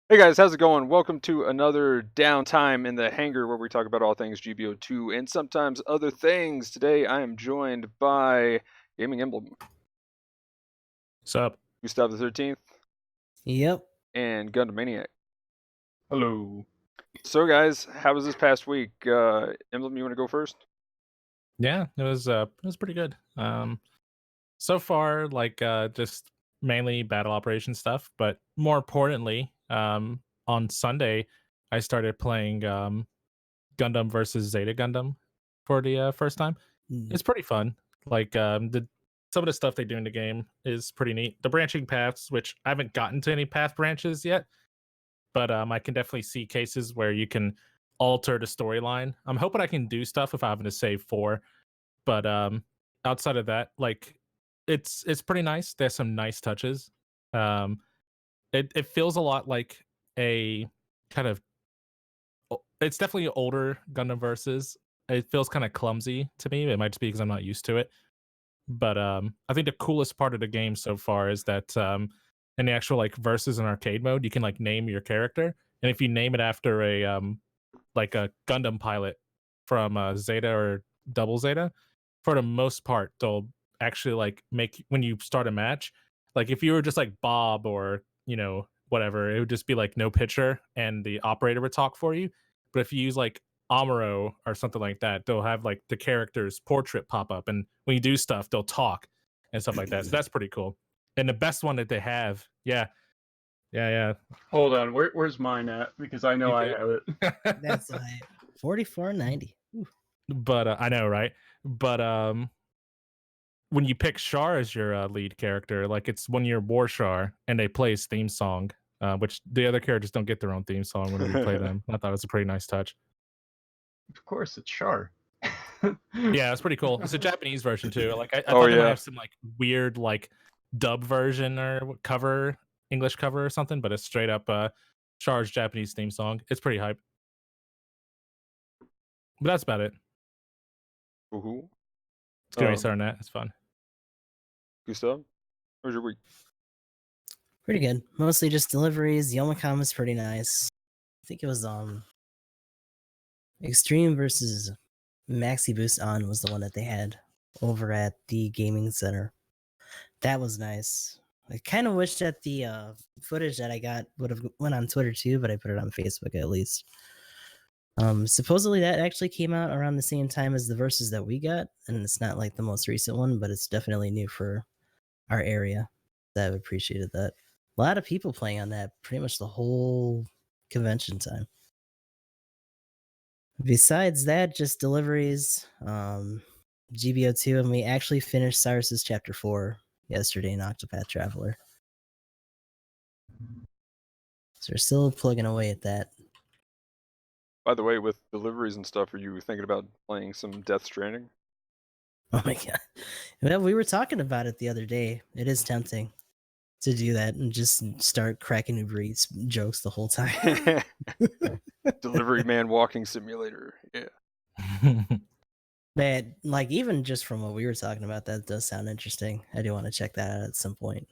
Hey guys, how's it going? Welcome to another Downtime in the Hangar where we talk about all things GBO2 and sometimes other things. Today I am joined by GamingEmblem, What's up? Gustav the 13th, Yep. and GndmManiac. Hello. So guys, how was this past week? Emblem, you want to go first? Yeah, it was pretty good. So far, just mainly battle operation stuff, but more importantly, on Sunday I started playing Gundam versus Zeta Gundam for the first time. Mm. It's pretty fun. Some of the stuff they do in the game is pretty neat. The branching paths, which I haven't gotten to any path branches yet, but I can definitely see cases where you can alter the storyline. I'm hoping I can do stuff if I happen to save 4. But outside of that, it's pretty nice. There's some nice touches. Um, it feels a lot like a kind of it's definitely older Gundam Versus. It feels kind of clumsy to me. It might just be because I'm not used to it. But I think the coolest part of the game so far is that in the actual versus and arcade mode, you can name your character, and if you name it after a Gundam pilot from Zeta or Double Zeta, for the most part, they'll actually make when you start a match. Like if you were just Bob or whatever, it would just be no picture and the operator would talk for you. But if you use Amuro or something like that, they'll have the character's portrait pop up, and when you do stuff, they'll talk and stuff like that. So that's pretty cool. And the best one that they have, yeah. Hold on, where's mine at? Because I know I have it. That's $44.90. But I know, right? But when you pick Char as your lead character, it's when you're War Char and they play his theme song, which the other characters don't get their own theme song when you play them. I thought it was a pretty nice touch. Of course, it's Char. Yeah, it's pretty cool. It's a Japanese version too. I Oh, thought they might yeah. have some weird dub version or cover, English cover or something, but it's straight up Char's Japanese theme song. It's pretty hype. But that's about it. Woohoo. It's good start on that. It's fun. Gustav, how was your week? Pretty good. Mostly just deliveries. Yomicom was pretty nice. I think it was Extreme versus Maxi Boost On was the one that they had over at the gaming center. That was nice. I kind of wish that the footage that I got would have went on Twitter too, but I put it on Facebook at least. Supposedly that actually came out around the same time as the verses that we got, and it's not like the most recent one, but it's definitely new for our area. I appreciated that. A lot of people playing on that pretty much the whole convention time. Besides that, just deliveries, GBO2, and we actually finished Cyrus's Chapter 4 yesterday in Octopath Traveler. So we're still plugging away at that. By the way, with deliveries and stuff, are you thinking about playing some Death Stranding? Oh my god. Well, we were talking about it the other day. It is tempting to do that and just start cracking Uber Eats jokes the whole time. Delivery man walking simulator. Yeah. But even just from what we were talking about, that does sound interesting. I do want to check that out at some point.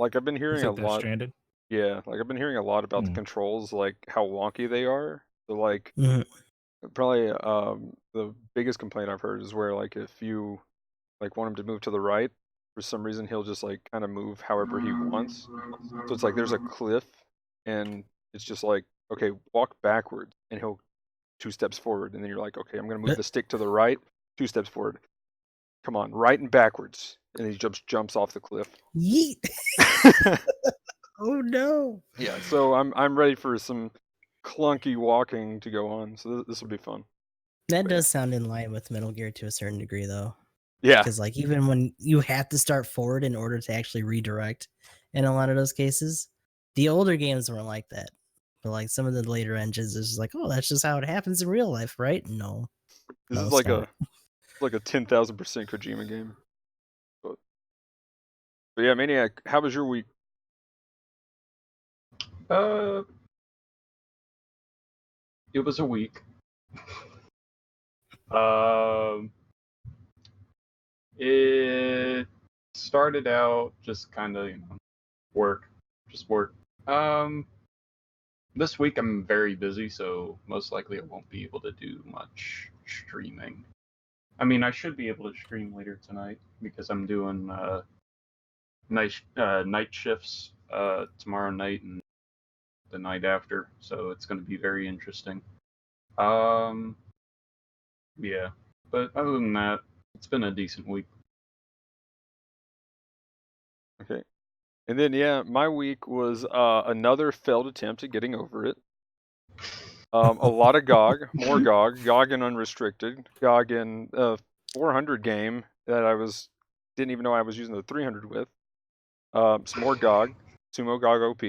I've been hearing a lot. Stranded? Yeah, I've been hearing a lot about the controls, how wonky they are. So probably the biggest complaint I've heard is where if you want him to move to the right, for some reason he'll just kind of move however he wants. So it's there's a cliff and it's just okay, walk backwards and he'll 2 steps forward, and then you're okay, I'm gonna move the stick to the right, 2 steps forward. Come on, right and backwards, and he jumps off the cliff. Yeet. Oh no. Yeah, so I'm ready for some clunky walking to go on. So this will be fun. That does sound in line with Metal Gear to a certain degree, though. Yeah, because even when you have to start forward in order to actually redirect, in a lot of those cases, the older games weren't like that. But some of the later engines is just oh, that's just how it happens in real life, right? No, this is like a 10,000% Kojima game. But yeah, Maniac, how was your week? It was a week. It started out just kind of, work. Just work. This week I'm very busy, so most likely I won't be able to do much streaming. I mean, I should be able to stream later tonight because I'm doing night shifts tomorrow night and the night after, so it's going to be very interesting. Yeah, but other than that, it's been a decent week. Okay. And then, yeah, my week was another failed attempt at getting over it. A lot of GOG, more GOG and unrestricted, GOG in 400 game that didn't even know I was using the 300 with. Some more GOG, Sumo GOG OP.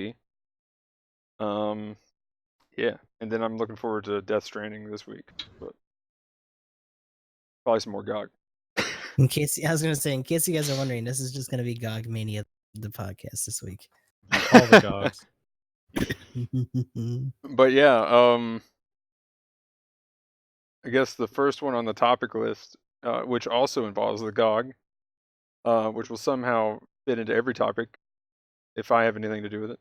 Yeah, and then I'm looking forward to Death Stranding this week, but probably some more GOG. In case you guys are wondering, this is just gonna be GOG Mania, the podcast this week. All the GOGs. But yeah, I guess the first one on the topic list, which also involves the GOG, which will somehow fit into every topic if I have anything to do with it.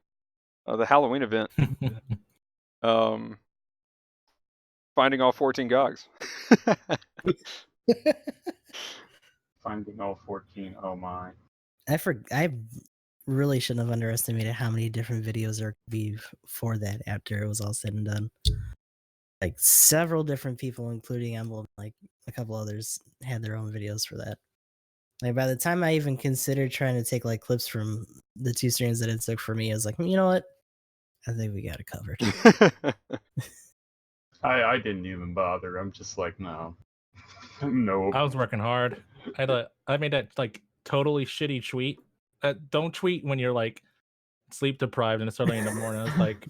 The Halloween event. Finding all 14 GOGs. Finding all 14. Oh my! I really shouldn't have underestimated how many different videos there could be for that after it was all said and done. Like several different people, including Emblem, like a couple others, had their own videos for that. Like by the time I even considered trying to take like clips from the 2 streams that it took for me, I was like, you know what? I think we got it covered. I didn't even bother. I'm just like, no. No. I was working hard. I made that like totally shitty tweet. Don't tweet when you're like sleep deprived and it's early in the morning. I was like,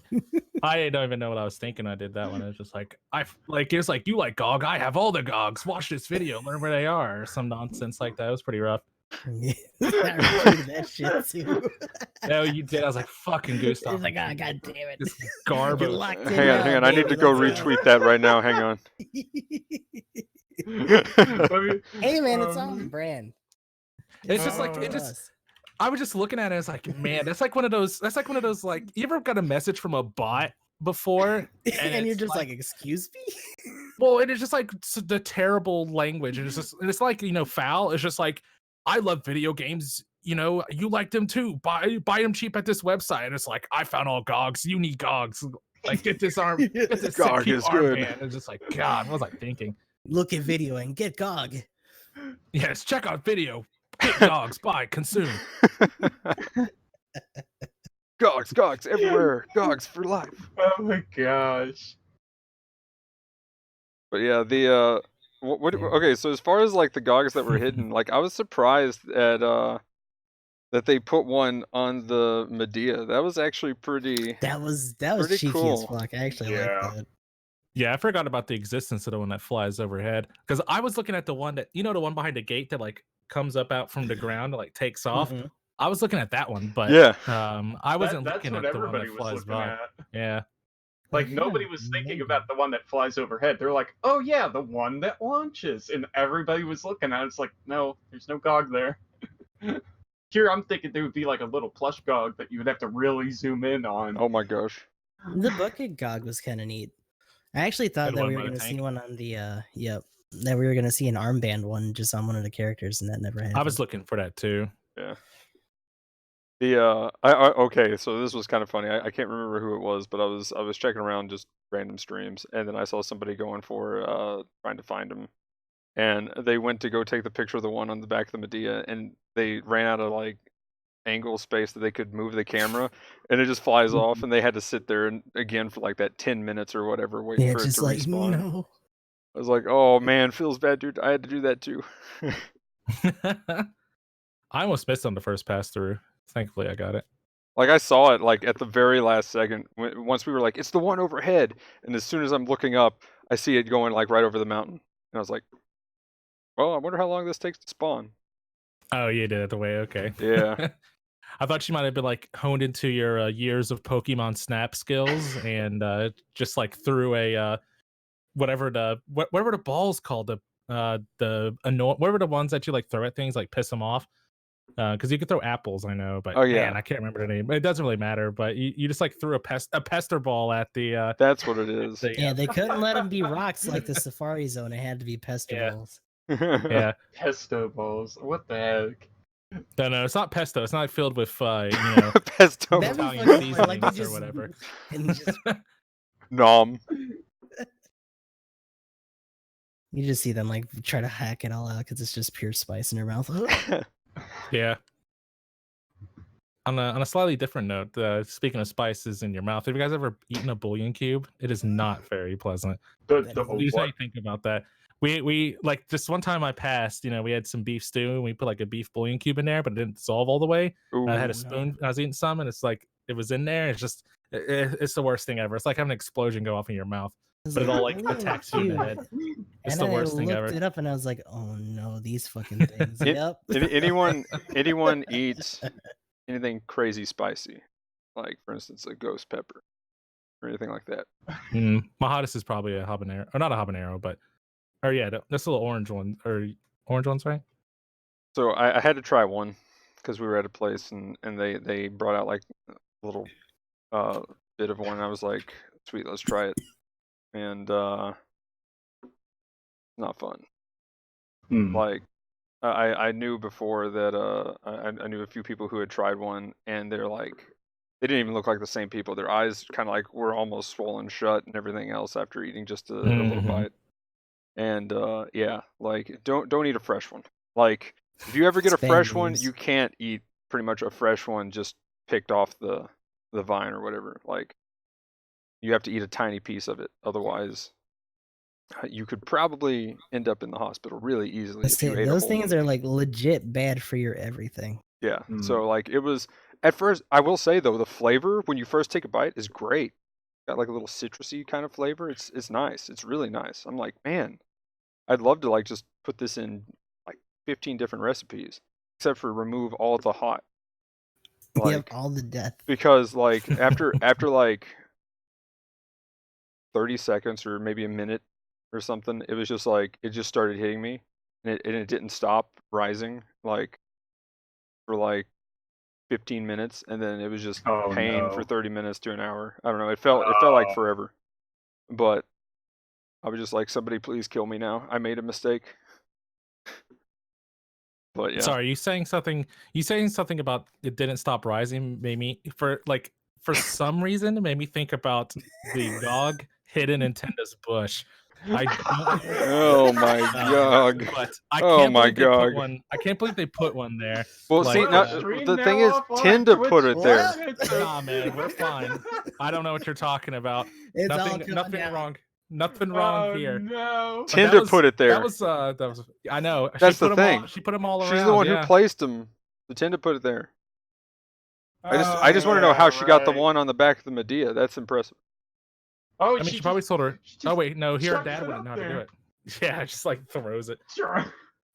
I don't even know what I was thinking. I did that one. It was just like it's like, you like GOG, I have all the GOGs. Watch this video, learn where they are, or some nonsense like that. It was pretty rough. I retweeted that shit too. No, you did. I was like, fucking Gustav. He's like, oh, god damn it. This garbage. Hang on. I need to go retweet that right now. Hang on. Hey man, it's on brand. It's just like I was just looking at it. It's like, man, that's like one of those like, you ever got a message from a bot before and you're just like, excuse me? Well, it is just like the terrible language, and it's like, foul. It's just like, I love video games, you like them too. Buy them cheap at this website. And it's like, I found all GOGs. You need GOGs. Like, get this GOG is good. It's just like, God, what was I thinking? Look at video and get GOG. Yes, check out video. Get GOGs, buy, consume. GOGs everywhere. GOGs for life. Oh my gosh. But yeah, okay, so as far as like the GOGs that were hidden, like I was surprised at that they put one on the Medea. That was actually pretty. That was pretty cheeky cool. as fuck. I actually like that. Yeah, I forgot about the existence of the one that flies overhead, because I was looking at the one that, the one behind the gate that like comes up out from the ground and like takes off. Mhm. I was looking at that one, but yeah, I wasn't looking at the one that flies by. Yeah. Like, nobody was thinking about the one that flies overhead. They're like, oh yeah, the one that launches. And everybody was looking at it. It's like, no, there's no GOG there. Here, I'm thinking there would be like a little plush GOG that you would have to really zoom in on. Oh my gosh. The bucket GOG was kind of neat. I actually thought that we were going to see one on the, that we were going to see an armband one just on one of the characters, and that never happened. I was looking for that too. Yeah. Okay, so this was kind of funny. I can't remember who it was, but I was checking around just random streams, and then I saw somebody going for trying to find him, and they went to go take the picture of the one on the back of the Medea, and they ran out of like angle space that they could move the camera, and it just flies off, and they had to sit there and again for like that 10 minutes or whatever waiting for it to respawn. No. I was like, oh man, feels bad, dude. I had to do that too. I almost missed on the first pass through. Thankfully, I got it. Like, I saw it like at the very last second. Once we were like, it's the one overhead, and as soon as I'm looking up, I see it going like right over the mountain, and I was like, well, I wonder how long this takes to spawn. Oh, you did it the way. Okay. Yeah. I thought you might have been like honed into your years of Pokemon Snap skills and just like threw a whatever the ball's called, whatever the ones that you like throw at things, like piss them off. Because you could throw apples, I know, but Oh, yeah. man, I can't remember the name. It doesn't really matter. But you just like threw a pester ball at the. That's what it is. Yeah, they couldn't let them be rocks like the Safari Zone. It had to be pester Yeah. balls. Yeah. Pesto balls. What the heck? No, it's not pesto. It's not filled with Pesto. That'd be Italian fucking fun, like, seasonings they or just- whatever. And just, Nom. you just see them like try to hack it all out because it's just pure spice in their mouth. Yeah. On a slightly different note, speaking of spices in your mouth, have you guys ever eaten a bouillon cube? It is not very pleasant. What do you think about that? We like just one time I passed, we had some beef stew and we put like a beef bouillon cube in there, but it didn't dissolve all the way. I had a spoon, I was eating some, and it's like it was in there. It's just it's the worst thing ever. It's like having an explosion go off in your mouth, but it all like attacks you in the head. It's the worst thing ever. I looked it up and I was like, oh no, these fucking things. Yep. Anyone eats anything crazy spicy, like for instance a ghost pepper or anything like that? My hottest is probably a habanero, or not a habanero, but that's a little orange one, or orange ones, right? So I had to try one because we were at a place and they brought out like a little bit of one. I was like, sweet, let's try it, and not fun. Like I knew before that I knew a few people who had tried one, and they're like, they didn't even look like the same people. Their eyes kind of like were almost swollen shut and everything else after eating just a little bite. And yeah, like don't eat a fresh one. Like if you ever get a fresh one, you can't eat pretty much a fresh one just picked off the vine or whatever. Like you have to eat a tiny piece of it, otherwise you could probably end up in the hospital really easily. Those things are like legit bad for your everything. Yeah. So like it was at first. I will say though, the flavor when you first take a bite is great. Got like a little citrusy kind of flavor. It's nice. It's really nice. I'm like, man, I'd love to like just put this in like 15 different recipes, except for remove all the hot. Like, all the death. Because like after like 30 seconds or maybe a minute or something, it was just like it just started hitting me, and it didn't stop rising like for like 15 minutes, and then it was just pain for 30 minutes to an hour. I don't know. It felt like forever. But I was just like, somebody please kill me now. I made a mistake. But yeah. Sorry, you saying something about it didn't stop rising made me for some reason it made me think about the dog hidden in Nintendo's bush. Oh my god! But I can't believe they put one there. Well, like, see, the thing is, Tinda put it there. Nah, man, we're fine. I don't know what you're talking about. Nothing wrong. Nothing wrong here. No. Tinda put it there. That was. I know. That's the thing. She put them all around. She's the one who placed them. The Tinda put it there. I just want to know how she got the one on the back of the Medea. That's impressive. Oh, I mean, she probably told her. Oh wait, no, her dad wouldn't know how to do it. Yeah, just like throws it. Sure.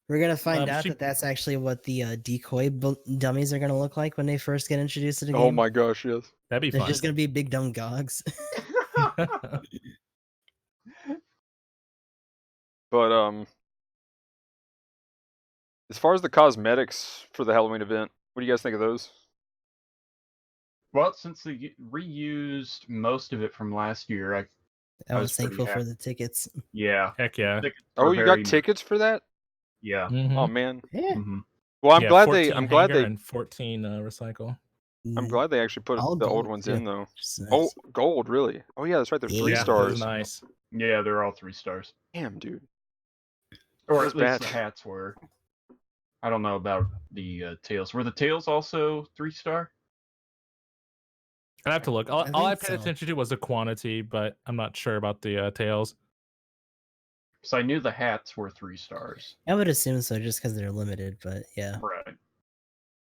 We're gonna find out that that's actually what the decoy dummies are gonna look like when they first get introduced to the game. Oh my gosh, yes. That'd be They're fun. just gonna be big dumb gogs. But as far as the cosmetics for the Halloween event, what do you guys think of those? Well, since they reused most of it from last year, I was thankful for the tickets. Yeah. Heck yeah. Oh, you got tickets for that? Yeah. Oh man. Yeah. Well, I'm glad they. And 14 recycle. I'm glad they actually put the old ones in though. Nice. Oh, gold, really? Oh yeah, that's right. They're 3 stars. Nice. Yeah, they're all 3 stars. Damn, dude. Or at least the hats were. I don't know about the tails. Were the tails also 3-star? I'd have to look. All I paid attention to was the quantity, but I'm not sure about the tails. So I knew the hats were 3 stars. I would assume so, just because they're limited. But yeah. Right.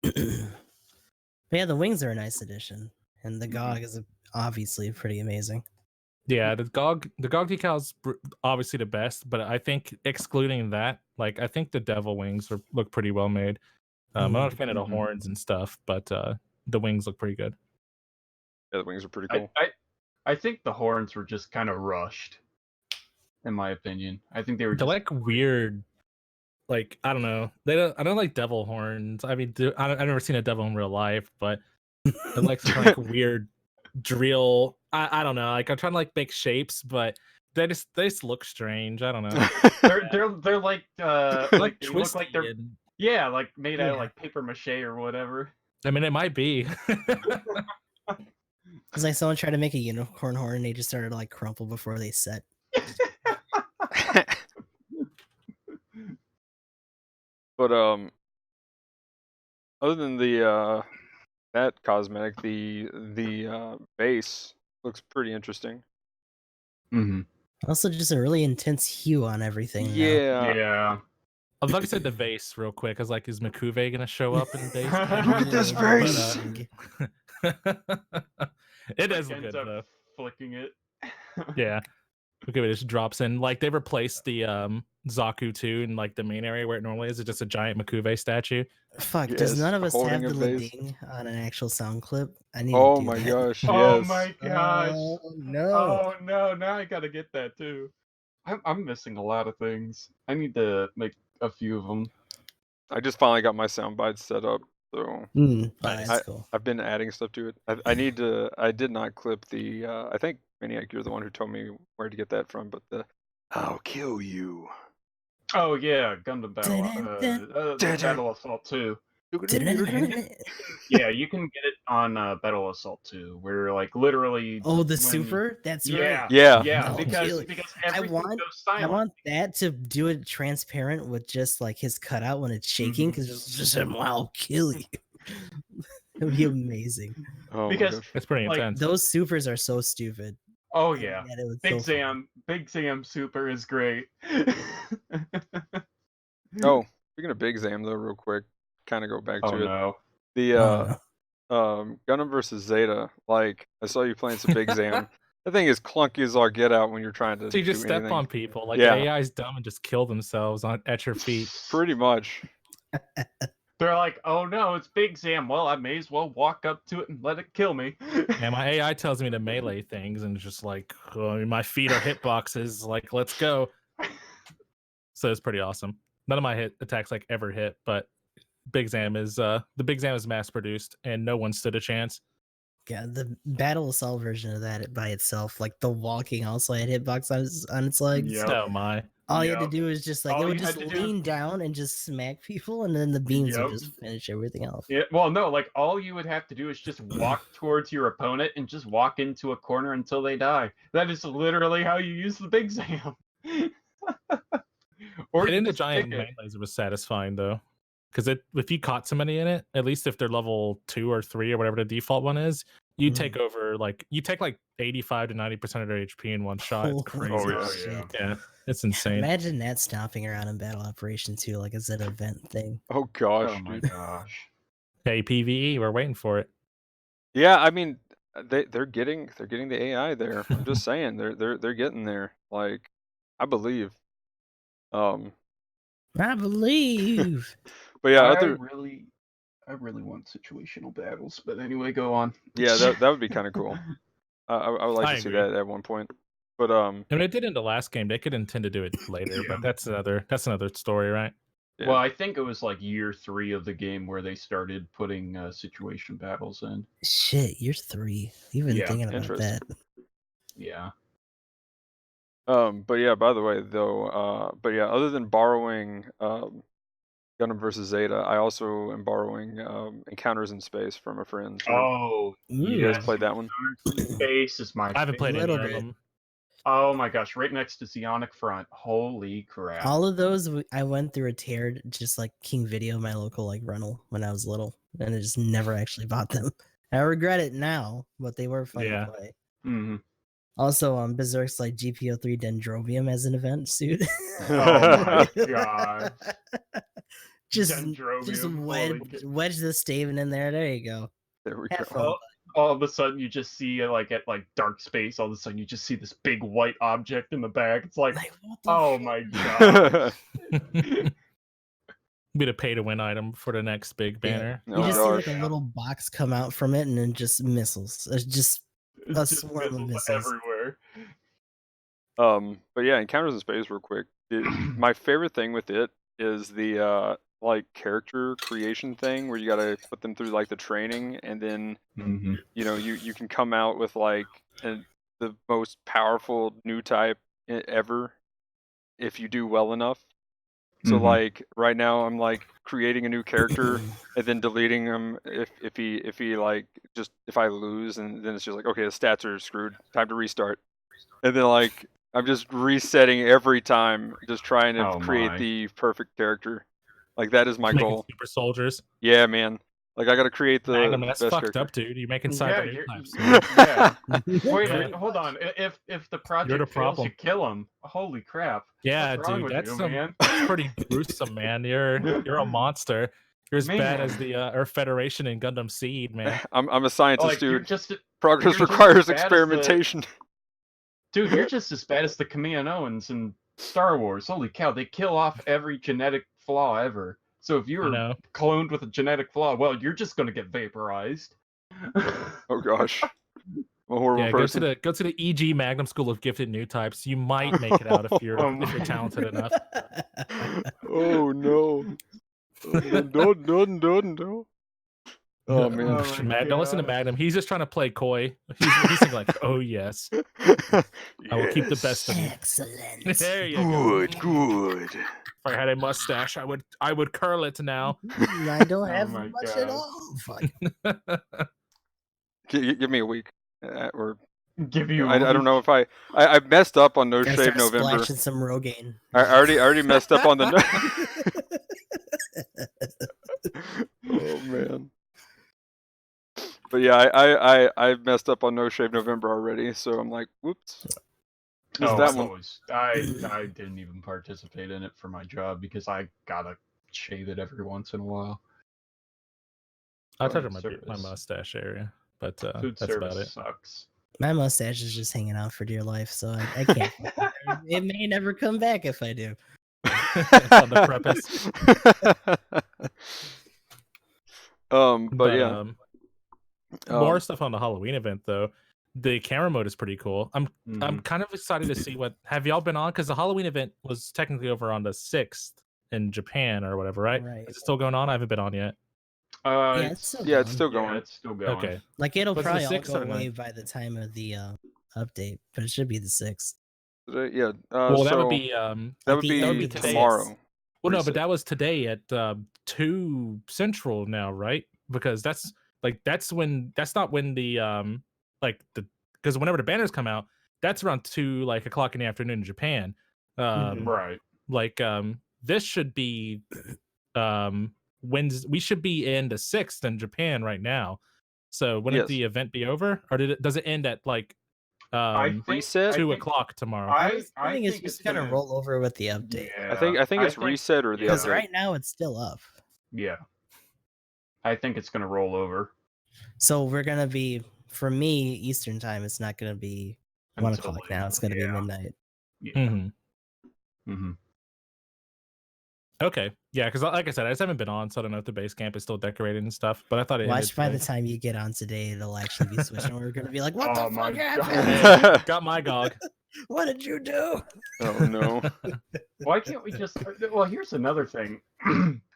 But yeah, the wings are a nice addition, and the GOG is obviously pretty amazing. Yeah, the GOG decal's obviously the best, but I think excluding that, like I think the devil wings look pretty well made. I'm not a fan of the horns and stuff, but the wings look pretty good. Yeah, the wings are pretty cool. I think the horns were just kind of rushed, in my opinion. I think they were like weird. like I don't know. I don't like devil horns. I mean, I've never seen a devil in real life, but it like some kind of like weird drill. I don't know. Like I'm trying to like make shapes, but they just look strange. I don't know. They're like Like they look like they're and, like made out of like paper mache or whatever. I mean, it might be. It's like someone tried to make a unicorn horn and they just started to like crumple before they set. But other than the that cosmetic, the base looks pretty interesting. Mm-hmm. Also, just a really intense hue on everything. Yeah. Yeah. I was about to say the vase real quick. I was like, is Makuve gonna show up in base? Look at this vase. It does Like, look good ends up though. flicking it. Yeah. Makuve just drops in. Like they replaced the Zaku 2 in like the main area where it normally is. It's just a giant Makuve statue. Fuck, Yes, does none of us holding have the a vase. Lading on an actual sound clip? I need Oh to do my that. gosh, Oh yes. my gosh. Oh, no. Oh no, now I gotta get that too. I'm missing a lot of things. I need to make a few of them. I just finally got my sound bites set up, so That's cool. I've been adding stuff to it. I need to. I did not clip the. I think Maniac, you're the one who told me where to get that from, but the "I'll kill you." Oh yeah, Gundam Battle Assault 2. Yeah, you can get it on Battle Assault 2, where like literally. Oh, the when- super? That's Yeah, right. Yeah. yeah, I'll kill because it. everything goes I silent. want that to do it transparent with just like his cutout when it's shaking, because it's just him, I'll kill you. It'd be amazing. Oh Because- my gosh. It's pretty Like, intense. Those supers are so stupid. Oh And yeah, yet it was Big so Sam, Big Sam Super is great. Oh, speaking of Big Zam though, real quick, kind of go back Oh to it. no. The fun. Gundam versus Zeta. Like I saw you playing some Big Zam. That thing is clunky as all get out when you're trying to. So you just do step anything. on people. Like Yeah. the AI's dumb and just kill themselves at your feet. Pretty much. They're like, oh no, it's Big Sam. Well, I may as well walk up to it and let it kill me. And my AI tells me to melee things and it's just like, oh, my feet are hitboxes. Like, let's go. So it's pretty awesome. None of my hit attacks like ever hit, but Big Zam is the Big Zam is mass produced and no one stood a chance. Yeah, the Battle Assault version of that by itself, like the walking also had hitbox on its legs. Yep. Oh my. All you had to Yep. do is just like All it would you had just to do- lean down and just smack people, and then the beams would Yep. just finish everything else. Yeah, well, no, like all you would have to do is just walk towards your opponent and just walk into a corner until they die. That is literally how you use the Big Zam. Or Hitting you the just giant kick it. melees was satisfying though. Because if you caught somebody in it, at least if they're level 2 or 3 or whatever the default one is, you take over like 85 to 90% of their HP in one shot. It's crazy. Oh, yeah. shit. Yeah, it's insane. Imagine that stomping around in Battle Operation 2, like as an event thing. Oh gosh, Oh my dude. gosh. Hey, PVE, we're waiting for it. Yeah, I mean, they're getting the AI there. I'm just saying, they're getting there. Like, I believe. I believe. But yeah, I really want situational battles, but anyway, go on. yeah, that would be kind of cool. I would like I to see agree. that at one point. But I mean, it did in the last game. They could intend to do it later, but that's another story, right? Yeah. Well, I think it was like year 3 of the game where they started putting situation battles in. Shit, you're 3. You've been Yeah, thinking about that. Yeah. But yeah, by the way, though, but yeah, other than borrowing Gundam vs. Zeta, I also am borrowing Encounters in Space from a friend. So Oh, you yes. guys played that one? Space is my I haven't played any Little of bit. them. Oh my gosh, right next to Zionic Front. Holy crap. All of those, I went through a tear, just like King Video, my local like rental when I was little, and I just never actually bought them. I regret it now, but they were fun Yeah. to play. Mm-hmm. Also, Berserk's like GBO3 Dendrobium as an event suit. Oh my gosh. just Dendrobium, wedge the staven in there. There you go. There we Have go. fun. All of a sudden you just see like at like dark space, all of a sudden you just see this big white object in the back. It's like, Like, what the oh fuck? my god. Be the pay to win item for the next big banner. You Oh, just see like gosh. a little box come out from it, and then just missiles. It's just a It's just swarm of missiles. everywhere. But yeah, Encounters in Space, real quick. My favorite thing with it is the like character creation thing where you gotta put them through like the training, and then you know you can come out with like the most powerful new type ever if you do well enough. So like right now I'm like creating a new character and then deleting him if he like just if I lose, and then it's just like, okay, the stats are screwed, time to restart. And then like I'm just resetting every time, just trying to create the perfect character. Like that is my goal. Super soldiers. Yeah, man. Like I gotta create the Magnum, that's best fucked character. up, dude. You're making cyber new types. Yeah. Wait, hold on. If the project fails, you kill him. Holy crap. Yeah, what's wrong dude, with that's you, man? pretty gruesome, man. You're a monster. You're as bad as the Earth Federation in Gundam Seed, man. I'm a scientist, like, dude. Progress requires experimentation. Dude, you're just as bad as the Kaminoans in Star Wars. Holy cow, they kill off every genetic flaw ever. So if you were cloned with a genetic flaw, well, you're just gonna get vaporized. Oh gosh. A horrible person. Go to the EG Magnum School of Gifted New Types. You might make it out if you're talented enough. Oh no. No. Oh man. Don't listen to Magnum. He's just trying to play coy. He's thinking like, oh yes. I will keep the best of you. Excellent. There you go. Good. If I had a mustache, I would curl it now. I don't have much at all. Fuck. Give me a week. Or give you. I don't know if I messed up on No Shave November. Splashing some Rogaine. I already messed up on the. Oh man. But yeah, I messed up on No Shave November already, so I'm like, whoops. I didn't even participate in it for my job because I gotta shave it every once in a while. I touch my mustache area, but that's about it. Sucks. My mustache is just hanging out for dear life, so I can't. It may never come back if I do. On the preface. But yeah. More stuff on the Halloween event though. The camera mode is pretty cool. I'm kind of excited to see what. Have y'all been on? Because the Halloween event was technically over on the 6th in Japan or whatever, right? Is it still going on? I haven't been on yet. It's still going. It's still going. It's still going. Okay. Like it'll probably all go away by the time of the update, but it should be the 6th. Yeah. Well, that would be tomorrow. Well, no, but that was today at 2 Central now, right? Because that's not when the because whenever the banners come out, that's around 2 o'clock in the afternoon in Japan. Right. This should be Wednesday. We should be in the 6th in Japan right now. So wouldn't the event be over, or does it end at reset 2 o'clock tomorrow? I think it's just gonna roll over with the update. Yeah. I think it's reset or the update. Because right now it's still up. Yeah. I think it's gonna roll over. So we're gonna be, for me, Eastern time. It's not gonna be 1 o'clock now. It's gonna be midnight. Yeah. Okay. Yeah, because like I said, I just haven't been on, so I don't know if the base camp is still decorated and stuff. But I thought it. Watch by the time you get on today, it'll actually be switching. We're gonna be like, "What the fuck happened? Got my GOG. What did you do?" Oh no. Why can't we just? Well, here's another thing.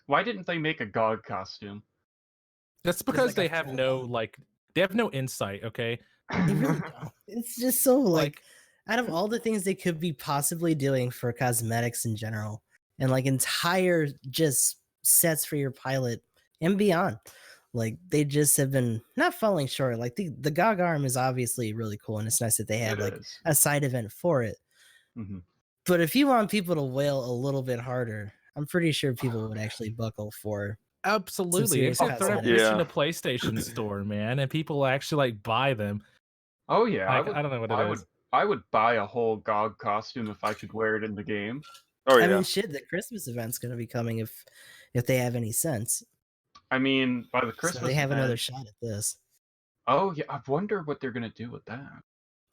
Why didn't they make a GOG costume? That's because they have no insight. Okay. They really don't. It's just so out of all the things they could be possibly doing for cosmetics in general, and entire just sets for your pilot and beyond, they just have been not falling short. The GOG arm is obviously really cool, and it's nice that they have a side event for it. But if you want people to wail a little bit harder, I'm pretty sure people would actually buckle for. Absolutely, it's a third in the PlayStation store, man, and people actually buy them. Oh yeah, I don't know what it is. I would buy a whole GOG costume if I could wear it in the game. Oh yeah. I mean, shit, the Christmas event's gonna be coming if they have any sense. I mean, by the Christmas, so they have another shot at this. Oh yeah, I wonder what they're gonna do with that.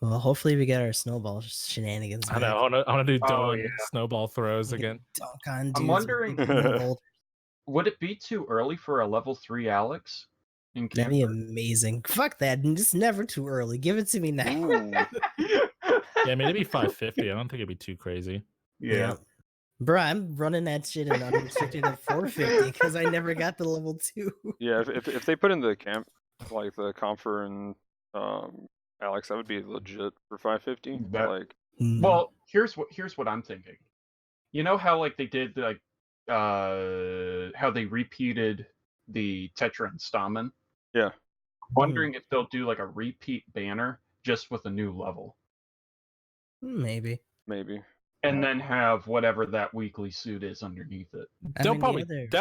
Well, hopefully we get our snowball shenanigans. I know. I want to do snowball throws again. I'm wondering, would it be too early for a level 3 Alex? That'd be amazing. Fuck that. It's never too early. Give it to me now. Yeah, I mean, it'd be 550. I don't think it'd be too crazy. Yeah. Bro, I'm running that shit in unrestricted at 450 because I never got the level 2. Yeah, if they put in the camp like the Comfer and Alex, that would be legit for 550. Like, well, here's what I'm thinking. You know how like they did like how they repeated the Tetra and Stamen? Yeah. Wondering if they'll do like a repeat banner just with a new level. Maybe. And then have whatever that weekly suit is underneath it. That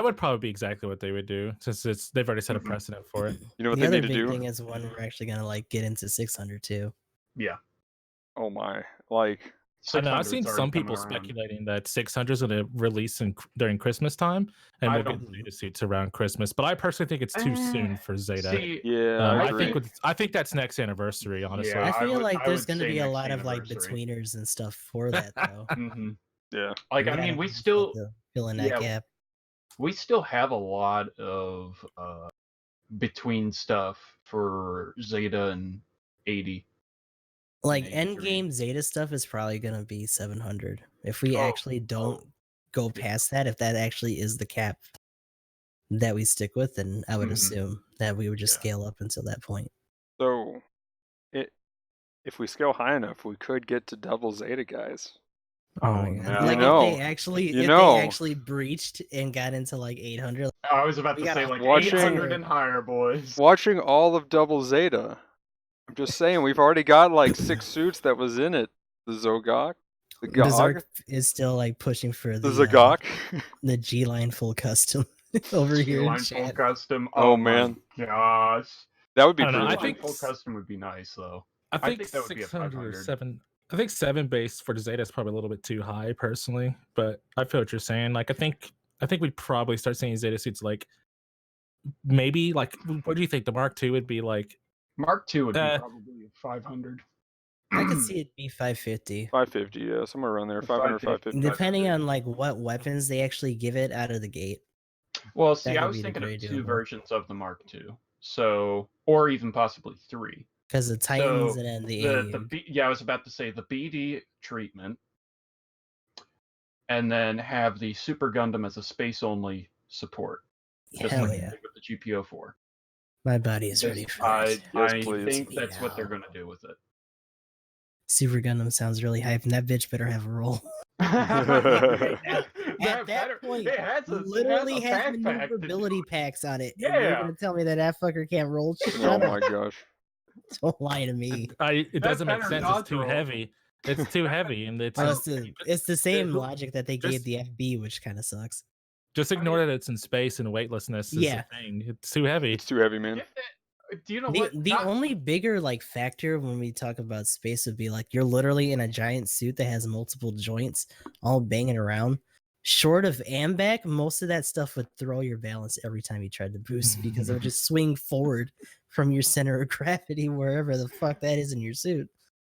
would probably be exactly what they would do, since they've already set a precedent for it. You know what the they other need to big do? thing is when we're actually gonna like get into 600 too. Yeah. Oh my! Like, I know, I've seen some people speculating that 600 is going to release during Christmas time, and we'll get Zeta suits around Christmas. But I personally think it's too soon for Zeta. See, I think that's next anniversary. Honestly, Yeah, I feel like there's going to be a lot of like betweeners and stuff for that though. Yeah. Like, I mean, we still fill in that gap. We still have a lot of between stuff for Zeta and 80. Like endgame Zeta stuff is probably gonna be 700 if we actually don't go past that. If that actually is the cap that we stick with, then I would assume that we would just scale up until that point. So, if we scale high enough, we could get to double Zeta, guys. Oh my god! Like if they actually breached and got into like 800. I was about to say like 800 and higher, boys. Watching all of double Zeta. I'm just saying, we've already got like 6 suits that was in it. The Zogok, the Gog. Zerg is still like pushing for the Zogok, the G line full custom over here. G line full custom. Oh man, gosh, that would be. I think full custom would be nice though. I think that would be a 500. I think 7 base for Zeta is probably a little bit too high personally, but I feel what you're saying. Like I think we'd probably start seeing Zeta suits like maybe like what do you think the Mark II would be like? Mark II would be probably 500. I could see it be 550. 550, yeah, somewhere around there. 500, 550. Depending on like what weapons they actually give it out of the gate. Well, see, I was thinking of 2 versions of the Mark II, so or even possibly 3. Because the Titans and then the I was about to say the BD treatment, and then have the Super Gundam as a space only support. Hell yeah! With the GBO4. My body is ready for it. I think that's what they're going to do with it. Super Gundam sounds really hype, and that bitch better have a role. At that point, it literally has maneuverability packs on it. Yeah. And you're going to tell me that fucker can't roll? Oh my gosh. Don't lie to me. It doesn't make sense. It's too heavy. It's too heavy, and it's the same logic that they gave the FB, which kind of sucks. Just ignore that it's in space and weightlessness is the thing. It's too heavy. It's too heavy, man. Do you know the only bigger like factor when we talk about space would be like you're literally in a giant suit that has multiple joints all banging around. Short of AMBAC, most of that stuff would throw your balance every time you tried to boost because it would just swing forward from your center of gravity wherever the fuck that is in your suit.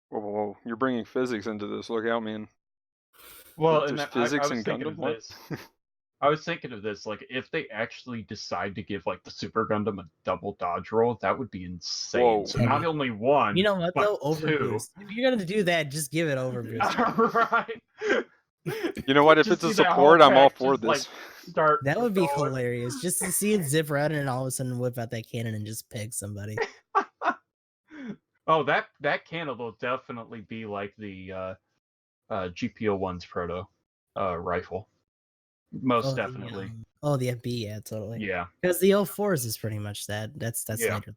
Whoa. You're bringing physics into this. Look out, man. Well, there's physics in Gundam. What? I was thinking of this, like, if they actually decide to give, like, the Super Gundam a double dodge roll, that would be insane. Whoa. So not only one, you know what, but though? 2. Overboost. If you're going to do that, just give it overboost. Right. You know what? If it's a support, I'm all for this. Like, that would be hilarious. Just to see it zip around and all of a sudden whip out that cannon and just peg somebody. Oh, that cannon will definitely be like the GPO1's proto rifle. Most definitely. The FB, yeah, totally. Yeah. Because the 04s is pretty much that. That's standard.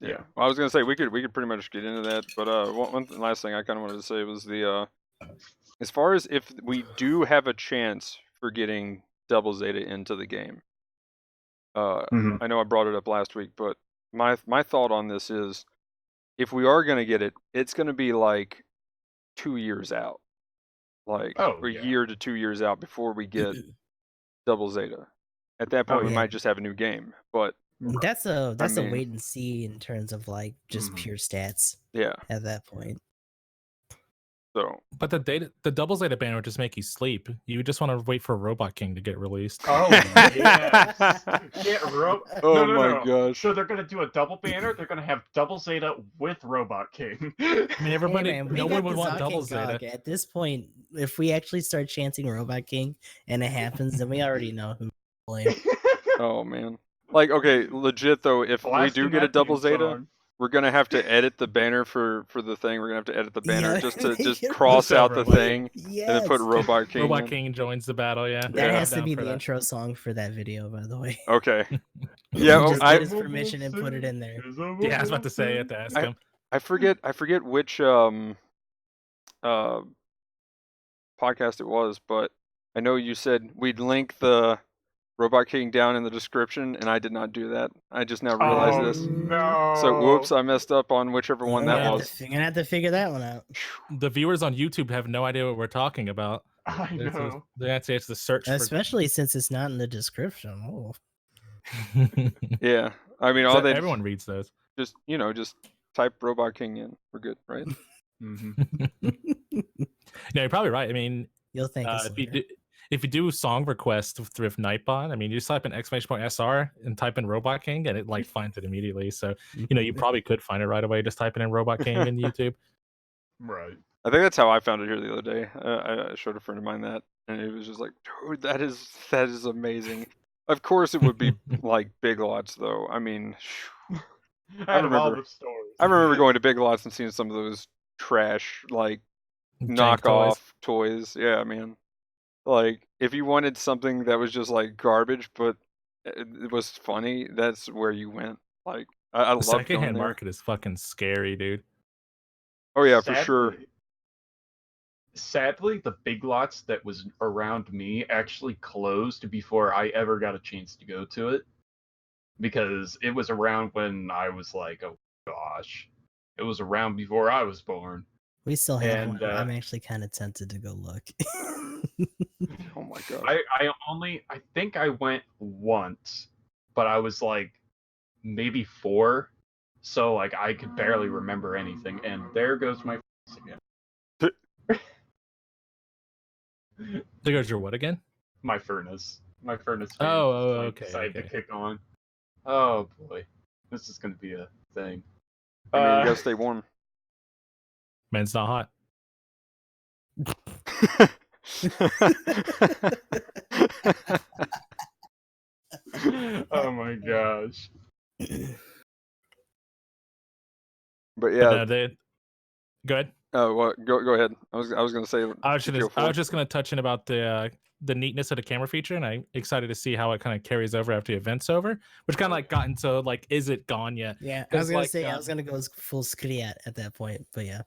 Yeah. Well, I was gonna say we could pretty much get into that, but one last thing I kind of wanted to say was the as far as if we do have a chance for getting double Zeta into the game. I know I brought it up last week, but my thought on this is if we are gonna get it, it's gonna be like 2 years out. Like a year to 2 years out before we get double Zeta. At that point, we might just have a new game. But that's a wait and see in terms of like just pure stats. Yeah. At that point. So, but the double Zeta banner would just make you sleep. You just want to wait for Robot King to get released. Oh yes. oh no, my gosh. So they're gonna do a double banner. They're gonna have double Zeta with Robot King. I mean, everybody, Hey, man, no we one got would the want Zoc double and Zeta. Gog. At this point, if we actually start chanting Robot King and it happens, then we already know who to blame. Oh man. Like, okay, legit though, if we do get a double Zeta, we're gonna have to edit the banner for the thing. We're gonna have to edit the banner Yeah, just to they just can cross put out the Robot thing and then Yes. put Robot King. Robot in. King joins the battle. Yeah, That I'm has to down be for the that. intro song for that video, by the way. Okay. Yeah, well, Just I get his permission and put it in there. Yeah, I was about to say it to ask him. I forget which podcast it was, but I know you said we'd link the Robot King down in the description, and I did not do that. I just now realized Oh, this. no. So whoops, I messed up on whichever one that was. You're gonna have to figure that one out. The viewers on YouTube have no idea what we're talking about. I know. That's it's the search Especially since it's not in the description. Oh. for. Yeah, I mean, So all they everyone reads those. just type Robot King in. We're good, right? Mm-hmm. Yeah, you're probably right. I mean, You'll thank us later. if you do song request with Nightbot, I mean, you just type in !SR and type in Robot King, and it like finds it immediately. So you probably could find it right away just typing in Robot King in YouTube. Right. I think that's how I found it here the other day. I showed a friend of mine that, and it was just like, dude, that is amazing. Of course, it would be like Big Lots, though. I mean, I remember the stories. I remember going to Big Lots and seeing some of those trash, like Jank knockoff toys. Yeah, man. Like, if you wanted something that was just like garbage, but it was funny, that's where you went. Like, I The love going secondhand there. market is fucking scary, dude. Oh yeah, for sure. Sadly, the Big Lots that was around me actually closed before I ever got a chance to go to it. Because it was around when I was like, oh gosh. It was around before I was born. We still have And, one. I'm actually kind of tempted to go look. Oh my god. I think I went once, but I was like maybe 4, so like I could barely remember anything. And there goes my again. There goes your what again? My furnace. My furnace. Okay. Decided to kick on. Oh boy, this is gonna be a thing. I mean, you gotta stay warm. Man's not hot. Oh my gosh. But yeah. Go ahead. Well, go ahead. I was gonna say. I was just gonna touch in about the neatness of the camera feature, and I'm excited to see how it kind of carries over after the event's over. Which kind of like got into like, is it gone yet? Yeah, I was gonna like, say I was gonna go full Skriat at that point, but yeah.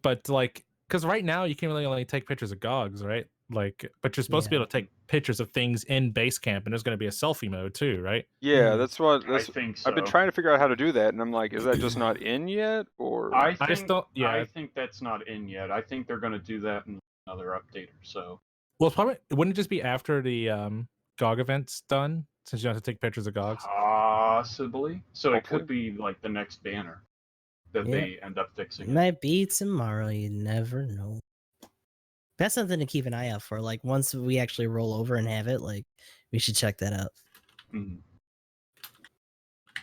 But like, because right now you can really only take pictures of GOGs, right? Like, but you're supposed to be able to take pictures of things in Basecamp, and there's going to be a selfie mode too, right? Yeah, Hmm. that's what. I think so. I've been trying to figure out how to do that, and I'm like, is that just not in yet, or? I just don't. Yeah, I think that's not in yet. I think they're gonna do that in another update or so. well, it's probably wouldn't it just be after the GOG event's done, since you have to take pictures of GOGs. Possibly. So it could Hopefully. be like the next banner that Yeah. they end up It fixing. might be tomorrow. You never know. That's something to keep an eye out for. Like once we actually roll over and have it, like we should check that out. Mhm.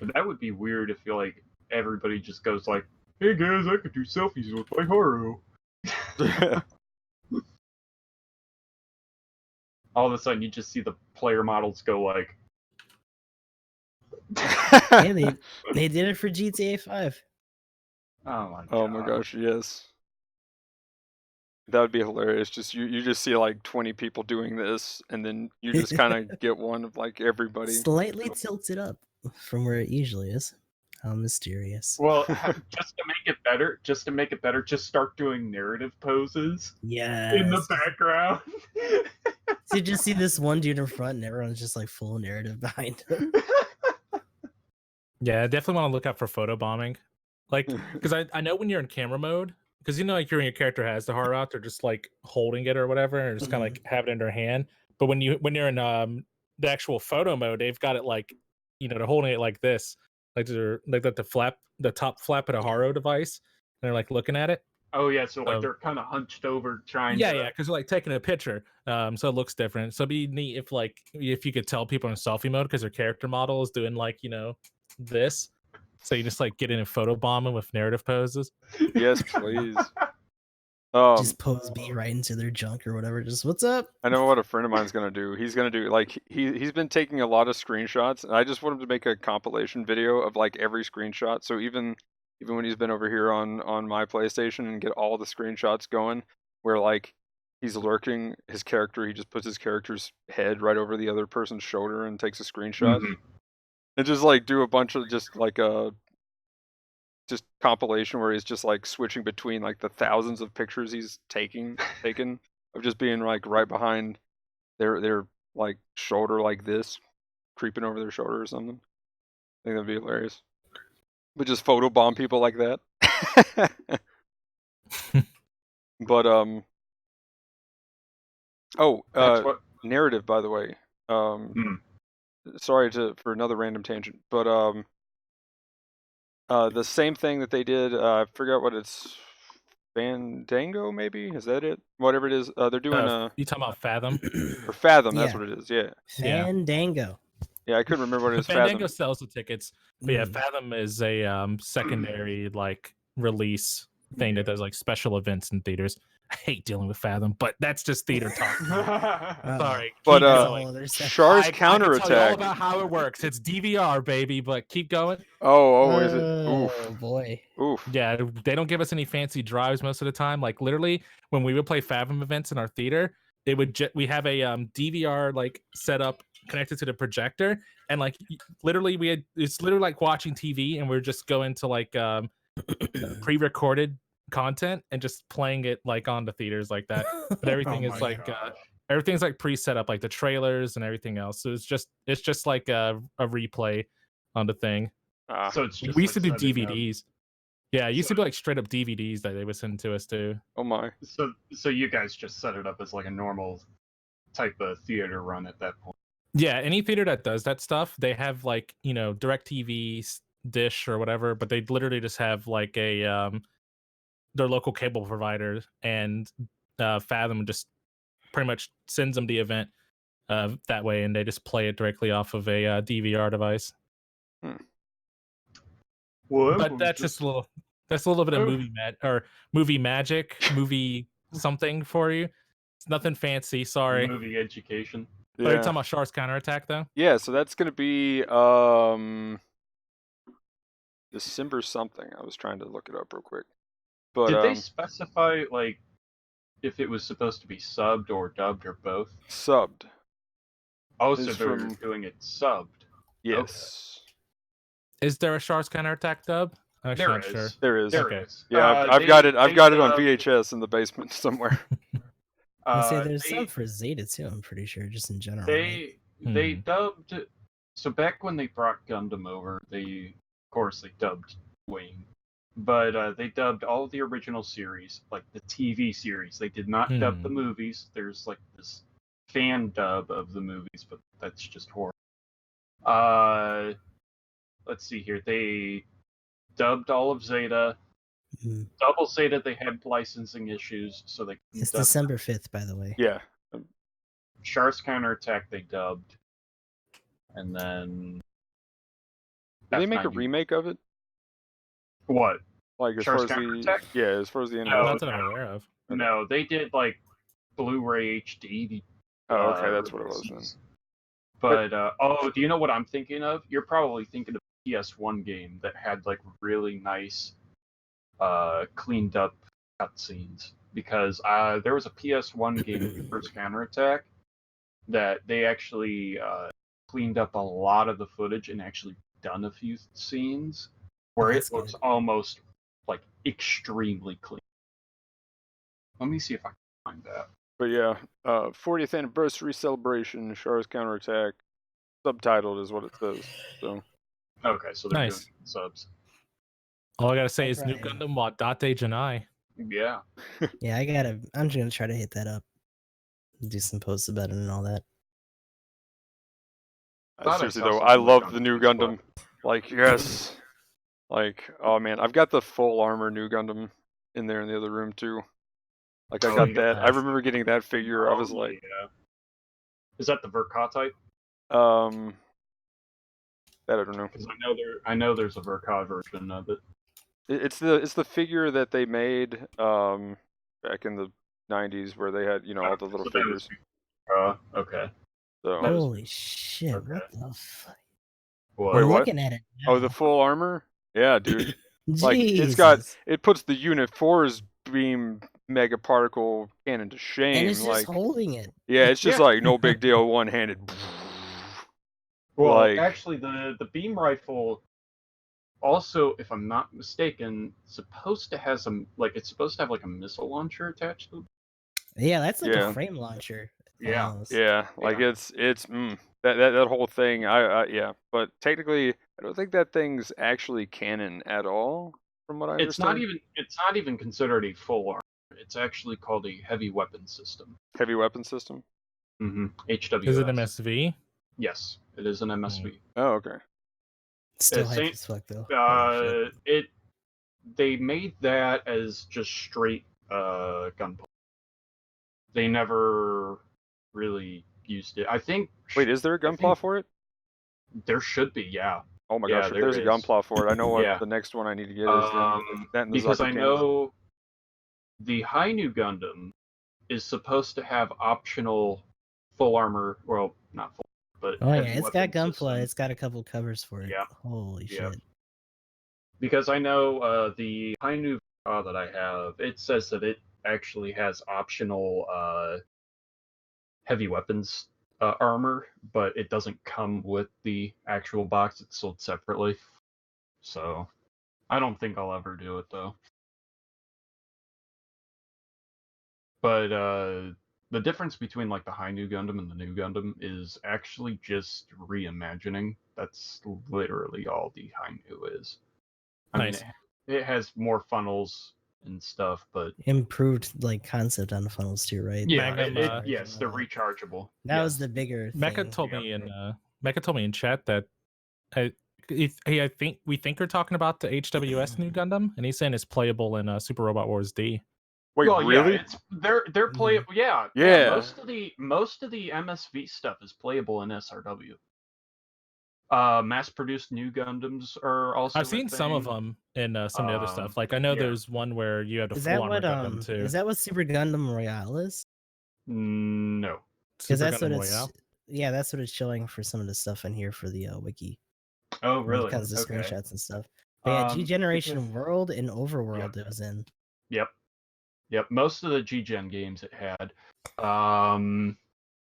But that would be weird if you like everybody just goes like, "Hey guys, I could do selfies with my Haru." All of a sudden, you just see the player models go like, Yeah, they did it for GTA 5. "Oh my god!" Oh my gosh, yes. That would be hilarious. Just you just see like 20 people doing this, and then you just kind of get one of like everybody. Slightly tilted up from where it usually is. How mysterious. Well, just to make it better, just start doing narrative poses Yeah. in the background. So you just see this one dude in front, and everyone's just like full narrative behind him. Yeah, I definitely want to look out for photo bombing, like because I know when you're in camera mode, because like your character has the horror out, they're just like holding it or whatever, and just kind of like have it in their hand. But when you're in the actual photo mode, they've got it like they're holding it like this, like they're like the top flap of the Haro device, and they're like looking at it. Oh yeah, so like they're kind of hunched over trying. Yeah, because they're like taking a picture, so it looks different. So it'd be neat if you could tell people in selfie mode because their character model is doing like this. So you just like get in and photobomb them with narrative poses. Yes, please. Just pose B right into their junk or whatever. Just what's up? I know what a friend of mine's gonna do. He's gonna do like he's been taking a lot of screenshots, and I just want him to make a compilation video of like every screenshot. So even when he's been over here on my PlayStation and get all the screenshots going, where like he's lurking his character, he just puts his character's head right over the other person's shoulder and takes a screenshot, and just like do a bunch of just like a compilation where he's just like switching between like the thousands of pictures he's taken of just being like right behind their like shoulder like this, creeping over their shoulder or something. I think that'd be hilarious. But just photobomb people like that. But narrative, by the way. Sorry for another random tangent, but the same thing that they did, I forgot what it's, Fandango maybe? Is that it? Whatever it is, they're doing you talking about Fathom? Or Fathom, that's what it is, yeah. Fandango. Yeah, I couldn't remember what it is. Fandango sells the tickets, but yeah, Fathom is a secondary like release thing that does like special events in theaters. I hate dealing with Fathom, but that's just theater talk. Sorry, but Char's counterattack. I can tell you all about how it works. It's DVR, baby. But keep going. Is it? Oh boy. Oof. Yeah, they don't give us any fancy drives most of the time. Like literally, when we would play Fathom events in our theater, they would we have a DVR like set up connected to the projector, and like literally it's literally like watching TV, and we're just going to like pre-recorded content and just playing it like on the theaters like that. But everything is like everything's like pre-set up, like the trailers and everything else. So it's just like a replay on the thing. So it's just we used to do DVDs. Yeah, it used to be like straight up DVDs that they would send to us too. Oh my. So you guys just set it up as like a normal type of theater run at that point. Yeah, any theater that does that stuff, they have like, DirecTV, Dish or whatever, but they literally just have like a their local cable provider, and Fathom just pretty much sends them the event that way, and they just play it directly off of a DVR device. Well, but that's just a little bit of movie magic, movie something for you. It's nothing fancy, sorry. Movie education. But are you talking about Char's counterattack though? Yeah, so that's gonna be December something. I was trying to look it up real quick. But did they specify like if it was supposed to be subbed or dubbed or both? Subbed. Oh, so they're doing it subbed. Yes. Okay. Is there a Char's counterattack dub? There is. Sure. There is. There is. Yeah, I've got it. I've got it on VHS in the basement somewhere. I say there's some for Zeta too. I'm pretty sure, just in general. They dubbed. So back when they brought Gundam over, of course they dubbed Wayne, but they dubbed all of the original series, like the TV series. They did not dub the movies. There's like this fan dub of the movies, but that's just horrible. Let's see here. They dubbed all of Zeta. Double Zeta, they had licensing issues, so they. It's December 5th, by the way. Yeah. Char's counterattack, they dubbed, and then. Did they make a remake of it? What? Like as Char's far as counterattack? as far as the No, that's what I'm aware of. No, they did like Blu-ray HD. Oh, okay, that's what it was then. But do you know what I'm thinking of? You're probably thinking of a PS1 game that had like really nice, cleaned up cutscenes. Because there was a PS1 game, First Counterattack, that they actually cleaned up a lot of the footage and actually done a few scenes where it looks almost like extremely clean. Let me see if I can find that. But yeah, 40th anniversary celebration, Char's counterattack, subtitled is what it says. So. Okay, so they're nice. doing subs. All I gotta say is New Gundam wa Date Janai. Yeah. Yeah, I'm just gonna try to hit that up. Do some posts about it and all that. Seriously though, I love the New Gundam. Like, yes. Like, oh man, I've got the full armor New Gundam in there in the other room too. Like I got that. I remember getting that figure. I was like, is that the Verka type? That I don't know. Because I know there's a Verka version of it. It's the figure that they made back in the 90s where they had all the little figures. Okay. So. Holy shit! Okay. What the fuck? Wait, what? Looking at it now. Oh, the full armor? Yeah, dude. Like Jesus. it puts the Unit 4's beam mega particle cannon to shame. And it's just holding it. Yeah, it's just like no big deal, one-handed. Well, actually, the beam rifle also, if I'm not mistaken, supposed to have it's supposed to have like a missile launcher attached to it. Yeah, that's like a frame launcher. Yeah. Almost. Yeah, like it's that whole thing. Yeah, but technically, I don't think that thing's actually canon at all, from what I understand. It's not even considered a full armor. It's actually called a heavy weapon system. Heavy weapon system. Mm-hmm. HWS. Is it MSV? Yes, it is an MSV. Oh, okay. Still hype as fuck though. They made that as just straight gunpowder. They never really used it. I think. Wait, is there a gunpowder for it? There should be, yeah. Oh my gosh, if there's a gunpowder for it, I know what the next one I need to get is. That because I know the Hainu Gundam is supposed to have optional full armor. Well, not full, but it's got gunpowder. It's got a couple covers for it. Yeah. Holy shit. Because I know the Hainu that I have, it says that it actually has optional heavy weapons armor, but it doesn't come with the actual box. It's sold separately. So I don't think I'll ever do it though. But the difference between like the Hainu Gundam and the new Gundam is actually just reimagining. That's literally all the Hainu is. I mean, it has more funnels and stuff, but improved like concept on the funnels too, right? Yeah, Magnum, yes, they're rechargeable. That was the bigger thing. Mecha told me in chat that I think we think you're talking about the HWS new Gundam, and he's saying it's playable in Super Robot Wars D. Wait, really? Yeah, they're playable. Yeah. Most of the MSV stuff is playable in SRW. Mass-produced new Gundams are also. I've seen some of them in some of the other stuff. Like I know there's one where you had a full armor Gundam too. Is that what Super Gundam Royale is? No. Because that's what it's. Yeah, that's what it's showing for some of the stuff in here for the wiki. Oh, really? Because of the screenshots and stuff. But yeah, G Generation World and Overworld it was in. Yep. Most of the G-Gen games it had.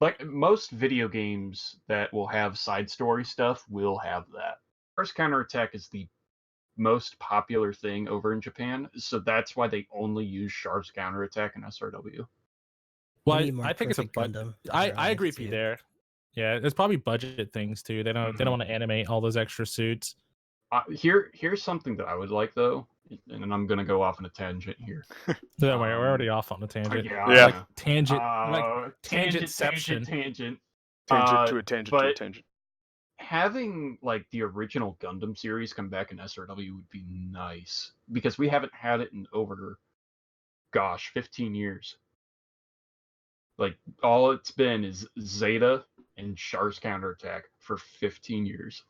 Like most video games that will have side story stuff will have that. First Counterattack is the most popular thing over in Japan, so that's why they only use Sharp's Counterattack in SRW. Well, I think it's a Gundam. I agree with you there. Yeah, it's probably budget things too. They don't want to animate all those extra suits. Here's something that I would like though, and I'm gonna go off on a tangent here. Don't worry, we're already off on a tangent. Yeah. Like tangent, tangentception. Tangent to a tangent to a tangent. Having like the original Gundam series come back in SRW would be nice because we haven't had it in over, 15 years. Like all it's been is Zeta and Char's Counterattack for 15 years.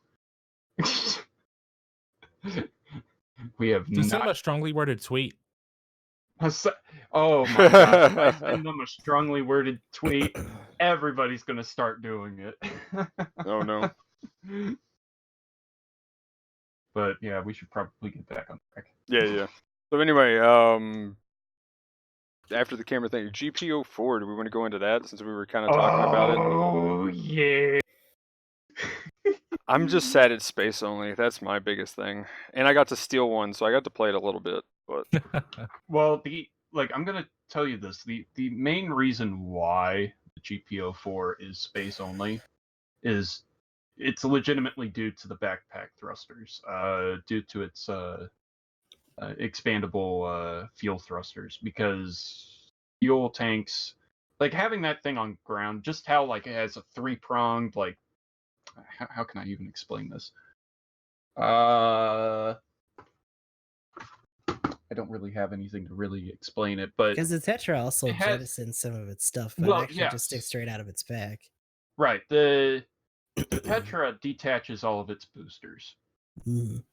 We have Just send them a strongly worded tweet. Oh my god! If I send them a strongly worded tweet, everybody's gonna start doing it. Oh no! But yeah, we should probably get back on track. Yeah. So anyway, after the camera thing, GBO4. Do we want to go into that since we were kind of talking about it? Oh yeah. I'm just sad it's space only. That's my biggest thing. And I got to steal one, so I got to play it a little bit. But well, I'm gonna tell you this. The main reason why the GBO4 is space only is it's legitimately due to the backpack thrusters, due to its expandable fuel thrusters, because fuel tanks, like having that thing on ground, just how like it has a 3-pronged like. How can I even explain this? I I don't really have anything to really explain it, but Because the Tetra also it had- jettisons some of its stuff, but Well, it actually just yes. sticks straight out of its back. Right. The Tetra detaches all of its boosters. Mhm.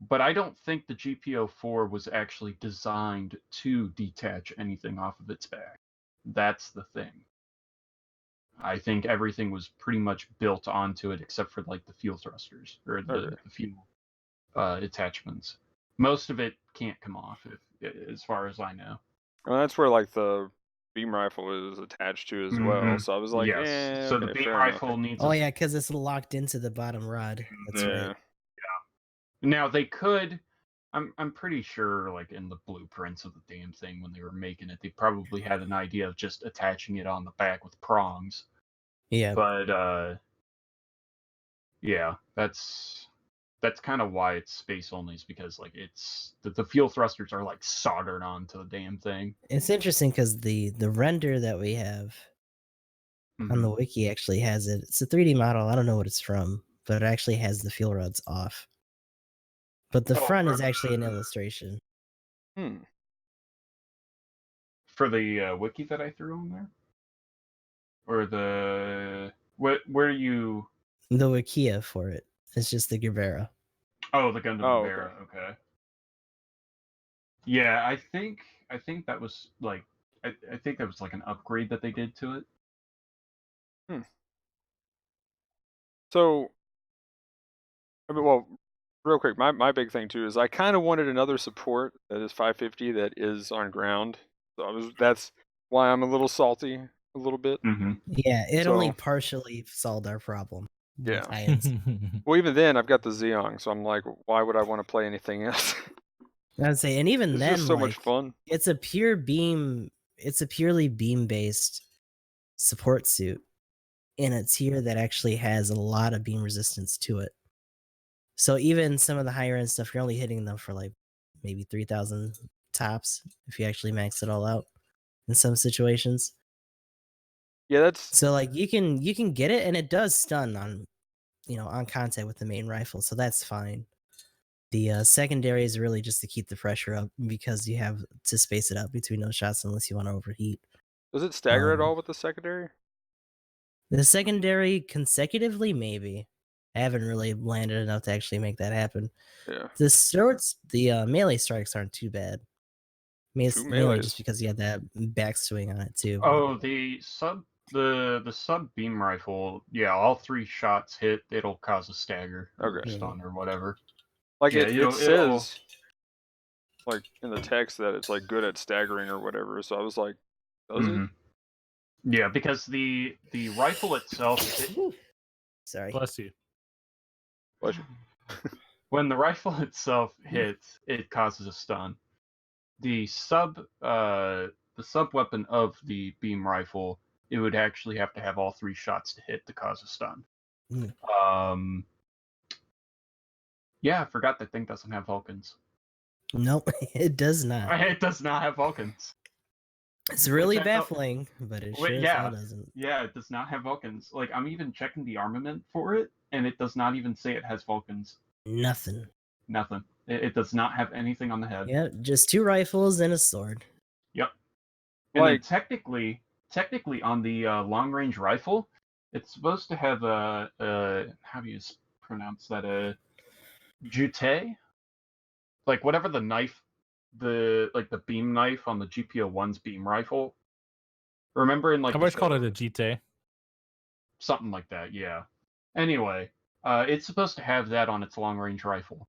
But I don't think the GPO4 was actually designed to detach anything off of its back. That's the thing. I think everything was pretty much built onto it except for like the fuel thrusters or the fuel attachments. Most of it can't come off, as far as I know. Well, that's where like the beam rifle is attached to as well. So I was like, yes. So okay, the beam fair rifle enough. needs. Oh yeah, because it's locked into the bottom rod. That's Yeah. right. Now they could. I'm pretty sure, like in the blueprints of the damn thing when they were making it, they probably had an idea of just attaching it on the back with prongs. Yeah. But yeah, that's kind of why it's space only, is because like it's the fuel thrusters are like soldered onto the damn thing. It's interesting because the render that we have on the wiki actually has it. It's a 3D model. I don't know what it's from, but it actually has the fuel rods off. But the front is actually an illustration. For the wiki that I threw on there, or the where you The Wikia for it. It's just the Gerbera. the GndmManiac. Okay. Okay. Yeah, I think that was like I think that was like an upgrade that they did to it. So, I mean, well, real quick, my big thing too is I kind of wanted another support that is 550 that is on ground. So that's why I'm a little salty a little bit. Yeah, it So- only partially solved our problem. with Yeah. tie-ins. Well, even then, I've got the Xeon, so I'm like, why would I want to play anything else? I'd say, and even It's then, just so like, much fun. it's a pure beam. It's a purely beam-based support suit in a tier that actually has a lot of beam resistance to it. So even some of the higher end stuff, you're only hitting them for like maybe 3,000 tops if you actually max it all out in some situations. Yeah, that's So like you can get it, and it does stun on on contact with the main rifle, so that's fine. The secondary is really just to keep the pressure up because you have to space it out between those shots unless you want to overheat. does it stagger at all with the secondary? The secondary consecutively, maybe. I haven't really landed enough to actually make that happen. Yeah. The melee strikes aren't too bad. Two Mainly melees. just because you have that backswing on it too. Oh, the sub beam rifle, yeah, all 3 shots hit, it'll cause a stagger or Okay. stun or whatever. Like Yeah, it says, like in the text that it's like good at staggering or whatever. So I was like, does it? Yeah, because the rifle itself, Sorry. Bless you. Bless you. when the rifle itself hits, it causes a stun. The sub weapon of the beam rifle, it would actually have to have all 3 shots to hit to cause a stun. Yeah, I forgot that thing doesn't have Vulcans. Nope, it does not. It does not have Vulcans. It's really baffling, but it sure as hell doesn't. Yeah, it does not have Vulcans. Like, I'm even checking the armament for it, and it does not even say it has Vulcans. Nothing. Nothing. It does not have anything on the head. Yeah, just 2 rifles and a sword. Yep. And then technically on the long-range rifle, it's supposed to have a how do you pronounce that? A jute? Like whatever the knife, the beam knife on the GPO1's beam rifle. Remember in like I've always called it a GT. Something like that, yeah. Anyway, it's supposed to have that on its long-range rifle.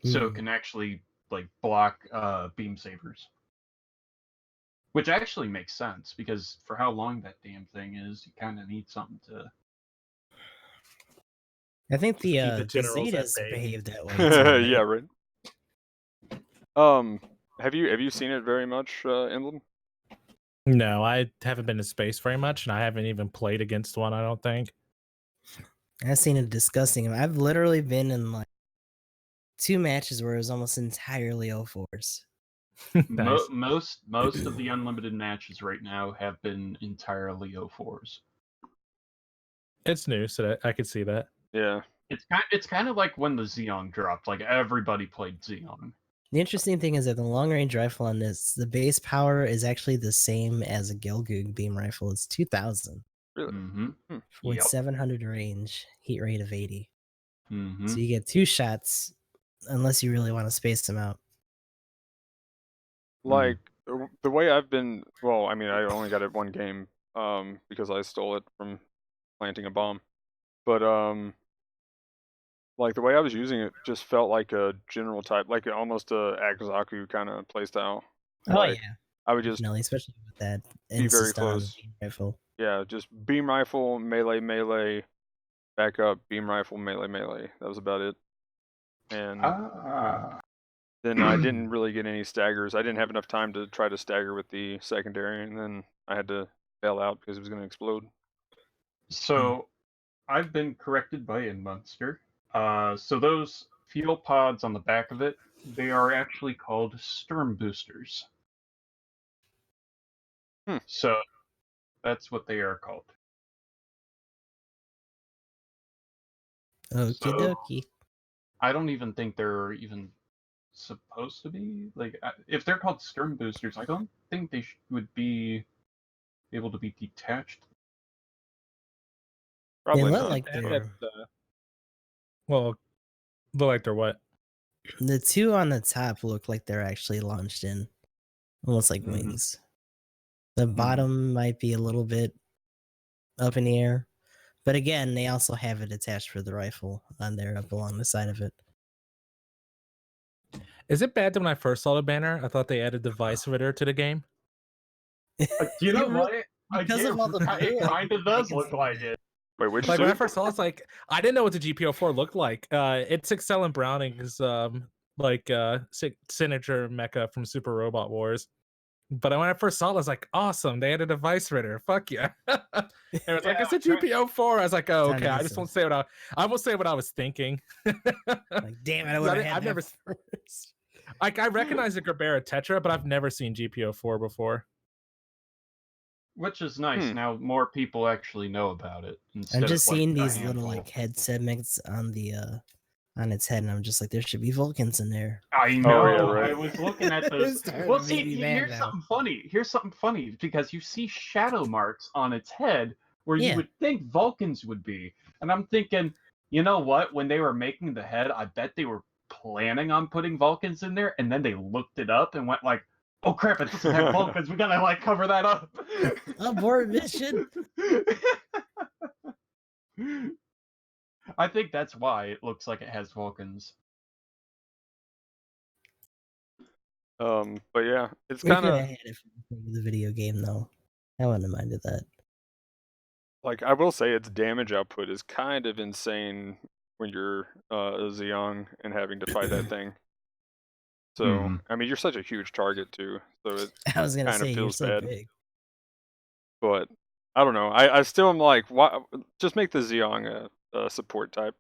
So it can actually like block beam sabers. Which actually makes sense, because for how long that damn thing is, you kind of need something to... I think the generals at Zetas bay. behave that way too, right? Yeah, right. Have you seen it very much, Emblem? No, I haven't been to space very much, and I haven't even played against one, I don't think. I've seen it disgusting. I've literally been in like 2 matches where it was almost entirely 04s. Nice. Most of the unlimited matches right now have been entirely 04s. It's new, so I could see that. Yeah. It's kind of like when the Xeon dropped. Like everybody played Xeon. The interesting thing is that the long range rifle on this, the base power is actually the same as a Gelgoog beam rifle. It's 2,000 Really? with Yep. 700 range, heat rate of 80. Mm-hmm. So you get 2 shots, unless you really want to space them out. Like the way I've been, well, I mean, I only got it one game, because I stole it from planting a bomb. But like the way I was using it just felt like a general type, like almost a Akazaku kind of playstyle. Oh Like, yeah, I would just definitely, especially with that be very insist on close. beam rifle. Yeah, just beam rifle, melee, back up, beam rifle, melee. That was about it. And then I didn't really get any staggers. I didn't have enough time to try to stagger with the secondary, and then I had to bail out because it was going to explode. So, I've been corrected by InMonster. So those fuel pods on the back of it, they are actually called Sturm Boosters. So, that's what they are called. Okie So, dokie. I don't even think they're even supposed to be. Like, if they're called Sturm Boosters, I don't think they would be able to be detached. Probably They look not. like they're Well, look like they're what? the 2 on the top look like they're actually launched in, almost like Mhm. wings. The bottom might be a little bit up in the air, but again, they also have it attached for the rifle on there up along the side of it. Is it bad that when I first saw the banner, I thought they added the Vice Ritter to the game? You know It really- what? because of all the blue, it kind of does can look see like that. it. Wait, which Like when I suit? first saw it, it's like I didn't know what the GPO4 looked like. It's Excel and Browning's signature mecha from Super Robot Wars. But when I first saw it, I was like, awesome, they added a Vice Ritter. Fuck yeah. And it was like, it's a GPO4. I was like, oh, okay. I just won't say what I won't say what I was thinking. Like, damn it, I would have had I've that never first. like I recognize the Gerbera Tetra, but I've never seen GPO4 before. Which is nice. Now more people actually know about it. I'm just of, like, seeing a these little handful. like head segments on the on its head, and I'm just like, there should be Vulcans in there. I know. Oh, yeah, right. I was looking at those. Starting Well, to see, make me mad here's now. something funny. Here's something funny because you see shadow marks on its head where Yeah. you would think Vulcans would be, and I'm thinking, you know what? When they were making the head, I bet they were planning on putting Vulcans in there, and then they looked it up and went like, "Oh crap! It doesn't have Vulcans. We gotta like cover that up." Abort mission. I think that's why it looks like it has Vulcans. But yeah, it's We could kind have of had it for the video game though. I wouldn't have minded that. like, I will say its damage output is kind of insane when you're a Zeong and having to fight that thing. So I mean, you're such a huge target too, so it I was gonna kind of say you're feels so bad. big. But I don't know. I still am like, why? Just make the Zeong a support type.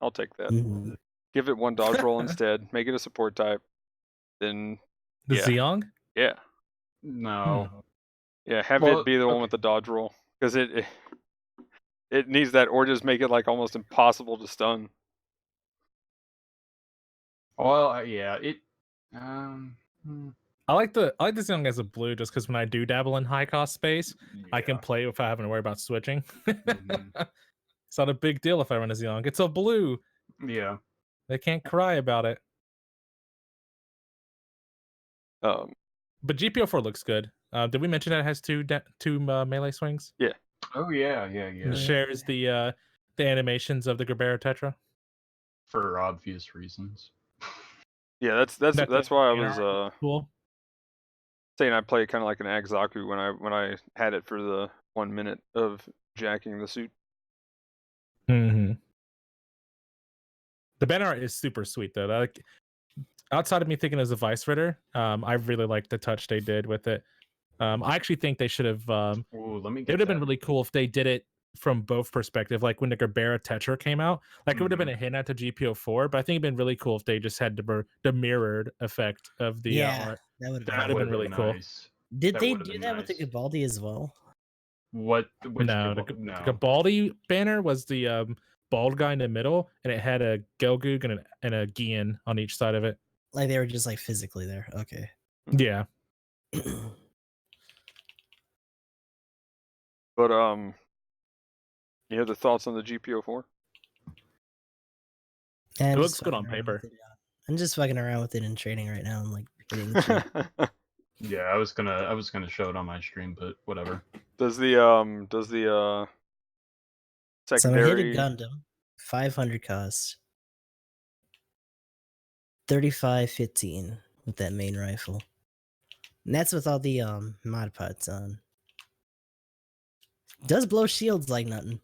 I'll take that. Mhm. Give it one dodge roll instead. Make it a support type. Then The yeah. Zeong? Yeah. No. Yeah, have Well, it be the one with the dodge roll, because it needs that, or just make it like almost impossible to stun. Well, yeah, it. I like the Zeong as a blue just because when I do dabble in high cost space, I can play without having to worry about switching. It's not a big deal if I run a Zeong. It's a blue. Yeah. They can't cry about it. But GPO4 looks good. Did we mention that it has two melee swings? Yeah. Oh yeah. And shares the animations of the Gerbera Tetra for obvious reasons. Yeah, that's why I was cool. Saying I play kind of like an Akzaku when I had it for the 1 minute of jacking the suit. Mm-hmm. The banner art is super sweet though. Like, outside of me thinking as a Vice Ritter, I really like the touch they did with it. I actually think they should have. It would have been really cool if they did it from both perspectives. Like when the Gerbera Tetra came out, like it would have been a hint at the GPO4, but I think it'd been really cool if they just had the mirrored effect of the art. That would have been really cool. Did they do that with the Gabaldi as well? No, the Gabaldi banner was the bald guy in the middle, and it had a Gelgoog and a Gian on each side of it. Like they were just like physically there. Okay. Yeah. But you have the thoughts on the GPO4? Yeah, It I'm looks just good fucking on around paper. with it. I'm just fucking around with it in training right now. I'm like hitting the shit. Yeah, I was gonna show it on my stream, but whatever. Does the So I'm gonna hit a secondary Gundam, 500 cost, 35.15 with that main rifle, and that's with all the mod pods on. Does blow shields like nothing.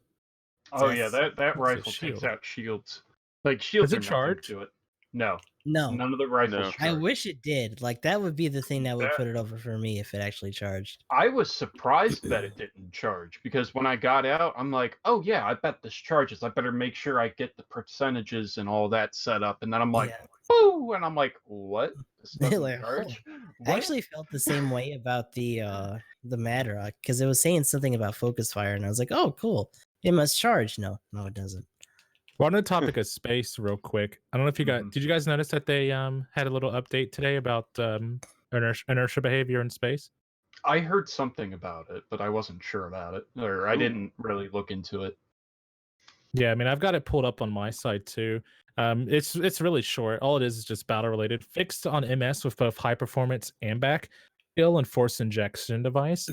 Oh yeah, That's- that a rifle shield? takes out shields. Like shields Does are it nothing charge? to it. No, No, none of the rifles No. charge. I wish it did. Like that would be the thing that would That- put it over for me if it actually charged. I was surprised that it didn't charge because when I got out, I'm like, oh yeah, I bet this charges. I better make sure I get the percentages and all that set up. And then I'm like, Yeah. woo, and I'm like, what? This doesn't Like, charge? I What? actually felt the same way about the Madrock because it was saying something about focus fire, and I was like, oh cool, it must charge. No, it doesn't. Well, on the topic of space, real quick, I don't know if you Mhm. did you guys notice that they had a little update today about inertia behavior in space? I heard something about it, but I wasn't sure about it, or I Ooh. didn't really look into it. Yeah, I mean, I've got it pulled up on my side too. It's really short. All it is just battle related, fixed on MS with both high performance and back skill and force injection device.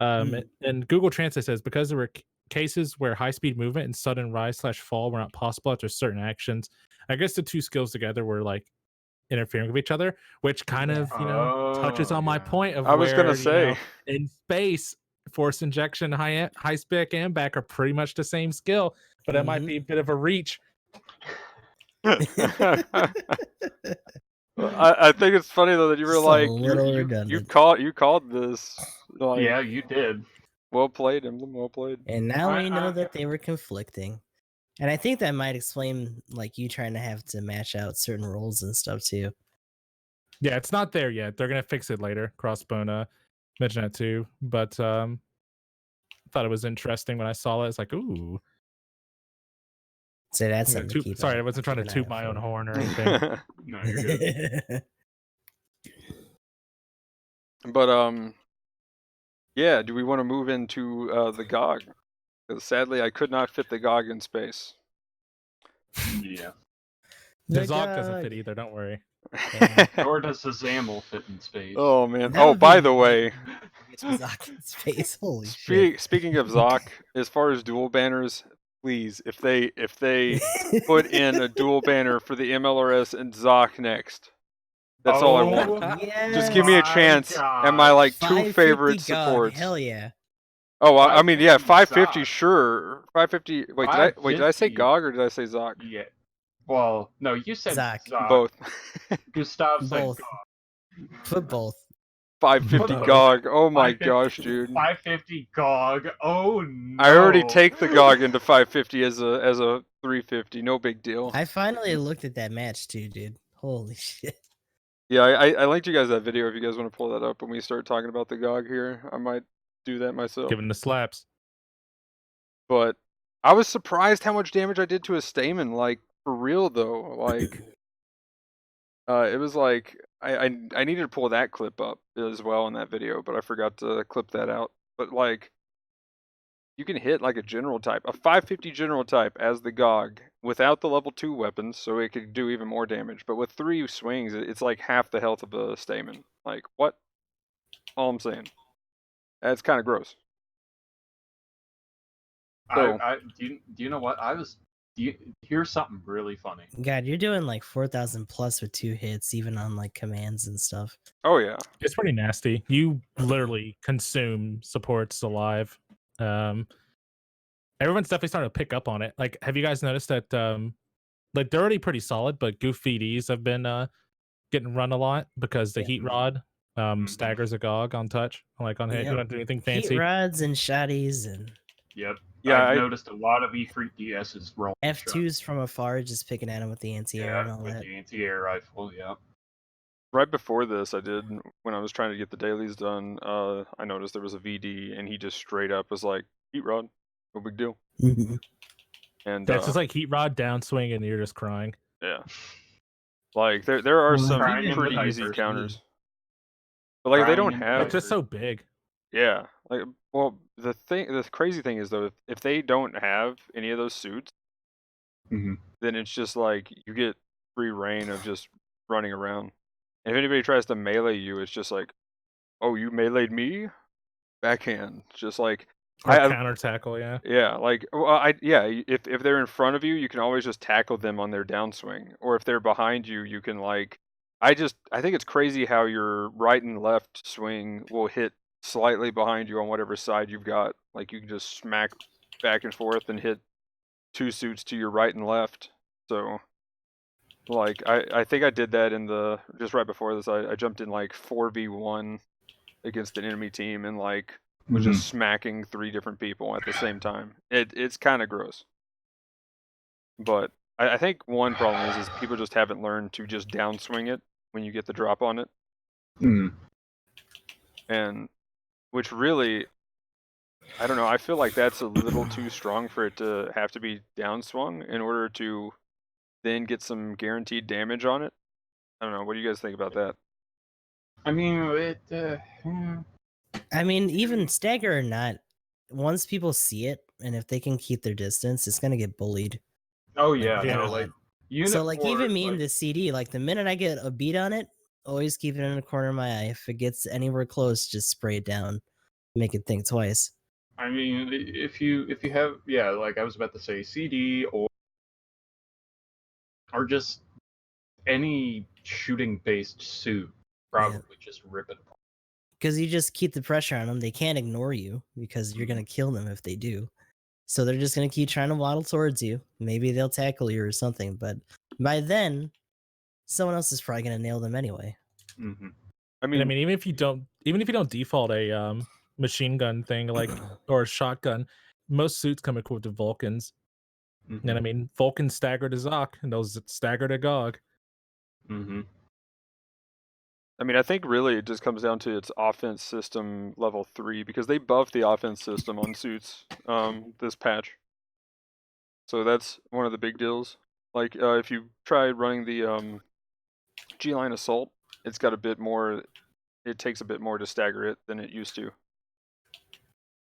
And Google Translate says because there were cases where high speed movement and sudden rise/fall were not possible after certain actions. I guess the two skills together were like interfering with each other, which kind Yeah. of touches Oh, on my yeah. point of I was gonna where, say. in space, force injection, high spec and back are pretty much the same skill, but that might be a bit of a reach. I think it's funny though that you were Just a like little you redundant. called this like Yeah, you did. well played, Emblem, well played. And now we know I- that they were conflicting. And I think that might explain like you trying to have to match out certain roles and stuff too. Yeah, it's not there yet. They're gonna fix it later. Crossbone mentioned that too, but thought it was interesting when I saw it. It's like, ooh, So that's something to keep. sorry, I wasn't trying to keep an toot eye my out own for. horn or anything. No, you're good. But yeah, do we want to move into the GOG? Because sadly I could not fit the GOG in space. Yeah. The The Zog doesn't fit Gog. either. Don't worry. Nor does the Zamel fit in space. Oh man. That Oh, would be by the amazing. way, Get Zok in space. Holy shit. speaking of Zoc, as far as dual banners, please, if they put in a dual banner for the MLRS and Zoc next. That's all I want. Yeah. Just give me a my chance and my like two 550 favorite Gog, supports. Hell yeah. Oh, I mean, yeah, 550, 550 Zoc. sure. 550. Wait, did I say 550. GOG or did I say Zoc? Yeah. Well, no, you said Zoc. Zoc. Both. Gustav said Both. Put both. 550 Both. GOG. Oh my 550 gosh, dude. 550 GOG. Oh no. I already take the GOG into 550 as a 350. No big deal. I finally looked at that match too, dude. Holy shit. Yeah, I linked you guys that video if you guys want to pull that up when we start talking about the GOG here. I might do that myself. Giving the slaps. But I was surprised how much damage I did to a Stamen, like for real though. Like it was like I needed to pull that clip up as well in that video, but I forgot to clip that out. But like you can hit like a general type, a 550 general type as the GOG without the level 2 weapons, so it could do even more damage. But with 3 swings, it's like half the health of a Stamen. Like, what? All I'm saying. That's kind of gross. So, do you know what? Here's something really funny. God, you're doing like 4,000 plus with 2 hits, even on like commands and stuff. oh yeah. It's pretty nasty. You literally consume supports alive. Everyone's definitely starting to pick up on it. Like, have you guys noticed that like they're already pretty solid, but goofy Ds have been getting run a lot because the heat rod staggers a GOG on touch. Like on hit, you don't do anything fancy. Heat rods and shotties and Yep. Yeah, I've noticed a lot of E3 DSs rolling. F2s from afar, just picking at him with the anti-air and all with that. the anti-air rifle. Yeah. Right before this, I did, when I was trying to get the dailies done, I noticed there was a VD, and he just straight up was like, heat rod, no big deal. And That's just like heat rod downswing, and you're just crying. yeah. Like there are some Crying in the pretty easy diapers. counters, but like they Crying don't in the have. They're just diapers. so big. Yeah, like well, the crazy thing is though, if they don't have any of those suits, Mhm. then it's just like you get free reign of just running around. And if anybody tries to melee you, it's just like, oh, you meleeed me, backhand. Just like Or I counter tackle, yeah. yeah, like if they're in front of you, you can always just tackle them on their downswing, or if they're behind you, you can like I think it's crazy how your right and left swing will hit slightly behind you on whatever side you've got. Like you can just smack back and forth and hit two suits to your right and left. So like I think I did that in the just right before this. I jumped in like 4v1 against an enemy team and like was Mhm. just smacking 3 different people at the same time. It's kind of gross. But I think one problem is people just haven't learned to just downswing it when you get the drop on it. Mhm. And which really, I don't know, I feel like that's a little too strong for it to have to be downswung in order to then get some guaranteed damage on it. I don't know, what do you guys think about that? I mean, I mean, even stagger or not, once people see it, and if they can keep their distance, it's gonna get bullied. oh Like, yeah, very no, bad. like unit So like even wars, me in like, the CD, like the minute I get a beat on it, always keep it in the corner of my eye. If it gets anywhere close, just spray it down. Make it think twice. I mean, if you have, yeah, like I was about to say, CD or just any shooting based suit, probably just rip it apart. Because you just keep the pressure on them. They can't ignore you because you're gonna kill them if they do. So they're just gonna keep trying to waddle towards you. Maybe they'll tackle you or something, but by then, someone else is probably gonna nail them anyway. Mm-hmm. I And mean, I mean, even if you don't default a machine gun thing like or a shotgun, most suits come equipped with Vulcans. Mm-hmm. And I mean, Vulcans stagger to Zoc, and those stagger to Gog. Mm-hmm. I mean, I think really it just comes down to its offense system level 3 because they buffed the offense system on suits this patch. So that's one of the big deals. Like if you try running the G-line assault, it's got a bit more. It takes a bit more to stagger it than it used to.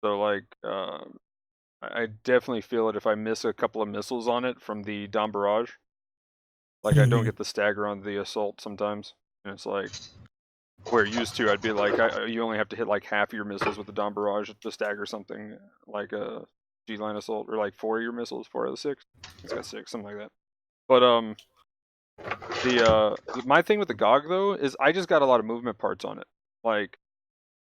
So like I definitely feel it if I miss a couple of missiles on it from the Dom Barrage. Like I don't get the stagger on the assault sometimes, and it's like where used to I'd be like you only have to hit like half of your missiles with the Dom Barrage to stagger something like a G-line assault, or like 4 of your missiles, 4 out of the 6. It's got 6, something like that. But my thing with the GOG though is I just got a lot of movement parts on it. Like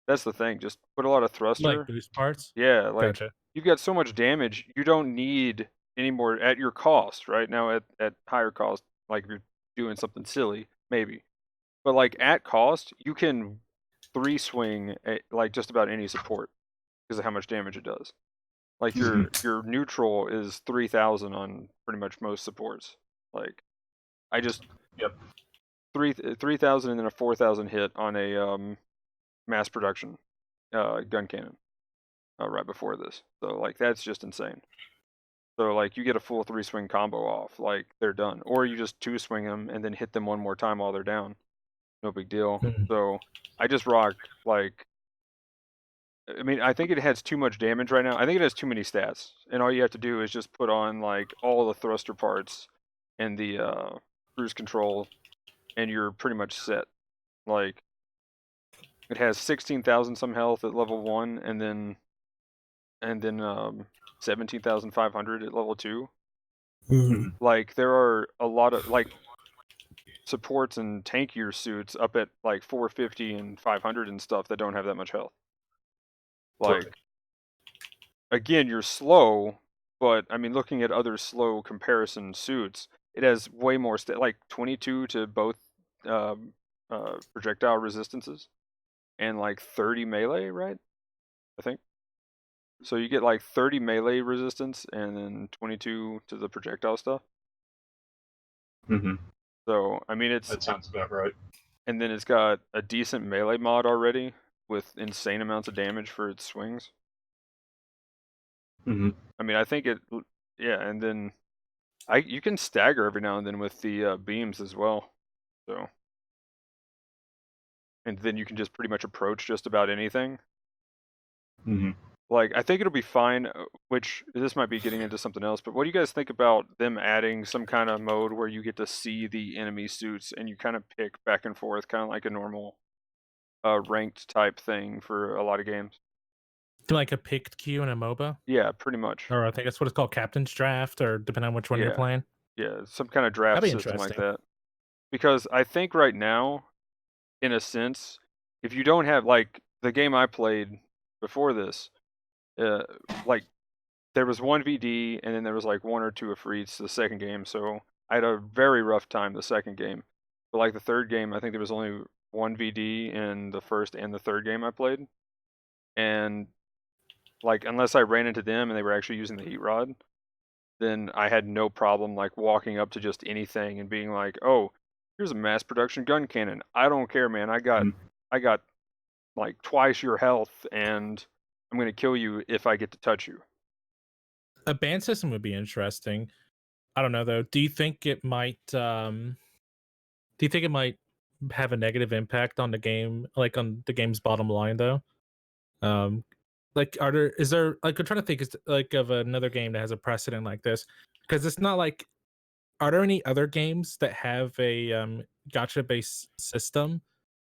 that's the thing. Just put a lot of thruster. Like boost parts. Yeah, like Gotcha. you've got so much damage, you don't need any more at your cost, right? Now at higher cost, like if you're doing something silly, maybe. But like at cost, you can 3 swing like just about any support because of how much damage it does. Like your neutral is 3,000 on pretty much most supports. Like I just Yep. 3,000 and then a 4,000 hit on a mass production gun cannon right before this. So like that's just insane. So like you get a full 3 swing combo off, like they're done. Or you just 2 swing them and then hit them one more time while they're down. No big deal. So I just rock like I mean, I think it has too much damage right now. I think it has too many stats. And all you have to do is just put on like all the thruster parts and the cruise control and you're pretty much set. Like it has 16,000 some health at level 1 and then 17,500 at level 2. Like there are a lot of like supports and tankier suits up at like 450 and 500 and stuff that don't have that much health. Like again, you're slow, but I mean looking at other slow comparison suits, it has way more like 22 to both projectile resistances and like 30 melee, right? I think. So you get like 30 melee resistance and then 22 to the projectile stuff. So I mean That sounds about right. And then it's got a decent melee mod already with insane amounts of damage for its swings. I mean, I think yeah, and then you can stagger every now and then with the beams as well. So, and then you can just pretty much approach just about anything. Mm-hmm. Like, I think it'll be fine, which this might be getting into something else, but what do you guys think about them adding some kind of mode where you get to see the enemy suits and you kind of pick back and forth, kind of like a normal ranked type thing for a lot of games? Like a picked queue in a MOBA? Yeah, pretty much. Or I think that's what it's called, Captain's Draft, or depending on which one you're playing. Yeah, some kind of draft That'd be system like interesting. that. Because I think right now, in a sense, if you don't have, like, the game I played before this, like, there was 1VD, and then there was, like, 1 or 2 Afrits the second game, so I had a very rough time the second game. But, like, the third game, I think there was only 1VD in the first and the third game I played. And, like, unless I ran into them and they were actually using the heat rod, then I had no problem, like, walking up to just anything and being like, oh, here's a mass production gun cannon. I don't care, man. I got like twice your health, and I'm gonna kill you if I get to touch you. A ban system would be interesting. I don't know though. Do you think it might have a negative impact on the game, like on the game's bottom line though? Like I'm trying to think like of another game that has a precedent like this, because it's not like, are there any other games that have a gacha based system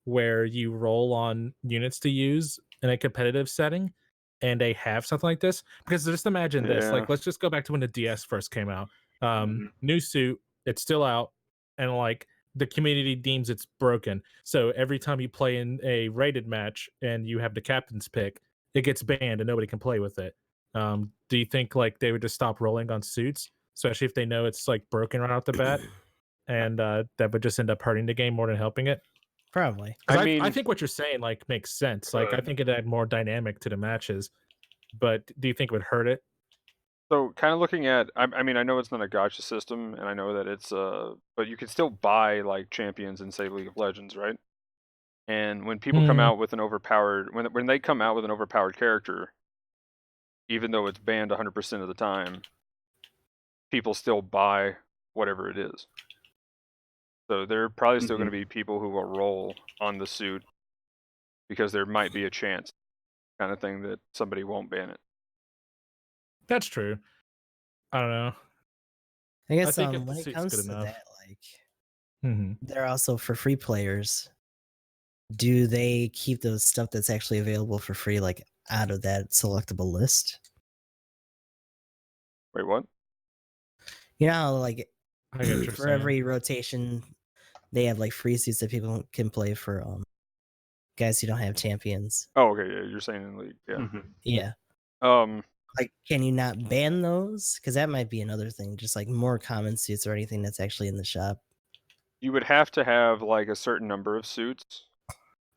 where you roll on units to use in a competitive setting and they have something like this? Because just imagine this, Yeah. like, let's just go back to when the DS first came out. Mhm. New suit, it's still out, and like the community deems it's broken. So every time you play in a rated match and you have the captain's pick, it gets banned and nobody can play with it. Do you think like they would just stop rolling on suits, especially if they know it's like broken right out the bat, and that would just end up hurting the game more than helping it? Probably. I mean, think what you're saying like makes sense. Like I think it add more dynamic to the matches, but do you think it would hurt it? so kind of looking at, I mean, I know it's not a gacha system, and I know that it's but you can still buy like champions in, say, League of Legends, right? And when people come out with an overpowered, when they come out with an overpowered character, even though it's banned 100% of the time, people still buy whatever it is. So there are probably still going to be people who will roll on the suit because there might be a chance, kind of thing, that somebody won't ban it. That's true. I don't know. I guess think if the when it suit's comes good to enough. that, like Mm-hmm. they're also for free players. Do they keep those stuff that's actually available for free, like out of that selectable list? Wait, what? You know, how, like I get what you're for saying. every rotation, they have like free seats that people can play for guys who don't have champions. Oh, okay, yeah, you're saying in League, yeah. Yeah. Like, can you not ban those? Because that might be another thing, just like more common suits or anything that's actually in the shop. You would have to have like a certain number of suits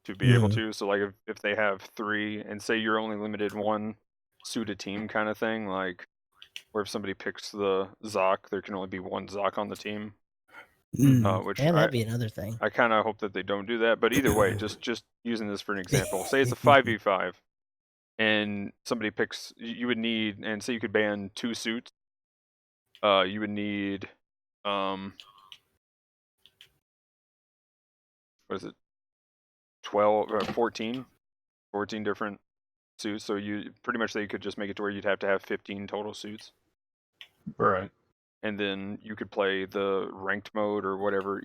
to be able to. So like if they have 3, and say you're only limited 1 suit a team, kind of thing, like where if somebody picks the Zoc, there can only be 1 Zoc on the team. Which yeah, that'd be another thing. I kind of hope that they don't do that. But either way, just using this for an example, say it's a 5v5, and somebody picks, you would need, and say you could ban 2 suits. You would need, what is it, 12 or 14 different suits. So you pretty much, they could just make it to where you'd have to have 15 total suits. Right. And then you could play the ranked mode or whatever,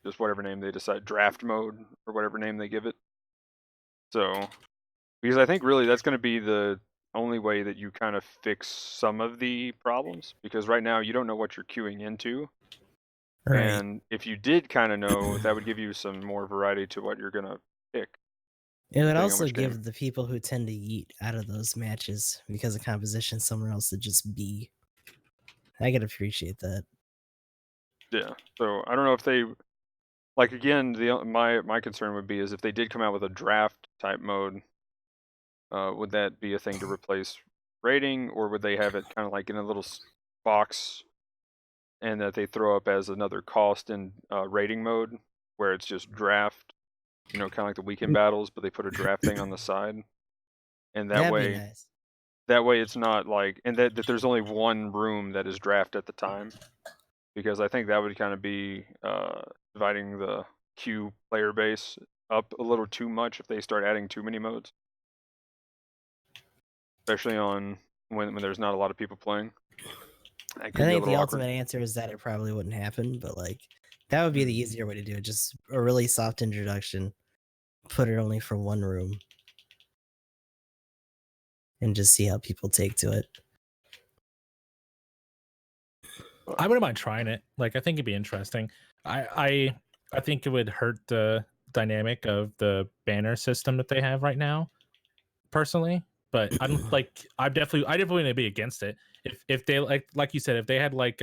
just whatever name they decide, draft mode or whatever name they give it. So, because I think really that's going to be the only way that you kind of fix some of the problems, because right now you don't know what you're queuing into. Right. And if you did kind of know, that would give you some more variety to what you're going to pick. It would depending on also which give game. the people who tend to yeet out of those matches because of composition somewhere else to just be. I could appreciate that. Yeah. So I don't know if they, like, again, my concern would be is if they did come out with a draft type mode, would that be a thing to replace rating, or would they have it kind of like in a little box, and that they throw up as another cost in rating mode, where it's just draft, kind of like the weekend battles, but they put a draft thing on the side, and that That'd way, be nice. that way it's not like, and that there's only one room that is draft at the time, because I think that would kind of be dividing the queue player base up a little too much if they start adding too many modes, especially on when there's not a lot of people playing. I think the ultimate answer is that it probably wouldn't happen, but like that would be the easier way to do it. Just a really soft introduction, put it only for one room, and just see how people take to it. I wouldn't mind trying it. Like, I think it'd be interesting. I think it would hurt the dynamic of the banner system that they have right now, personally. But I definitely wouldn't be against it. If they like you said, if they had like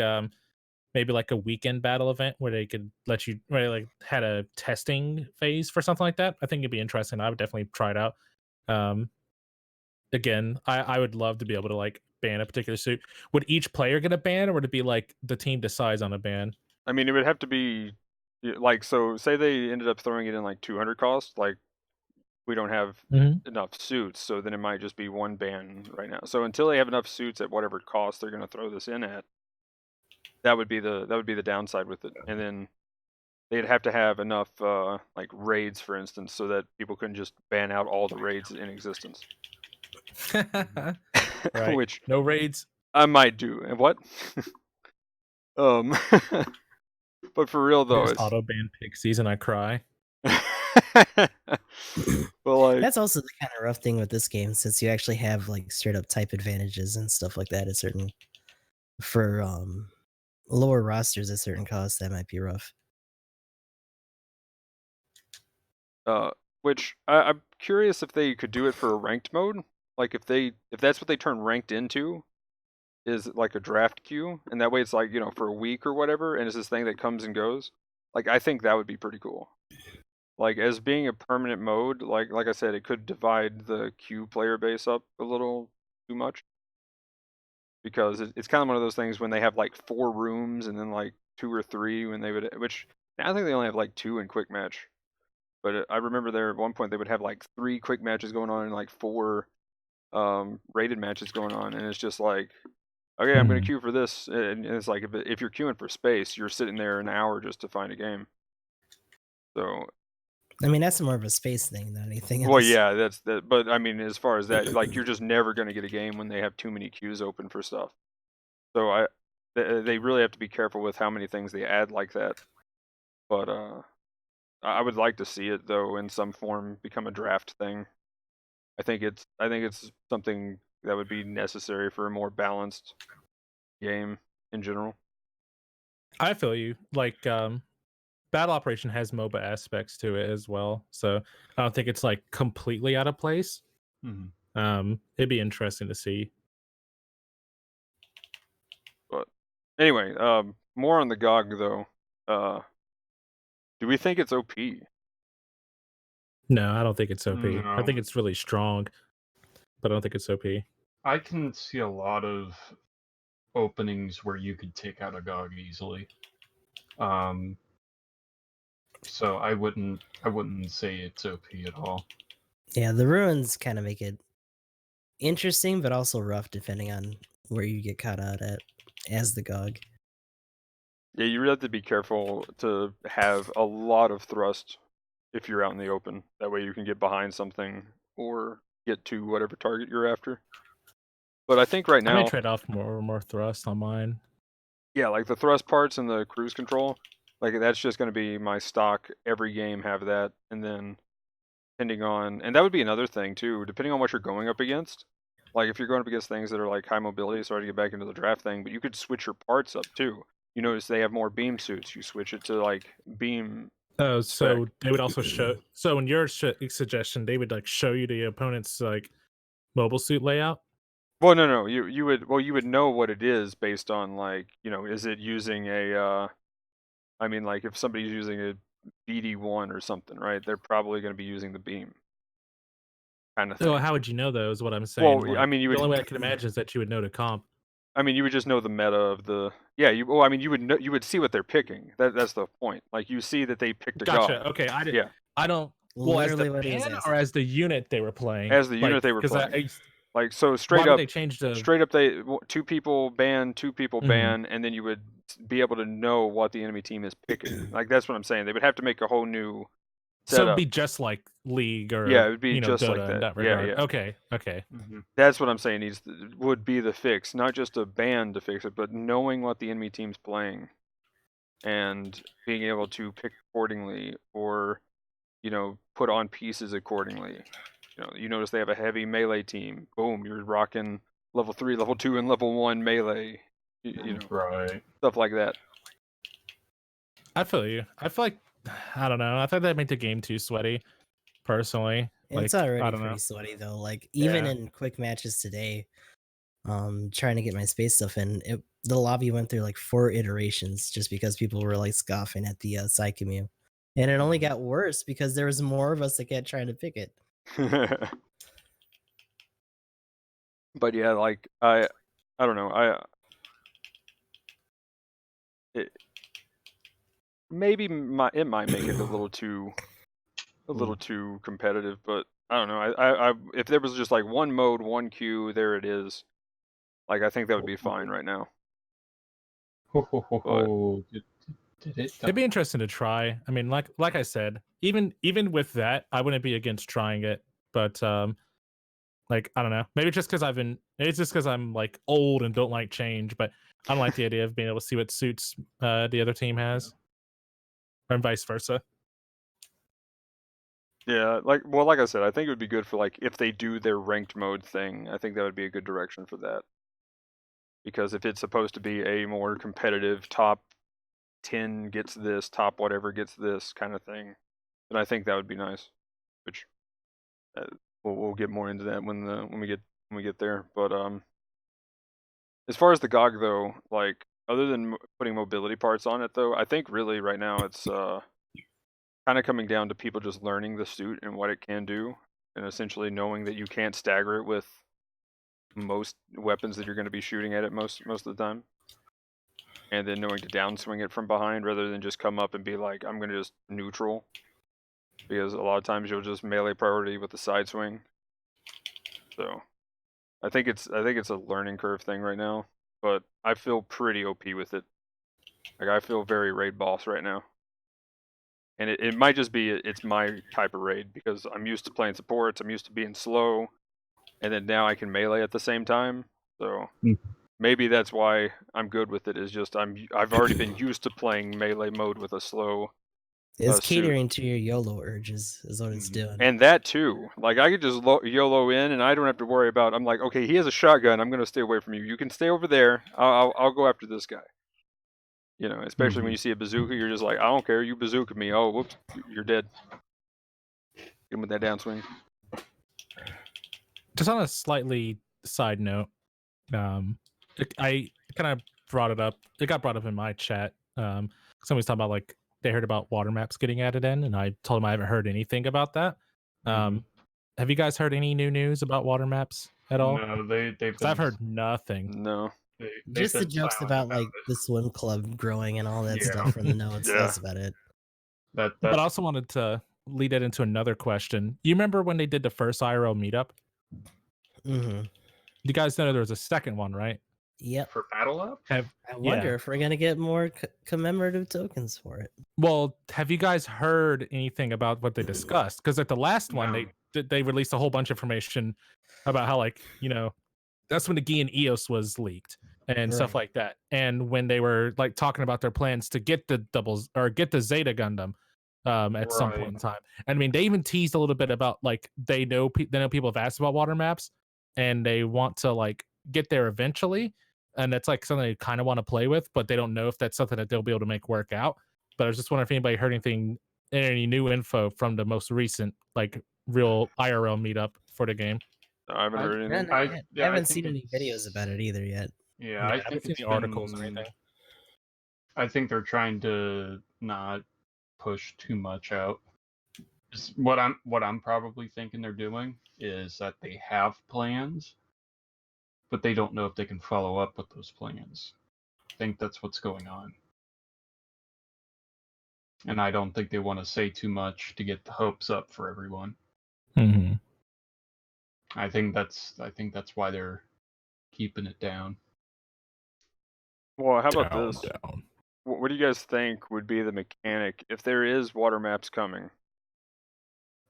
maybe like a weekend battle event where they could let you where they like had a testing phase for something like that, I think it'd be interesting. I would definitely try it out. Again, I would love to be able to like ban a particular suit. Would each player get a ban, or would it be like the team decides on a ban? I mean, it would have to be like, so say they ended up throwing it in like 200 cost, like we don't have enough suits, so then it might just be one ban right now. So until they have enough suits at whatever cost they're going to throw this in at, that would be the downside with it. And then they'd have to have enough like raids, for instance, so that people couldn't just ban out all the raids in existence. Right. Which no raids. I might do. And what? But for real though, it's auto ban Pixies and I cry. Well, like, that's also the kind of rough thing with this game, since you actually have like straight up type advantages and stuff like that at certain for lower rosters at certain costs. That might be rough. Which I'm curious if they could do it for a ranked mode. Like if that's what they turn ranked into, is like a draft queue, and that way it's like, for a week or whatever, and it's this thing that comes and goes. Like I think that would be pretty cool. Like as being a permanent mode, like I said, it could divide the queue player base up a little too much. Because it's kind of one of those things when they have like 4 rooms and then like 2 or 3 when they would, which I think they only have like 2 in quick match. But I remember there at one point they would have like 3 quick matches going on and like 4 rated matches going on, and it's just like, okay, I'm going to queue for this, and it's like if you're queuing for space, you're sitting there an hour just to find a game. So I mean, that's more of a space thing than anything else. Well, yeah, that's that. But I mean, as far as that, like, you're just never going to get a game when they have too many queues open for stuff. So they really have to be careful with how many things they add like that. But I would like to see it though in some form become a draft thing. I think it's something that would be necessary for a more balanced game in general. I feel you. Like Battle Operation has MOBA aspects to it as well, so I don't think it's like completely out of place. It'd be interesting to see. But anyway, more on the GOG though. Do we think it's OP? No, I don't think it's OP. No. I think it's really strong, but I don't think it's OP. I can see a lot of openings where you could take out a GOG easily. So I wouldn't say it's OP at all. Yeah, the ruins kind of make it interesting, but also rough depending on where you get caught out at as the GOG. Yeah, you really have to be careful to have a lot of thrust if you're out in the open. That way you can get behind something or get to whatever target you're after. But I think right now, I may trade off more thrust on mine. Yeah, like the thrust parts and the cruise control, like that's just going to be my stock. Every game have that, and then depending on, and that would be another thing too, depending on what you're going up against. Like if you're going up against things that are like high mobility, sorry to get back into the draft thing, but you could switch your parts up too. You notice they have more beam suits. You switch it to like beam. Oh, so they would also show. So in your suggestion, they would like show you the opponent's like mobile suit layout. Well, no. You would know what it is based on like, is it using a I mean, like if somebody's using a BD1 or something, right? They're probably going to be using the beam kind of thing. So how would you know though? Is what I'm saying. Well, I mean, the only way I can imagine is that you would know to comp. I mean, you would just know the meta of the. Yeah, you would know, you would see what they're picking. That's the point. Like you see that they picked a Gotcha. GOG. Okay, I Yeah. don't. Well, as the ban or as the unit they were playing. As the unit they were playing. Like, so straight Why would up, they change the? straight up, 2 people ban, 2 people ban, and then you would be able to know what the enemy team is picking. Like, that's what I'm saying. They would have to make a whole new So setup. it'd be just like League or Yeah, it would be just Dota like in that. that regard. Yeah. Okay. Mm-hmm. That's what I'm saying. Would be the fix, not just a ban to fix it, but knowing what the enemy team's playing, and being able to pick accordingly, or put on pieces accordingly. You notice they have a heavy melee team. Boom, you're rocking level 3, level 2, and level 1 melee. Right. Stuff like that. I feel you. I feel like I don't know. I thought that made the game too sweaty, personally. It's Like, already I don't pretty know. sweaty though. Like even Yeah. in quick matches today, trying to get my space stuff in, the lobby went through like 4 iterations just because people were like scoffing at the side commute, and it only got worse because there was more of us that kept trying to pick it. But yeah, like I don't know. Maybe it might make it a little too competitive, but I don't know. I if there was just like one mode, one queue, there it is. Like, I think that would be fine right now. It'd be interesting to try. I mean, like I said, even with that, I wouldn't be against trying it. But like, I don't know. Maybe it's just because I'm like old and don't like change. But I don't like the idea of being able to see what suits the other team has, and vice versa. Yeah, like I said, I think it would be good for like if they do their ranked mode thing. I think that would be a good direction for that. Because if it's supposed to be a more competitive top 10 gets this, top whatever gets this kind of thing, then I think that would be nice. Which we'll get more into that when we get there. But as far as the GOG though, like other than putting mobility parts on it though, I think really right now it's kind of coming down to people just learning the suit and what it can do, and essentially knowing that you can't stagger it with most weapons that you're going to be shooting at it most of the time, and then knowing to downswing it from behind rather than just come up and be like, I'm going to just neutral, because a lot of times you'll just melee priority with the side swing. So I think it's a learning curve thing right now, but I feel pretty OP with it. Like, I feel very raid boss right now. And it might just be it's my type of raid, because I'm used to playing supports, I'm used to being slow, and then now I can melee at the same time. So maybe that's why I'm good with it, is just I've already been used to playing melee mode with a slow It's suit. catering to your YOLO urges is what it's doing. And that too. Like, I could just YOLO in, and I don't have to worry about, I'm like, okay, he has a shotgun, I'm going to stay away from you. You can stay over there. I'll go after this guy. Especially when you see a bazooka, you're just like, I don't care, you bazooka me. Oh, whoops, you're dead. Get him with that downswing. Just on a slightly side note, I kind of brought it up. It got brought up in my chat. Somebody's talking about like they heard about water maps getting added in, and I told them I haven't heard anything about that. Have you guys heard any new news about water maps at all? No, they've. I've heard nothing. No. Just the jokes about like the swim club growing and all that stuff from the notes. Yeah. That's about it. But I also wanted to lead it into another question. You remember when they did the first IRL meetup? Mm-hmm. You guys know there was a second one, right? Yep. For Battle Up? I wonder if we're gonna get more commemorative tokens for it. Well, have you guys heard anything about what they discussed? Because at the last one, they released a whole bunch of information about how, like, that's when the Gi and EOS was leaked and stuff like that. And when they were like talking about their plans to get the doubles or get the Zeta Gundam at some point in time. And I mean, they even teased a little bit about like they know people have asked about water maps and they want to like get there eventually. And that's like something they kind of want to play with, but they don't know if that's something that they'll be able to make work out. But I was just wondering if anybody heard any new info from the most recent like real IRL meetup for the game. I haven't heard anything. I haven't seen any videos about it either yet. Yeah, I haven't think seen any articles or anything. I think they're trying to not push too much out. What I'm probably thinking they're doing is that they have plans, but they don't know if they can follow up with those plans. I think that's what's going on. And I don't think they want to say too much to get the hopes up for everyone. Mm-hmm. I think that's why they're keeping it down. Well, how about this? Down. What do you guys think would be the mechanic if there is water maps coming?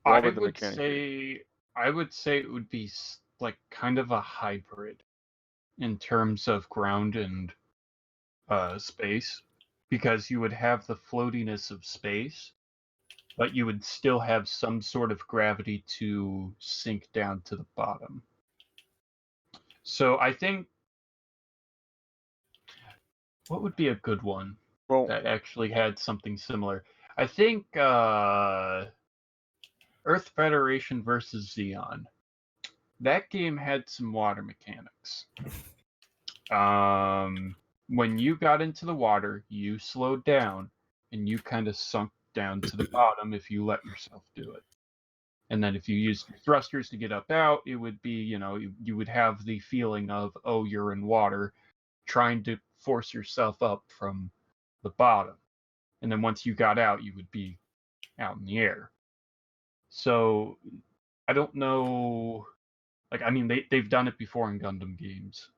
What would the mechanic be? I would say it would be like kind of a hybrid in terms of ground and space, because you would have the floatiness of space, but you would still have some sort of gravity to sink down to the bottom. So I think, what would be a good one that actually had something similar? I think Earth Federation versus Xeon. That game had some water mechanics. When you got into the water, you slowed down and you kind of sunk down to the bottom if you let yourself do it. And then if you used your thrusters to get up out, it would be, you would have the feeling of, oh, you're in water, trying to force yourself up from the bottom. And then once you got out, you would be out in the air. So I don't know. Like, I mean, they've done it before in Gundam games,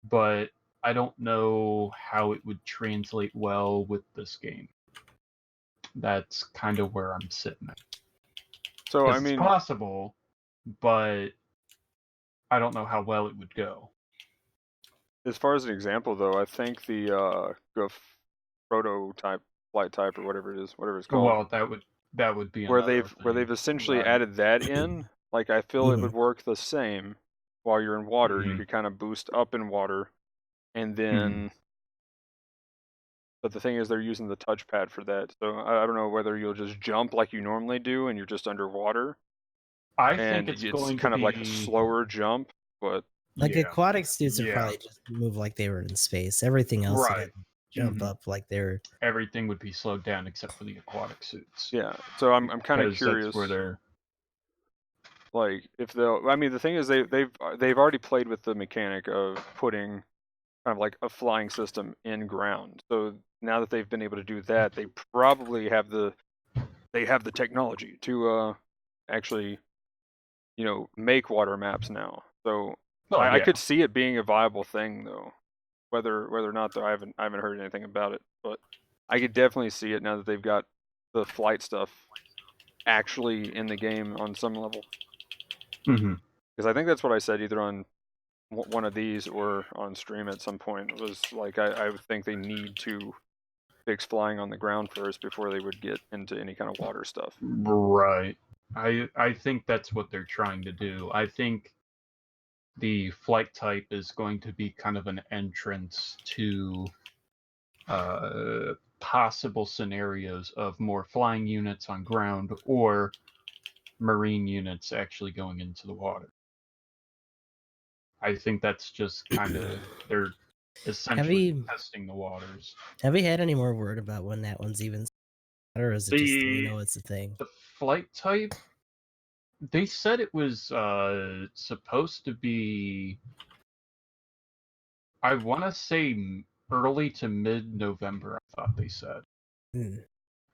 but I don't know how it would translate well with this game. That's kind of where I'm sitting at. So I mean, it's possible, but I don't know how well it would go. As far as an example, though, I think the prototype, flight type, or whatever it's called. Well, that would be where they've essentially added that in. Like, I feel it would work the same while you're in water. You could kind of boost up in water, and then. But the thing is, they're using the touchpad for that, so I don't know whether you'll just jump like you normally do, and you're just underwater. I think it's going kind to of be like a slower jump, but like aquatic suits would probably just move like they were in space. Everything else would jump up like they're. Everything would be slowed down except for the aquatic suits. Yeah, so I'm kind of curious. That's where they're. Like, if they'll, I mean, the thing is, they've already played with the mechanic of putting kind of like a flying system in ground. So now that they've been able to do that, they probably have the technology to actually, make water maps now. So I could see it being a viable thing, though. Whether or not, though, I haven't heard anything about it, but I could definitely see it now that they've got the flight stuff actually in the game on some level. Because I think that's what I said either on one of these or on stream at some point. It was like, I would think they need to fix flying on the ground first before they would get into any kind of water stuff. Right. I think that's what they're trying to do. I think the flight type is going to be kind of an entrance to possible scenarios of more flying units on ground or marine units actually going into the water. I think that's just kind of they're essentially testing the waters. Have we had any more word about when that one's even, or is it just it's a thing? The flight type, they said it was supposed to be, I want to say early to mid-November, I thought they said.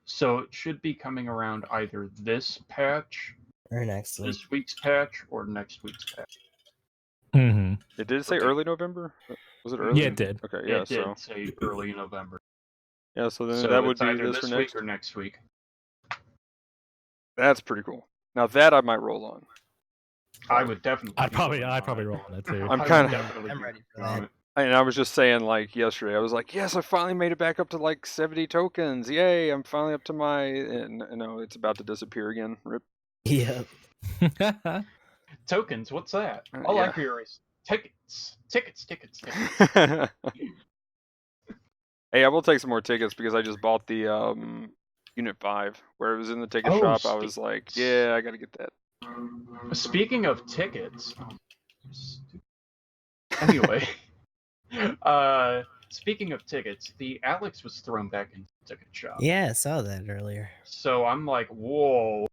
So it should be coming around either this patch, or next week. This week's patch, or next week's patch. It did say early November? Was it early? Yeah, it did. Okay, yeah, it did say early November. Yeah, so then that would be either this week or next week. That's pretty cool. Now that I might roll on. I would definitely. I'd probably roll on it too. I'm ready for that. And I was just saying, like, yesterday, I was like, yes, I finally made it back up to, like, 70 tokens. Yay, I'm finally up to my... no, it's about to disappear again. Rip. Yep. Tokens, what's that? All I hear is tickets. Hey, I will take some more tickets because I just bought the Unit 5. Where it was in the ticket shop, I was like, yeah, I gotta get that. Speaking of tickets... Anyway... speaking of tickets, the Alex was thrown back into the ticket shop. Yeah, I saw that earlier. So I'm like, whoa,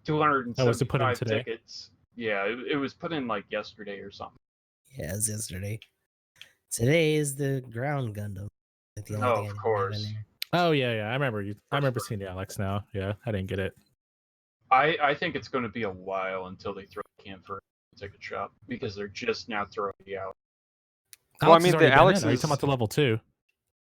275 today? tickets. Yeah, it was put in like yesterday or something. Yeah, it was yesterday. Today is the ground Gundam. Of course. Oh yeah, I remember seeing the Alex now. Yeah, I didn't get it. I think it's going to be a while until they throw the can for it. ticket shop because they're just now throwing the out. Well, I Alex mean, has the already been Alex in. Are you talking is about the level 2?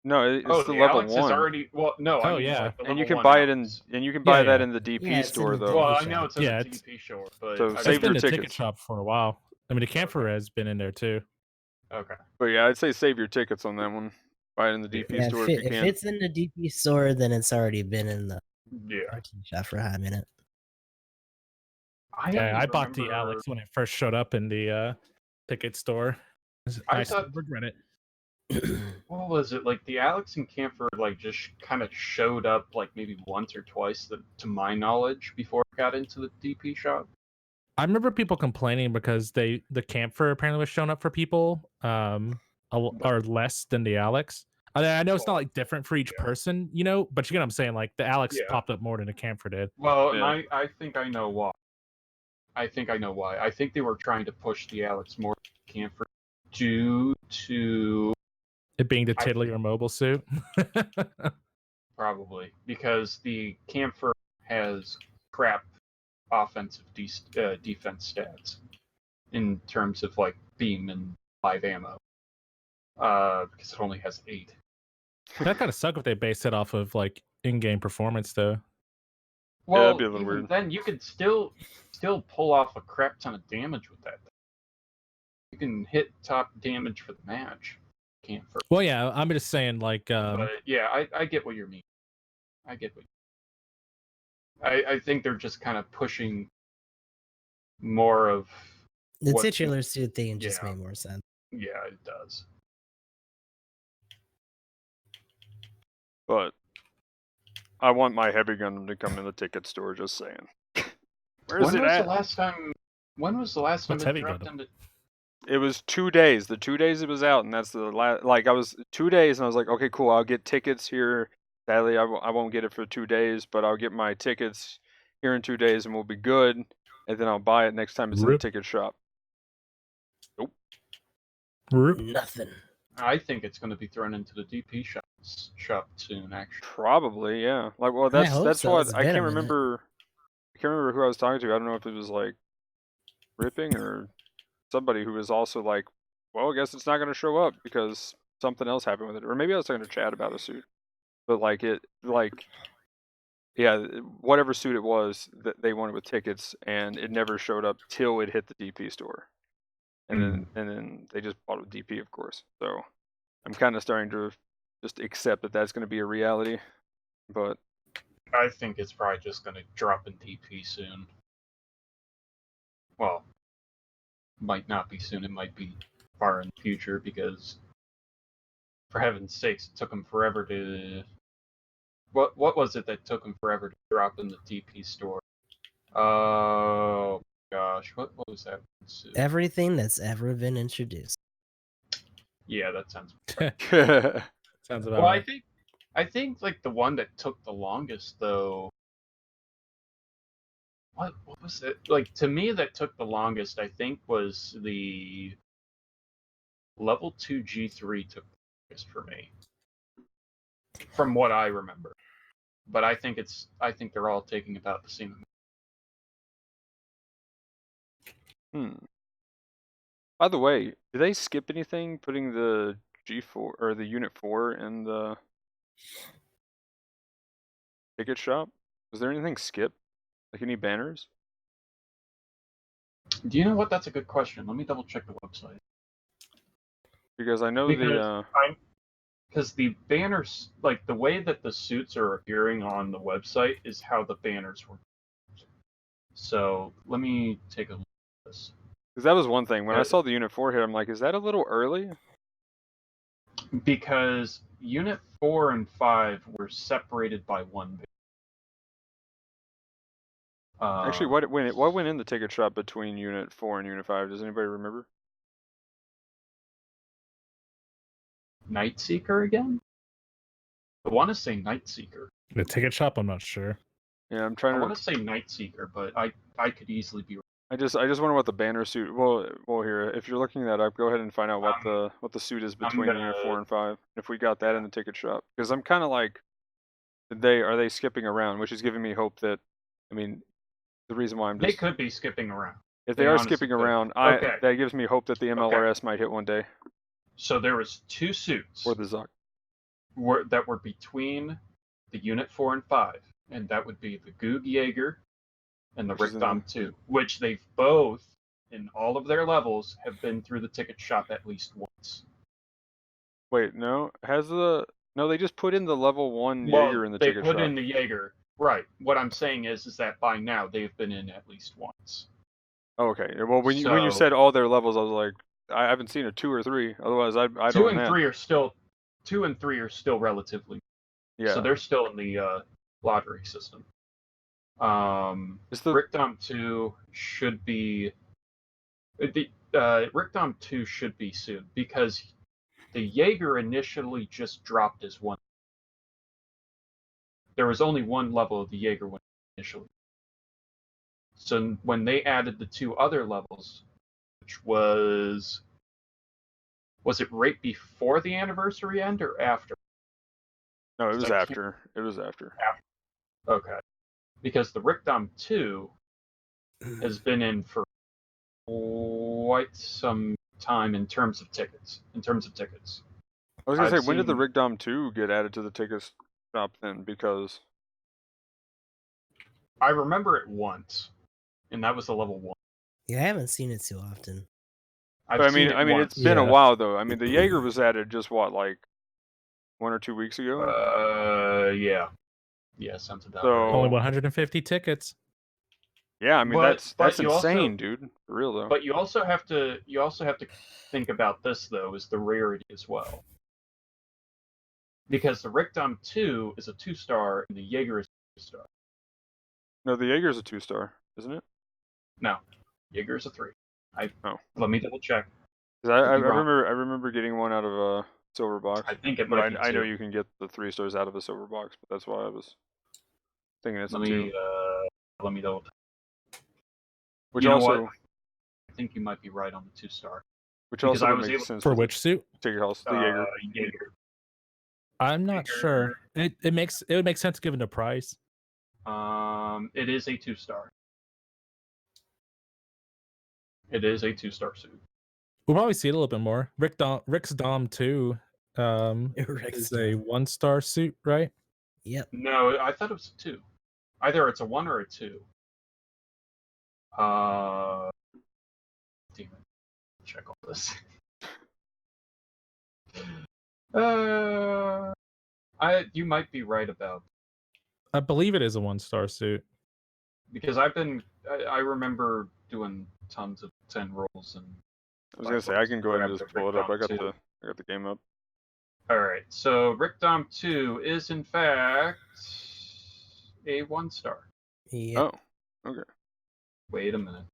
no, it's Oh, the the level Alex is 1, already. Well, no, I Oh, mean yeah. like the and level you can 1 buy it in, Alex. and you can buy Yeah, that yeah. in the DP Yeah, it's in store the though. Well, DP I know shop. it's in Yeah, the it's- DP store, but So I It's save been your the ticket tickets. shop for a while. I mean, the camper has been in there too. Okay. But yeah, I'd say save your tickets on that one. Buy it in the DP Yeah, store if you if can. it's in the DP store, then it's already been in the Yeah. RT shop for a hot minute. Yeah, I bought the Alex when it first showed up in the ticket store. I I still thought- regret it. What was it like? The Alex and Camphor like just kind of showed up like maybe once or twice, to my knowledge, before it got into the DP shop. I remember people complaining because the camphor apparently was showing up for people or less than the Alex. I know it's not like different for each person, you know, but you get what I'm saying. Like the Alex Yeah. popped up more than the camphor did. Well, Yeah. I think I know why. I think they were trying to push the Alex more than Camphor due to It being the Tiddly or mobile suit. probably because the Camphor has crap offensive defense stats in terms of like beam and live ammo. Because it only has 8. That kind of suck if they based it off of like in-game performance though. Well, that'd be a little even weird. then you could still pull off a crap ton of damage with that thing. You can hit top damage for the match. Camphor. Well, yeah, I'm just saying like But yeah, I get what you mean. I think they're just kind of pushing more of The what- titular suit thing just yeah. made more sense. Yeah, it does. But I want my heavy Gundam to come in the ticket store. Just saying. Where's When it was at? the last time? When was the last time What's it heavy dropped Gundam? into? It was 2 days. The 2 days it was out, and that's the last. Like I was 2 days, and I was like, okay, cool. I'll get tickets here. Sadly, I won't get it for 2 days, but I'll get my tickets here in 2 days, and we'll be good. And then I'll buy it next time it's in the Rip. ticket shop. Nothing. I think it's going to be thrown into the DP shop soon. Actually, Probably, yeah. Like, well, I hope that's so. what It's I been a can't minute. remember. I can't remember who I was talking to. I don't know if it was like Ripping or somebody who was also like, well, I guess it's not going to show up because something else happened with it, or maybe I was talking to Chad about a suit, but yeah, whatever suit it was that they wanted with tickets, and it never showed up till it hit the DP store, and then they just bought it with DP, of course. So I'm kind of starting to just accept that that's going to be a reality, but I think it's probably just going to drop in DP soon. Well, might not be soon. It might be far in the future because, for heaven's sakes, it took them forever to. What was it that took them forever to drop in the DP store? Oh gosh, what was that? Everything that's ever been introduced. Yeah, that sounds. Sounds about Well, right. I think like the one that took the longest though. What was it? Like to me, that took the longest. I think was the level 2 G3 took the longest for me, from what I remember. But I think they're all taking about the same amount. By the way, did they skip anything putting the G4 or the Unit 4 in the ticket shop? Was there anything skipped? Like any banners? Do you know what? That's a good question. Let me double check the website. Because I know Because the banners, like the way that the suits are appearing on the website is how the banners were. So let me take a look at this. because that was one thing. When I saw the Unit 4 hit, I'm like, is that a little early? Because Unit 4 and 5 were separated by one banner. Actually, what went in the ticket shop between Unit 4 and Unit 5? Does anybody remember? Nightseeker again? I want to say Nightseeker. The ticket shop, I'm not sure. Yeah, I'm trying I to. want to say Nightseeker, but I could easily be wrong. I just wonder what the banner suit. Well, here, if you're looking that up, go ahead and find out what the suit is between Unit 4 and 5. If we got that in the ticket shop, because I'm kind of like, are they skipping around? Which is giving me hope that, I mean, the reason why They could be skipping around. If they are skipping around, that gives me hope that the MLRS might hit one day. So there was 2 suits. Or the Zuck. That were between the Unit 4 and 5, and that would be the Goog Jaeger and the Rickdom 2, which they've both, in all of their levels, have been through the ticket shop at least once. Wait, no? No, they just put in the level 1 Jaeger in the ticket shop. They put in the Jaeger. Right. What I'm saying is that by now they've been in at least once. Oh, okay. Well, when you said all their levels, I was like, I haven't seen a 2 or 3. Otherwise, I don't know. 2 and 3 are still relatively. Yeah. So they're still in the lottery system. Rickdom 2 should be. Rickdom 2 should be soon because the Jaeger initially just dropped as one. There was only one level of the Jaeger initially. So when they added the 2 other levels, which was it right before the anniversary end or after? No, it was after. It was after. Okay. Because the Rickdom 2 has been in for quite some time in terms of tickets. I was going to say, when did the Rickdom 2 get added to the ticket shop then? Because I remember it once, and that was the level 1. Yeah, I haven't seen it too often. I mean, it's been a while though. I mean, the Jaeger was added just like 1 or 2 weeks ago. Yeah, something about that. Only 150 tickets. Yeah, I mean that's insane, dude. For real though. But you also have to think about this though, is the rarity as well. Because the Rickdom 2 is a 2-star and the Jaeger is a 2-star. No, the Jaeger is a 2-star, isn't it? No, Jaeger is a 3. Let me double check. I remember getting one out of a silver box. I think it might be 2. I know you can get the 3 stars out of a silver box, but that's why I was thinking it's a 2. Let me double check. Which also, I think you might be right on the 2-star. Which also makes sense for which suit? Ticket house, the Jaeger. Jaeger. I'm not sure. It would make sense given the price. It is a 2-star. It is a 2-star suit. We'll probably see it a little bit more. Rick's Dom 2 is a 1-star suit, right? Yep. No, I thought it was a 2. Either it's a 1 or a 2. Damn it. Check all this. You might be right about. I believe it is a 1-star suit. Because I remember doing tons of 10 rolls and. I was gonna say I can go ahead and just pull it up. I got the game up. All right, so Rickdom 2 is in fact a 1-star. Yep. Oh, okay. Wait a minute.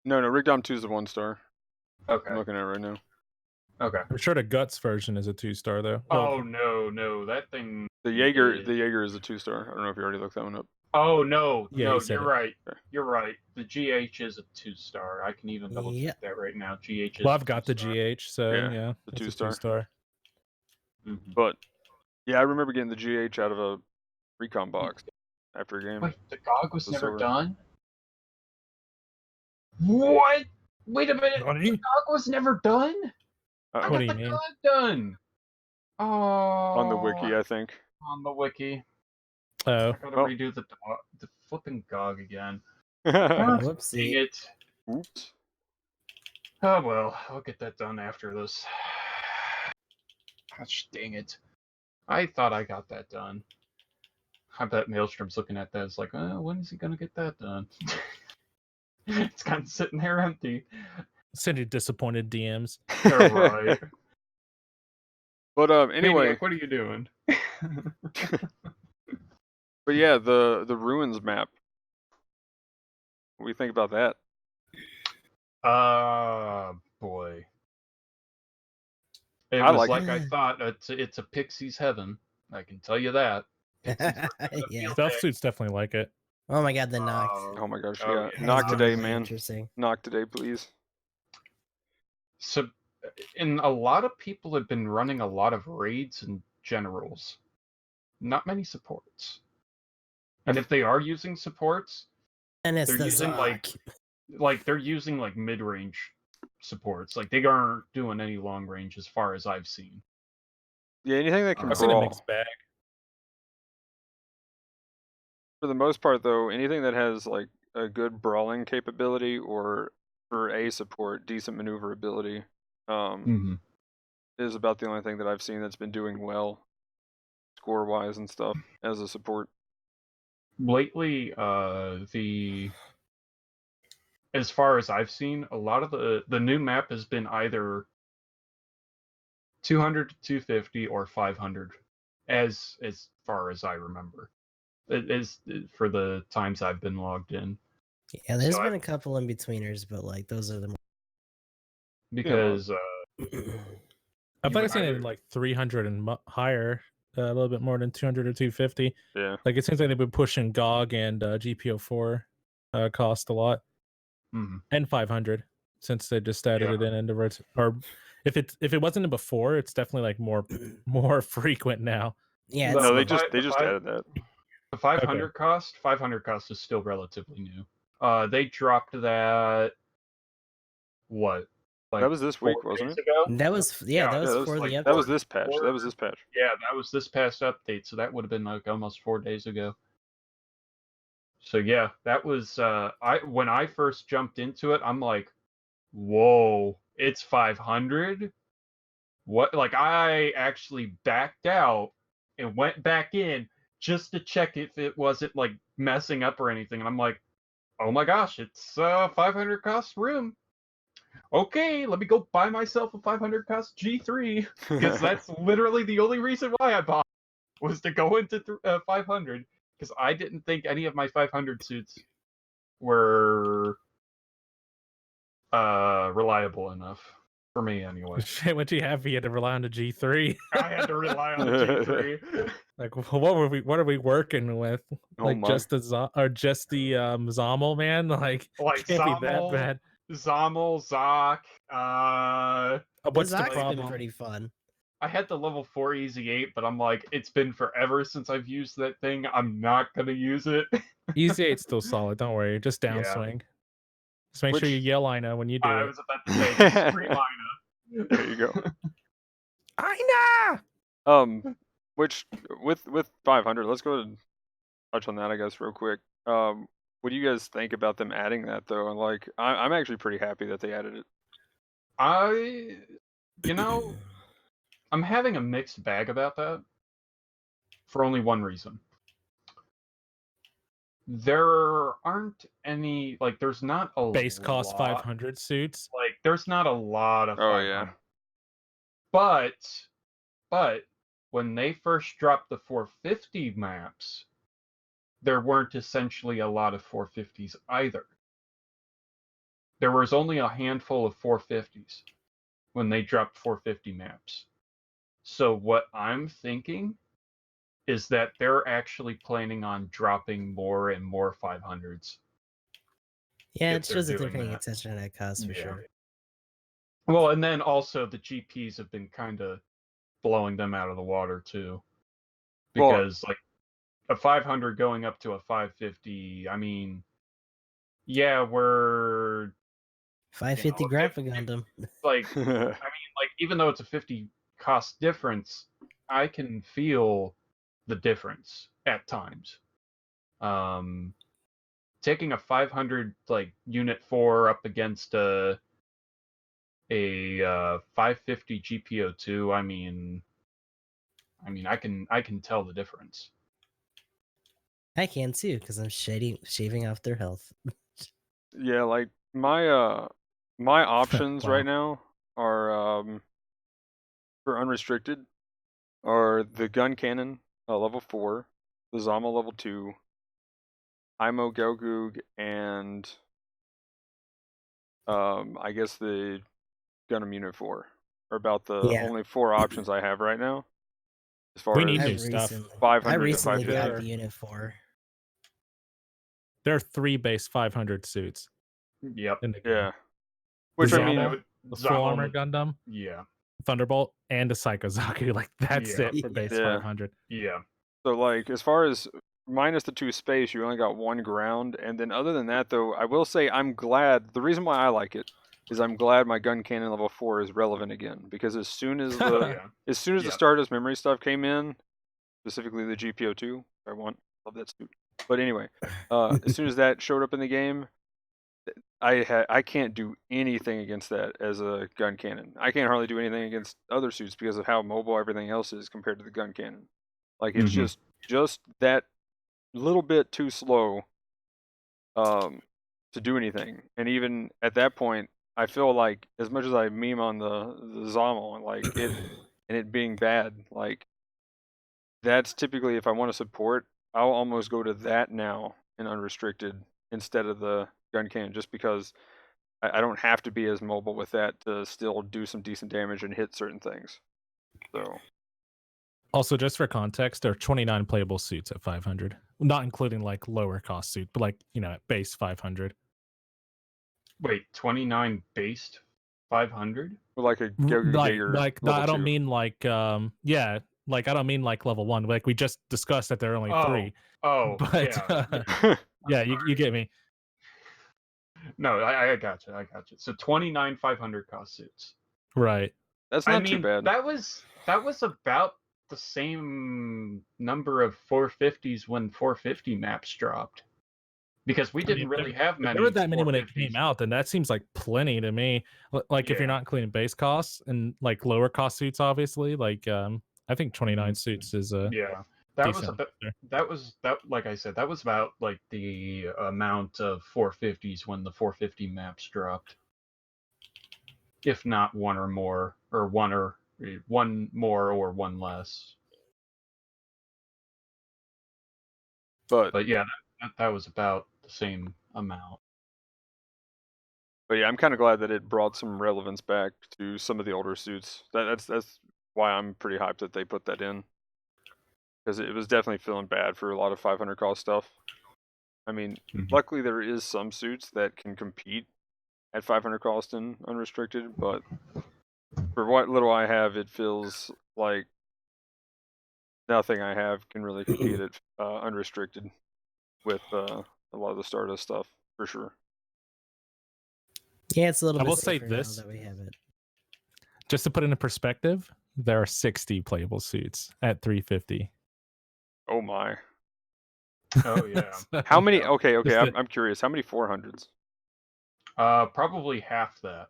No, Rickdom 2 is a 1-star. Okay. I'm looking at it right now. Okay. I'm sure the Guts version is a 2-star though. Oh no, that thing. The Jaeger is a 2-star. I don't know if you already looked that one up. Oh no, yeah, you're right. You're right. The GH is a 2-star. I can even double check that right now. GH is. Well, I've got the GH, so yeah, the 2-star. 2-star. Mm-hmm. But yeah, I remember getting the GH out of a recon box after a game. Wait, the GOG was never done? What? Wait a minute. The GOG was never done? I got the GOG done. Oh. On the wiki, I think. On the wiki. Oh. I gotta redo the flipping GOG again. Whoopsie. Dang it. Oops. Oh well, I'll get that done after this. Gosh dang it. I thought I got that done. I bet Maelstrom's looking at that. It's like, when is he gonna get that done? It's kind of sitting there empty. Sending disappointed DMs. You're right. But anyway, Maniac, what are you doing? But yeah, the ruins map. What do you think about that? Boy. It was like I thought. It's a pixie's heaven. I can tell you that. Yeah. Stealth suits definitely like it. Oh my god, the knock. Oh my gosh, yeah. Knock today, man. Interesting. Knock today, please. So, and a lot of people have been running a lot of raids and generals. Not many supports. And if they are using supports, And it's they're the using they're using like mid-range supports. Like they aren't doing any long range as far as I've seen. Yeah, anything that can I've seen a brawl. mixed bag. For the most part, though, anything that has like a good brawling capability or for A support, decent maneuverability, is about the only thing that I've seen that's been doing well, score-wise and stuff, as a support. Lately, as far as I've seen, a lot of the new map has been either 200 to 250 or 500, as far as I remember. It is for the times I've been logged in. Yeah, there's been a couple in betweeners, but like those are the more... because I thought I've seen it like 300 and higher, a little bit more than 200 or 250. Yeah. Like it seems like they've been pushing GOG and GPO4 cost a lot, and 500 since they just added it in into or if it wasn't in before, it's definitely like more frequent now. Yeah, no, they just added that. The 500 cost is still relatively new. They dropped that what? Like that was this week, wasn't it? Ago? That was for the update. That was this patch. That was this patch. Yeah, that was this past update. So that would have been like almost 4 days ago. So yeah, that was when I first jumped into it, I'm like, whoa, it's 500. What? Like I actually backed out and went back in just to check if it wasn't like messing up or anything. And I'm like, oh my gosh, it's 500 cost room. Okay, let me go buy myself a 500 cost G3 because that's literally the only reason why I bought it, was to go into 500 because I didn't think any of my 500 suits were reliable enough for me anyway. What you have? You had to rely on the G3. I had to rely on the G3. Like, what are we working with? Like just the Zommel, man. Like can't Zommel, be that bad. Zommel, Zoc. What's the Zoc's problem? been pretty fun. I had the level 4 Easy 8, but I'm like, it's been forever since I've used that thing. I'm not gonna use it. Easy 8's still solid. Don't worry. Just downswing. Just make sure you yell Ina when you do it. I was about to say, scream Ina. There you go. Ina! Which with 500, let's go ahead and touch on that, I guess, real quick. What do you guys think about them adding that, though? And like, I'm actually pretty happy that they added it. I'm having a mixed bag about that for only one reason. There aren't any, like, there's not a base cost 500 suits. Like, there's not a lot of 500. Yeah. But when they first dropped the 450 maps, there weren't essentially a lot of 450s either. There was only a handful of 450s when they dropped 450 maps. So what I'm thinking is that they're actually planning on dropping more and more 500s. Yeah, it shows that they're paying attention to that cost for sure. Well, and then also the GPs have been kind of blowing them out of the water too. Because like a 500 going up to a 550, I mean, yeah, we're 550 graphic Gundam. Like, I mean, like even though it's a 50 cost difference, I can feel the difference at times. Taking a 500 like unit 4 up against a 550 GPO2, I mean, I can tell the difference. I can too, because I'm shaving off their health. Yeah, like my options right now are for unrestricted are the gun cannon level 4, the Zommel level 2, Imo Gelgoog, and I guess the Gundam Unit 4 are about the only 4 options I have right now. As far we need as new stuff. 500 I recently to got 550. the Unit 4. There are 3 base 500 suits. Yep. Yeah. Which I mean, the full armor Gundam. Yeah. Thunderbolt and a Psycho Zaku. Like that's it for base 500. Yeah. So like as far as minus the 2 space, you only got 1 ground, and then other than that, though, I will say I'm glad. The reason why I like it is I'm glad my gun cannon level 4 is relevant again, because as soon as the the Stardust memory stuff came in, specifically the GBO2, love that suit. But anyway, as soon as that showed up in the game, I can't do anything against that as a gun cannon. I can't hardly do anything against other suits because of how mobile everything else is compared to the gun cannon. Like it's just that little bit too slow to do anything. And even at that point, I feel like as much as I meme on the Zommel, like it and it being bad, like that's typically if I want to support, I'll almost go to that now in unrestricted instead of the gun cannon, just because I don't have to be as mobile with that to still do some decent damage and hit certain things. So. Also, just for context, there are 29 playable suits at 500, not including like lower cost suit, but like at base 500. Wait, 29 based 500? Like a I don't mean like like I don't mean like level 1. Like we just discussed that there are only 3. Oh, but yeah, you get me. No, I got you. So 29 500 cost suits. Right. That's not too bad. That was about the same number of 450s when 450 maps dropped. Because we didn't really have many. There were that many when it came out, then that seems like plenty to me. Like if you're not including base costs and like lower cost suits, obviously, like I think 29 suits is That was like I said, that was about like the amount of 450s when the 450 maps dropped. If not one or more, or one more or one less. But yeah, that was about the same amount. But yeah, I'm kind of glad that it brought some relevance back to some of the older suits. That's why I'm pretty hyped that they put that in. Because it was definitely feeling bad for a lot of 500 cost stuff. I mean, luckily there is some suits that can compete at 500 cost in unrestricted, but for what little I have, it feels like nothing I have can really compete at unrestricted with a lot of the Stardust stuff, for sure. Yeah, it's a little bit I will say this, now that we have it. Just to put it in perspective, there are 60 playable suits at 350. Oh my. Oh yeah. How many? Okay. I'm curious. How many 400s? Probably half that.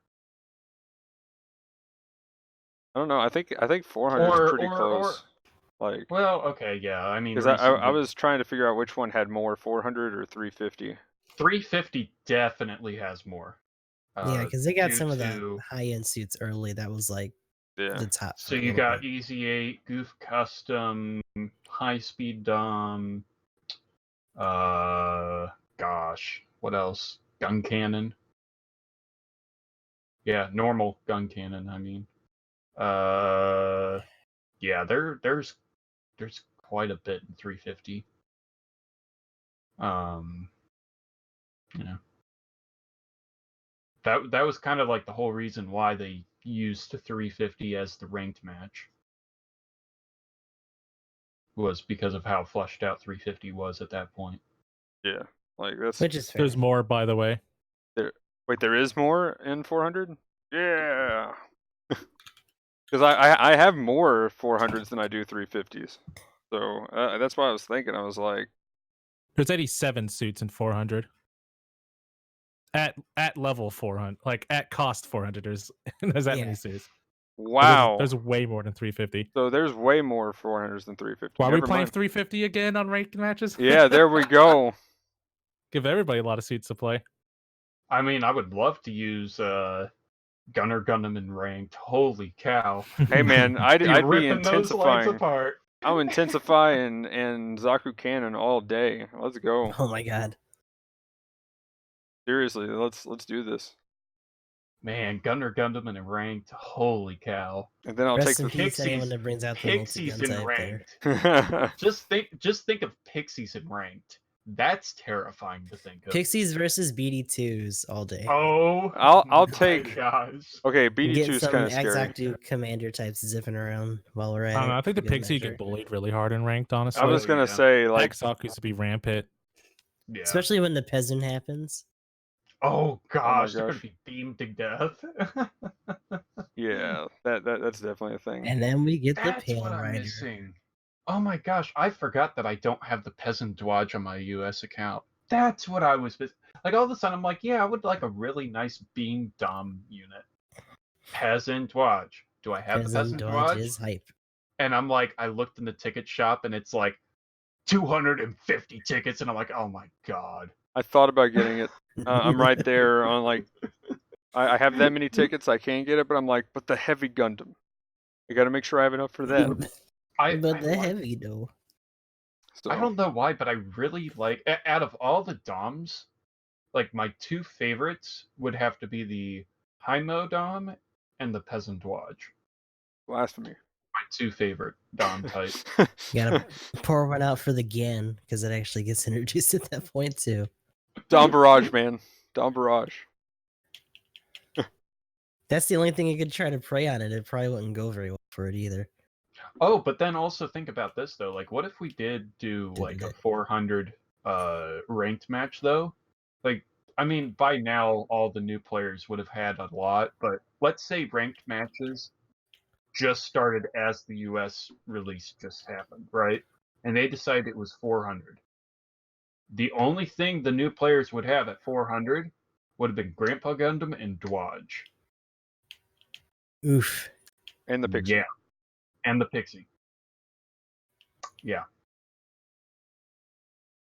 I don't know. I think 400 is pretty close. Like. Well, okay, yeah. I mean, because I was trying to figure out which one had more, 400 or 350. 350 definitely has more. Yeah, because they got some of the high-end suits early. That was like the top. So you got Easy 8, Goof Custom, High Speed Dom. Gosh, what else? Gun Cannon. Yeah, normal gun cannon. I mean, yeah, there's quite a bit in 350. That was kind of like the whole reason why they used 350 as the ranked match. Was because of how fleshed out 350 was at that point. Yeah, like that's. Which is fair. There's more, by the way. There is more in 400? Yeah. Because I have more 400s than I do 350s. So that's what I was thinking. I was like, there's 87 suits in 400. At level 400, like at cost 400, there's that many suits. Wow. There's way more than 350. So there's way more 400s than 350. Why are we playing 350 again on ranked matches? Yeah, there we go. Give everybody a lot of suits to play. I mean, I would love to use Gundam in ranked. Holy cow! Hey man, I'd be intensifying. Apart. I'll intensify and Zaku Cannon all day. Let's go. Oh my god. Seriously, let's do this. Man, Gundam in ranked. Holy cow! And then I'll take the Pixies. That brings out the Pixies in ranked. there. Just think of Pixies in ranked. That's terrifying to think of. Pixies versus BD2s all day. Oh, I'll my take. gosh. Okay, Get BD2 is some kind of scary. Exact commander types zipping around while we're at I don't it. know. I think the Good Pixie measure. get bullied really hard in ranked, honestly. I was gonna say like Pack used to be rampant. Yeah. Especially when the peasant happens. Oh gosh, they're gosh. gonna be beamed to death. yeah, that's definitely a thing. And then we get the That's Pale what I'm Rider. missing. Oh my gosh, I forgot that I don't have the Peasant Dodge on my US account. That's what I was missing. Like all of a sudden I'm like, yeah, I would like a really nice beam dom unit. Peasant Dodge. Do I have the Peasant Dodge? is hype. And I'm like, I looked in the ticket shop and it's like 250 tickets, and I'm like, oh my god. I thought about getting it. I'm right there on like, I have that many tickets, I can't get it, but I'm like, but the heavy Gundam. I got to make sure I have enough for that. But the heavy though. So, I don't know why, but I really like, out of all the DOMs, like my two favorites would have to be the Hymo Dom and the Peasant Dodge. blasphemy. My two favorite Dom types. You gotta pour one out for the Gan, because it actually gets introduced at that point too. Dom Barrage, man. Dom Barrage. That's the only thing you could try to prey on it. It probably wouldn't go very well for it either. Oh, but then also think about this though. Like, what if we did do like a 400 ranked match though? Like, I mean, by now all the new players would have had a lot, but let's say ranked matches just started as the US release just happened, right? And they decided it was 400. The only thing the new players would have at 400 would have been Grandpa Gundam and Dodge. Oof. And the Pixie. Yeah. And the Pixie. Yeah.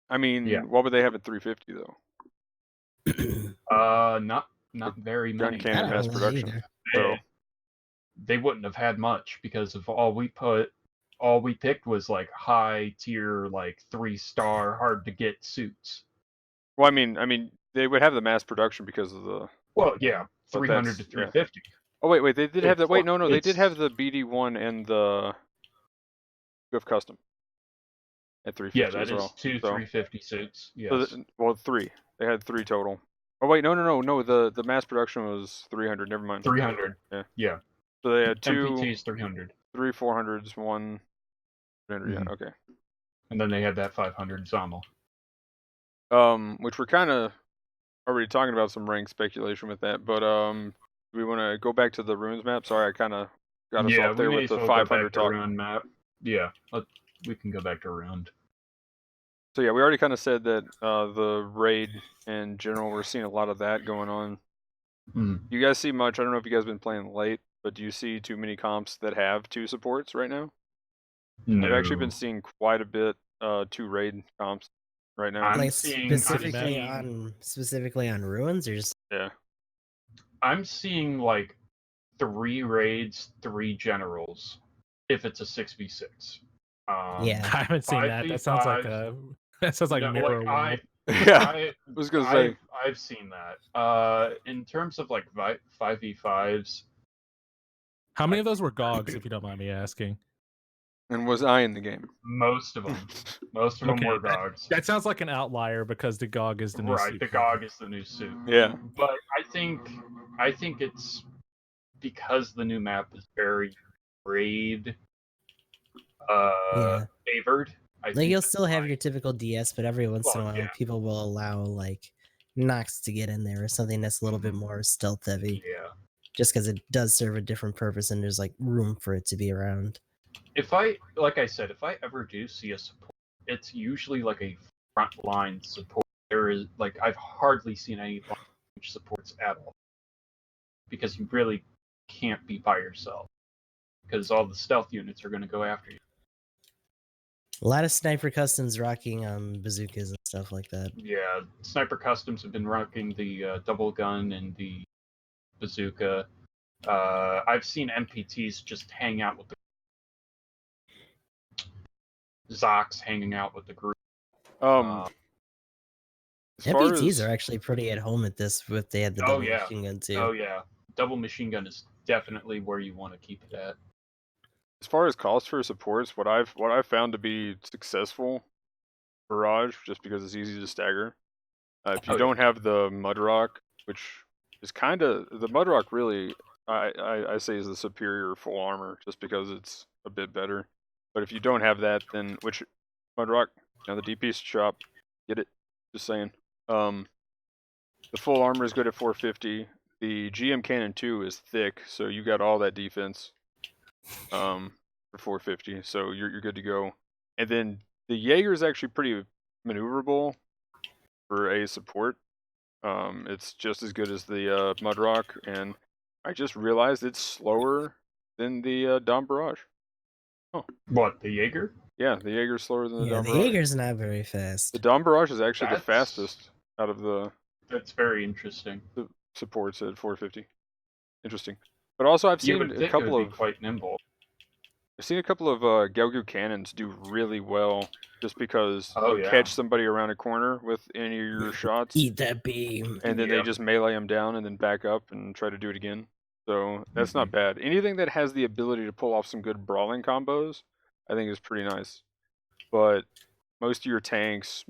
I mean, Yeah. what would they have at 350 though? Not very many. Gun cannon mass production. So They wouldn't have had much because of all we picked was like high tier, like 3-star, hard to get suits. well, I mean, they would have the mass production because of the. Well, yeah, But 300 to that's- 350. Oh wait, they did have that. Wait, no, they did It's- have the BD1 and the GBO2 Custom at 350 Yeah, that as well. is two So- 350 suits. Yes. So well, 3. They had 3 total. Oh wait, no. The mass production was 300. Never mind. 300. Yeah. Yeah. So they had 2 MPT's 300. 3 400s, 1 300. Mhm. Yeah, okay. And then they had that 500 Zommel. Which we're kind of already talking about some rank speculation with that, but do we want to go back to the runes map? Sorry, I kind of got us off there with the 500 talk. Ruined map. Yeah, we can go back to Ruined. So yeah, we already kind of said that the raid in general, we're seeing a lot of that going on. Mm. You guys see much? I don't know if you guys have been playing late, but do you see too many comps that have 2 supports right now? No. I've actually been seeing quite a bit 2 raid comps right now. I'm Like seeing- specifically on ruins, or just Yeah. I'm seeing like 3 raids, 3 generals, if it's a 6v6. Yeah. I haven't seen that. That sounds like 5v5s. that sounds like No, Mirror like, World. Yeah. I was gonna say. I've seen that. In terms of like 5v5s, How many of those were GOGs, if you don't mind me asking? And was I in the game? most of them were Okay, GOGs. That sounds like an outlier because the GOG is the new Right, suit. the GOG is the new suit. Yeah. But I think it's because the new map is very raid favored. like you'll still have your typical DS, but every once in a Well, while, yeah. people will allow like Nox to get in there or something that's a little bit more stealth heavy, Yeah. just because it does serve a different purpose and there's like room for it to be around. Like I said, if I ever do see a support, it's usually like a frontline support. There is like I've hardly seen any launch supports at all, because you really can't be by yourself, because all the stealth units are going to go after you. A lot of sniper customs rocking bazookas and stuff like that. Yeah, Sniper Customs have been rocking the double gun and the bazooka. I've seen MPTs just hang out with the Zocs hanging out with the group. As far MPTs as- are actually pretty at home at this. If they had the Oh, double yeah. machine gun too. Oh yeah, double machine gun is definitely where you want to keep it at. As far as cost for supports, what I've found to be successful barrage just because it's easy to stagger. If you don't have the Mudrock, which is kind of the Mudrock, really, I say is the superior full armor just because it's a bit better. But if you don't have that, then which Mudrock, the DP shop, get it? Just saying. The full armor is good at 450. The GM Cannon 2 is thick, so you got all that defense. For 450, so you're good to go. And then the Jaeger is actually pretty maneuverable for a support. It's just as good as the Mudrock, and I just realized it's slower than the Dom Barrage. Oh. What, the Jaeger? Yeah, the Jaeger's slower than the Dom Barrage. The Jaeger's not very fast. The Dom Barrage is actually the fastest out of the... That's very interesting. The supports at 450. Interesting. But also I've seen a couple of... quite nimble. I've seen a couple of Gelgu cannons do really well just because you catch somebody around a corner with any of your shots. Eat that beam. And then they just melee them down and then back up and try to do it again. So that's not bad. Anything that has the ability to pull off some good brawling combos, I think is pretty nice. But most of your tanks,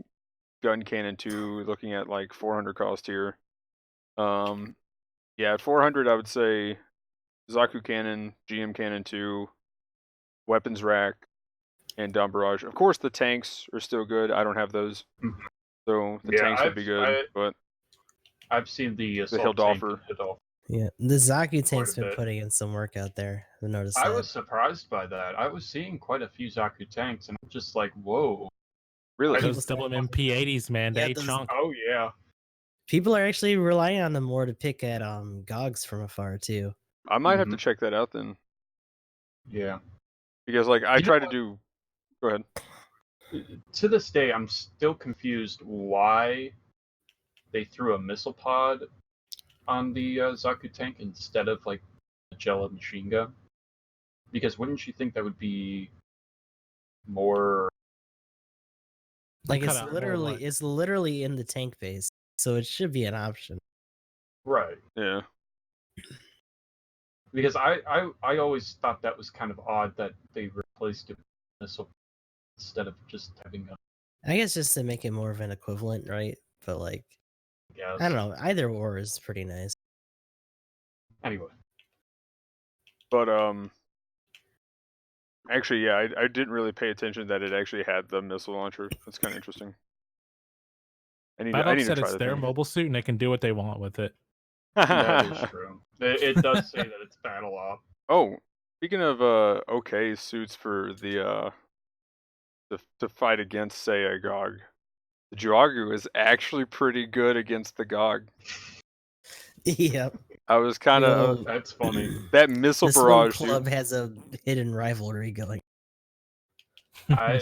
gun cannon 2, looking at like 400 cost here. Yeah, at 400 I would say Zaku Cannon, GM Cannon 2, Weapons Rack, and Dom Barrage. Of course, the tanks are still good. I don't have those, so the tanks would be good. But I've seen the Hildolfer. Yeah, the Zaku tank's been putting in some work out there. I've noticed that. I was surprised by that. I was seeing quite a few Zaku tanks, and I'm just like, whoa. Really? Those double MP80s, man. They chunk. Oh, yeah. People are actually relying on them more to pick at Gogs from afar, too. I might have to check that out then. Yeah. Because, like, I try to do... Go ahead. To this day, I'm still confused why they threw a missile pod on the Zaku tank instead of, like, a Jella machine gun. Because wouldn't you think that would be more... Like, it's literally in the tank phase, so it should be an option. Right. Yeah. Because I always thought that was kind of odd that they replaced it with missile instead of just having a... I guess just to make it more of an equivalent, right? But like, I don't know. Either or is pretty nice. Anyway. But actually, yeah, I didn't really pay attention that it actually had the missile launcher. That's kind of interesting. I need to said try it's their mobile suit and they can do what they want with it. That is true. It does say that it's battle op. Oh, speaking of okay suits for the to fight against, say, a Gog, the Juagu is actually pretty good against the Gog. Yep. I was kind of... that's funny. That missile barrage club has a hidden rivalry going. I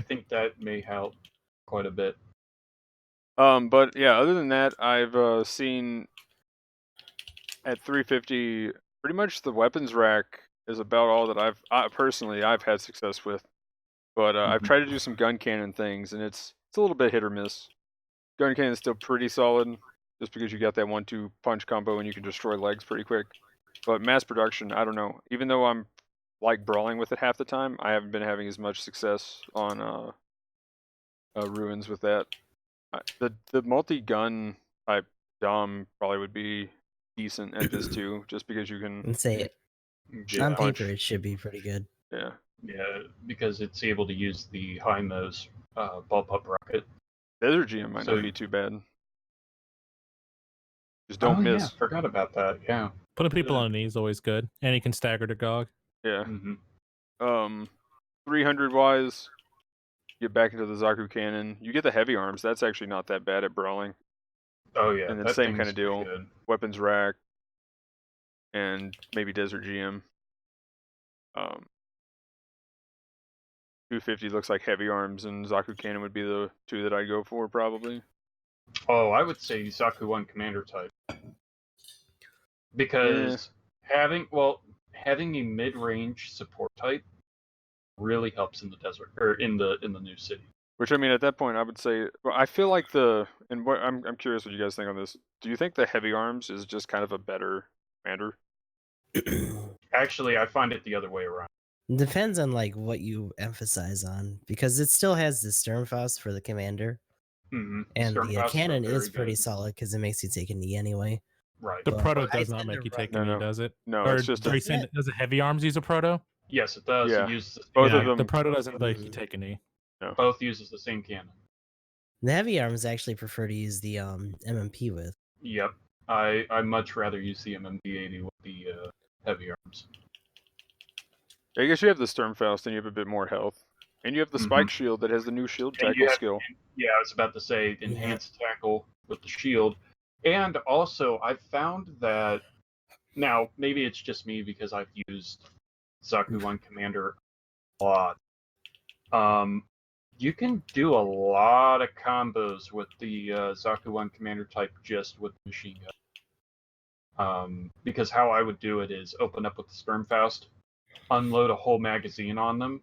think that may help quite a bit. But yeah, other than that, I've seen at 350, pretty much the weapons rack is about all that I've personally had success with. But I've tried to do some gun cannon things, and it's a little bit hit or miss. Gun cannon is still pretty solid, just because you got that 1-2 punch combo and you can destroy legs pretty quick. But mass production, I don't know. Even though I'm like brawling with it half the time, I haven't been having as much success on ruins with that. The multi-gun type Dom probably would be decent at this too, just because you can... Let's say it. On paper, it should be pretty good. Yeah. Yeah, because it's able to use the high-nose ball-pop rocket. Desert GM might not be too bad. Just don't miss. Yeah, forgot about that, yeah. Putting people on a knee is always good, and he can stagger to Gog. Yeah. 300-wise, get back into the Zaku Cannon. You get the heavy arms. That's actually not that bad at brawling. Oh, yeah. And then same kind of deal. Weapons rack, and maybe Desert GM. 250 looks like heavy arms, and Zaku Cannon would be the two that I'd go for, probably. Oh, I would say Zaku 1 Commander type. Because having a mid-range support type really helps in the desert, or in the new city. Which, I mean, at that point, I would say, well, I feel like I'm curious what you guys think on this. Do you think the heavy arms is just kind of a better commander? Actually, I find it the other way around. Depends on like what you emphasize on, because it still has the Sturmfaust for the commander, Mm-hmm. and the cannon is pretty solid because it makes you take a knee anyway. Right. The But proto I does not tend make to you take No, a knee, no. does it? No, Or it's just Does it? does the heavy arms use a proto? Yes, it does. Yeah. It uses Both Yeah, of them. The proto doesn't make you take a knee. both uses the same cannon. The heavy arms actually prefer to use the MMP with. Yep. I much rather use the MMP80 with the heavy arms. I guess you have the Sturmfaust and you have a bit more health. And you have the Spike Shield that has the new shield And tackle skill. Yeah, I was about to say enhanced tackle with the shield. And also, I've found that, now, maybe it's just me because I've used Zaku 1 Commander a lot. You can do a lot of combos with the Zaku 1 Commander type just with the machine gun. Because how I would do it is open up with the Sturmfaust, unload a whole magazine on them,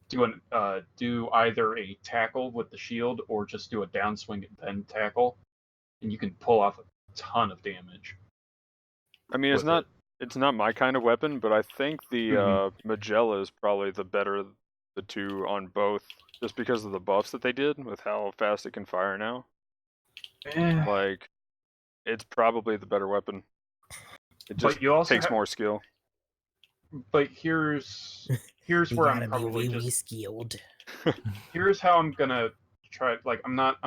do either a tackle with the shield or just do a downswing and then tackle, and you can pull off a ton of damage. I mean, it's not my kind of weapon, but I think the Magella is probably the better of the two on both, just because of the buffs that they did with how fast it can fire now. Like, it's probably the better weapon. It just takes more skill. But here's where I'm probably skilled. Here's how I'm gonna try. Like, I'm not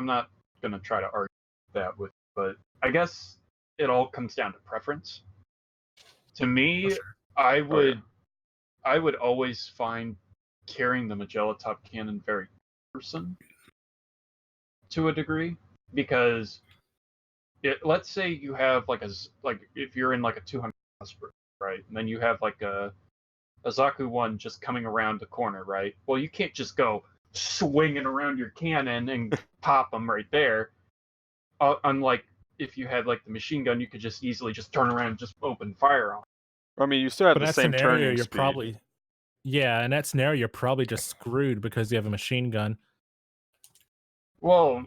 gonna try to argue that with, but I guess it all comes down to preference. To me, sure. I would always find carrying the Magella top cannon very cumbersome to a degree, because let's say you have if you're in like a 200 sprint, right, and then you have like a Zaku 1 just coming around the corner, right? Well, you can't just go swinging around your cannon and pop them right there. Unlike if you had like the machine gun, you could just easily just turn around and just open fire on. I mean, you still have the same turning speed. Probably, yeah, in that scenario, you're probably just screwed because you have a machine gun. Well,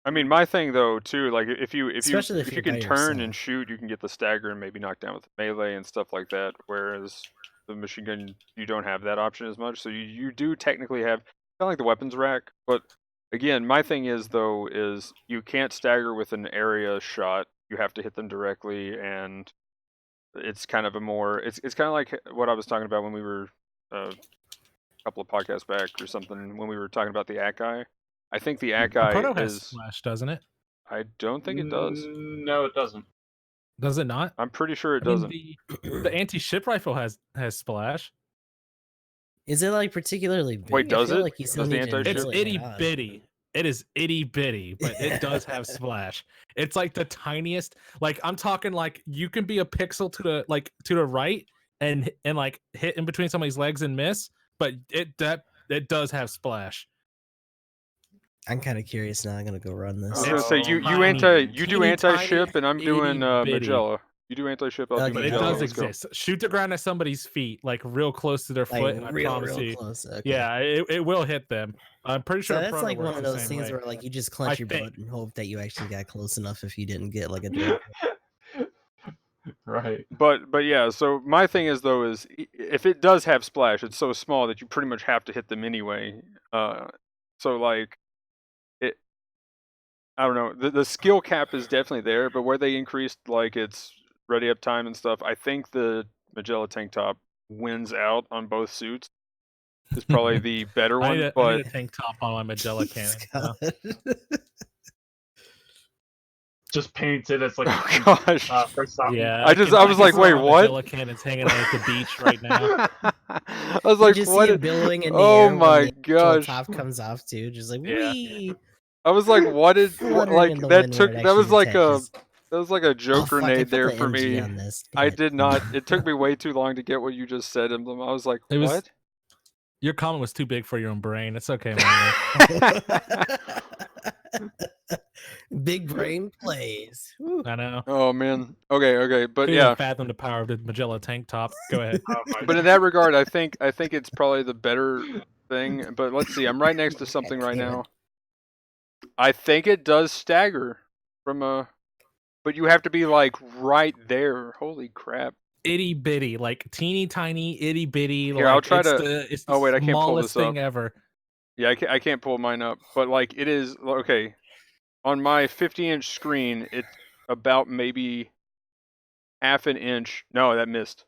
I mean, my thing though too, like if you can turn yourself and shoot, you can get the stagger and maybe knock down with melee and stuff like that. Whereas the machine gun, you don't have that option as much. So you do technically have kind of like the weapons rack. But again, my thing is you can't stagger with an area shot. You have to hit them directly, and it's kind of it's kind of like what I was talking about when we were a couple of podcasts back or something, when we were talking about the Akai. I think the Akai has splash, doesn't it? I don't think it does. No, it doesn't. Does it not? I'm pretty sure it doesn't. The anti-ship rifle has splash. Is it like particularly big? Wait, does it? Like you still need to it's itty bitty. It is itty bitty, but it does have splash. It's like the tiniest. Like, I'm talking like you can be a pixel to the right and like hit in between somebody's legs and miss, but it does have splash. I'm kind of curious now. I'm gonna go run this. I was gonna say you do anti-ship and I'm doing Magella. You do anti-ship, I'll do but Magella. it does exist. Shoot the ground at somebody's feet, like real close to their foot, and I promise you, okay. yeah, it will hit them. I'm pretty sure. So that's like one of those things where like you just clench your butt and hope that you actually got close enough if you didn't get like a direct. Right. But yeah, so my thing is if it does have splash, it's so small that you pretty much have to hit them anyway. So like I don't know. The skill cap is definitely there, but where they increased like its ready up time and stuff, I think the Magella tank top wins out on both suits. It's probably the better one. I need a tank top on my Magella cannon. Just paint it as like gosh. Yeah. I was like, wait, what? Magella cannon's hanging out at the beach right now. I was like, what? Billowing in the oh air my when gosh! The top comes off too, just like wee. I was like, what is that was like a joke grenade there for me. I did not. It took me way too long to get what you just said, Emblem. I was like, what? Your comment was too big for your own brain. It's okay, man. Big brain plays. Woo. I know. Oh man. Okay, but yeah. Fathom the power of the Magella tank top. Go ahead. But in that regard, I think it's probably the better thing. But let's see. I'm right next to something right now. I think it does stagger from but you have to be like right there. Holy crap. itty bitty, like teeny tiny itty bitty. Here, like, I'll try it's the wait, I can't pull smallest this thing up. ever. Yeah, I can't pull mine up, but like it is okay. On my 50-inch screen, it's about maybe half an inch. No, that missed.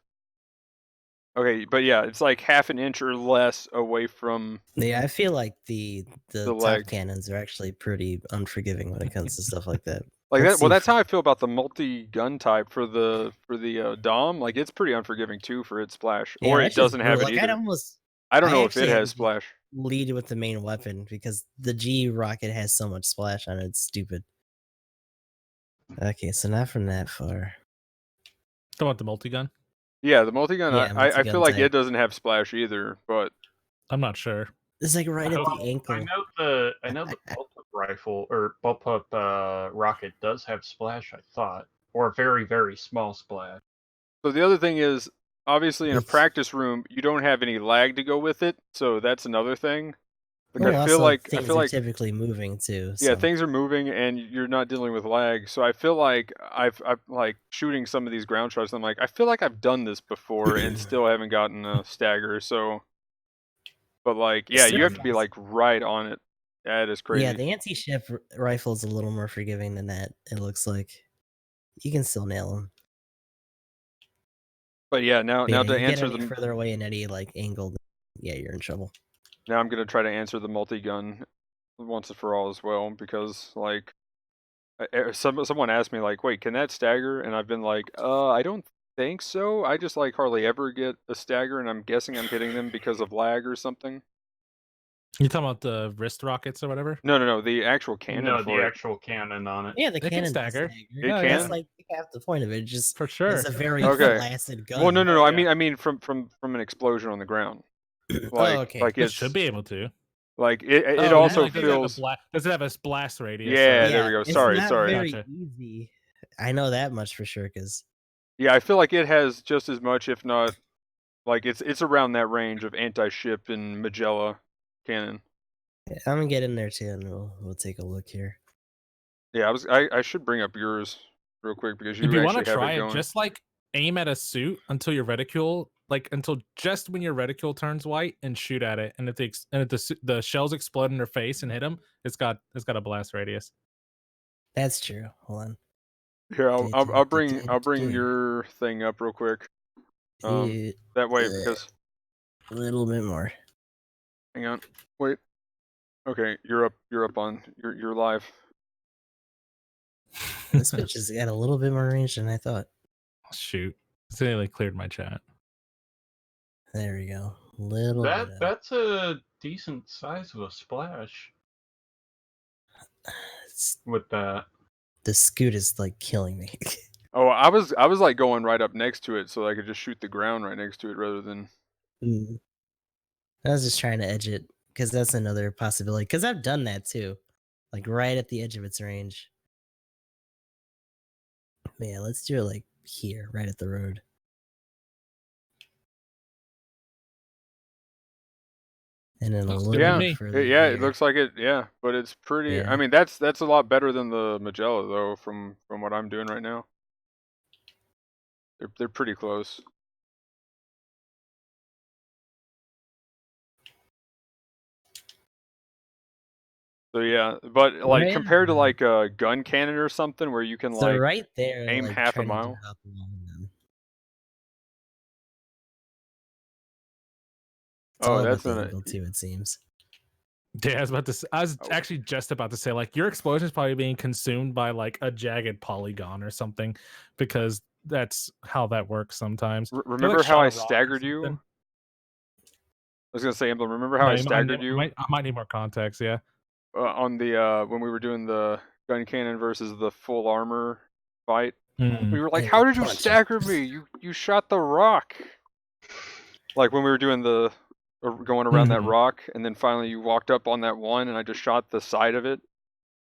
Okay, but yeah, it's like half an inch or less away from Yeah, I feel like the top leg. cannons are actually pretty unforgiving when it comes to stuff like that. Like Let's that. Well, see that's how I feel about the multi-gun type for the Dom. Like it's pretty unforgiving too for its splash, Yeah, or it that's just doesn't have brutal. it Like, either. I don't know if it actually had has splash. lead with the main weapon because the G rocket has so much splash on it. It's stupid. Okay, so not from that far. Don't want the multi-gun. Yeah, the multi-gun. Yeah, I multi-gun feel like type. it doesn't have splash either, but I'm not sure. It's like right at the ankle. I know the bullpup rifle or bullpup rocket does have splash. I thought, or a very very small splash. so the other thing is, obviously in a It's- practice room, you don't have any lag to go with it, so that's another thing. Like Well, I feel also, like things are typically moving too. yeah, So. things are moving and you're not dealing with lag. So I feel like I've like shooting some of these ground shots. I'm like, I feel like I've done this before and still haven't gotten a stagger. So, but like, yeah, you have to be like right on it. That is crazy. Yeah, the anti-ship rifle is a little more forgiving than that. It looks like you can still nail them. But yeah, now But yeah, to you answer get any the further away in any like angle, yeah, you're in trouble. now I'm gonna try to answer the multi-gun once and for all as well because like someone asked me like, wait, can that stagger? And I've been like, I don't think so. I just like hardly ever get a stagger, and I'm guessing I'm hitting them because of lag or something. You talking about the wrist rockets or whatever? No, the actual cannon. No, for the it. actual cannon on it. Yeah, the It can cannon stagger. It Yeah, can? That's like half the point of it. Just For sure. It's a very Okay. flaccid gun. Well, no. Oh, I yeah. mean from an explosion on the ground. Like, oh, okay. like It it's should be able to. like it Oh, also like, feels. does it have a blast radius? Yeah, Sorry. there we go. It's Sorry. not very Gotcha. easy. I know that much for sure because Yeah, I feel like it has just as much, if not, like it's around that range of anti-ship and Magella cannon. I'm gonna get in there too, and we'll take a look here. Yeah, I should bring up yours real quick because If you want actually to have try it it, going. just like aim at a suit until your reticule, like until just when your reticule turns white, and shoot at it. And if the shells explode in their face and hit them, it's got a blast radius. That's true. Hold on. Here, I'll bring your thing up real quick. That way, because a little bit more. hang on, wait. Okay, you're up on you're live. This bitch has got a little bit more range than I thought. Shoot, it's nearly cleared my chat. There we go. Little bit. That's a decent size of a splash with that. The scoot is like killing me. Oh, I was like going right up next to it so I could just shoot the ground right next to it rather than. I was just trying to edge it because that's another possibility. Because I've done that too, like right at the edge of its range. But yeah, let's do it like here, right at the road. And then a little bit further. Yeah, it looks like it. Yeah, but it's pretty. Yeah. I mean, that's a lot better than the Magella though. From what I'm doing right now, they're pretty close. So yeah, but like Right compared to on. like a gun cannon or something where you can So like right there, aim like, half a trying to do mile. it up along them. It's all about the angle too, it seems. Yeah, I was actually just about to say, like, your explosion is probably being consumed by like a jagged polygon or something, because that's how that works sometimes. Remember like, how I shot a rock or staggered you? I something. was gonna say, Emblem. Remember how I staggered you? I might need more context. Yeah. On the when we were doing the gun cannon versus the full armor fight, we were like, "How did you stagger me? You shot the rock." Like when we were doing the going around that rock, and then finally you walked up on that one, and I just shot the side of it.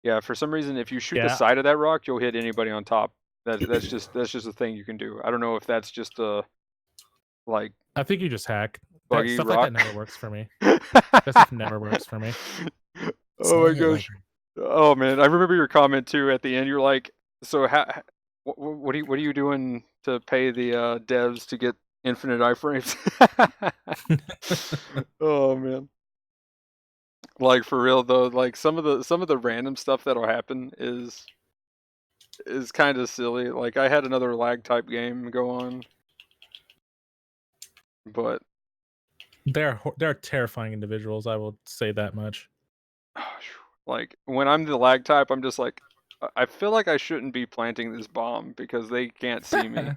Yeah, for some reason, if you shoot the side of that rock, you'll hit anybody on top. That's just a thing you can do. I don't know if that's just a like. I think you just hack. Buggy stuff rock. like that never works for me. That stuff never works for me. Oh my gosh. Oh man, I remember your comment too at the end. You're like, so what are you doing to pay the devs to get infinite iframes? Oh man. Like for real though, like some of the random stuff that'll happen is kind of silly. Like I had another lag type game go on, but they're terrifying individuals. I will say that much. like when I'm the lag type, I'm just like, I feel like I shouldn't be planting this bomb because they can't see me.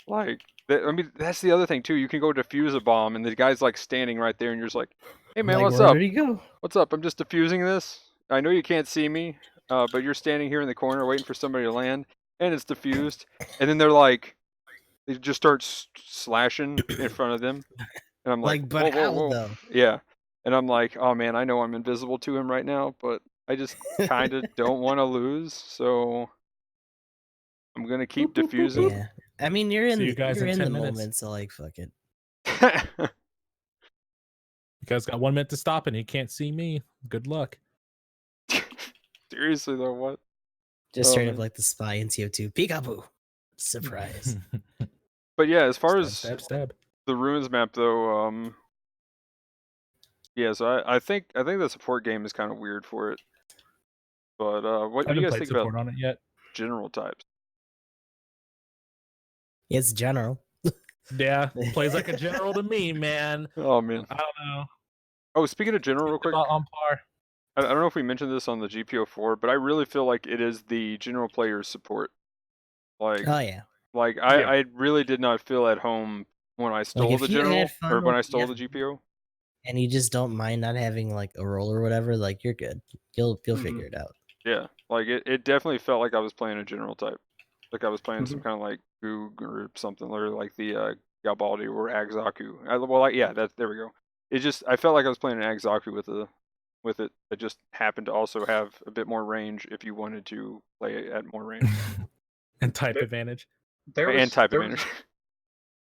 Like, I mean, that's the other thing too. You can go defuse a bomb, and the guy's like standing right there, and you're just like, "Hey man, Like, what's where up? did he go? What's up? I'm just defusing this. I know you can't see me, but you're standing here in the corner waiting for somebody to land, and it's defused." And then they're like, they just start slashing in front of them, and I'm like, but whoa, how whoa, whoa, though? yeah. And I'm like, oh man, I know I'm invisible to him right now, but I just kind of don't want to lose, so I'm gonna keep defusing. Yeah, I mean you're in See you guys you're in in 10 the minutes. moment, so like fuck it. You guys got 1 minute to stop, and he can't see me. Good luck. Seriously though, what? Just straight up man. like the spy in CO2. Peekaboo. Surprise. But yeah, as far as stab. the ruins map though, yeah, so I think the support game is kind of weird for it. But what do you guys think about on it yet? general types? It's general. Yeah, plays like a general to me, man. Oh man. I don't know. Oh, speaking of general, real quick, About on par. I don't know if we mentioned this on the GPO4, but I really feel like it is the general player's support. Like, Oh yeah. like I really did not feel at home when I stole if the you had general fun or when with- I stole yeah. the GPO. And you just don't mind not having like a roll or whatever, like you're good. You'll figure it out. Yeah, like it definitely felt like I was playing a general type. Like I was playing some kind of like Goog or something, or like the Galbaldi or Agzaku. There we go. It just, I felt like I was playing an Agzaku with it that just happened to also have a bit more range if you wanted to play at more range. And type advantage. Advantage.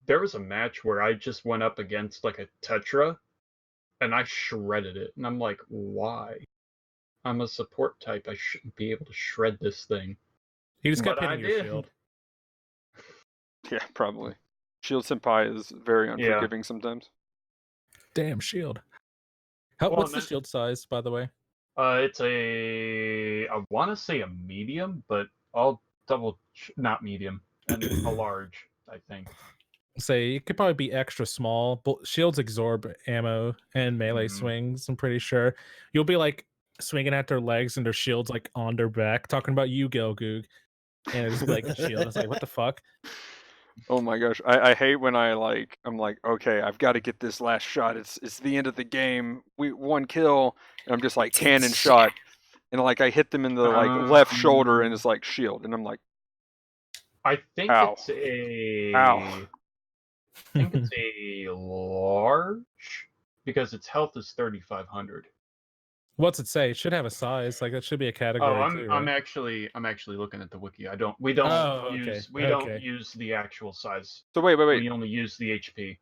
There was a match where I just went up against like a Tetra, and I shredded it, and I'm like, why? I'm a support type. I shouldn't be able to shred this thing. You just kept But hitting I your did. shield. Yeah, probably. Shield Senpai is very unforgiving sometimes. Damn shield. What's the shield size, by the way? It's I want to say a medium, but I'll not medium, and a large, I think. Say it could probably be extra small. But shields absorb ammo and melee swings. I'm pretty sure you'll be like swinging at their legs and their shields like on their back, talking about you, Gelgoog, and it's like the shield. It's like, what the fuck? Oh my gosh, I hate when I'm like, okay, I've got to get this last shot. It's the end of the game. We 1 kill, and I'm just like cannon shot, and like I hit them in the like left shoulder, and it's like shield, and I'm like, I think ow. it's a. Ow. I think it's a large because its health is 3,500. What's it say? It should have a size. Like that should be a category. I'm actually looking at the wiki. We don't use the actual size. So wait. We only use the HP.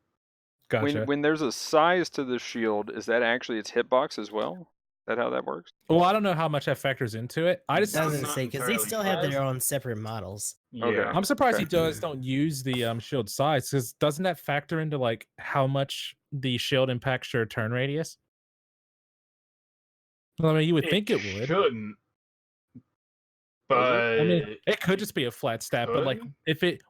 Gotcha. When there's a size to the shield, is that actually its hitbox as well? Is that how that works? Well, I don't know how much that factors into it. I just doesn't say because they still have their own separate models. Yeah. Okay. I'm surprised you guys don't use the shield size, because doesn't that factor into like how much the shield impacts your turn radius? Well, I mean, you would think it would. Shouldn't. But I mean, it could just be a flat stat, but like,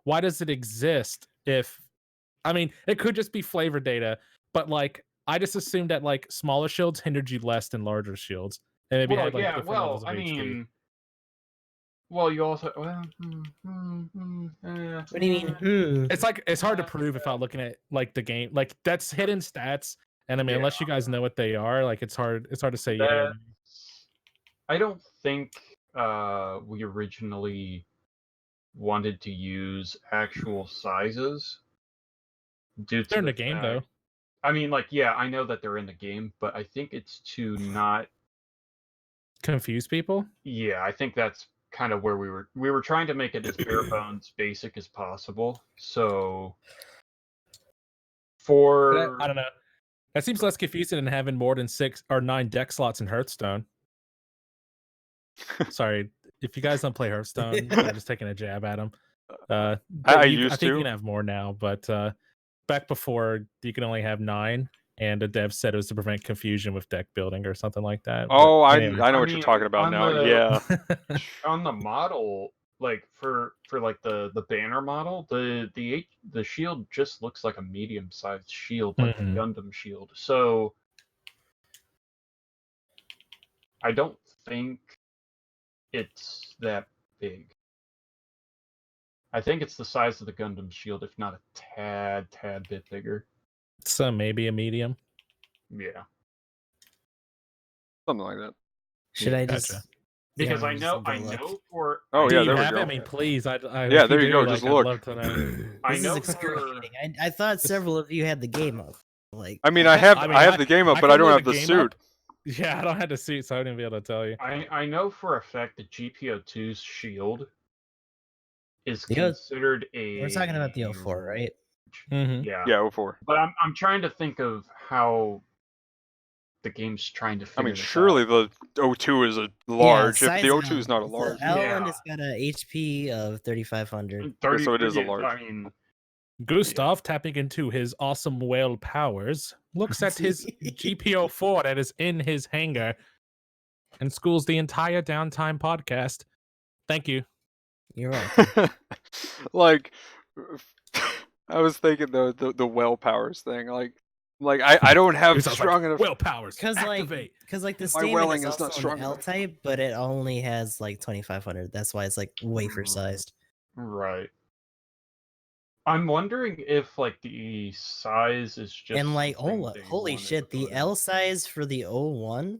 why does it exist? I mean, it could just be flavor data, but like, I just assumed that like smaller shields hindered you less than larger shields, and maybe had like different levels of HP. You also. What do you mean? It's like it's hard to prove without looking at like the game. Like that's hidden stats, and I mean, unless you guys know what they are, like it's hard to say. I don't think we originally wanted to use actual sizes. They're in the game though. I mean, like, yeah, I know that they're in the game, but I think it's to not confuse people. Yeah, I think that's kind of where we were trying to make it as bare bones basic as possible. So I don't know. That seems less confusing than having more than 6 or 9 deck slots in Hearthstone. Sorry, if you guys don't play Hearthstone, I'm just taking a jab at them. I I think you can have more now, but back before you can only have 9, and the dev said it was to prevent confusion with deck building or something like that. Oh, anyway. I know what you're talking about now. Yeah. On the model, like for like the banner model, the shield just looks like a medium-sized shield, like a Gundam shield. So I don't think it's that big. I think it's the size of the Gundam shield, if not a tad bit bigger. So maybe a medium. Yeah. Something like that. Should I just? Gotcha. Because yeah, I know for. Oh Do yeah, you there we have go. it? I mean, please. Yeah, there you go. Just look. I'd love to know. I know This is excruciating. I thought several of you had the game up. Like, I mean, I have the game up, but I don't have the suit. Yeah, I don't have the suit, so I wouldn't be able to tell you. I know for a fact that GPO2's shield is considered a. We're talking about the 04, right? Mm-hmm. Yeah, 04. But I'm trying to think of how the game's trying to figure I mean, this surely out. the 02 is a large. Yeah, if the 02 is not a large, The L1 has got a HP of 3,500. So it is a large. I mean, Gustav, tapping into his awesome whale powers, looks at his GPO4 that is in his hangar and schools the entire Downtime podcast. Thank you. You're welcome. Like, I was thinking the well powers thing. Like I don't have strong enough well powers. Because like the statement is also an L type, but it only has like 2,500. That's why it's like wafer sized. Right. I'm wondering if like the size is just and like holy shit, the L size for the 01,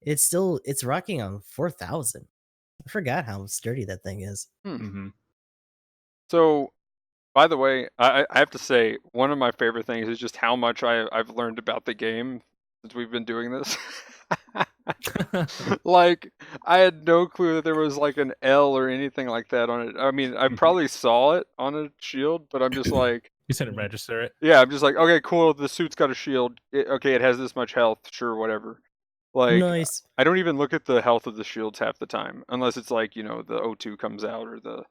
it's rocking on 4,000. I forgot how sturdy that thing is. Mm-hmm. So, by the way, I have to say one of my favorite things is just how much I've learned about the game since we've been doing this. Like, I had no clue that there was like an L or anything like that on it. I mean, I probably saw it on a shield, but I'm just like, you said register it. Yeah, I'm just like, okay, cool. The suit's got a shield. Okay, it has this much health. Sure, whatever. Like, nice. I don't even look at the health of the shields half the time, unless it's like, you know, the O2 comes out or the,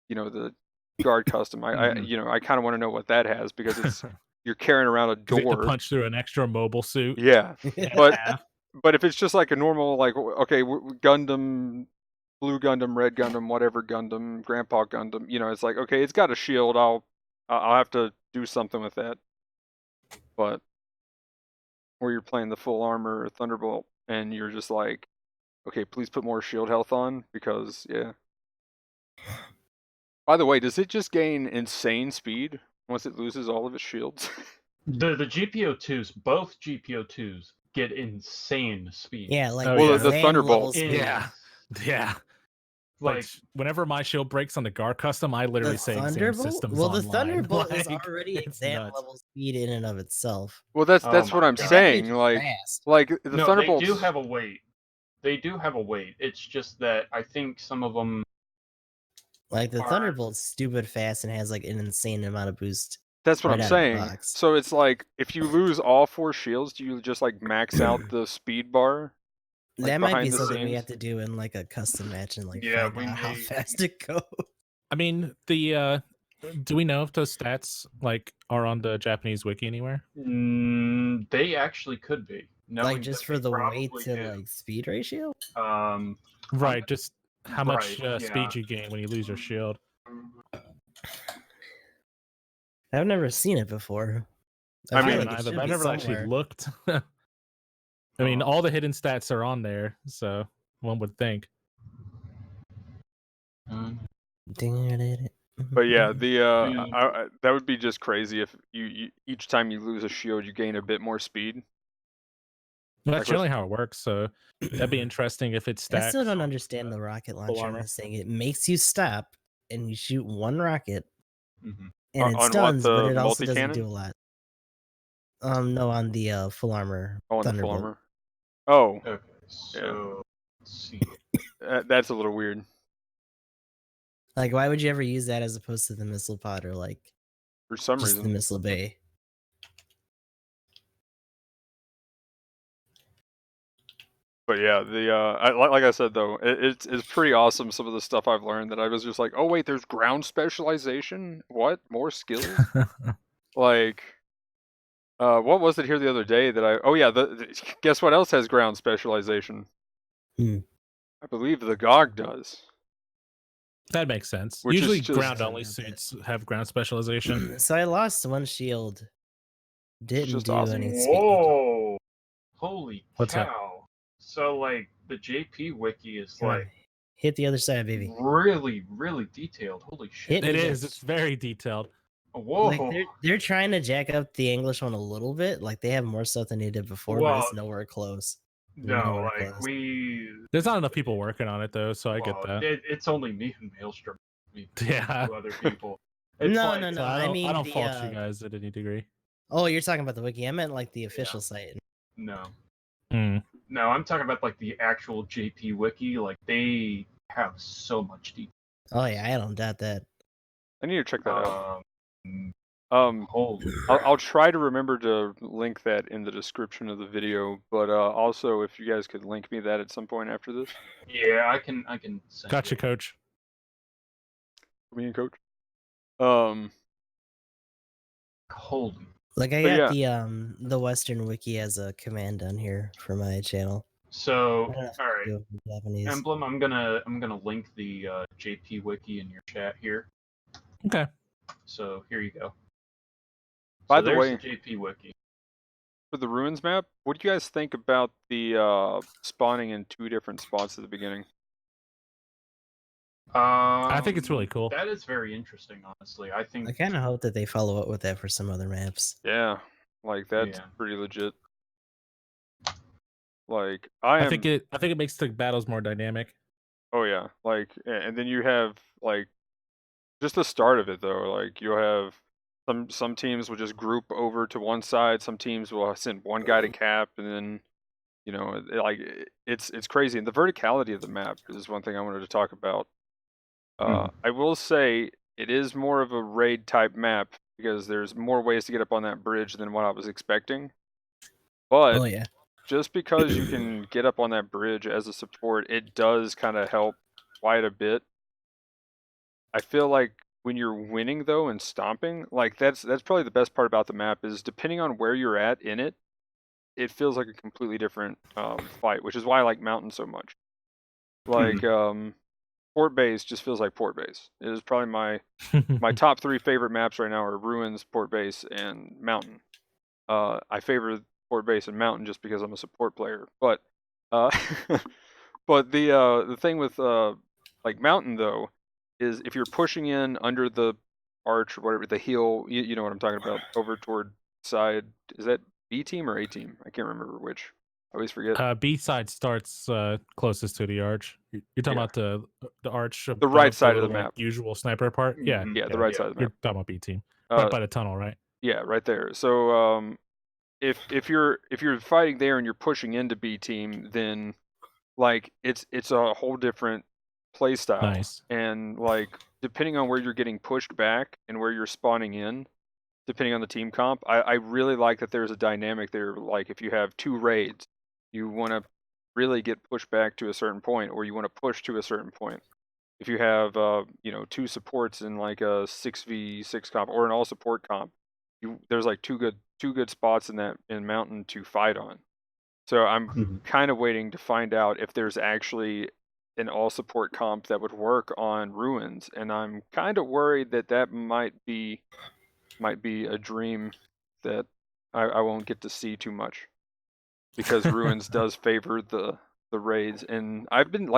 you know, the guard custom. I kind of want to know what that has because it's you're carrying around a door. You have to punch through an extra mobile suit. Yeah, but if it's just like a normal, like, okay, Gundam, blue Gundam, red Gundam, whatever Gundam, Grandpa Gundam, you know, it's like, okay, it's got a shield. I'll have to do something with that. But where you're playing the full armor Thunderbolt and you're just like, okay, please put more shield health on because yeah. By the way, does it just gain insane speed once it loses all of its shields? The GPO2s, both GPO2s get insane speed. Yeah, like the Thunderbolt. Yeah. Like whenever my shield breaks on the Gar custom, I literally say exam systems. Well, the online. Thunderbolt like, is already exam level speed in and of itself. Well, that's what I'm saying. Like the Thunderbolts. They do have a weight. They do have a weight. It's just that I think some of them. Like the Thunderbolt's stupid fast and has like an insane amount of boost. That's what I'm saying. So it's like if you lose all 4 shields, do you just like max out the speed bar? Like, that might be something we have to do in like a custom match and like find out how fast it goes. I mean, the do we know if those stats like are on the Japanese wiki anywhere? They actually could be. Like just for the weight to like speed ratio? Right, just how much speed you gain when you lose your shield. I've never seen it before. I mean, I've never actually looked. I mean, all the hidden stats are on there, so one would think. But yeah, that would be just crazy if you each time you lose a shield, you gain a bit more speed. That's generally how it works. So that'd be interesting if it's stacks. I still don't understand the rocket launcher. I'm saying it makes you stop and you shoot one rocket, and it stuns, but it also doesn't do a lot. No, on the full armor. Oh, on the full armor. Oh. Okay, so let's see. That's a little weird. Like, why would you ever use that as opposed to the missile pod or like for some just reason the missile bay? But yeah, like I said though, it's pretty awesome. Some of the stuff I've learned that I was just like, oh wait, there's ground specialization. What more skills? Like, what was it here the other day that I? Oh yeah, guess what else has ground specialization? Hmm. I believe the GOG does. That makes sense. Which Usually, is just- ground only suits have ground specialization. So I lost one shield. Didn't just do awesome. any speed. Whoa! Holy What's that? cow! So like the JP wiki is Come on, like hit the other side, baby. really, really detailed. Holy shit! Hit It me. is. It's very detailed. Whoa! Like they're trying to jack up the English one a little bit. Like they have more stuff than they did before, but it's Well, nowhere close. no, nowhere like close. There's not enough people working on it though, so I get that. It's only me and Maelstrom. Yeah. Two other people. It's No, like, no, So no. I mean, don't the, fault you guys at any degree. Oh, you're talking about the wiki. I meant like the official site. No. Mm. No, I'm talking about like the actual JP wiki. Like they have so much detail. Oh yeah, I don't doubt that. I need to check that out. Holy I'll try to remember to link that in the description of the video, but also if you guys could link me that at some point after this. Yeah, I can send Gotcha, it. coach. Me and coach. Holy. Like I But got yeah. the Western wiki as a command on here for my channel. So I don't know if all I right. do it in Japanese. Emblem, I'm gonna link the JP wiki in your chat here. Okay. So here you go. By So the there's way, the JP wiki. for the ruins map, what do you guys think about the spawning in 2 different spots at the beginning? I think it's really cool. That is very interesting, honestly. I think I kind of hope that they follow up with that for some other maps. Yeah, like that's Yeah. pretty legit. Like I think it makes the battles more dynamic. Oh yeah, like and then you have like just the start of it though. Like you'll have some teams will just group over to one side. Some teams will send one guy to cap, and then it's crazy. And the verticality of the map is one thing I wanted to talk about. I will say it is more of a raid type map because there's more ways to get up on that bridge than what I was expecting. But Oh yeah. just because you can get up on that bridge as a support, it does kind of help quite a bit. I feel like when you're winning though and stomping, like that's probably the best part about the map is depending on where you're at in it, it feels like a completely different fight, which is why I like Mountain so much. Like Port Base just feels like Port Base. It is probably my top 3 favorite maps right now are Ruins, Port Base, and Mountain. I favor Port Base and Mountain just because I'm a support player. But but the thing with like Mountain though is if you're pushing in under the arch or whatever, the hill, you know what I'm talking about, over toward side. Is that B team or A team? I can't remember which. I always forget. B side starts closest to the arch. You're talking about the arch, the right side of the like, map, usual sniper part. Yeah, yeah, the right side of the map. You're talking about B team, right by the tunnel, right? Yeah, right there. So if you're fighting there and you're pushing into B team, then like it's a whole different play style. Nice. And like depending on where you're getting pushed back and where you're spawning in, depending on the team comp, I really like that there's a dynamic there. Like if you have 2 raids, you want to really get pushed back to a certain point, or you want to push to a certain point. If you have 2 supports in like a 6v6 comp or an all support comp, there's like two good spots in Mountain to fight on. So I'm kind of waiting to find out if there's actually an all support comp that would work on Ruins, and I'm kind of worried that might be a dream that I won't get to see too much, because Ruins does favor the raids, and I've been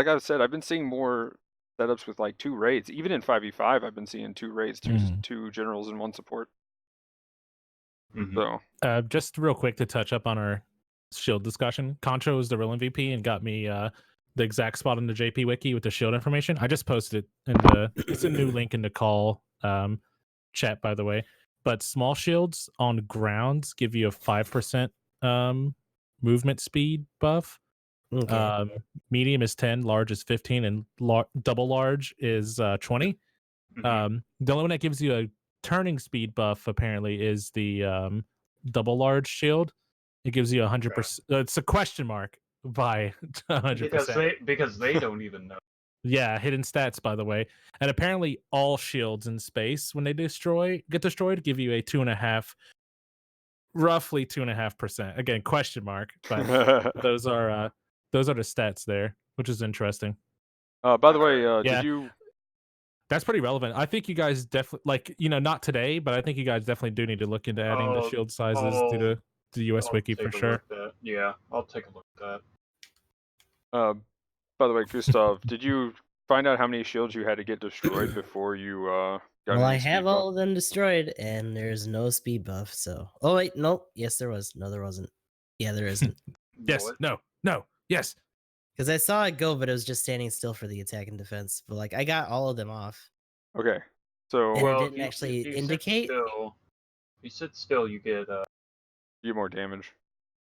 seeing more setups with like 2 raids. Even in 5v5 I've been seeing 2 raids, two generals and 1 support. So just real quick to touch up on our shield discussion, Concho is the real MVP and got me the exact spot in the JP wiki with the shield information. I just posted it in it's a new link in the call chat, by the way. But small shields on grounds give you a 5% movement speed buff. Okay. Medium is 10, large is 15, and double large is 20. The only one that gives you a turning speed buff apparently is the double large shield. It gives you 100%. It's a question mark. by 100%. Because they don't even know. Yeah, hidden stats, by the way. And apparently all shields in space, when they get destroyed, give you a 2.5, roughly 2.5%. Again, question mark, but those are the stats there, which is interesting. By the way, Yeah. did you? That's pretty relevant. I think you guys definitely, like, not today, but I think you guys definitely do need to look into adding the shield sizes to the US Wiki for sure. Yeah, I'll take a look at that. By the way, Gustav, did you find out how many shields you had to get destroyed before you got Well, I any speed have buff? all of them destroyed, and there's no speed buff. So, oh wait, nope. Yes, there was. No, there wasn't. Yeah, there isn't. Yes. No. Yes. Because I saw it go, but it was just standing still for the attack and defense. But like, I got all of them off. Okay, so And it didn't actually indicate. You sit still, you get you get more damage.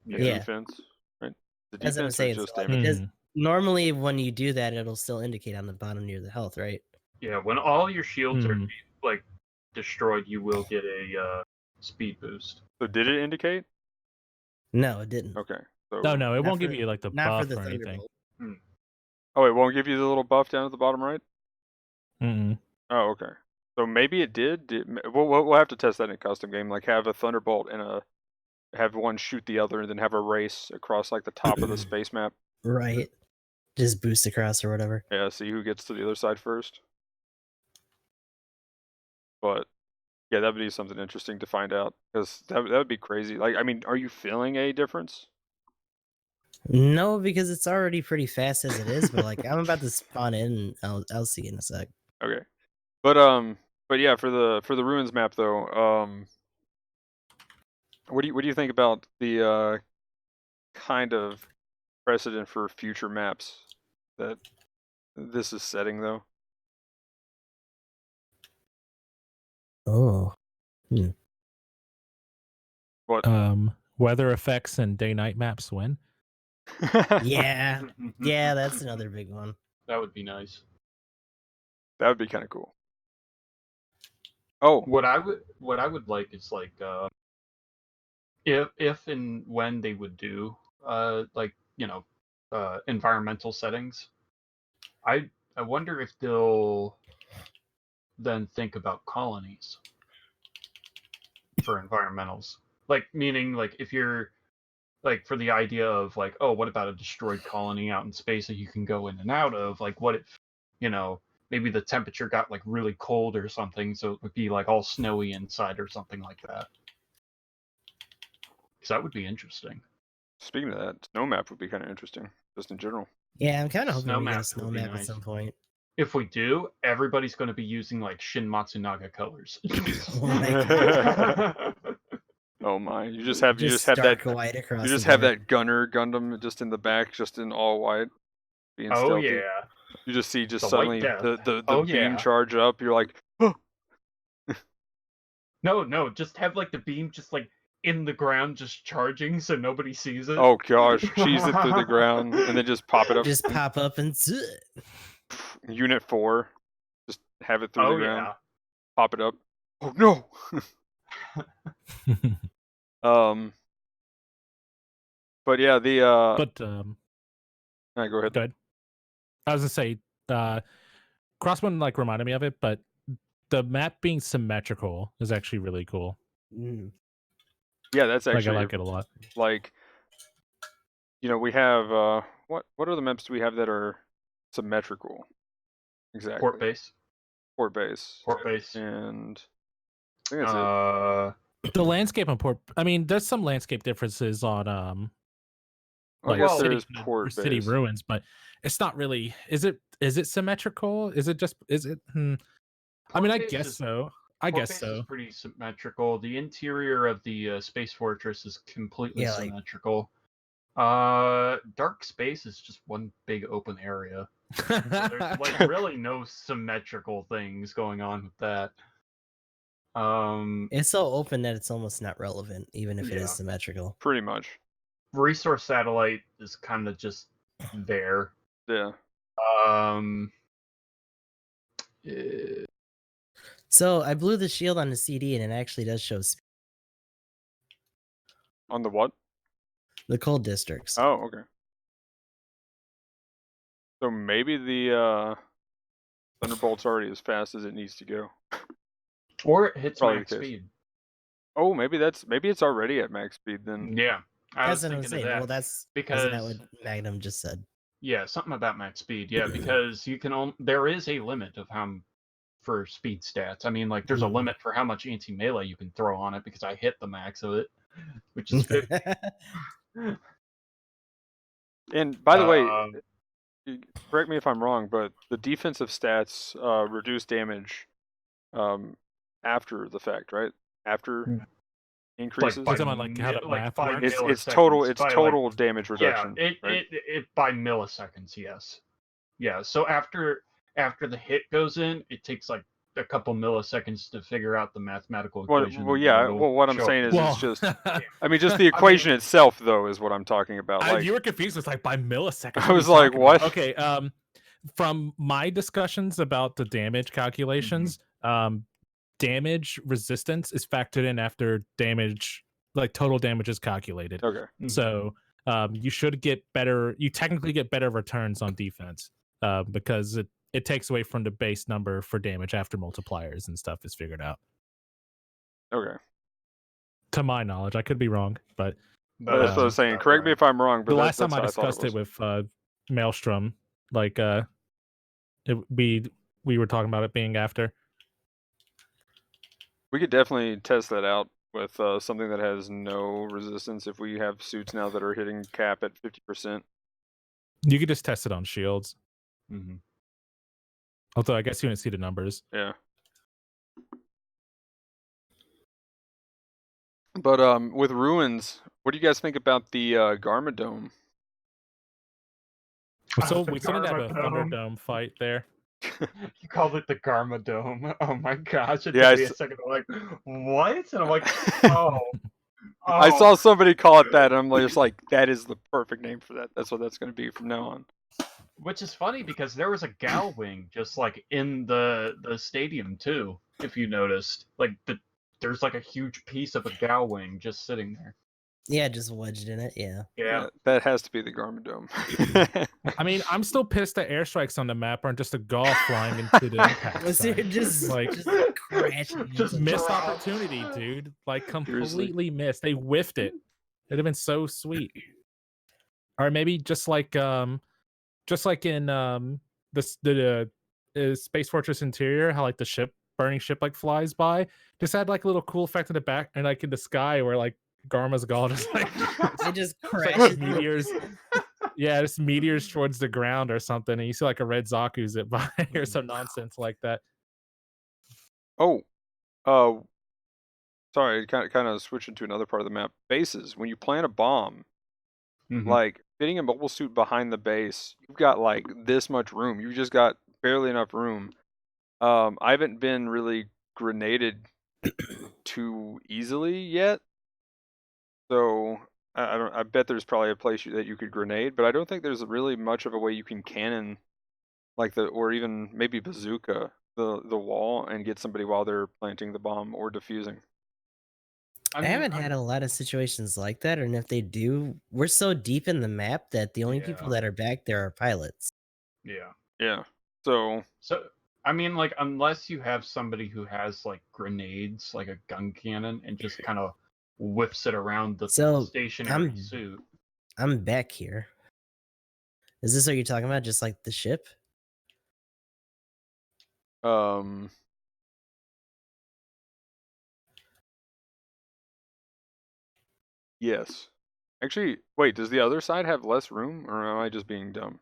Yeah. Defense, right? The As I'm defense saying, or just so, like, damage? normally when you do that, it'll still indicate on the bottom near the health, right? Yeah, when all your shields are like destroyed, you will get a speed boost. So did it indicate? No, it didn't. Okay. So no, it won't give you like the not buff for the or anything. Oh, it won't give you the little buff down at the bottom right? Mm-mm. Oh, okay. So maybe it did. We'll have to test that in a custom game. Like have a thunderbolt and have one shoot the other, and then have a race across like the top of the space map. Right. Just boost across or whatever. Yeah. See who gets to the other side first. But yeah, that would be something interesting to find out, because that would be crazy. Like, I mean, are you feeling a difference? No, because it's already pretty fast as it is. But like, I'm about to spawn in, and I'll see in a sec. Okay, but yeah, for the ruins map though, what do you think about the kind of precedent for future maps that this is setting though? Oh. What? Weather effects and day-night maps win. Yeah, yeah, that's another big one. That would be nice. That would be kind of cool. Oh, what I would like is like if and when they would do like environmental settings, I wonder if they'll then think about colonies for environmentals. Like, meaning, like, if you're like, for the idea of like, oh, what about a destroyed colony out in space that you can go in and out of? Like, what if, maybe the temperature got like really cold or something, so it would be like all snowy inside or something like that. Because that would be interesting. Speaking of that, snow map would be kind of interesting, just in general. Yeah, I'm kind of hoping we get a snow map nice. at some point. If we do, everybody's going to be using like Shin Matsunaga colors. Oh my god. Oh my! You just have that white across. You just have that Gunner Gundam just in the back, just in all white, being stealthy. Yeah. You just see suddenly the beam charge up. You're like, oh. No, just have like the beam just like in the ground, just charging, so nobody sees it. Oh gosh, cheese it through the ground and then just pop it up. Just pop up and Unit 4, just have it through the ground. Yeah. Pop it up. Oh no. But yeah, the go ahead. Go ahead. I was gonna say, Crossbone like reminded me of it, but the map being symmetrical is actually really cool. Yeah, that's actually I like it a lot. Like, we have what are the maps do we have that are symmetrical? Exactly. Port base. And I think that's it. The landscape on Port. I mean, there's some landscape differences on city ruins, but it's not really. Is it symmetrical? Is it? I mean, I guess so. I guess so. It's pretty symmetrical. The interior of the space fortress is completely symmetrical. Dark space is just one big open area. So there's like really no symmetrical things going on with that. It's so open that it's almost not relevant, even if it is symmetrical. Pretty much. Resource satellite is kind of just there. Yeah. So I blew the shield on the CD, and it actually does show speed. On the what? The cold districts. Oh, okay. So maybe the Thunderbolt's already as fast as it needs to go. Or it hits Probably max the case. speed. Oh, maybe it's already at max speed then. Yeah, I was That's what I'm thinking saying. of that. Well, that's because isn't that what Magnum just said? Yeah, something about max speed. Yeah, because you can there is a limit of for speed stats. I mean, like there's a limit for how much anti-melee you can throw on it because I hit the max of it, which is 50. And by the way, correct me if I'm wrong, but the defensive stats reduce damage after the fact, right? After increases. Like how the math works? It's total damage reduction. Yeah, right? it by milliseconds. Yes. Yeah. So after the hit goes in, it takes like a couple milliseconds to figure out the mathematical equation. Well, what I'm saying is, it's just, I mean, just the equation I mean, itself, though, is what I'm talking about. Like, you were confused. It's like by milliseconds. I was like, what? Okay. From my discussions about the damage calculations, damage resistance is factored in after damage, like total damage is calculated. Okay. So you should get better. You technically get better returns on defense because it takes away from the base number for damage after multipliers and stuff is figured out. Okay. To my knowledge, I could be wrong, but that's what I was saying. Correct me if I'm wrong. But the last time I discussed it with Maelstrom, like we were talking about it being after. We could definitely test that out with something that has no resistance. If we have suits now that are hitting cap at 50%, you could just test it on shields. Although I guess you didn't see the numbers. Yeah. But with ruins, what do you guys think about the Garmadome? So we still didn't have a Thunderdome fight there. You called it the Garmadome. Oh my gosh! It took me a second. I'm like, what? And I'm like, oh. I saw somebody call it that, and I'm just like, that is the perfect name for that. That's what that's going to be from now on. Which is funny because there was a Gal wing just like in the stadium too. If you noticed, like there's like a huge piece of a Gal wing just sitting there. Yeah, just wedged in it. Yeah. That has to be the Garmadome. I mean, I'm still pissed that airstrikes on the map aren't just a Gaul flying into the impact. just crashing. Just missed opportunity, dude. Like completely missed. They whiffed it. It'd have been so sweet. Or maybe just like in the Space Fortress interior, how like the burning ship like flies by. Just had like a little cool effect in the back and like in the sky where like Garma's Gaul just like they just crash like meteors. Yeah, just meteors towards the ground or something, and you see like a red Zaku zip by or some nonsense like that. Sorry, kind of switching to another part of the map. Bases. When you plant a bomb, like fitting a mobile suit behind the base, you've got like this much room. You've just got barely enough room. I haven't been really grenaded too easily yet, so I bet there's probably a place that you could grenade, but I don't think there's really much of a way you can cannon, like or even maybe bazooka the wall and get somebody while they're planting the bomb or defusing. I haven't had a lot of situations like that, and if they do, we're so deep in the map that the only people that are back there are pilots. Yeah. So I mean, like, unless you have somebody who has like grenades, like a gun cannon, and just kind of whips it around the stationary suit. I'm back here. Is this what you're talking about? Just like the ship? Yes. Actually, wait, does the other side have less room, or am I just being dumb?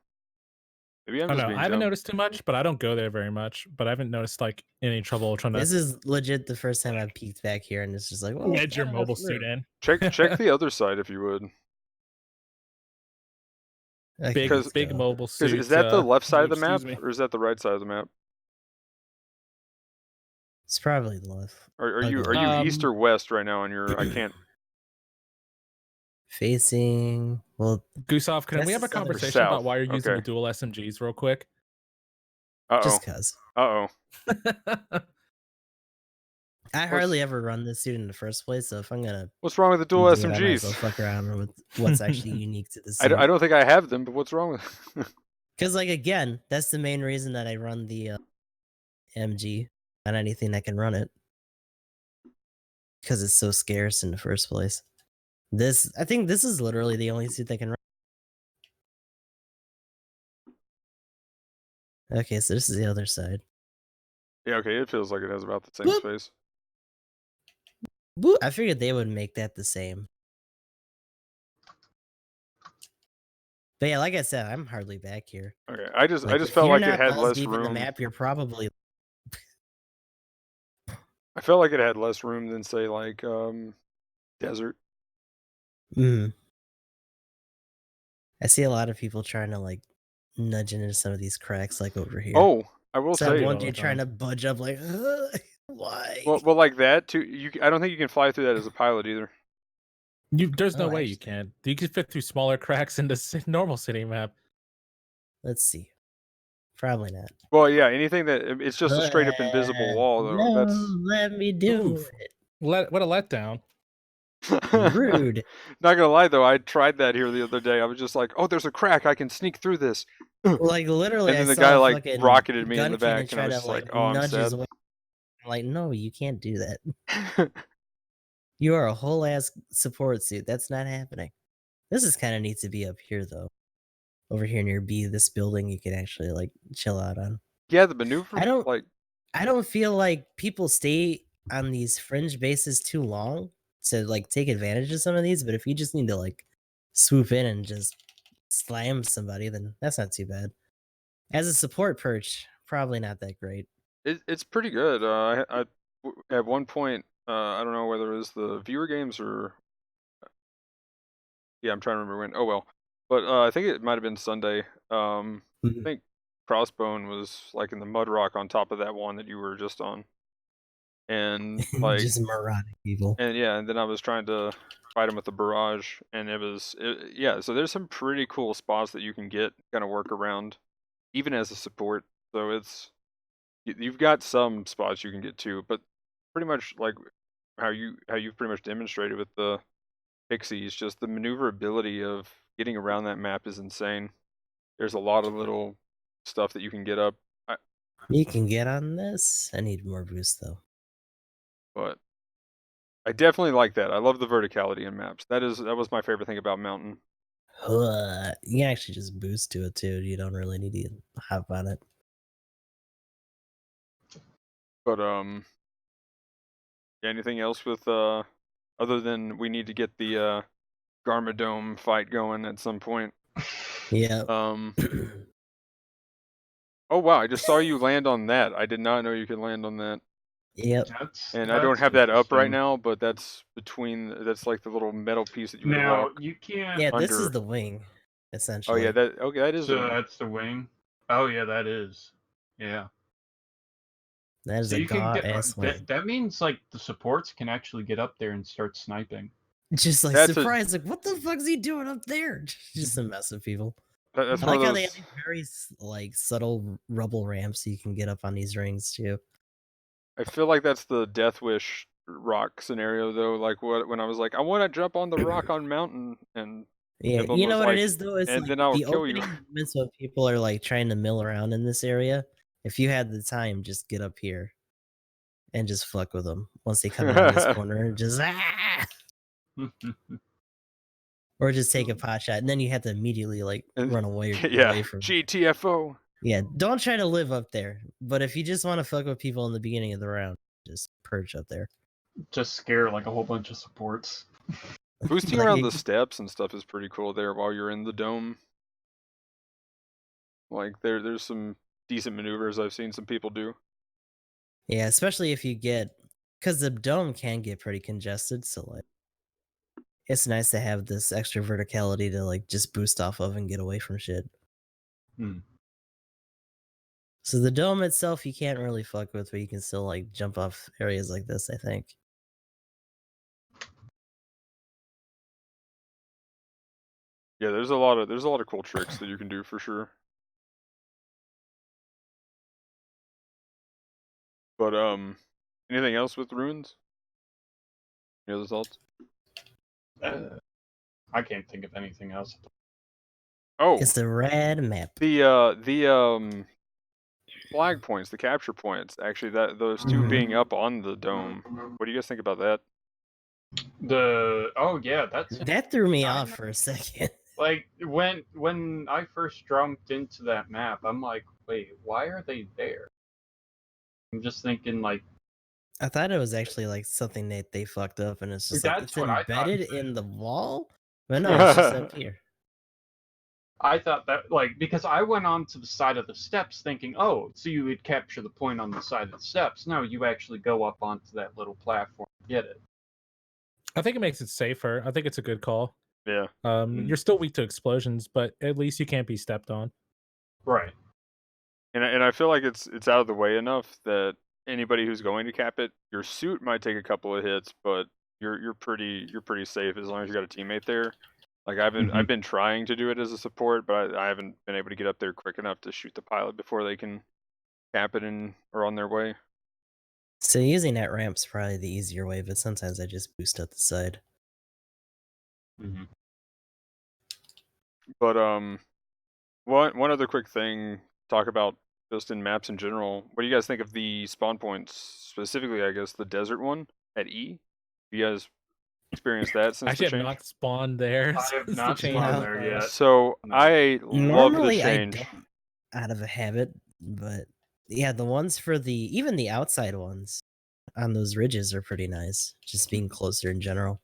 Maybe I'm just being dumb. I haven't noticed too much, but I don't go there very much. But I haven't noticed like any trouble trying to. This is legit the first time I've peeked back here, and it's just like, well, edge your mobile suit in. Check the other side if you would. Okay, big mobile suit. Is that the left side of the map, or is that the right side of the map? It's probably the left. Are you east or west right now on your? I can't. Facing Gustav, can we have a conversation about why you're using the dual SMGs real quick? Just cause. I hardly ever run this suit in the first place, so if I'm gonna, what's wrong with the dual SMGs? I'll fuck around with what's actually unique to this. I don't think I have them, but what's wrong with? Because, like, again, that's the main reason that I run the MG on anything that can run it. Because it's so scarce in the first place. I think this is literally the only suit that can run. Okay, so this is the other side. Yeah, okay, it feels like it has about the same Boop. space. I figured they would make that the same. But yeah, like I said, I'm hardly back here. Okay, I just if felt you're like it not had balls less deep in the room. map, you're probably I felt like it had less room than, say, like desert. I see a lot of people trying to like nudge into some of these cracks, like over here. Oh, I will so say, one dude trying to budge up, like, why? well, like that too. I don't think you can fly through that as a pilot either. There's no Oh, way you actually. can. You can fit through smaller cracks in the normal city map. Let's see. Probably not. Well, yeah, anything that it's just a straight up invisible wall, though. No, That's let me do it. What a letdown. Rude. Not gonna lie though, I tried that here the other day. I was just like, "Oh, there's a crack. I can sneak through this." Like literally, And then I the saw guy a like fucking rocketed me in the Gunkin back, and and I try was to just like, like "Oh, I'm nudge his sad." way. I'm like, no, you can't do that. You are a whole ass support suit. That's not happening. This is kind of neat to be up here though. Over here near B, this building you can actually like chill out on. Yeah, the maneuver, like, I don't feel like people stay on these fringe bases too long to like take advantage of some of these, but if you just need to like swoop in and just slam somebody, then that's not too bad. As a support perch, probably not that great. it's pretty good. At one point, I don't know whether it was the viewer games or yeah, I'm trying to remember when. Oh well, but I think it might have been Sunday. I think Crossbone was like in the mud rock on top of that one that you were just on, and like just marauding people. and yeah, and then I was trying to fight him with the barrage, and yeah. So there's some pretty cool spots that you can get, kind of work around, even as a support. So you've got some spots you can get to, but pretty much like how you've pretty much demonstrated with the Pixies, just the maneuverability of getting around that map is insane. There's a lot of little stuff that you can get up, You can get on this. I need more boost though. but I definitely like that. I love the verticality in maps. That was my favorite thing about Mountain. You can actually just boost to it too. You don't really need to hop on it. But yeah, anything else with other than we need to get the Garmadome fight going at some point. Yeah. Oh wow, I just saw you land on that. I did not know you could land on that. Yep. And I don't have that up right now, but that's like the little metal piece that you would walk. You can't. Yeah, under. this is the wing, essentially. Oh yeah, that is. So that's the wing. Oh yeah, that is. Yeah. That is So a you can god-ass wing. that means like the supports can actually get up there and start sniping. Just like surprised, like what the fuck's he doing up there? Just to mess with people. That's I one like of how those. they have very like subtle rubble ramps so you can get up on these rings too. I feel like that's the Death Wish rock scenario though. Like when I was like, I want to jump on the rock on mountain, and yeah, Emblem you know was what like, it is though. It's and like then I'll the kill you. opening moments when people are like trying to mill around in this area. If you had the time, just get up here and just fuck with them once they come around this corner. Just or just take a pot shot, and then you have to immediately like run away. Yeah, away from GTFO. Yeah, don't try to live up there. But if you just want to fuck with people in the beginning of the round, just perch up there. Just scare like a whole bunch of supports. Boosting around the steps and stuff is pretty cool there while you're in the dome. Like there's some decent maneuvers I've seen some people do. Yeah, especially if you get, because the dome can get pretty congested, so like it's nice to have this extra verticality to like just boost off of and get away from shit. So the dome itself you can't really fuck with, but you can still like jump off areas like this, I think. Yeah, there's a lot of cool tricks that you can do for sure. But anything else with runes? Any other thoughts? I can't think of anything else. Oh, It's a rad map. the flag points, the capture points. Actually, those two being up on the dome. What do you guys think about that? That threw me nice. off for a second. Like when I first jumped into that map, I'm like, wait, why are they there? I'm just thinking like I thought it was actually like something that they fucked up, and it's just like That's it's what I thought, embedded too. in the wall. But no, it's just up here. I thought that because I went on to the side of the steps thinking, oh, so you would capture the point on the side of the steps. No, you actually go up onto that little platform and get it. I think it makes it safer. I think it's a good call. Yeah. You're still weak to explosions, but at least you can't be stepped on. Right. And I feel like it's out of the way enough that anybody who's going to cap it, your suit might take a couple of hits, but you're pretty safe as long as you got a teammate there. Like I've been trying to do it as a support, but I haven't been able to get up there quick enough to shoot the pilot before they can cap it and are on their way. So using that ramp's probably the easier way, but sometimes I just boost up the side. But one other quick thing, talk about just in maps in general. What do you guys think of the spawn points, specifically? I guess the desert one at E. You guys experienced that since Actually, the change? I've not spawned there. I have since the not change spawned was there made. yet. So No. I love the Normally I change. don't out of a habit, but yeah, the ones for even the outside ones on those ridges are pretty nice. Just being closer in general.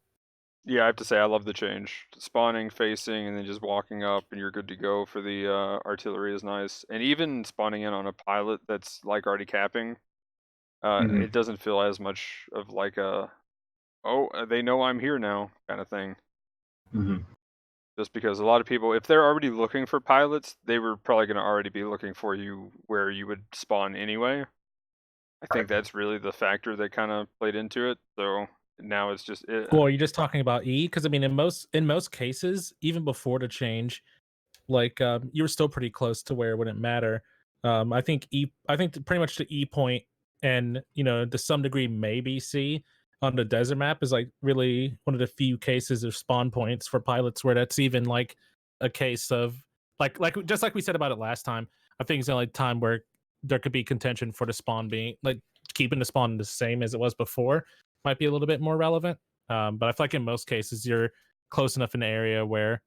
Yeah, I have to say I love the change. Spawning, facing, and then just walking up, and you're good to go for the artillery is nice. And even spawning in on a pilot that's like already capping, it doesn't feel as much of like a, they know I'm here now kind of thing. Just because a lot of people, if they're already looking for pilots, they were probably going to already be looking for you where you would spawn anyway. I think that's really the factor that kind of played into it. So now it's just Well, are you just talking about E? Because I mean, in most cases, even before the change, like you were still pretty close to where it wouldn't matter. I think pretty much the E point, and to some degree maybe C on the desert map is like really one of the few cases of spawn points for pilots where that's even like a case of like just like we said about it last time. I think it's the only time where there could be contention for the spawn being like keeping the spawn the same as it was before might be a little bit more relevant. But I feel like in most cases you're close enough in the area where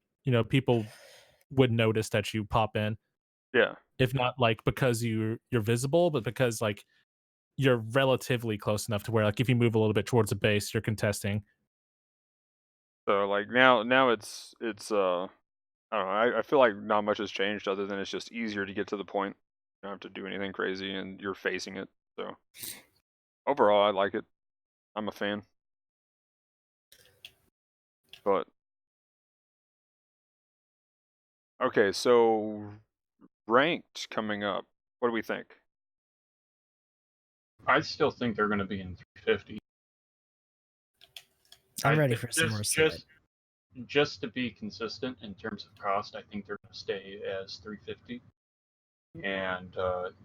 people would notice that you pop in. Yeah. If not like because you're visible, but because like you're relatively close enough to where like if you move a little bit towards the base, you're contesting. So like now it's I don't know. I feel like not much has changed other than it's just easier to get to the point. You don't have to do anything crazy, and you're facing it. So overall, I like it. I'm a fan. But okay, so ranked coming up. What do we think? I still think they're going to be in 350. I'm ready for some more side. Just to be consistent in terms of cost, I think they're going to stay as 350. And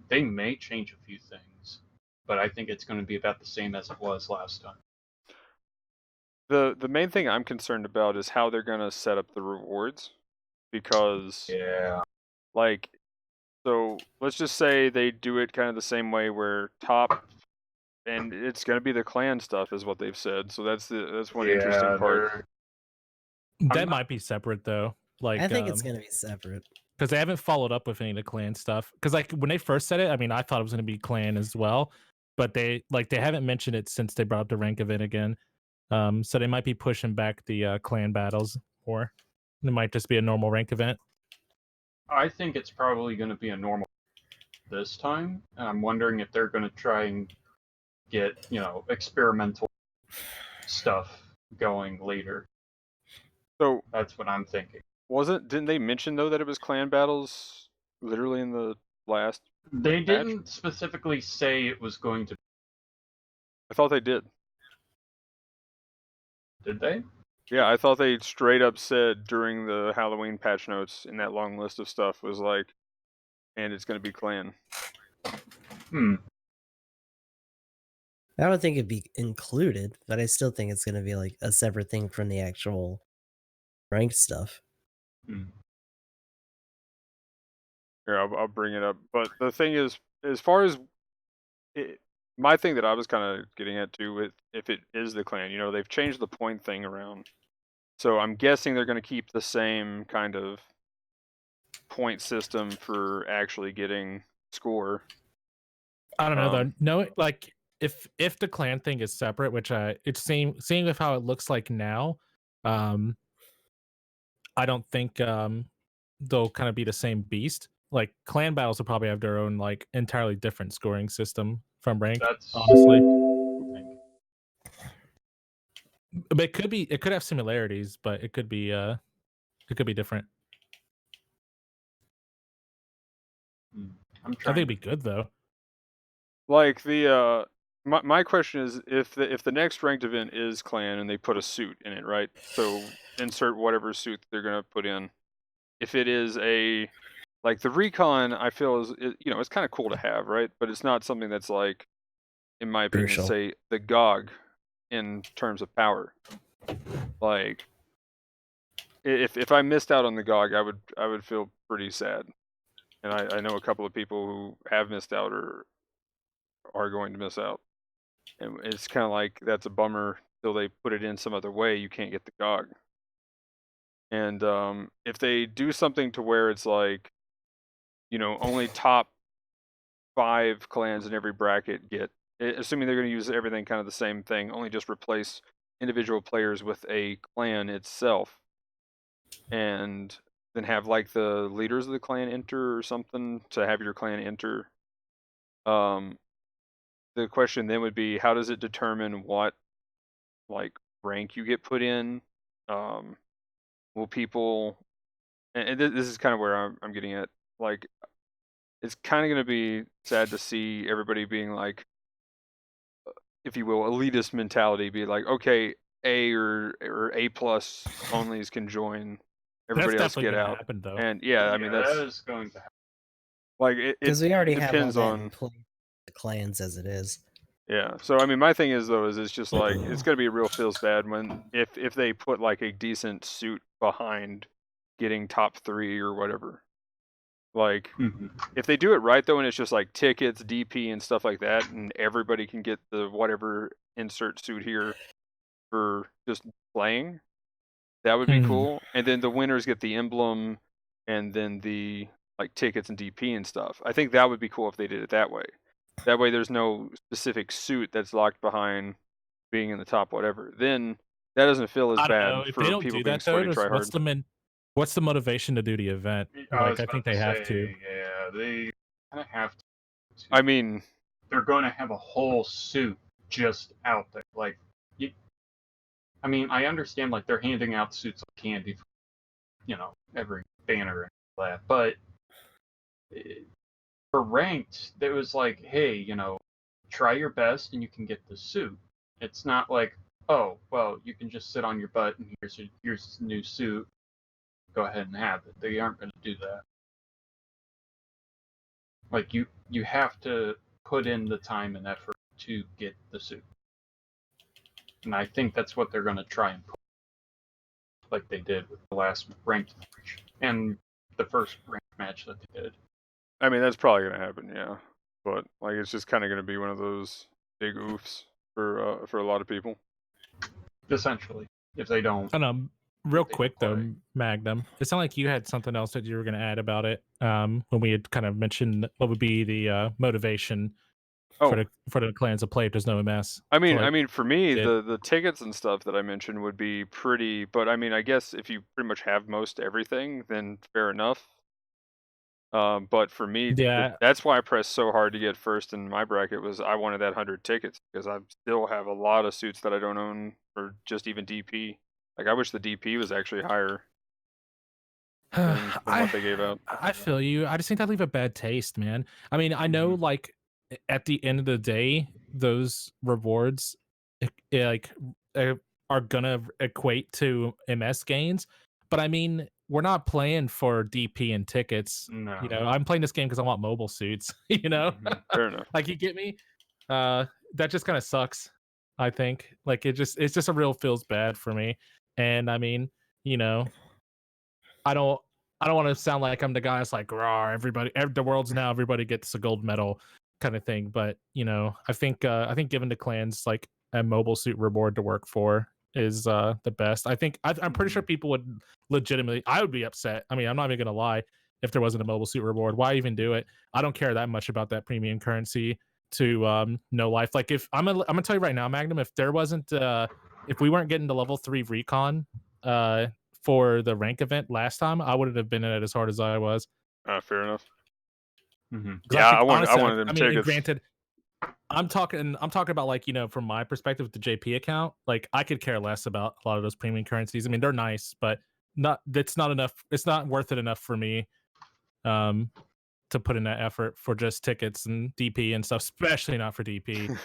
they may change a few things, but I think it's going to be about the same as it was last time. The main thing I'm concerned about is how they're going to set up the rewards, because like, so let's just say they do it kind of the same way where top, and it's going to be the clan stuff is what they've said. So that's one interesting part. That might be separate though. Like I think it's gonna be separate because they haven't followed up with any of the clan stuff. Because like when they first said it, I mean, I thought it was gonna be clan as well, but they haven't mentioned it since they brought up the rank event again. So they might be pushing back the clan battles, or it might just be a normal rank event. I think it's probably going to be a normal this time. I'm wondering if they're going to try and get experimental stuff going later. So that's what I'm thinking. Didn't they mention though that it was clan battles literally in the last? They didn't specifically say it was going to. I thought they did. Did they? Yeah, I thought they straight up said during the Halloween patch notes in that long list of stuff was like, and it's going to be clan. I don't think it'd be included, but I still think it's going to be like a separate thing from the actual ranked stuff. Here, I'll bring it up. But the thing is, as far as my thing that I was kind of getting at too, with if it is the clan, they've changed the point thing around. So I'm guessing they're going to keep the same kind of point system for actually getting score. I don't know though. No, like if the clan thing is separate, which it's seeing with how it looks like now, I don't think they'll kind of be the same beast. Like clan battles will probably have their own like entirely different scoring system from rank. Honestly, but it could have similarities, but it could be different. I think it'd be good though. Like the my question is, if the next ranked event is clan and they put a suit in it, right? So insert whatever suit they're gonna put in. If it is like the recon, I feel it's kind of cool to have, right? But it's not something that's like, in my opinion, Crucial. say the GOG in terms of power. Like if I missed out on the GOG, I would feel pretty sad. And I know a couple of people who have missed out or are going to miss out. And it's kind of like, that's a bummer till they put it in some other way. You can't get the GOG. And if they do something to where it's like, only top 5 clans in every bracket get, assuming they're going to use everything kind of the same thing, only just replace individual players with a clan itself, and then have like the leaders of the clan enter or something to have your clan enter. The question then would be, how does it determine what like rank you get put in? Will people, and this is kind of where I'm getting at, like, it's kind of going to be sad to see everybody being like, if you will, elitist mentality, be like, okay, A or A plus onlys can join, everybody else get out. Happen, though. And yeah, I mean, that is going to happen. Like because we already depends have all that on in play, the clans as it is. Yeah, so I mean, my thing is though, is it's just like, it's gonna be real feels bad when if they put like a decent suit behind getting top 3 or whatever. Like if they do it right though, and it's just like tickets, DP, and stuff like that, and everybody can get the whatever insert suit here for just playing, that would be cool. And then the winners get the emblem, and then the like tickets and DP and stuff. I think that would be cool if they did it that way. That way there's no specific suit that's locked behind being in the top whatever. Then that doesn't feel as bad if for they don't people do being that, sweaty though, tryhard. What's the motivation to do the event? Like, I think they have to. Yeah, they kind of have to. I mean, they're going to have a whole suit just out there. Like, I mean, I understand, like, they're handing out suits like candy for, every banner and all that, but for ranked, it was like, hey, try your best and you can get the suit. It's not like, oh, well, you can just sit on your butt and here's a new suit. Go ahead and have it. They aren't going to do that. Like, you have to put in the time and effort to get the suit. And I think that's what they're going to try and put, like they did with the last ranked match and the first ranked match that they did. I mean, that's probably going to happen, yeah. But like, it's just kind of going to be one of those big oofs for a lot of people. Essentially, if they don't. Real quick though, Magnum, it sounded like you had something else that you were going to add about it. When we had kind of mentioned what would be the motivation for the clans to play if there's no MS. I mean, for me, the tickets and stuff that I mentioned would be pretty. But I mean, I guess if you pretty much have most everything, then fair enough. But for me, that's why I pressed so hard to get first in my bracket. Was I wanted that 100 tickets because I still have a lot of suits that I don't own, or just even DP. Like, I wish the DP was actually higher than what they gave out. I feel you. I just think that leave a bad taste, man. I mean, I know, like, at the end of the day, those rewards are gonna equate to MS gains, but I mean, we're not playing for DP and tickets. No. I'm playing this game because I want mobile suits. Fair enough. Like, you get me? That just kind of sucks. I think, like, it's just a real feels bad for me. And I mean, I I don't want to sound like I'm the guy that's like, "Rawr, the world's now everybody gets a gold medal," kind of thing. But I think giving the clans like a mobile suit reward to work for is the best. I'm pretty sure people would legitimately. I would be upset. I mean, I'm not even gonna lie. If there wasn't a mobile suit reward, why even do it? I don't care that much about that premium currency to no life. Like if I'm gonna tell you right now, Magnum, if there wasn't if we weren't getting to level 3 recon for the rank event last time, I wouldn't have been in it as hard as I was. Fair enough. Mm-hmm. Yeah, I wanted them tickets. And granted, I'm talking about like, from my perspective with the JP account, like I could care less about a lot of those premium currencies. I mean, they're nice, but that's not enough. It's not worth it enough for me to put in that effort for just tickets and DP and stuff, especially not for DP.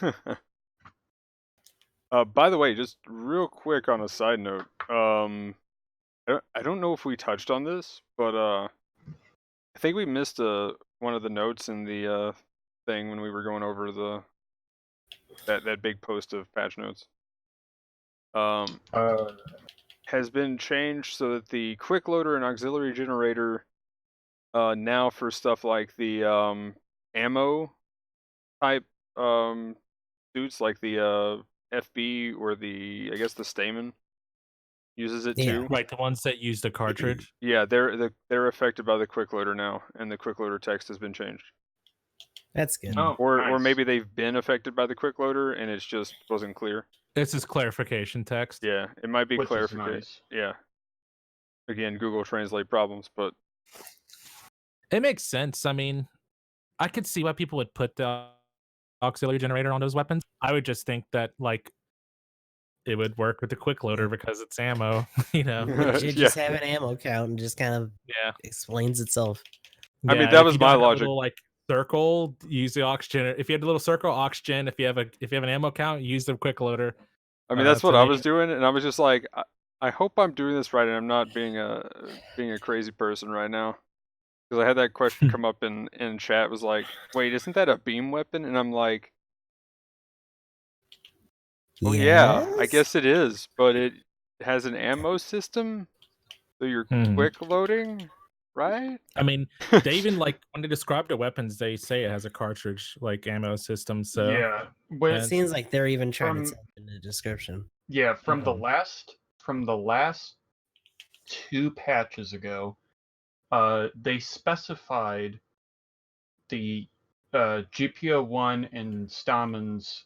By the way, just real quick on a side note, I don't know if we touched on this, but I think we missed one of the notes in the thing when we were going over that big post of patch notes. Has been changed so that the quick loader and auxiliary generator now for stuff like the ammo type suits, like the FB or the the Stamen uses it too. Right, the ones that use the cartridge. Yeah, they're affected by the quick loader now, and the quick loader text has been changed. That's good. Oh, or nice. maybe they've been affected by the quick loader and it's just wasn't clear. This is clarification text. Yeah, it might be Which is clarification. nice. Yeah. Again, Google Translate problems, but it makes sense. I mean, I could see why people would put the auxiliary generator on those weapons. I would just think that like it would work with the quick loader because it's ammo, It should just have an ammo count and just kind of explains itself. I mean, that was my logic. Little, like circle, use the oxygen. If you had a little circle, oxygen. If you have an ammo count, use the quick loader. I mean, that's what I was doing, and I was just like, I hope I'm doing this right, and I'm not being a crazy person right now. Because I had that question come up in chat. It was like, wait, isn't that a beam weapon? And I'm like, well, yeah, I guess it is, but it has an ammo system, so you're quick loading, right? I mean, they even like when they describe the weapons, they say it has a cartridge like ammo system. So yeah, it seems like they're even trying to type in the description. Yeah, from the last 2 patches ago, they specified the GPO1 and Stamen's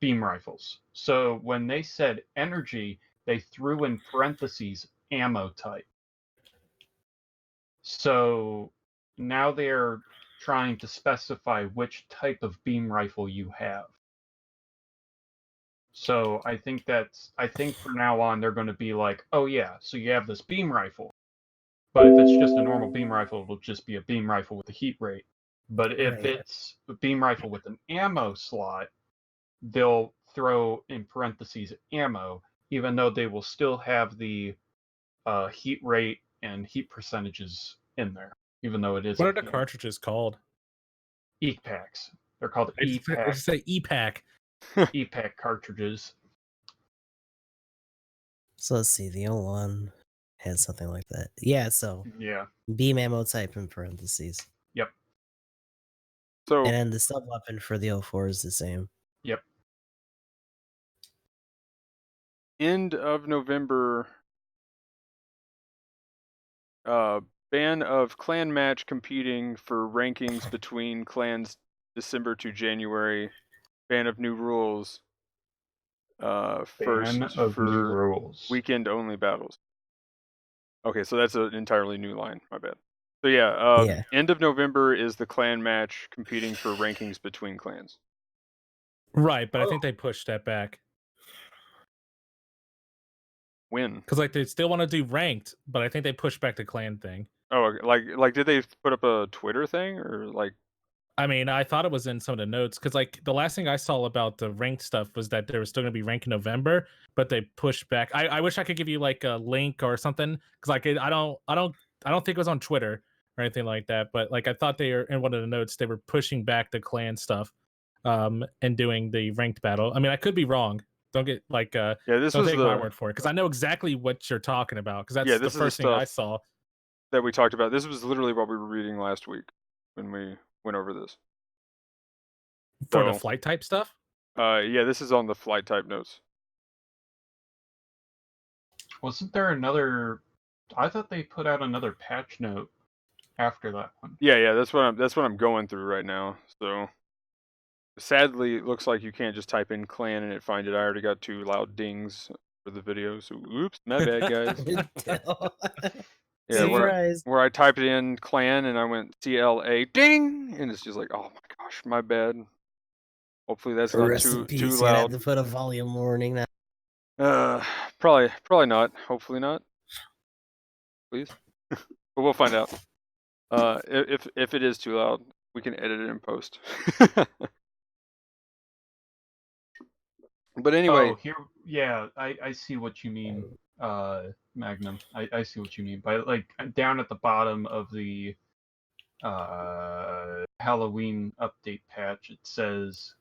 beam rifles. So when they said energy, they threw in parentheses ammo type. So now they're trying to specify which type of beam rifle you have. So I think from now on they're going to be like, oh yeah, so you have this beam rifle. But if it's just a normal beam rifle, it'll just be a beam rifle with a heat rate. But if it's a beam rifle with an ammo slot, they'll throw in parentheses ammo, even though they will still have the heat rate and heat percentages in there, even though it is. What are the cartridges called? E-packs. They're called E-pack. I say E-pack. E-pack cartridges. So let's see. The old one had something like that. Yeah. So beam ammo type in parentheses. Yep. So and then the sub weapon for the 04 is the same. Yep. End of November. Ban of clan match competing for rankings between clans December to January. Ban of new rules. First for new rules. Weekend only battles. Okay, so that's an entirely new line. My bad. So yeah, end of November is the clan match competing for rankings between clans. Right, but I think they pushed that back. When? Because like they still want to do ranked, but I think they pushed back the clan thing. Oh, like did they put up a Twitter thing or like? I mean, I thought it was in some of the notes because like the last thing I saw about the ranked stuff was that there was still going to be ranked in November, but they pushed back. I wish I could give you like a link or something because like I don't think it was on Twitter or anything like that. But like I thought they were in one of the notes they were pushing back the clan stuff, and doing the ranked battle. I mean, I could be wrong. Don't get like this don't was take my word for it because I know exactly what you're talking about because that's the first thing I saw. that we talked about. This was literally what we were reading last week when we went over this. For the flight type stuff? Yeah, this is on the flight type notes. Wasn't there another? I thought they put out another patch note after that one. Yeah, that's what I'm going through right now. So sadly, it looks like you can't just type in clan and it find it. I already got 2 loud dings for the video, so oops, my bad, guys. Yeah, where I typed in clan and I went CLA ding, and it's just like, oh my gosh, my bad. Hopefully that's not too loud. Have to put a volume warning. Probably not. Hopefully not. Please, but we'll find out. If it is too loud, we can edit it in post. But anyway, I see what you mean, Magnum. I see what you mean. By like down at the bottom of the Halloween update patch, it says,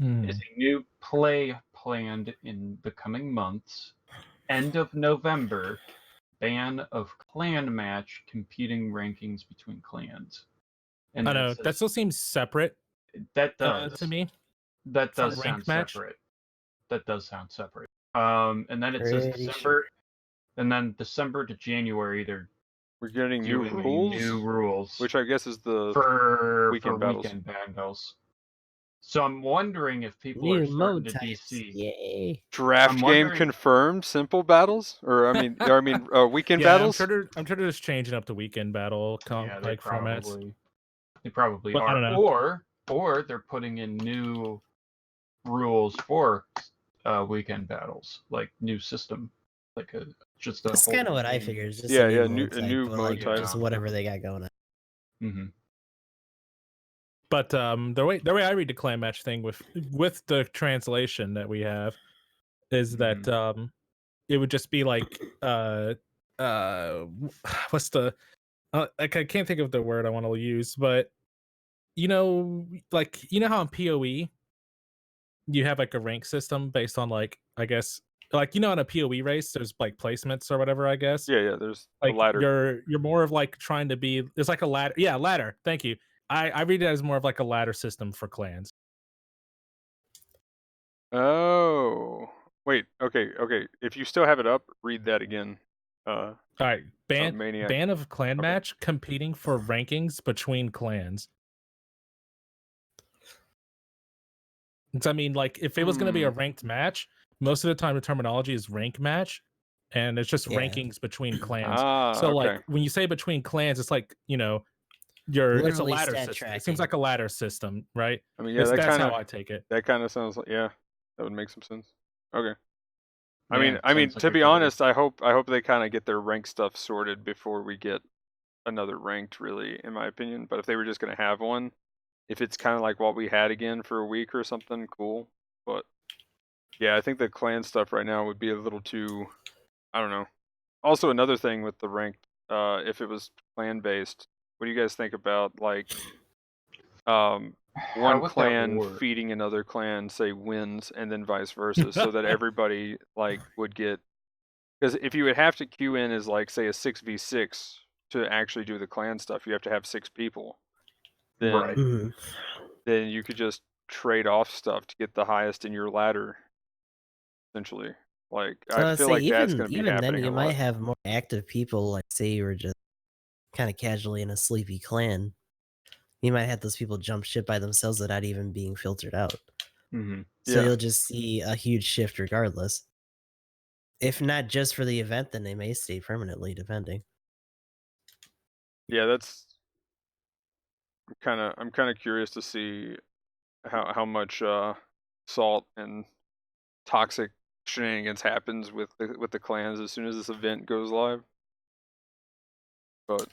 is a new play planned in the coming months. End of November, ban of clan match competing rankings between clans. And I know that still seems separate. That does to me. That does sound separate. That does sound separate. And then it says December, and then December to January we're getting new rules, which I guess is the weekend battles. So I'm wondering if people are starting to DC. Yay. Draft game confirmed. Simple battles, or weekend battles. I'm sure they're just changing up the weekend battle formats. They probably are. I don't know. Or they're putting in new rules for weekend battles, like new system, like That's kind of what I figured. Just a new mode type, just whatever they got going on. Mm-hmm. But the way I read the clan match thing with the translation that we have is that it would just be like what's the I can't think of the word I want to use, but how in PoE you have like a rank system based on like, I guess, like, in a PoE race there's like placements or whatever, I guess. Yeah, there's like a ladder. You're more of like trying to be, there's like a ladder. Yeah, ladder. Thank you. I read it as more of like a ladder system for clans. Oh, wait. Okay. If you still have it up, read that again. All right. Ban of clan match competing for rankings between clans. I mean, like, if it was going to be a ranked match, most of the time the terminology is rank match, and it's just rankings between clans. Like, when you say between clans, it's like, it's a ladder system. Tracking. It seems like a ladder system, right? I mean, yeah, that's how I take it. That kind of sounds like, that would make some sense. Okay. I mean, to be honest, I hope they kind of get their rank stuff sorted before we get another ranked, really, in my opinion. But if they were just going to have one, if it's kind of like what we had again for a week or something, cool. But yeah, I think the clan stuff right now would be a little too, I don't know. Also, another thing with the ranked, if it was clan based, what do you guys think about like one clan feeding another clan, say, wins, and then vice versa, so that everybody like would get? Because if you would have to queue in as like, say, a 6v6 to actually do the clan stuff, you have to have 6 people. Then you could just trade off stuff to get the highest in your ladder, essentially. Like, I feel like that's going to be happening. Even then, you might have more active people. Like, say you were just kind of casually in a sleepy clan, you might have those people jump ship by themselves without even being filtered out. So you'll just see a huge shift regardless. If not just for the event, then they may stay permanently, depending. Yeah, I'm kind of curious to see how much salt and toxic shenanigans happens with the clans as soon as this event goes live. But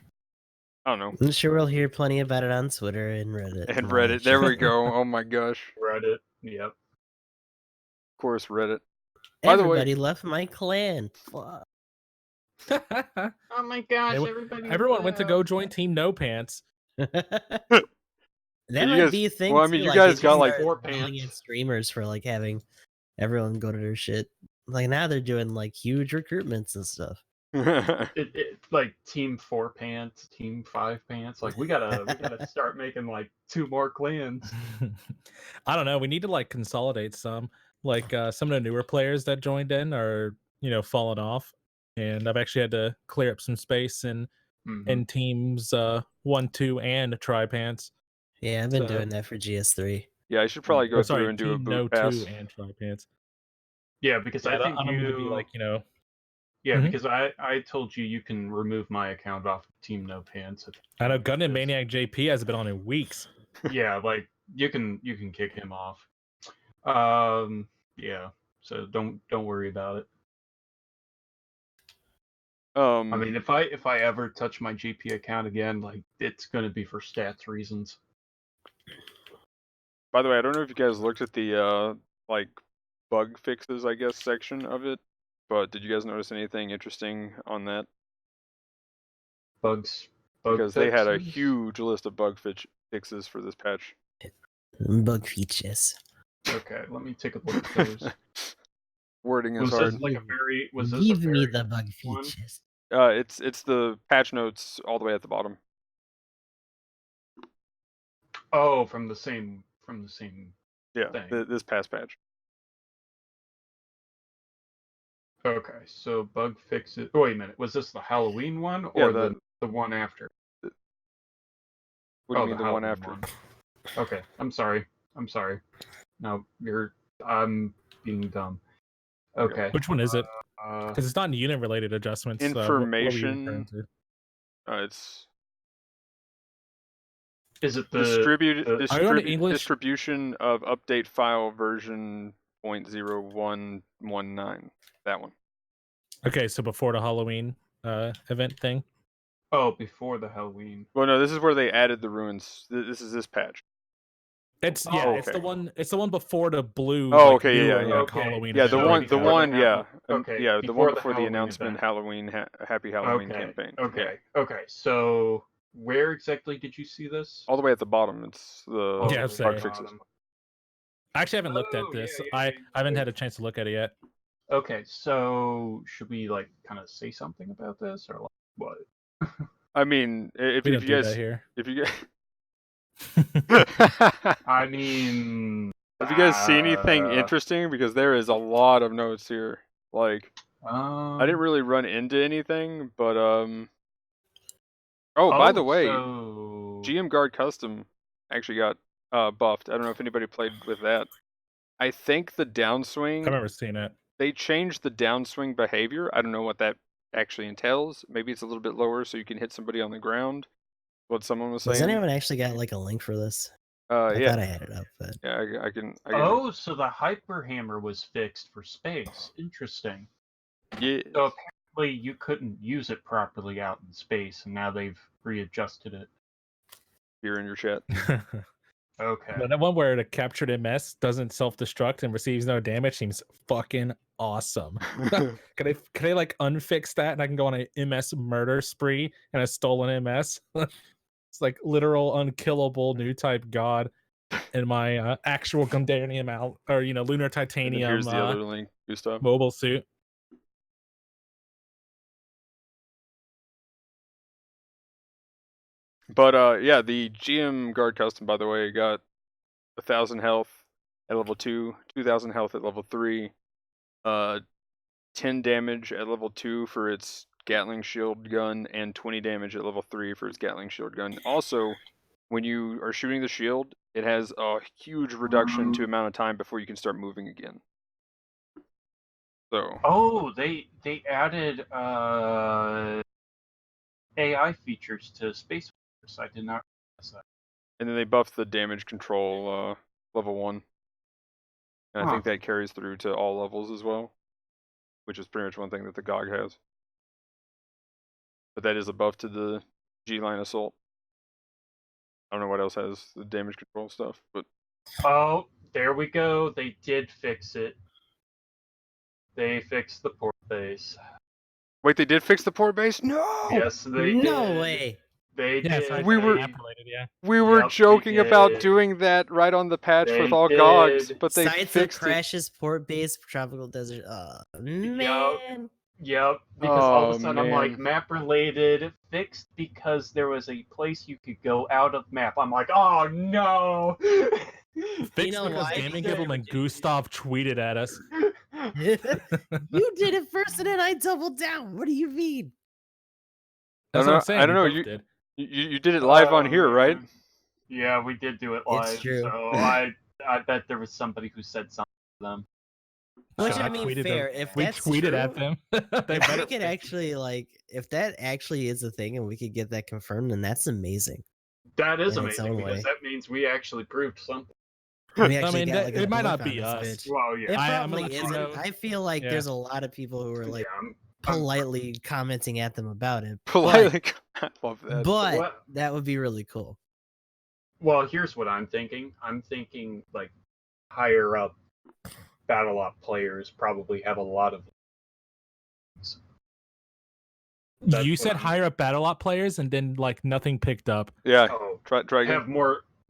I don't know. I'm sure we'll hear plenty about it on Twitter and Reddit. There we go. Oh my gosh. Reddit. Yep. Of course, Reddit. Everybody left my clan. Fuck. Oh my gosh! Everyone went to go join Team No Pants. That might be a thing. Well, I mean, you guys got like 4 pants. Streamers for like having everyone go to their shit. Like now they're doing like huge recruitments and stuff. Like team 4 pants, team 5 pants. Like we gotta start making like 2 more clans. I don't know. We need to like consolidate some. Like some of the newer players that joined in are falling off, and I've actually had to clear up some space in teams 1, 2, and Tri Pants. Yeah, I've been doing that for GS3. Yeah, I should probably go through and do a Team boot No pass. 2 and Tri Pants. Yeah, because I think I'm gonna be like Yeah, because I told you can remove my account off of Team No Pants. I know GndmManiac JP hasn't been on in weeks. Yeah, like you can kick him off. Yeah, so don't worry about it. I mean, if I ever touch my GP account again, like it's gonna be for stats reasons. By the way, I don't know if you guys looked at the like bug fixes, I guess, section of it, but did you guys notice anything interesting on that? Bugs because they had a fixes? huge list of bug fixes for this patch. Bug features. Okay, let me take a look at those. Wording is Was hard. this like a very Give me the bug one? features. It's the patch notes all the way at the bottom. Oh, from the same Yeah, thing. this past patch. Okay, so bug fixes. Oh, wait a minute. Was this the Halloween one or the one after? What do you mean the one after? One. Okay, I'm sorry. No, I'm being dumb. Okay. Which one is it? Because it's not unit related adjustments. Information. Is it the distribution of update file version 0.0119? That one. Okay, so before the Halloween event thing. Oh, before the Halloween. Well, no, this is where they added the ruins. This is this patch. It's it's the one. It's the one before the blue. Oh, okay, new, yeah. Halloween. Yeah, the one, yeah. Okay. Yeah, the one before the Halloween announcement, event. Halloween, Happy Halloween campaign. Okay. Okay. So where exactly did you see this? All the way at the bottom. It's the bug fixes. I actually haven't looked at this. I haven't had a chance to look at it yet. Okay, so should we like kind of say something about this or like, what? I mean, if you guys I mean, have you guys seen anything interesting? Because there is a lot of notes here. Like, I didn't really run into anything, but by the way, GM Guard Custom actually got buffed. I don't know if anybody played with that. I think the downswing. I remember seeing it. They changed the downswing behavior. I don't know what that actually entails. Maybe it's a little bit lower so you can hit somebody on the ground. What someone was saying. Has anyone actually got like a link for this? I thought I had it up, but yeah, I can. Oh, so the hyper hammer was fixed for space. Interesting. Yeah. So apparently you couldn't use it properly out in space, and now they've readjusted it. Here in your chat. Okay. That one where the captured MS doesn't self-destruct and receives no damage seems fucking awesome. Can they like unfix that and I can go on a MS murder spree and a stolen MS? It's like literal unkillable new type god in my actual GndmManiac or lunar titanium. Here's the other link, Gustav. Mobile suit. But yeah, the GM Guard Custom, by the way, got 1,000 health at level 2, 2,000 health at level 3, 10 damage at level 2 for its Gatling shield gun, and 20 damage at level 3 for its Gatling shield gun. Also, when you are shooting the shield, it has a huge reduction to amount of time before you can start moving again. So. Oh, they added AI features to Space Force. I did not realize that. And then they buffed the damage control level 1. And I think that carries through to all levels as well, which is pretty much one thing that the GOG has. But that is a buff to the G-Line Assault. I don't know what else has the damage control stuff, but... Oh, there we go. They did fix it. They fixed the port base. Wait, they did fix the port base? No! Yes, they did. No way! They did. We were joking about doing that right on the patch with all GOGs, but they Sites fixed of Crash's port base, tropical desert. Oh, man. Yep, because all of a Oh, sudden I'm like, man. map related, fixed because there was a place you could go out of map. I'm like, oh no! Fixed know because why? GamingEmblem and Gustav tweeted at us. You did it first, and then I doubled down. What do you mean? That's what I'm saying. I don't know. We both You, did. you did it live on here, right? man. Yeah, we did do it It's live, true. so I bet there was somebody who said something to them. Which So I mean, tweeted fair. them. If We that's tweeted true, at them. They if we better could actually if that actually is a thing, and we could get that confirmed, then that's amazing. That is In its amazing own because way. that means we actually proved something. We I actually mean, got like a it might blip not on be this us. bitch. Well, yeah. It I'm gonna probably let you isn't. know. I feel like Yeah. there's a lot of people who are like Yeah, I'm politely commenting at them about it. Politely. I love that. But What? that would be really cool. Well, here's what I'm thinking. I'm thinking like higher up battle op players probably have a lot of. That's You what said I'm- higher up battle op players, and then like nothing picked up. Yeah. Oh, Try again.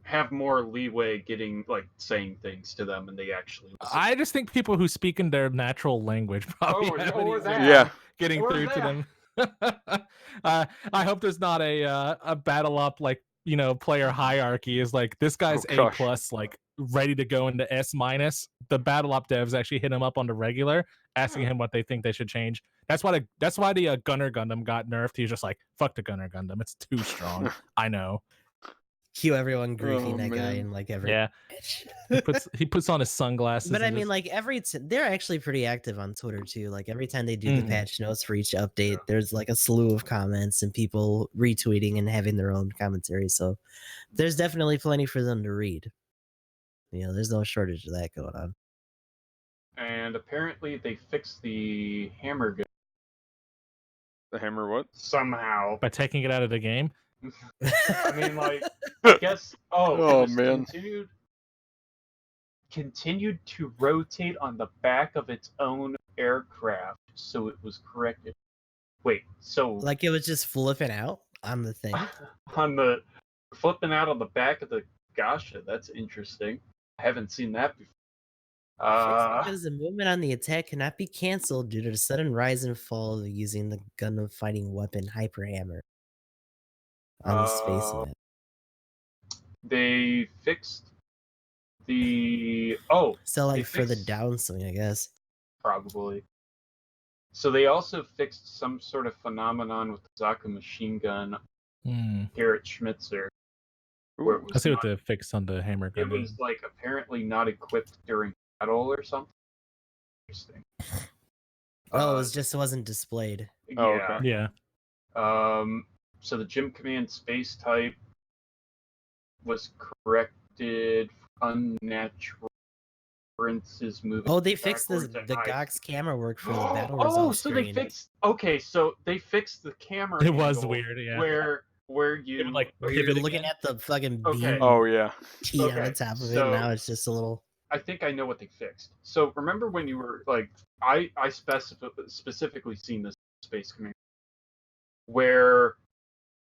have more leeway getting like saying things to them, and they actually. Listen. I just think people who speak in their natural language probably have an or easier that. time Yeah. getting Or through to them. I hope there's not a battle up like player hierarchy is like this guy's Oh, A gosh. plus like ready to go into S minus. The battle up devs actually hit him up on the regular, asking him what they think they should change. That's why the Gunner Gundam got nerfed. He's just like, fuck the Gunner Gundam. It's too strong. I know. Cue everyone griefing Oh, that guy man. in like every. Yeah. He puts on his sunglasses. But I and mean, just- like they're actually pretty active on Twitter too. Like every time they do the Mhm. patch notes for each update, there's like a slew of comments and people retweeting and having their own commentary. So there's definitely plenty for them to read. There's no shortage of that going on. And apparently they fixed the hammer gun The hammer what? somehow. by taking it out of the game. I mean, like, I guess. Oh, Oh, it was man. continued to rotate on the back of its own aircraft, so it was corrected. Wait, so Like it was just flipping out on the thing. on the flipping out on the back of the Gasha? That's interesting. I haven't seen that before. Because the movement on the attack cannot be canceled due to the sudden rise and fall of using the Gundam fighting weapon Hyper Hammer on the space map. They fixed the So like they for the fixed- downswing, I guess. probably. So they also fixed some sort of phenomenon with the Zaka machine gun here at Schmitzer. Where it was I see what not- the fix on the hammer It gun was is. like apparently not equipped during battle or something. Interesting. Oh, it wasn't displayed. Oh, Yeah. okay. Yeah. So the Gym Command space type was corrected. Unnatural differences moving. Oh, they fixed backwards and the high. Gox camera work for the battle Oh, results so screen. they fixed. Okay, so they fixed the camera. It was angle weird, yeah. Where you It would, like, Where you're pivot looking again? at the fucking Okay. beam Oh, yeah. T on Okay, the top of it. so- Now it's just a little. I think I know what they fixed. So remember when you were like, I specifically seen this Space Command, where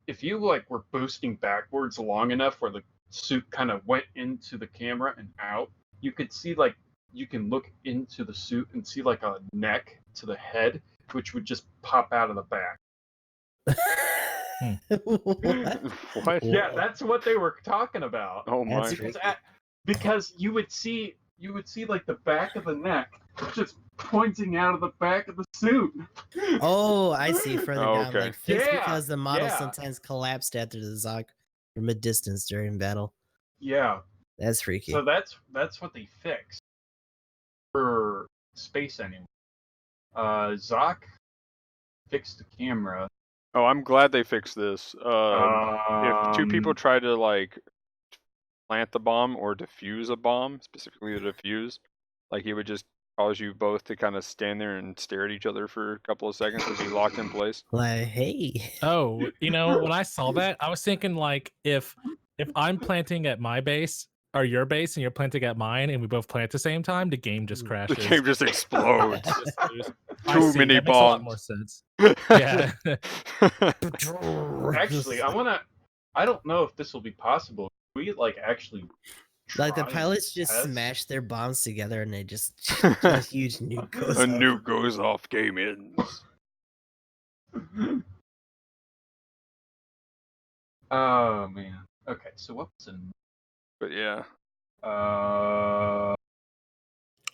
if you like were boosting backwards long enough, where the suit kind of went into the camera and out, you could see like you can look into the suit and see like a neck to the head, which would just pop out of the back. What? What? Yeah, that's what they were talking about. Oh my. That's Because you would see like the back of the neck just pointing out of the back of the suit. Oh, I see. Further Oh, down, okay. like fixed Yeah, because the model yeah. sometimes collapsed after the Zoc from a distance during battle. Yeah. That's freaky. So that's what they fixed for space anyway. Zoc fixed the camera. Oh, I'm glad they fixed this. If two people try to like plant the bomb or defuse a bomb, specifically the defuse, like it would just cause you both to kind of stand there and stare at each other for a couple of seconds as you locked in place. Like, hey. Oh, when I saw that, I was thinking like if I'm planting at my base or your base and you're planting at mine and we both plant at the same time, the game just The crashes. game just explodes. Just lose. I Too see, many that makes a lot bombs. more sense. Yeah. Actually, I don't know if this will be possible. We like actually Like the try pilots just test? smash their bombs together and they just a huge nuke goes A off. nuke goes off, game ends. Oh man. Okay, so what was in? But yeah.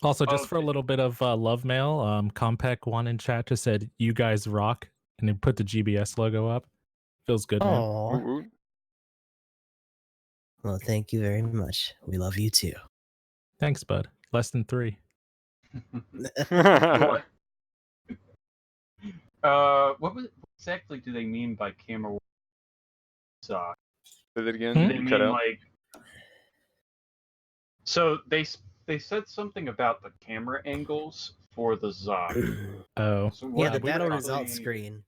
Also, just for a little bit of love mail, Compaq1 in chat just said, "You guys rock," and then put the GBS logo up. Feels good, man. Oh, well, thank you very much. We love you too. Thanks, bud. Less than 3. What exactly do they mean by camera sock? Say that again. They mean like. So they said something about the camera angles for the Zok. Oh, So yeah, the battle results screen.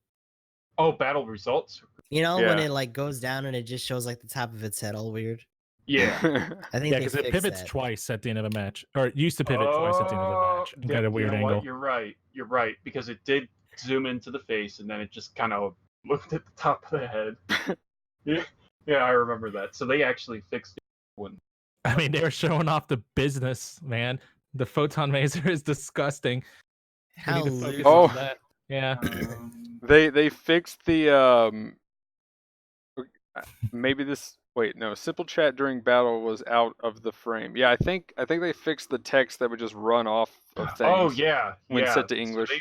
Oh, battle results. You know when it like goes down and it just shows like the top of its head all weird. Yeah, I think because it pivots twice at the end of a match, or it used to pivot twice at the end of a match. And got a weird angle. What? You're right, because it did zoom into the face and then it just kind of looked at the top of the head. yeah, I remember that. So they actually fixed it when. I mean, they were showing off the business, man. The photon maser is disgusting. How on that. Yeah. They fixed the maybe this. Wait, no. Simple chat during battle was out of the frame. Yeah, I think they fixed the text that would just run off of things. Oh yeah, when set to English. So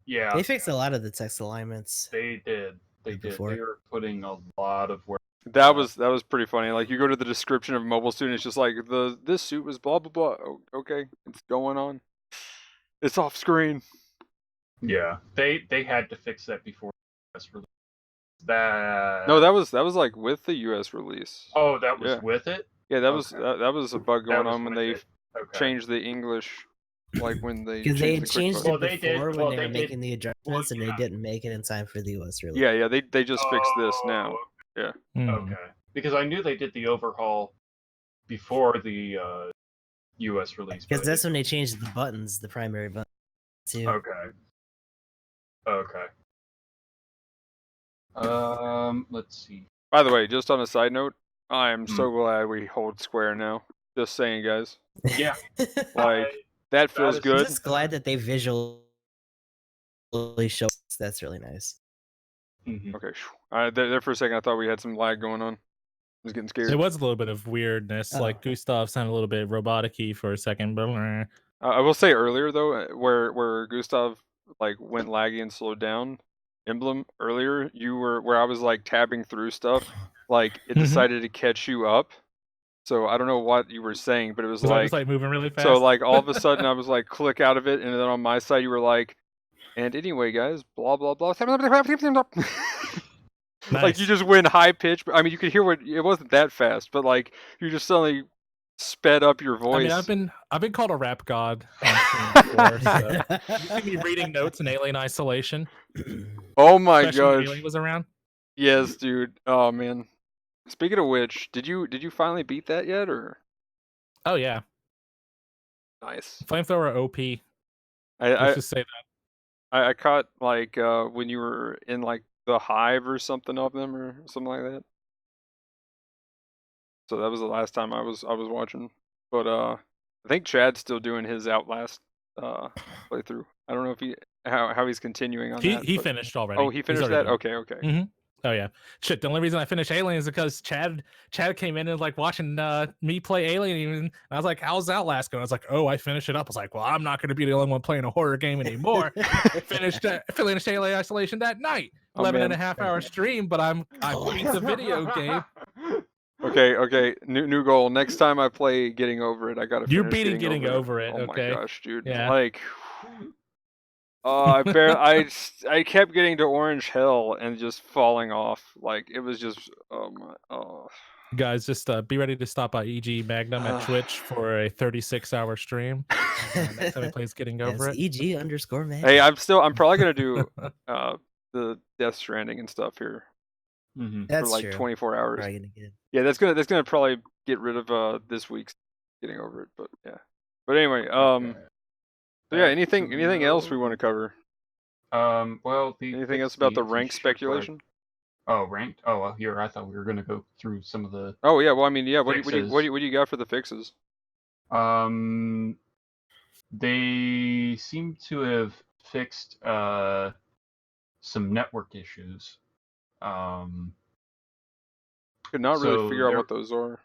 they they fixed a lot of the text alignments. They did. They did. They were putting a lot of work. That was pretty funny. Like you go to the description of mobile suit, and it's just like this suit was blah blah blah. Oh, okay, it's going on. It's off screen. Yeah, they had to fix that before the US release. No, that was like with the US release. Oh, that was with it. Yeah, that was a bug going on when they changed the English. Like when they because they had changed it before when they were did. making the adjustments and they didn't make it in time for the US release. Yeah, they just fixed this now. Yeah. Okay. Because I knew they did the overhaul before the US release. Because that's when they changed the buttons, the primary button too. Okay. Let's see. By the way, just on a side note, I am so glad we hold square now. Just saying, guys. Yeah. Like that feels good. I'm just glad that they visually show. That's really nice. Mm-hmm. Okay. There for a second, I thought we had some lag going on. I was getting scared. It was a little bit of weirdness. Like Gustav sounded a little bit robotic-y for a second. But I will say earlier though, where Gustav like went laggy and slowed down. Emblem earlier, you were where I was like tabbing through stuff. Like it decided to catch you up. So I don't know what you were saying, but it was I was like moving really fast. So like all of a sudden I was like click out of it, and then on my side you were like, and anyway guys, blah blah blah. Nice. Like you just went high pitch. I mean, you could hear it wasn't that fast, but like you just suddenly sped up your voice. I mean, I've been called a rap god on stream before. So. You see me reading notes in Alien Isolation. Oh my gosh! Alien was around. Yes, dude. Oh man. Speaking of which, did you finally beat that yet, or? Oh yeah. Nice. Flamethrower OP. Let's just say that. I caught like when you were in like the hive or something of them or something like that. So that was the last time I was watching. But I think Chad's still doing his Outlast playthrough. I don't know if how he's continuing on that. He finished already. Oh, he finished that? Okay. Mm-hmm. Oh yeah. Shit, the only reason I finished Alien is because Chad came in and like watching me play Alien, and I was like, how's Outlast going? I was like, oh, I finished it up. I was like, well, I'm not gonna be the only one playing a horror game anymore. finished Alien Isolation that night. 11.5-hour stream, but I beat the video game. Okay. New goal. Next time I play Getting Over It, I gotta. You're beating Getting Over It. Oh okay. my gosh, dude. Yeah. Like. I kept getting to Orange Hell and just falling off. Like it was just Guys, just be ready to stop by EG Magnum at Twitch for a 36-hour stream. Next time he plays Getting Over It. EG_Magnum. Hey, I'm probably gonna do the Death Stranding and stuff here. Mm-hmm. That's for like true. 24 hours. Yeah, that's gonna probably get rid of this week's Getting Over It. But yeah. But anyway, So yeah, anything else we want to cover? Well, anything else about the rank speculation? Oh, ranked. Oh, well, here I thought we were gonna go through some of the. Oh yeah, well I mean yeah. What do you got for the fixes? They seem to have fixed some network issues. Could not really figure out what those are.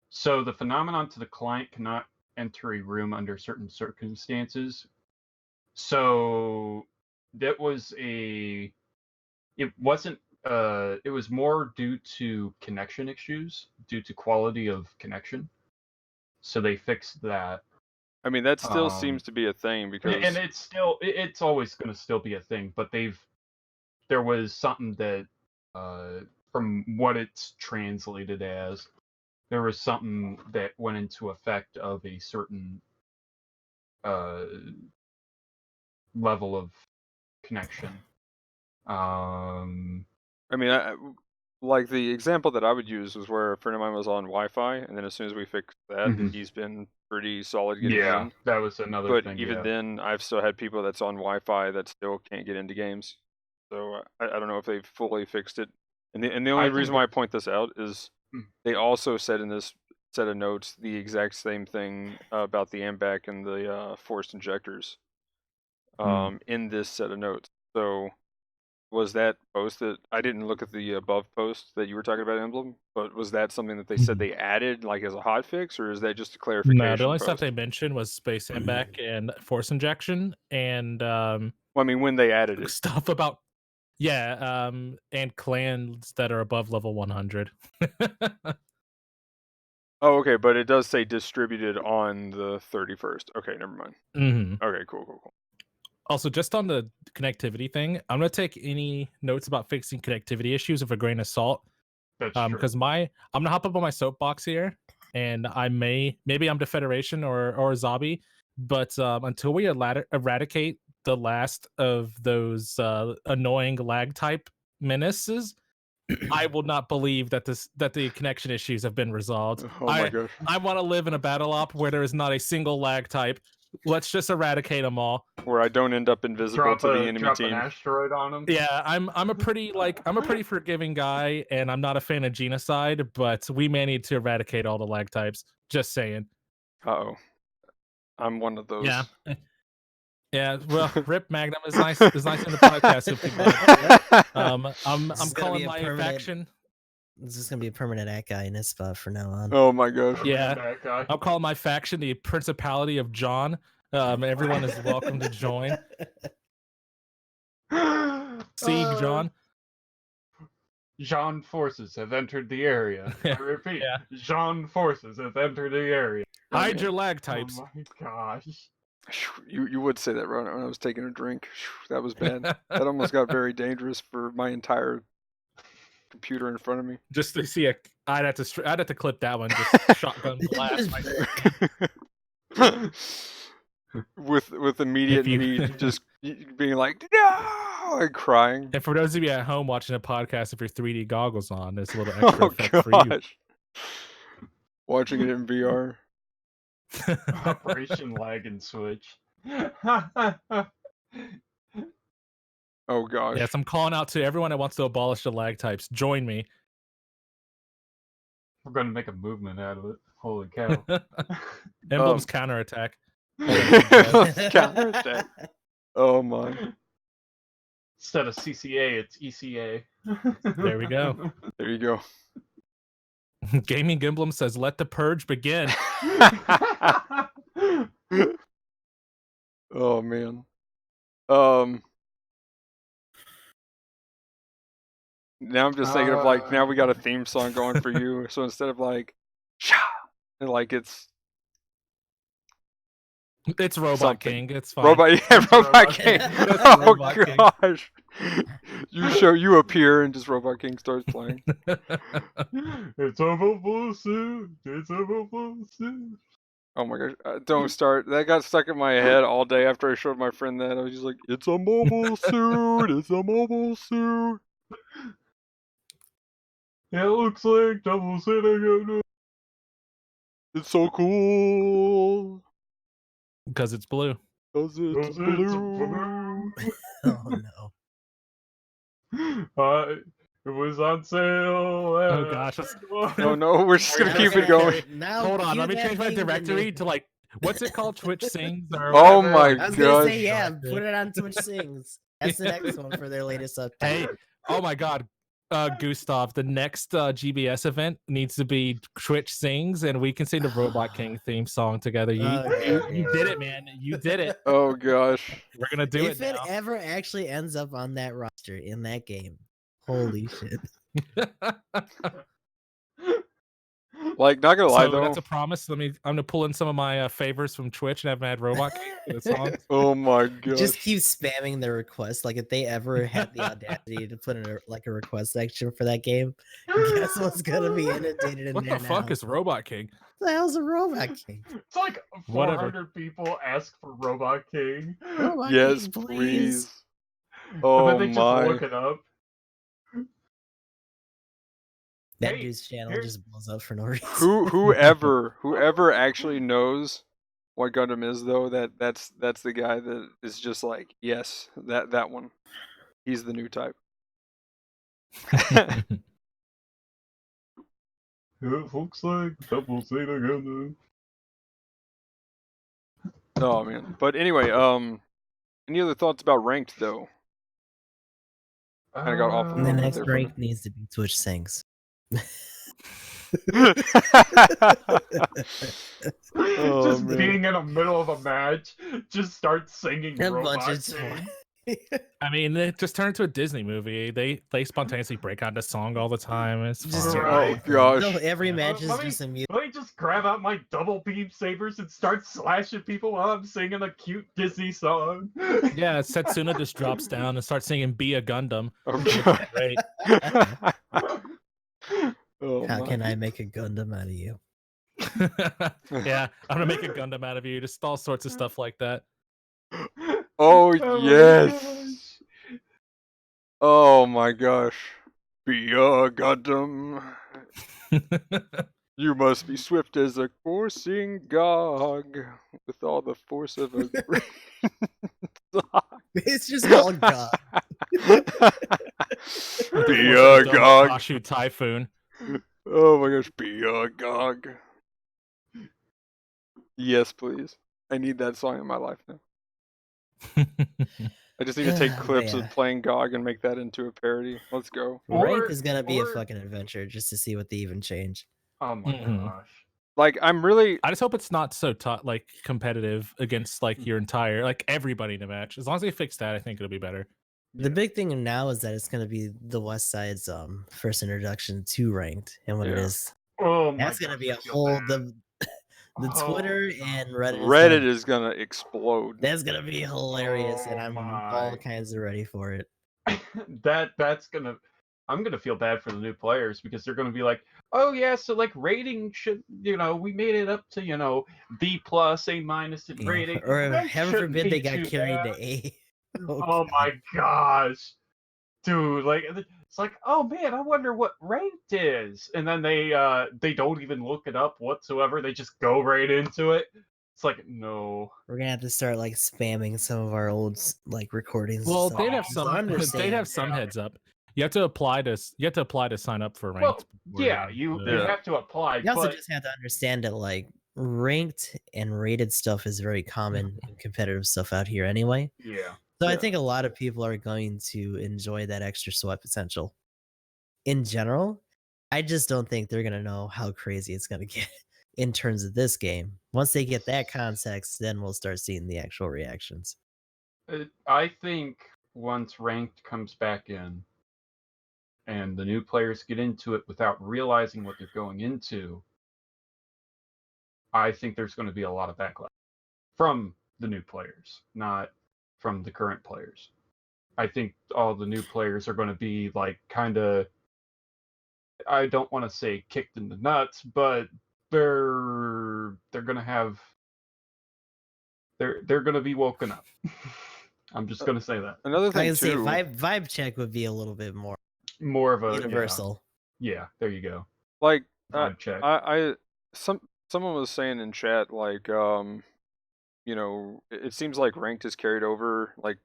So the phenomenon to the client cannot enter a room under certain circumstances. So that was it wasn't it was more due to connection issues, due to quality of connection. So they fixed that. I mean, that still seems to be a thing because, and it's always going to still be a thing. But there was something that, from what it's translated as, there was something that went into effect of a certain level of connection. I mean, like the example that I would use was where a friend of mine was on Wi-Fi, and then as soon as we fixed that, he's been pretty solid getting in. That was another but thing. But even then, I've still had people that's on Wi-Fi that still can't get into games. So I don't know if they've fully fixed it. And the only reason why I point this out is they also said in this set of notes the exact same thing about the AMBAC and the forced injectors in this set of notes. So was that posted? I didn't look at the above post that you were talking about, Emblem, but was that something that they said they added like as a hot fix, or is that just a clarification? No, the only stuff they mentioned was space AMBAC and force injection, and well, I mean, when they added it, stuff about and clans that are above level 100. Oh, okay, but it does say distributed on the 31st. Okay, never mind. Okay, cool. Also, just on the connectivity thing, I'm gonna take any notes about fixing connectivity issues with a grain of salt. Because I'm gonna hop up on my soapbox here, and maybe I'm the Federation or Zabi, but until we eradicate the last of those annoying lag type menaces, I will not believe that the connection issues have been resolved. Oh my gosh. I want to live in a battle op where there is not a single lag type. Let's just eradicate them all. Where I don't end up invisible to the enemy team. An asteroid on them. Yeah, I'm a pretty forgiving guy, and I'm not a fan of genocide, but we may need to eradicate all the lag types. Just saying. Uh-oh. I'm one of those. Yeah. Yeah, well, Rip Magnum is nice in the podcast if you like. I'm calling my faction. This is gonna be a permanent at guy in this spot from now on. Oh my gosh. Yeah, I'll call my faction the Principality of John. Everyone is welcome to join. Siege John. Jean forces have entered the area. I repeat, Jean forces have entered the area. Hide your lag types. Oh my gosh. You would say that right when I was taking a drink. That was bad. That almost got very dangerous for my entire computer in front of me. Just to see I'd have to clip that one. Just shotgun blast. with immediate me just being like no and crying. And for those of you at home watching a podcast, if your 3D goggles on, there's a little extra effect for you. Watching it in VR. Operation Lag and Switch. Oh gosh. Yes, I'm calling out to everyone that wants to abolish the lag types. Join me. We're going to make a movement out of it. Holy cow. Emblem's counterattack. Counterattack. Oh my. Instead of CCA, it's ECA. There we go. There you go. GamingEmblem says, "Let the purge begin." Oh man. Now I'm just thinking of like now we got a theme song going for you. So instead of like, and like it's Robot something. King. It's fine. Robot King. Oh Robot gosh. You appear and just Robot King starts playing. It's a mobile suit. It's a mobile suit. Oh my gosh. Don't start. That got stuck in my head all day after I showed my friend that. I was just like, it's a mobile suit. It's a mobile suit. It looks like double Santa. It's so cool. Because it's blue. Because it's blue. Oh no. It was on sale. Oh gosh. Oh no, we're just gonna keep it going. Hold on, let me change my directory to like, what's it called? Twitch Sings? Or oh my I was gosh. gonna say, yeah, put it on Twitch Sings. That's the next one for their latest update. Hey, oh my God, Gustav, the next GBS event needs to be Twitch sings, and we can sing the Robot King theme song together. You did it, man. You did it. Oh gosh. We're gonna do if it it now. ever actually ends up on that roster in that game, holy shit. Like, not gonna lie So though. that's a promise. I'm gonna pull in some of my favors from Twitch and have Mad Robot King for the song. Oh my gosh. Just keep spamming the request. Like if they ever had the audacity to put in a request section for that game, guess what's gonna be inundated in What there the fuck now? is Robot King? What the hell's a Robot King? It's like 400 Whatever. people ask for Robot King. Robot Yes, King, please. And Oh then they just my. look it up. That Hey, dude's channel here- just blows up for no reason. Whoever actually knows what Gundam is though, that's the guy that is just like, yes, that one. He's the new type. It looks like double Zeta Gundam. Oh man. But anyway, any other thoughts about ranked though? Kinda got off And the bit next there, break needs to be Twitch sings. Oh, just man. being in the middle of a match, just start singing A Robot bunch of King. I mean, they just turn into a Disney movie. They spontaneously break out the song all the time. It's Just fine. Right. Oh gosh. No, every Yeah. match is Let me- just a music. Let me just grab out my double beam sabers and start slashing people while I'm singing a cute Disney song. Yeah, Setsuna just drops down and starts singing "Be a Gundam." Oh god. Great. Oh, How my. can I make a Gundam out of you? Yeah, I'm gonna make a Gundam out of you. Just all sorts of stuff like that. Oh my yes. gosh. Oh my gosh. Be a Gundam. You must be swift as a coursing Gog, with all the force of a great It's just all God. Be a Gog. Kashu Typhoon. Oh my gosh, be a Gog. Yes, please. I need that song in my life now. I just need to take clips Yeah. of playing GOG and make that into a parody. Let's go. Ranked is gonna be a or- fucking adventure just to see what they even change. Oh my Mhm. gosh. Like, I'm really. I just hope it's not so like competitive against like your entire like everybody in a match. As long as they fix that, I think it'll be better. The big thing now is that it's gonna be the West Side's first introduction to ranked, and what it Yeah. is. Oh my That's gonna gosh, be I a feel whole bad. the Oh, Twitter no. and Reddit. Reddit is gonna explode. That's gonna be hilarious, and Oh I'm my. all kinds of ready for it. that's gonna. I'm gonna feel bad for the new players because they're gonna be like, oh yeah, so like rating should, we made it up to B plus, A minus in Yeah. rating. Or That heaven shouldn't forbid be they got too carried bad. to A. Oh my gosh, dude! Like it's like, oh man, I wonder what ranked is, and then they don't even look it up whatsoever. They just go right into it. It's like, no. We're gonna have to start like spamming some of our old like recordings. and Well, stuff. they'd have Just some. They'd understand. have some heads up. You have to apply to sign up for Well, ranked. yeah, you have to apply, You also but just have to understand that like ranked and rated stuff is very common in competitive stuff out here anyway. yeah. So I Yeah. think a lot of people are going to enjoy that extra sweat potential. In general, I just don't think they're gonna know how crazy it's gonna get in terms of this game. Once they get that context, then we'll start seeing the actual reactions. I think once ranked comes back in and the new players get into it without realizing what they're going into, I think there's going to be a lot of backlash from the new players, not from the current players. I think all the new players are going to be like kind of, I don't want to say kicked in the nuts, but they're going to have, they're going to be woken up. I'm just going to say that. Another I thing can say too. vibe check would be a little bit more More of a universal. Yeah, there you go. Like, Vibe check. someone was saying in chat, like, it seems like ranked is carried over, like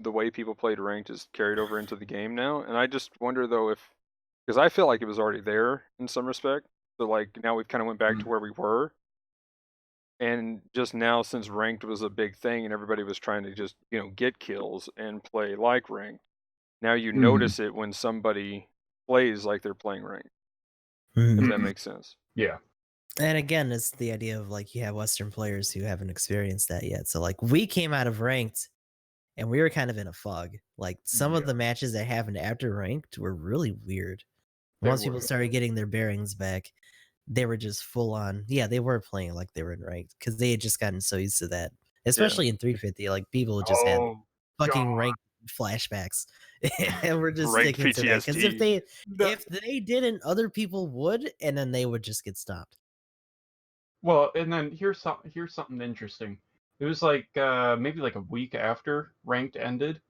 the way people played ranked is carried over into the game now, and I just wonder though because I feel like it was already there in some respect, so like now we've kind of went back to where we were, And just now, since ranked was a big thing and everybody was trying to just, get kills and play like ranked, now you notice it when somebody plays like they're playing ranked. If that makes sense. Yeah. And again, it's the idea of like you have Western players who haven't experienced that yet. So like we came out of ranked and we were kind of in a fog. Like some of the matches that happened after ranked were really weird. Once people started getting their bearings back, they were just full on. Yeah, they were playing like they were in ranked because they had just gotten so used to that. Especially in 350, like people just had fucking ranked flashbacks, and we're just Ranked sticking to that because PTSD. if they didn't, other people would, and then they would just get stopped. Well, and then here's something interesting. It was like maybe like a week after ranked ended,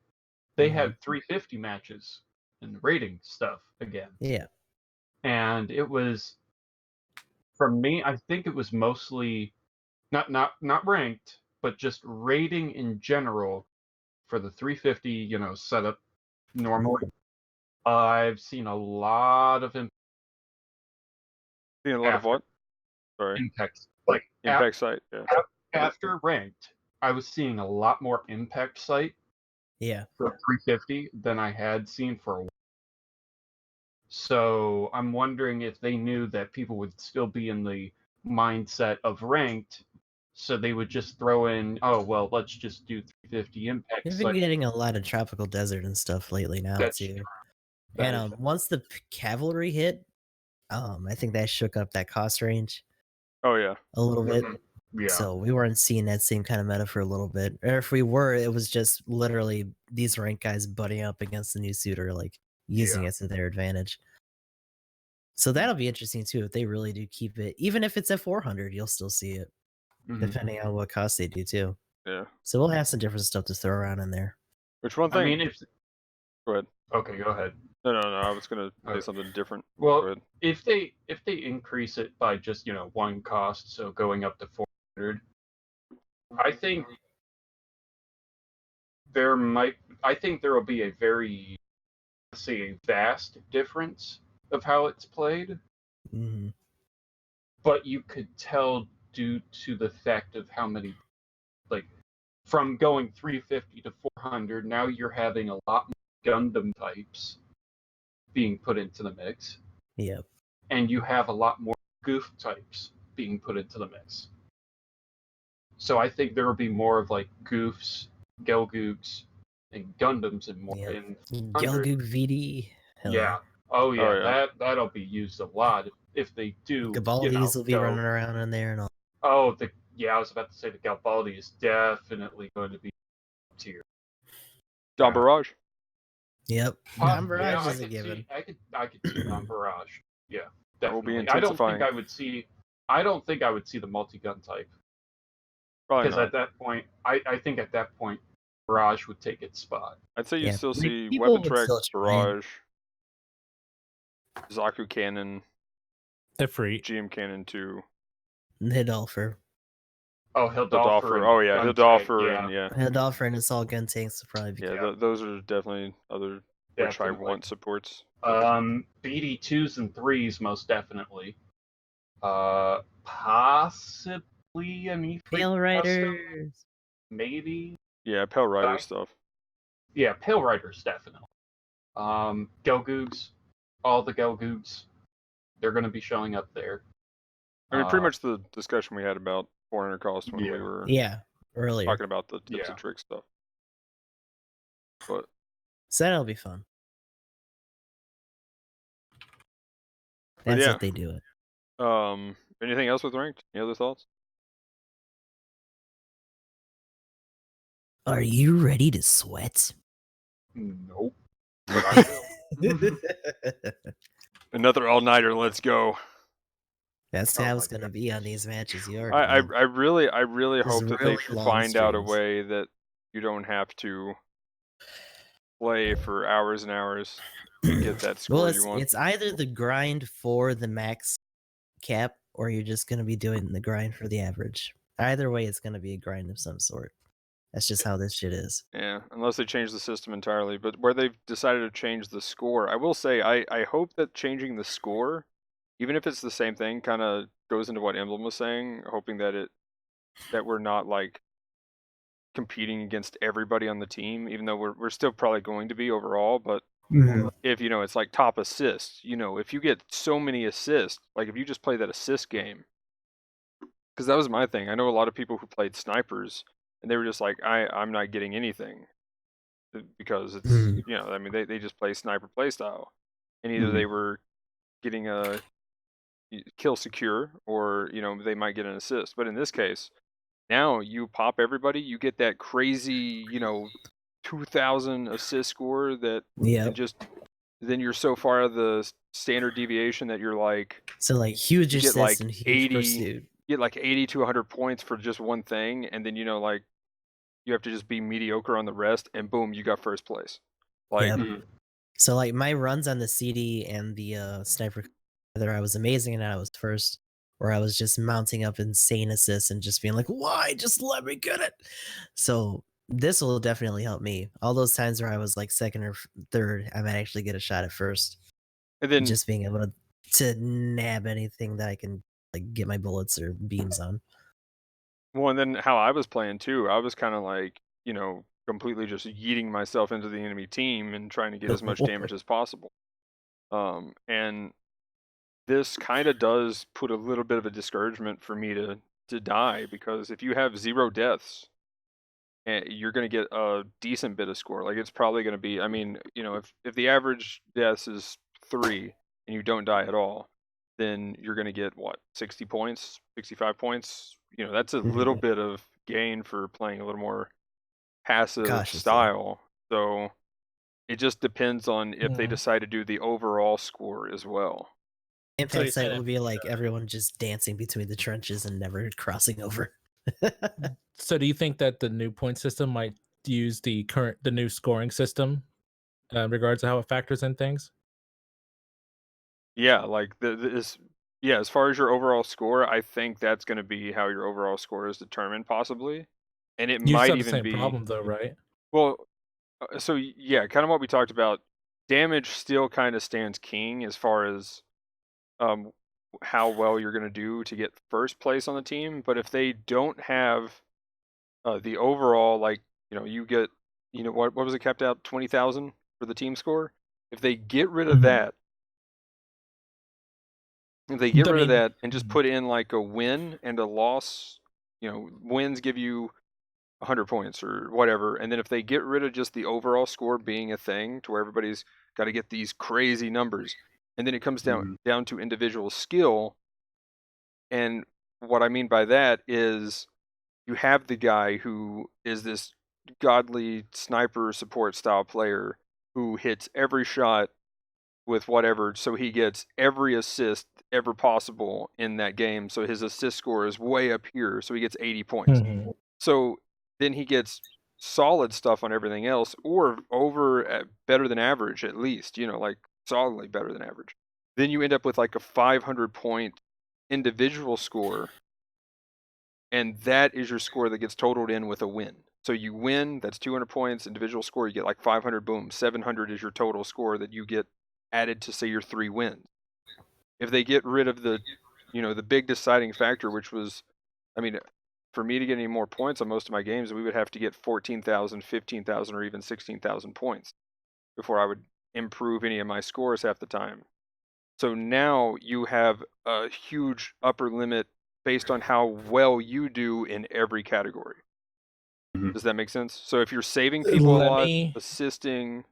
they had 350 matches and rating stuff again. Yeah. And it was, for me, I think it was mostly not ranked, but just rating in general for the 350, setup normally. I've seen a lot of Seen a lot of what? Sorry. impact. Like Impact site. Yeah. After ranked, I was seeing a lot more impact site. Yeah. For 350 than I had seen for a while. So I'm wondering if they knew that people would still be in the mindset of ranked, so they would just throw in, oh well, let's just do 350 impact. We've been getting a lot of tropical desert and stuff lately now too. And once the cavalry hit, I think that shook up that cost range. Oh yeah. A little bit. Yeah. So we weren't seeing that same kind of meta for a little bit. Or if we were, it was just literally these ranked guys butting up against the new suitor, like using it to their advantage. So that'll be interesting too if they really do keep it. Even if it's at 400, you'll still see it, depending on what cost they do too. Yeah. So we'll have some different stuff to throw around in there. Which one thing? I mean, go ahead. Okay, go ahead. No. I was gonna say something different. Well, if they increase it by just one cost, so going up to 400, I think there will be a very, say, vast difference of how it's played. But you could tell due to the fact of how many, like, from going 350 to 400, now you're having a lot more Gundam types being put into the mix. Yep. And you have a lot more goof types being put into the mix. So I think there will be more of like goofs, Gelgoogs, and Gundams and more in Gelgoog VD. Yeah. Oh yeah. That'll be used a lot if they do. Gabaldis will be running around in there and all. Oh, I was about to say the Garibaldi is definitely going to be tier. Don Barrage. Yep. Don Barrage is a given. I could see Don Barrage. Yeah, definitely. Will be intensifying. I don't think I would see the multi-gun type. Because at that point, I think at that point, Barrage would take its spot. I'd say you still see Weapon Trek, Barrage, Zaku Cannon, Ifrit, GM Cannon 2, Hildolfer. Oh, Hildolfer. Oh yeah, Hildolfer and Hildolfer and Assault Gun Tanks will probably be. Yeah, those are definitely other which I want supports. BD2s and 3s most definitely. Possibly an Ifrit Pale Riders. Maybe. Yeah, Pale Rider stuff. Yeah, Pale Riders definitely. Gelgoogs, all the Gelgoogs, they're going to be showing up there. I mean, pretty much the discussion we had about 400 cost when we were earlier talking about the tips and tricks stuff. But so that'll be fun. That's what they do it. Anything else with ranked? Any other thoughts? Are you ready to sweat? Nope. Another all-nighter. Let's go. That's how it's gonna be on these matches. I really hope that they find out a way that you don't have to play for hours and hours to get that score you want. It's either the grind for the max cap, or you're just gonna be doing the grind for the average. Either way, it's gonna be a grind of some sort. That's just how this shit is. Yeah, unless they change the system entirely. But where they've decided to change the score, I will say I hope that changing the score, even if it's the same thing, kind of goes into what Emblem was saying, hoping that it that we're not like competing against everybody on the team, even though we're still probably going to be overall. But if it's like top assists, if you get so many assists, like if you just play that assist game, because that was my thing. I know a lot of people who played snipers, and they were just like, I'm not getting anything because it's I mean they just play sniper playstyle, and either they were getting a kill secure or they might get an assist. But in this case, now you pop everybody, you get that crazy 2,000 assist score that and just then you're so far out of the standard deviation that you're like, so like huge you get like assists and huge 80 pursuit. get like 80 to 100 points for just one thing, and then like you have to just be mediocre on the rest, and boom, you got first place. Like So like my runs on the CD and the sniper, whether I was amazing and I was first, or I was just mounting up insane assists and just being like, why? Just let me get it. So this will definitely help me. All those times where I was like second or third, I might actually get a shot at first. And then just being able to nab anything that I can like get my bullets or beams on. Well, and then how I was playing too, I was kind of like, completely just yeeting myself into the enemy team and trying to get as much damage as possible. And this kind of does put a little bit of a discouragement for me to die, because if you have 0 deaths, you're going to get a decent bit of score. Like it's probably going to be, I mean, if the average deaths is 3 and you don't die at all, then you're going to get 60 points, 65 points. That's a little bit of gain for playing a little more passive style. So it just depends on if they decide to do the overall score as well. Impact site will be like everyone just dancing between the trenches and never crossing over. So do you think that the new point system might use the new scoring system in regards to how it factors in things? Yeah, like as far as your overall score, I think that's going to be how your overall score is determined, possibly. And it You might still have even the same be problem though, right? Well, so yeah, kind of what we talked about. Damage still kind of stands king as far as how well you're going to do to get first place on the team. But if they don't have the overall, like you get, what was it capped out, 20,000 for the team score? If they get rid of that, if they get rid of that and just put in like a win and a loss, wins give you 100 points or whatever. And then if they get rid of just the overall score being a thing to where everybody's got to get these crazy numbers, and then it comes down to individual skill. And what I mean by that is you have the guy who is this godly sniper support style player who hits every shot with whatever, so he gets every assist ever possible in that game. So his assist score is way up here, so he gets 80 points. So then he gets solid stuff on everything else, or over better than average at least, like solidly better than average. Then you end up with like a 500 point individual score, and that is your score that gets totaled in with a win. So you win, that's 200 points. Individual score, you get like 500, boom, 700 is your total score that you get added to, say, your 3 wins. If they get rid of the big deciding factor, which was, I mean, for me to get any more points on most of my games, we would have to get 14,000, 15,000, or even 16,000 points before I would improve any of my scores half the time. So now you have a huge upper limit based on how well you do in every category. Does that make sense? So if you're saving people a lot, assisting...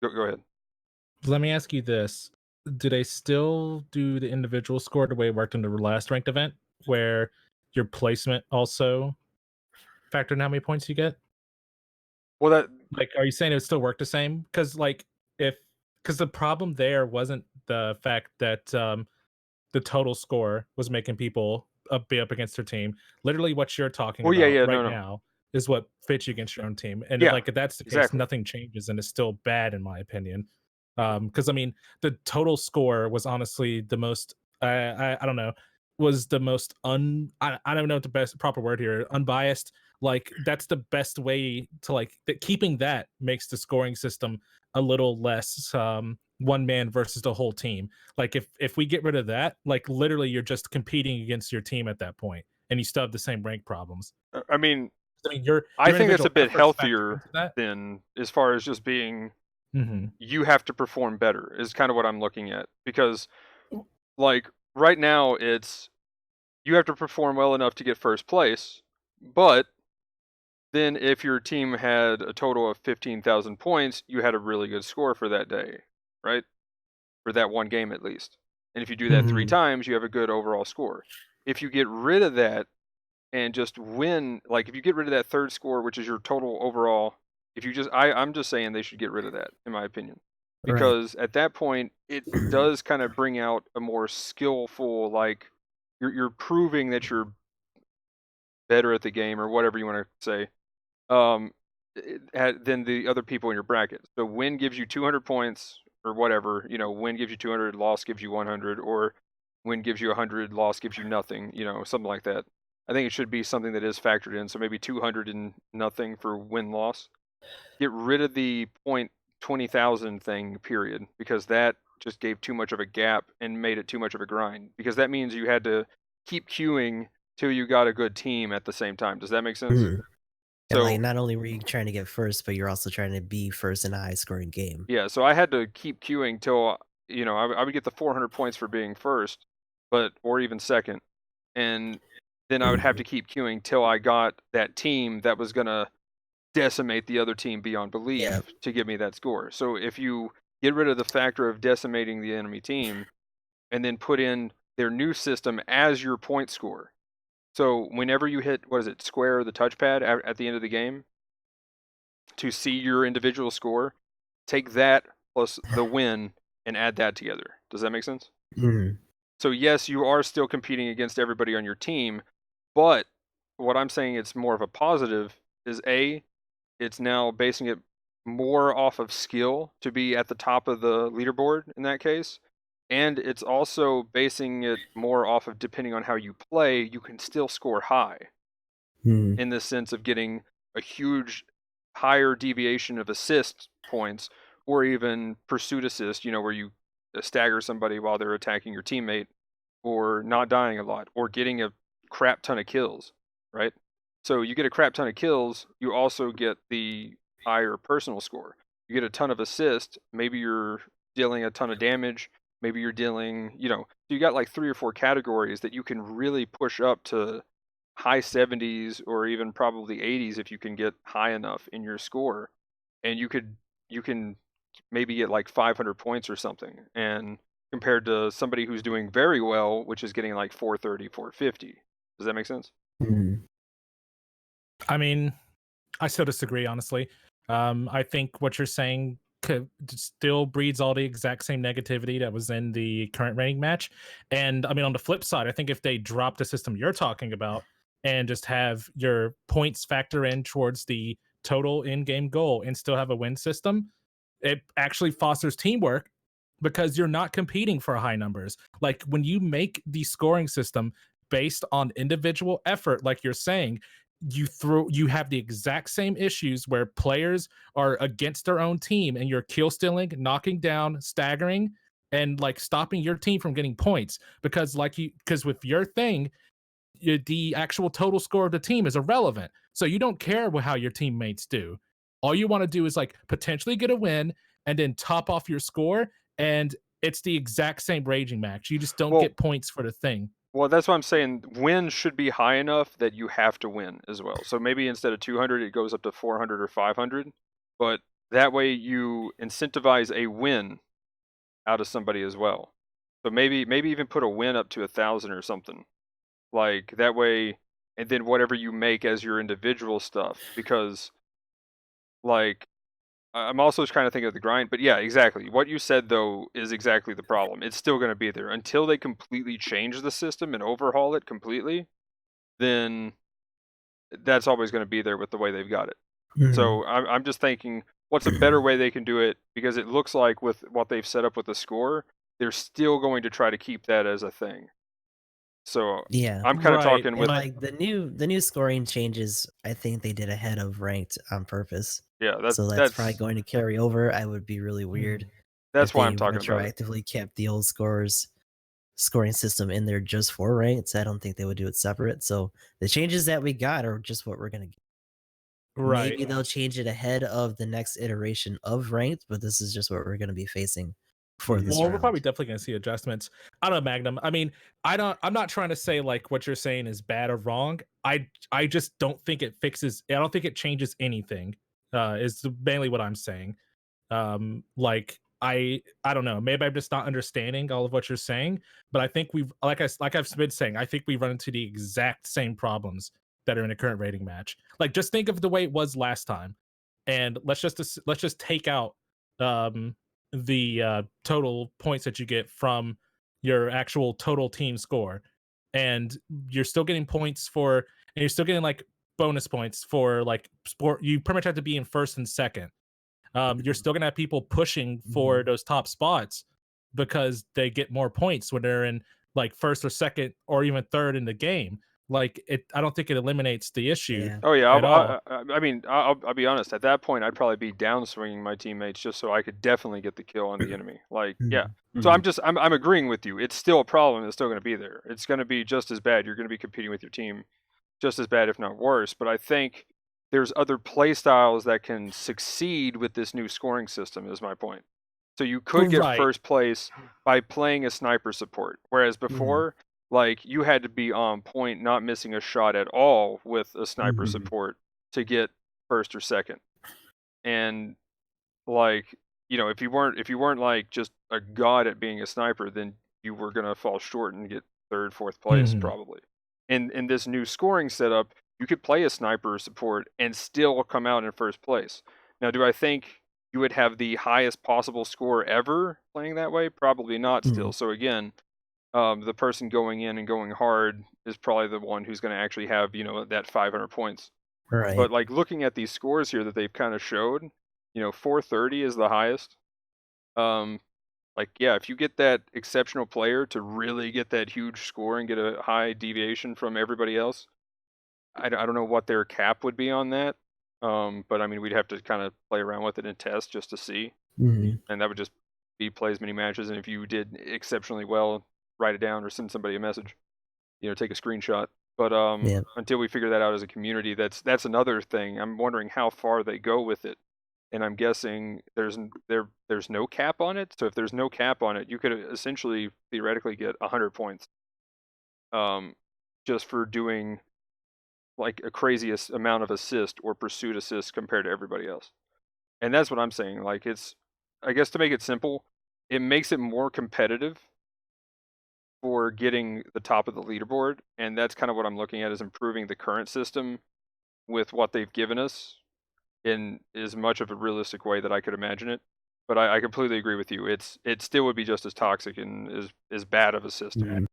Go ahead. Let me ask you this. Do they still do the individual score the way it worked in the last ranked event, where your placement also factored in how many points you get? Well, are you saying it would still work the same? Because the problem there wasn't the fact that the total score was making people be up against their team. Literally, what you're talking about now is what fits you against your own team. And if that's the case, nothing changes, and it's still bad in my opinion. Because I mean, the total score was honestly the most. I don't know. Was the most I don't know what the proper word here. Unbiased. Like that's the best way to keeping that makes the scoring system a little less one man versus the whole team. Like if we get rid of that, like literally you're just competing against your team at that point. and you still have the same rank problems. I mean, your I think it's a individual bit efforts factor healthier into that. than as far as just being Mm-hmm. you have to perform better is kind of what I'm looking at, because like right now it's you have to perform well enough to get first place, but then if your team had a total of 15,000 points, you had a really good score for that day, right? For that one game at least. And if you do that 3 times, you have a good overall score. If you get rid of that and just win, like if you get rid of that third score, which is your total overall, if you just I'm just saying they should get rid of that, in my opinion. Because at that point it does kind of bring out a more skillful, like you're proving that you're better at the game or whatever you want to say, than the other people in your bracket. So win gives you 200 points or whatever, win gives you 200, loss gives you 100, or win gives you 100, loss gives you nothing, something like that. I think it should be something that is factored in. So maybe 200 and nothing for win loss. Get rid of the point 20,000 thing, period, because that just gave too much of a gap and made it too much of a grind. Because that means you had to keep queuing till you got a good team at the same time. Does that make sense? And So like, not only were you trying to get first, but you're also trying to be first in a high-scoring game. yeah, so I had to keep queuing till I would get the 400 points for being first, or even second, and then I would have to keep queuing till I got that team that was gonna decimate the other team beyond belief to give me that score. So if you get rid of the factor of decimating the enemy team and then put in their new system as your point score. So whenever you hit, square the touchpad at the end of the game to see your individual score, take that plus the win and add that together. Does that make sense? So yes, you are still competing against everybody on your team, but what I'm saying it's more of a positive is it's now basing it more off of skill to be at the top of the leaderboard in that case. And it's also basing it more off of, depending on how you play, you can still score high in the sense of getting a huge higher deviation of assist points, or even pursuit assist, where you stagger somebody while they're attacking your teammate, or not dying a lot, or getting a crap ton of kills, right? So you get a crap ton of kills, you also get the higher personal score. You get a ton of assists, maybe you're dealing a ton of damage, maybe you're dealing, so you got like 3 or 4 categories that you can really push up to high 70s or even probably 80s if you can get high enough in your score. And you can maybe get like 500 points or something. And compared to somebody who's doing very well, which is getting like 430, 450. Does that make sense? I mean, I still disagree, honestly. I think what you're saying still breeds all the exact same negativity that was in the current ranking match. And I mean, on the flip side, I think if they drop the system you're talking about and just have your points factor in towards the total in-game goal and still have a win system, it actually fosters teamwork because you're not competing for high numbers. Like when you make the scoring system based on individual effort, like you're saying, you have the exact same issues where players are against their own team and you're kill stealing, knocking down, staggering, and like stopping your team from getting points because with your thing, the actual total score of the team is irrelevant. So you don't care how your teammates do. All you want to do is like potentially get a win and then top off your score, and it's the exact same raging match. You just don't get points for the thing. Well, that's what I'm saying. Win should be high enough that you have to win as well. So maybe instead of 200, it goes up to 400 or 500. But that way you incentivize a win out of somebody as well. So maybe even put a win up to 1,000 or something. Like that way, and then whatever you make as your individual stuff. Because like I'm also trying to think of the grind, but yeah, exactly. What you said, though, is exactly the problem. It's still going to be there. Until they completely change the system and overhaul it completely, then that's always going to be there with the way they've got it. So I'm just thinking, what's a better way they can do it? Because it looks like with what they've set up with the score, they're still going to try to keep that as a thing. So yeah, I'm kind of talking with like the new scoring changes. I think they did ahead of ranked on purpose. Yeah, that's probably going to carry over. I would be really weird. That's if why they I'm talking about it. retroactively kept the old scores. scoring system in there just for ranked. I don't think they would do it separate. So the changes that we got are just what we're gonna get. Right. Maybe they'll change it ahead of the next iteration of ranked, but this is just what we're gonna be facing for this Well, we're round. probably definitely going to see adjustments. I don't know, Magnum. I mean, I'm not trying to say like what you're saying is bad or wrong. I just don't think it fixes. I don't think it changes anything. Is mainly what I'm saying. Like I don't know. Maybe I'm just not understanding all of what you're saying. But I think we've like I've been saying. I think we run into the exact same problems that are in a current rating match. Like just think of the way it was last time, and let's just take out the total points that you get from your actual total team score, and you're still getting points for, and you're still getting like bonus points for like sport. You pretty much have to be in first and second. You're still gonna have people pushing for those top spots because they get more points when they're in like first or second or even third in the game. Like it, I don't think it eliminates the issue. Yeah. Oh yeah, At all. I mean, I'll be honest. At that point, I'd probably be downswinging my teammates just so I could definitely get the kill on the enemy. Like, yeah. So I'm agreeing with you. It's still a problem. It's still going to be there. It's going to be just as bad. You're going to be competing with your team just as bad, if not worse. But I think there's other play styles that can succeed with this new scoring system. Is my point. So you could get first place by playing a sniper support, whereas before. Like, you had to be on point, not missing a shot at all with a sniper support to get first or second. And, like, you know, if you weren't like just a god at being a sniper, then you were going to fall short and get third, fourth place, probably. In this new scoring setup, you could play a sniper support and still come out in first place. Now, do I think you would have the highest possible score ever playing that way? Probably not still. So, again... the person going in and going hard is probably the one who's going to actually have, you know, that 500 points. Right. But like looking at these scores here that they've kind of showed, you know, 430 is the highest. Like, yeah, if you get that exceptional player to really get that huge score and get a high deviation from everybody else, I don't know what their cap would be on that. But I mean, we'd have to kind of play around with it and test just to see. And that would just be play as many matches. And if you did exceptionally well, write it down or send somebody a message, you know, take a screenshot. But until we figure that out as a community, that's another thing. I'm wondering how far they go with it, and I'm guessing there's no cap on it. So if there's no cap on it, you could essentially theoretically get 100 points, just for doing like a crazy amount of assist or pursuit assist compared to everybody else. And that's what I'm saying. Like, it's, I guess to make it simple, it makes it more competitive for getting the top of the leaderboard, and that's kind of what I'm looking at, is improving the current system with what they've given us in as much of a realistic way that I could imagine it. But I completely agree with you. It still would be just as toxic and as bad of a system.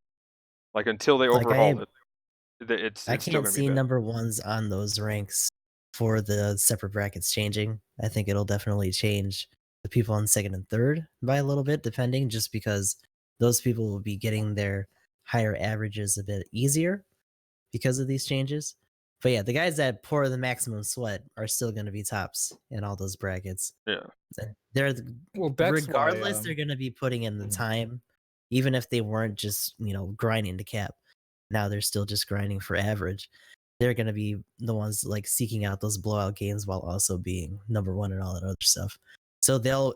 Like, until they overhaul it's I still can't gonna see be bad. number ones on those ranks for the separate brackets changing. I think it'll definitely change the people on second and third by a little bit, depending, just because those people will be getting their higher averages a bit easier because of these changes. But yeah, the guys that pour the maximum sweat are still going to be tops in all those brackets. Yeah. They're That's regardless, why, they're going to be putting in the time, even if they weren't just, you know, grinding to cap. Now they're still just grinding for average. They're going to be the ones like seeking out those blowout games while also being number one and all that other stuff. So they'll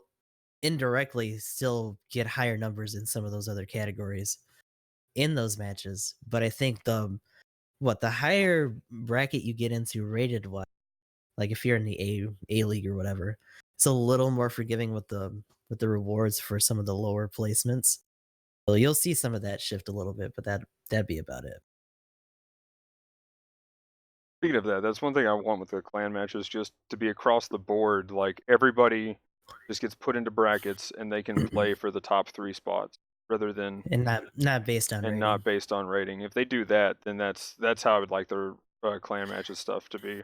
indirectly still get higher numbers in some of those other categories in those matches. But I think the higher bracket you get into rated wise, like if you're in the A league or whatever, it's a little more forgiving with the rewards for some of the lower placements. So you'll see some of that shift a little bit, but that'd be about it. Speaking of that, that's one thing I want with the clan matches, just to be across the board. Like, everybody just gets put into brackets and they can play for the top 3 spots rather than and not based on and rating. not based on rating. If they do that, then that's how I would like their clan matches stuff to be.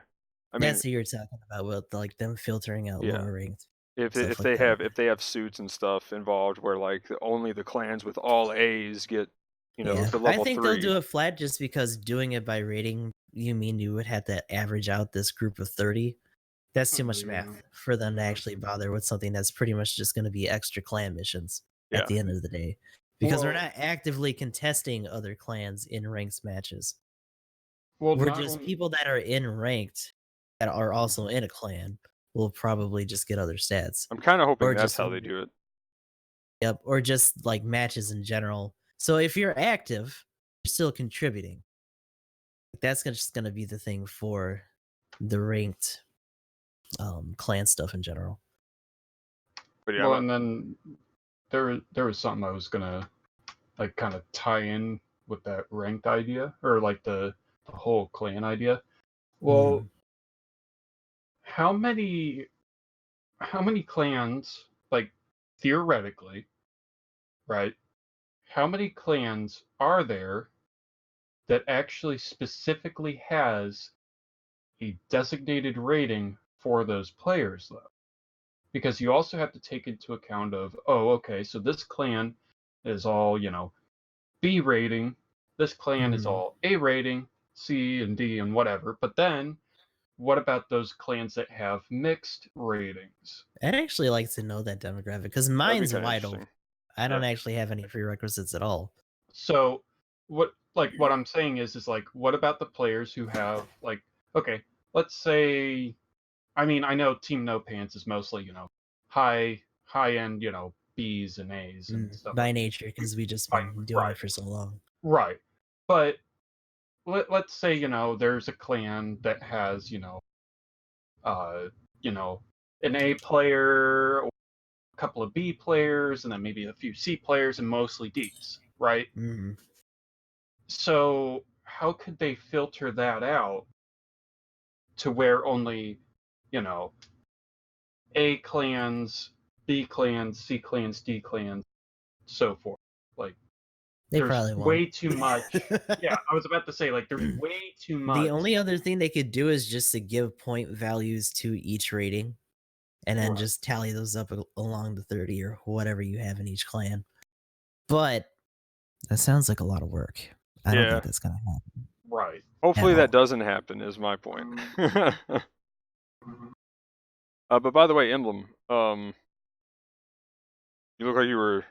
I mean, that's what you're talking about, with like them filtering out lower ranked. If stuff they like have that. suits and stuff involved, where like only the clans with all A's get, you know, to level 3. I think they'll do it flat, just because doing it by rating, you would have to average out this group of 30. That's too much math for them to actually bother with something that's pretty much just going to be extra clan missions at the end of the day. because we're not actively contesting other clans in ranked matches. Well, we're just people that are in ranked that are also in a clan will probably just get other stats. I'm kind of hoping Or that's just- how they do it. Yep, or just like matches in general. So if you're active, you're still contributing. That's just going to be the thing for the ranked clan stuff in general. But yeah, well, and then there was something I was gonna like kind of tie in with that ranked idea, or like the whole clan idea. Well, how many clans, like theoretically, right? How many clans are there that actually specifically has a designated rating for those players, though? Because you also have to take into account of, oh, okay, so this clan is all, B rating, this clan is all A rating, C and D and whatever, but then what about those clans that have mixed ratings? I'd actually like to know that demographic, because mine's wide open. I don't actually have any prerequisites at all. So what I'm saying is like, what about the players who have, like, okay, let's say, I mean, I know Team No Pants is mostly, high end, B's and A's and stuff by nature, because we just been doing it for so long. Right. But let's say, there's a clan that has, an A player, or a couple of B players, and then maybe a few C players, and mostly D's, right? So how could they filter that out to where only, A clans, B clans, C clans, D clans, so forth? Like, they there's probably won't. way too much. Yeah, I was about to say, like, there's way too much. The only other thing they could do is just to give point values to each rating, and then just tally those up along the 30 or whatever you have in each clan. But that sounds like a lot of work. I don't think that's gonna happen. Right. Hopefully that doesn't happen, is my point. But by the way, Emblem, you look like you were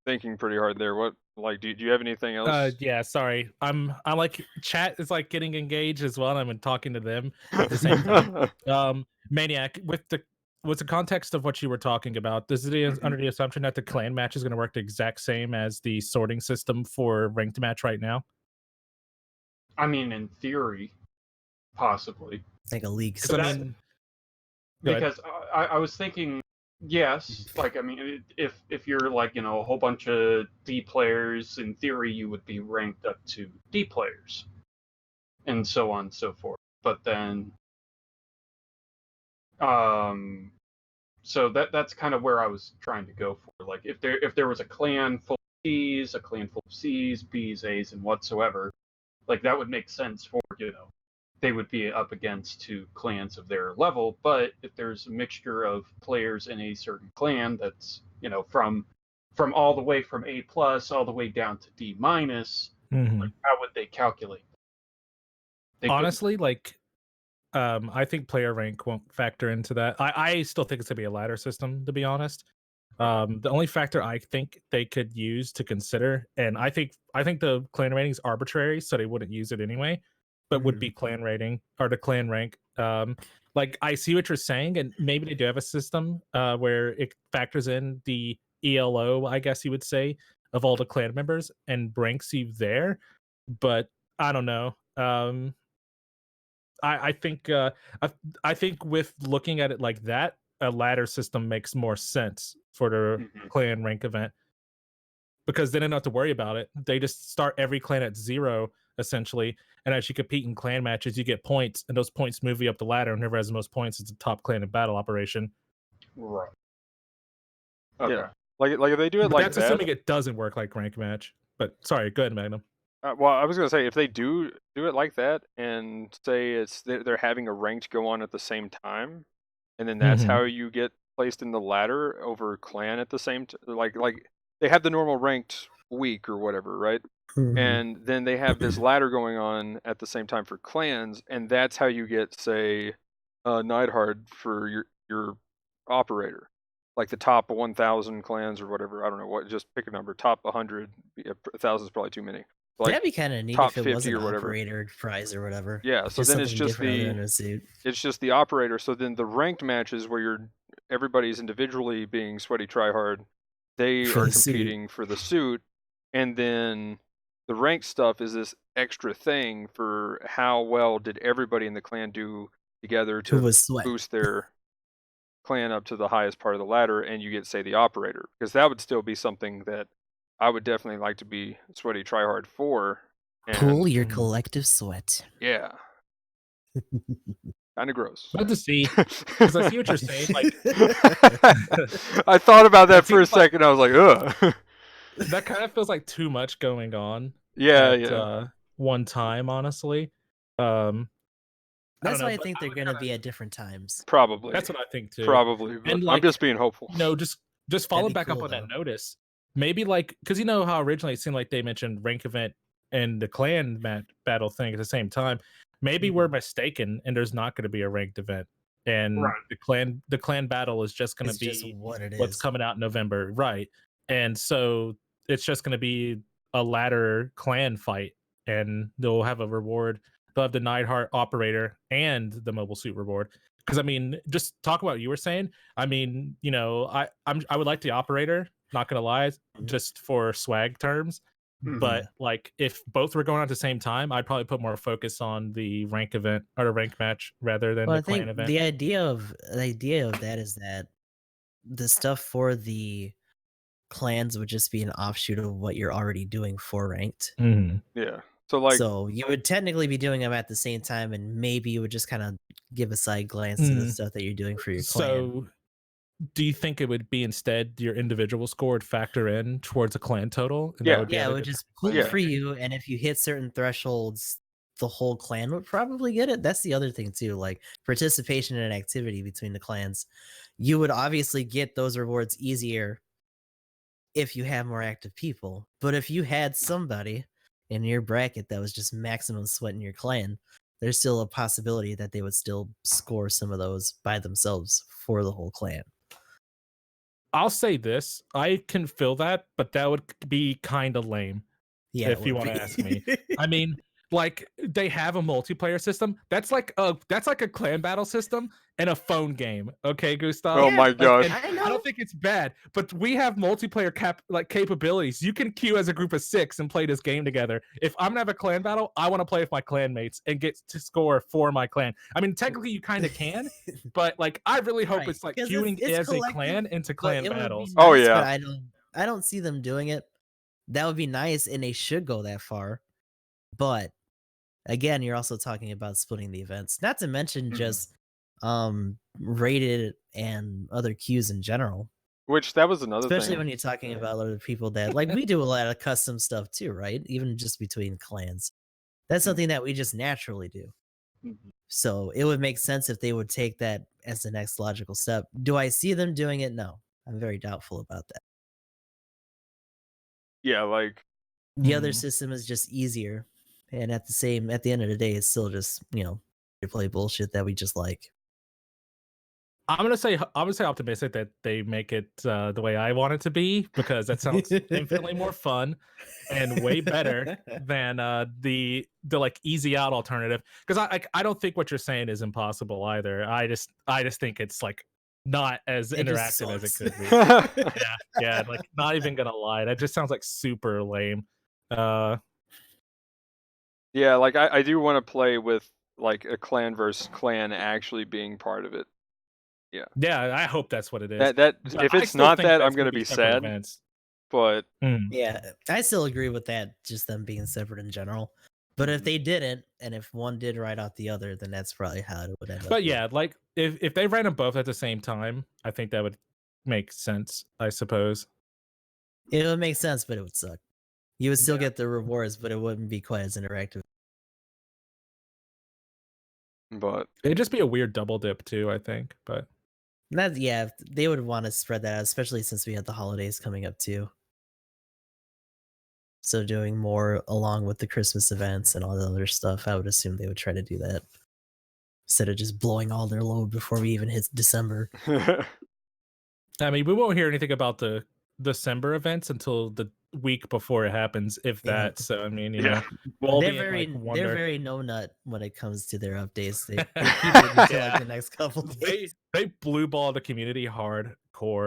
thinking pretty hard there. What, like, do you have anything else? Yeah, sorry. I'm like, chat is like getting engaged as well, and I've been talking to them at the same time. Maniac, with the context of what you were talking about, is it under the assumption that the clan match is going to work the exact same as the sorting system for ranked match right now? I mean, in theory, possibly. It's like a league. Because I was thinking, yes, like, I mean, if you're like, a whole bunch of D players, in theory, you would be ranked up to D players, and so on and so forth. But then, so that's kind of where I was trying to go for. Like, if there was a clan full of D's, a clan full of C's, B's, A's, and whatsoever, like, that would make sense for, they would be up against two clans of their level. But if there's a mixture of players in a certain clan that's, from all the way from A+ all the way down to D-, like, how would they calculate? Honestly, like, I think player rank won't factor into that. I still think it's gonna be a ladder system, to be honest. The only factor I think they could use to consider, and I think the clan rating is arbitrary, so they wouldn't use it anyway, but would be clan rating or the clan rank. Like, I see what you're saying, and maybe they do have a system where it factors in the ELO, I guess you would say, of all the clan members and ranks you there. But I don't know. I think with looking at it like that, a ladder system makes more sense for the clan rank event, because they don't have to worry about it. They just start every clan at 0 essentially, and as you compete in clan matches, you get points, and those points move you up the ladder, and whoever has the most points is the top clan in battle operation. Right. Okay. Yeah. Like if they do it like that. That's assuming it doesn't work like rank match. But sorry, go ahead, Magnum. Well, I was gonna say, if they do it like that, and say they're having a ranked go on at the same time, and then that's how you get placed in the ladder over clan at the same like they have the normal ranked week or whatever, right? And then they have this ladder going on at the same time for clans, and that's how you get, say, Neidhard for your operator. like the top 1,000 clans or whatever. I don't know what. Just pick a number. Top 100. 1,000 is probably too many. Like, that'd be kind of neat top if it was 50 an or whatever. operator prize or whatever. Yeah, so then it's something just different other than a suit. it's just the operator. So then the ranked matches where everybody's individually being sweaty tryhard, they For are the suit. competing for the suit, and then the ranked stuff is this extra thing for how well did everybody in the clan do together Who to was sweat? boost their clan up to the highest part of the ladder, and you get, say, the operator, because that would still be something that I would definitely like to be sweaty tryhard for. Pool your Mhm. collective sweat. Yeah. Kind of gross. But to see, because I see what you're saying. Like, I thought about that It for a seems like- second. I was like, ugh. that kind of feels like too much going on. Yeah, at, yeah. One time, honestly. I That's don't know, why I but think they're would gonna kinda- be at different times. Probably. That's what I think too. Probably. But And, I'm like, just being hopeful. Just follow be back up cool, on that though. notice. Maybe like, because you know how originally it seemed like they mentioned rank event and the clan battle thing at the same time. Maybe we're mistaken, and there's not going to be a ranked event, and Right. the clan battle is just going to It's just be what it what's is. coming out in November, right? And so it's just going to be a ladder clan fight, and they'll have a reward. They'll have the Nightheart operator and the mobile suit reward. Because I mean, just talk about what you were saying. I mean, you know, I would like the operator. Not gonna lie, just for swag terms. But like, if both were going on at the same time, I'd probably put more focus on the rank event or the rank match rather than Well, I the clan think event. the idea of that is that the stuff for the clans would just be an offshoot of what you're already doing for ranked. Mhm. Yeah. So, like, So you would technically be doing them at the same time, and maybe you would just kind of give a side glance to the stuff that you're doing for your clan. So, do you think it would be instead your individual score would factor in towards a clan total? And Yeah. that would be Yeah, at it a would different just pool Yeah. for you, and if you hit certain thresholds, the whole clan would probably get it. That's the other thing too, like participation in activity between the clans. You would obviously get those rewards easier if you have more active people. But if you had somebody in your bracket that was just maximum sweat in your clan, there's still a possibility that they would still score some of those by themselves for the whole clan. I'll say this: I can feel that, but that would be kind of lame. Yeah, if you want to ask me. I mean, like, they have a multiplayer system. That's like a clan battle system and a phone game. Okay, Gustav. Oh my Like, gosh. and I know. I don't think it's bad, but we have multiplayer capabilities. You can queue as a group of 6 and play this game together. If I'm gonna have a clan battle, I want to play with my clanmates and get to score for my clan. I mean, technically you kind of can, but like, I really hope Right, it's like 'cause queuing it's as a collective, clan into but clan it would be battles. Oh, nice, yeah. but I don't see them doing it. That would be nice, and they should go that far. But again, you're also talking about splitting the events, not to mention just rated and other queues in general. Which, that was another Especially thing. when you're talking about other people that, like, we do a lot of custom stuff too, right? Even just between clans. That's something that we just naturally do. So it would make sense if they would take that as the next logical step. Do I see them doing it? No. I'm very doubtful about that. Yeah, like, The other system is just easier. And at the end of the day, it's still just, you play bullshit that we just like. I'm gonna say optimistic that they make it the way I want it to be, because that sounds infinitely more fun and way better than the like easy out alternative. Because I don't think what you're saying is impossible either. I just think it's like not as It just interactive as it sucks. could be. Yeah, like, not even gonna lie, that just sounds like super lame. yeah, like, I do want to play with, like, a clan versus clan actually being part of it. Yeah, I hope that's what it is. That But if I it's still not think that, that's I'm gonna be separate sad. events. But Yeah, I still agree with that, just them being separate in general. But if they didn't, and if one did write out the other, then that's probably how it would end up. But yeah, like, if they ran them both at the same time, I think that would make sense, I suppose. It would make sense, but it would suck. You would still get the rewards, but it wouldn't be quite as interactive. It'd just be a weird double dip too, I think. But They would want to spread that out, especially since we had the holidays coming up too. So doing more along with the Christmas events and all the other stuff, I would assume they would try to do that instead of just blowing all their load before we even hit December. I mean, we won't hear anything about the December events until the week before it happens, if that. So I mean, you know, we'll they're be very in, like, wonder. very no nut when it comes to their updates. They keep it until like the next couple days. They blue ball the community hardcore.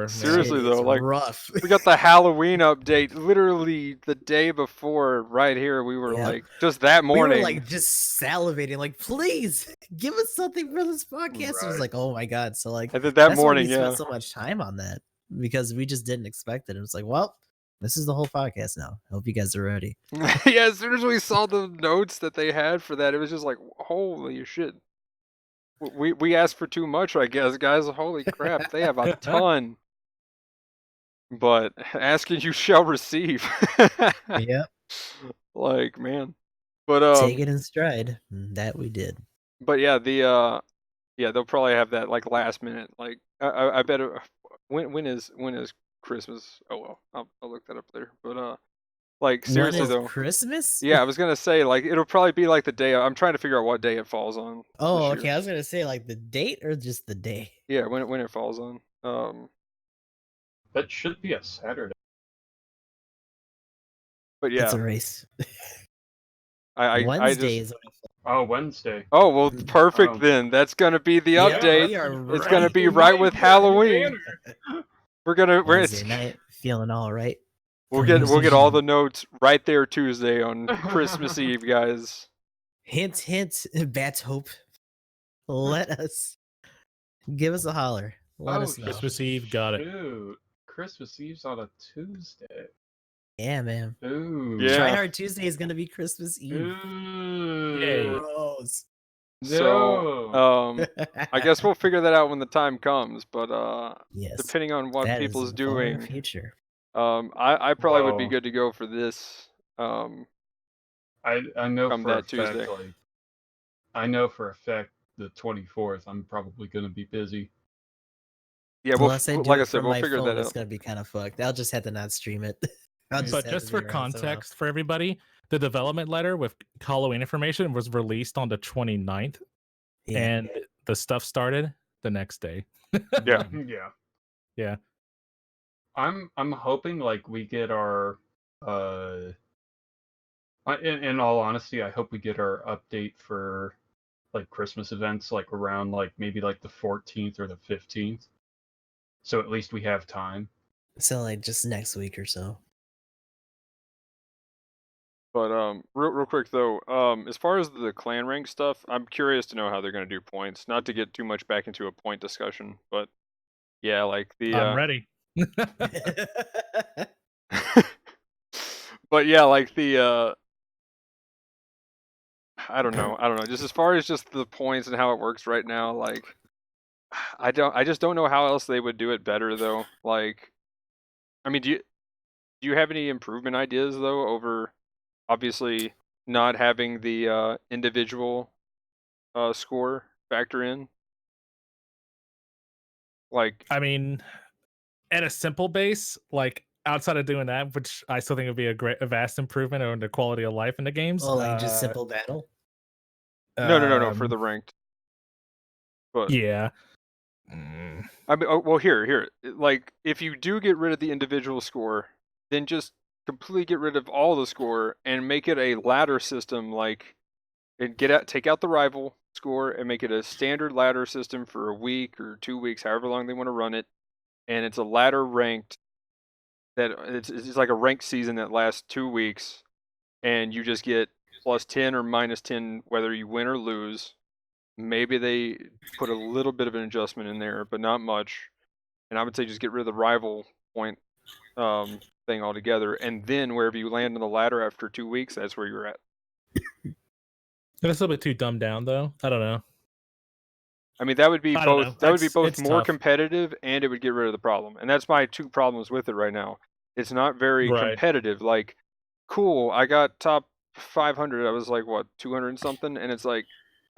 Man. Seriously though, like rough. we got the Halloween update literally the day before. Right here, we were like just that morning, we were like just salivating, like please give us something for this podcast. It was like, oh my god! So like, I did that that's morning. why we spent so much time on that because we just didn't expect it. It was like, well, this is the whole podcast now. I hope you guys are ready. Yeah, as soon as we saw the notes that they had for that, it was just like, holy shit. We asked for too much, I guess, guys. Holy crap, they have a ton. But asking you shall receive. Yep. Like, man. But take it in stride. That we did. But yeah, they'll probably have that like last minute. Like I bet when is Christmas? Oh well, I'll look that up later. But like seriously when is though, Christmas? Yeah, I was gonna say like it'll probably be like the day. I'm trying to figure out what day it falls on. Oh, okay. I was gonna say like the date or just the day. Yeah, when it falls on. That should be a Saturday. But yeah, it's a race. Wednesday is. Oh, Wednesday. Oh well, perfect then. That's gonna be the update. It's gonna be right with Halloween. We're Wednesday night, feeling all right. We'll get all the notes right there Tuesday on Christmas Eve, guys. Hint, hint, Bats Hope. Let us give us a holler. Let us know. Christmas Eve, got it. Dude, Christmas Eve's on a Tuesday. Yeah, man. Ooh. Yeah. Try Hard Tuesday is gonna be Christmas Eve. Ooh. Gross. So, I guess we'll figure that out when the time comes. But yes, depending on what people's doing, future. I probably would be good to go for this. I know for that a Tuesday. fact, like, I know for a fact the 24th I'm probably going to be busy. Yeah, well, like I said, we'll figure that out. It's gonna be kind of fucked. I'll just have to not stream it. But just for context for everybody, the development letter with Halloween information was released on the 29th, and the stuff started the next day. Yeah. I'm hoping like we get our in all honesty, I hope we get our update for like Christmas events like around like maybe like the 14th or the 15th. So at least we have time. So like just next week or so. But real quick though, as far as the clan rank stuff, I'm curious to know how they're going to do points. Not to get too much back into a point discussion, but yeah, like the I'm ready. But yeah, like the I don't know. Just as far as just the points and how it works right now, like I just don't know how else they would do it better though. Like, I mean, do you have any improvement ideas though over obviously not having the individual score factor in? Like, I mean, at a simple base, like outside of doing that, which I still think would be a vast improvement on the quality of life in the games. Oh, like just simple battle? No, for the ranked. But yeah. I mean, well, here. Like, if you do get rid of the individual score, then just completely get rid of all the score and make it a ladder system. Like, and take out the rival score and make it a standard ladder system for a week or 2 weeks, however long they want to run it. And it's a ladder ranked. That it's like a ranked season that lasts 2 weeks, and you just get plus 10 or minus 10 whether you win or lose. Maybe they put a little bit of an adjustment in there, but not much. And I would say just get rid of the rival point thing altogether, and then wherever you land on the ladder after 2 weeks, that's where you're at. That's a little bit too dumbed down, though. I don't know. I mean, that would be both. That would be both more tough. competitive, and it would get rid of the problem. And that's my two problems with it right now. It's not very competitive. Like, cool, I got top 500. I was like, what, 200 and something? And it's like,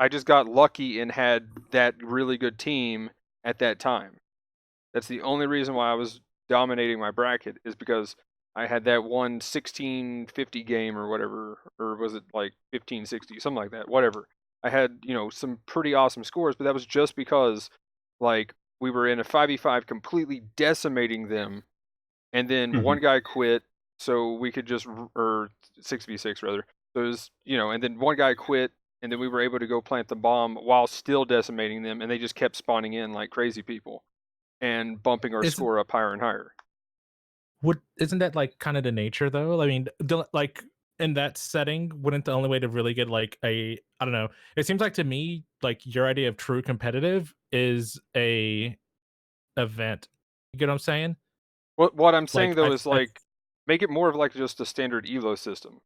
I just got lucky and had that really good team at that time. That's the only reason why I was dominating my bracket, is because I had that one 1650 game or whatever, or was it like 1560, something like that, whatever. I had, some pretty awesome scores, but that was just because, like, we were in a 5v5 completely decimating them, and then one guy quit, so we could just, or 6v6 rather. So it was, and then one guy quit, and then we were able to go plant the bomb while still decimating them, and they just kept spawning in like crazy people and bumping our score up higher and higher. Isn't that like kind of the nature though? I mean, like in that setting, wouldn't the only way to really get like I don't know. It seems like to me, like your idea of true competitive is a event. You get what I'm saying? What I'm saying though is like make it more of like just a standard elo system.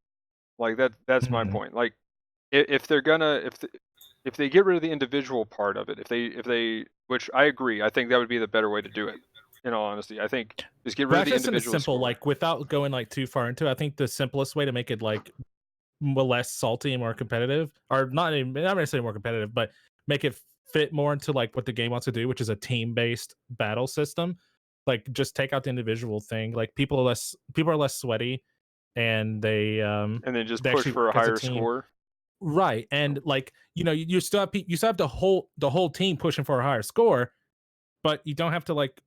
Like that's my point. Like if they're gonna if they get rid of the individual part of it, if they which I agree, I think that would be the better way to do it. In all honesty, I think just get rid of the individual simple, score. like without going like too far into it, I think the simplest way to make it like less salty and more competitive, or not necessarily more competitive, but make it fit more into like what the game wants to do, which is a team-based battle system. Like just take out the individual thing. Like people are less sweaty, and they and then just push for a higher score. Right, and like you still have the whole team pushing for a higher score, but you don't have to like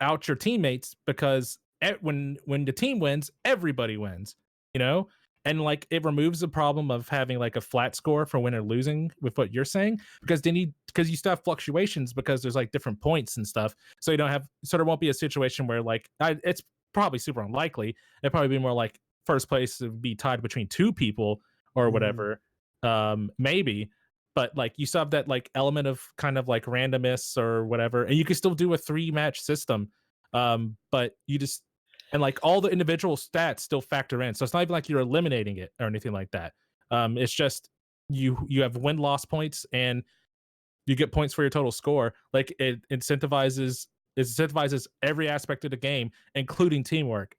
out your teammates, because when the team wins, everybody wins, and like it removes the problem of having like a flat score for winning or losing with what you're saying, because you still have fluctuations because there's like different points and stuff, so you don't have, so there won't be a situation where like it's probably super unlikely. It'd probably be more like first place would be tied between two people or whatever, maybe. But like you still have that like element of kind of like randomness or whatever, and you can still do a 3-match system, but you just, and like all the individual stats still factor in, so it's not even like you're eliminating it or anything like that. It's just you have win-loss points, and you get points for your total score. Like it incentivizes every aspect of the game, including teamwork.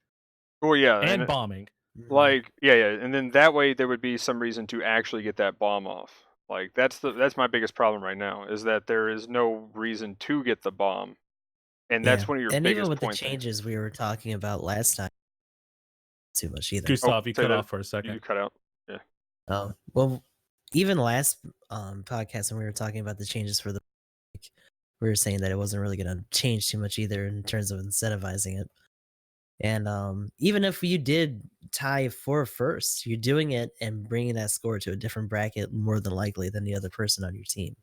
Well, yeah, and bombing. Like yeah, and then that way there would be some reason to actually get that bomb off. Like that's my biggest problem right now, is that there is no reason to get the bomb, and that's one of your biggest even with point the changes things. we were talking about last time, too much either. Gustav, you cut off for a second. You cut out. Yeah. Oh well, even last podcast when we were talking about the changes for the, we were saying that it wasn't really going to change too much either in terms of incentivizing it. And even if you did tie for first, you're doing it and bringing that score to a different bracket more than likely than the other person on your team.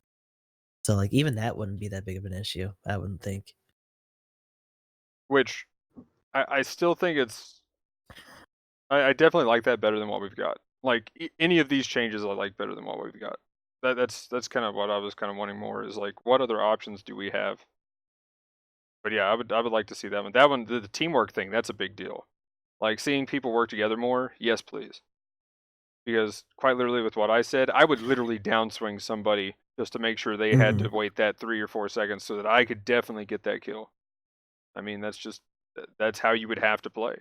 So like even that wouldn't be that big of an issue, I wouldn't think. Which I still think I definitely like that better than what we've got. Like any of these changes I like better than what we've got. That's kind of what I was kind of wanting more, is like what other options do we have? But yeah, I would like to see that one. That one, the teamwork thing, that's a big deal. Like seeing people work together more, yes please. Because quite literally with what I said, I would literally downswing somebody just to make sure they had to wait that 3 or 4 seconds so that I could definitely get that kill. I mean, that's how you would have to play.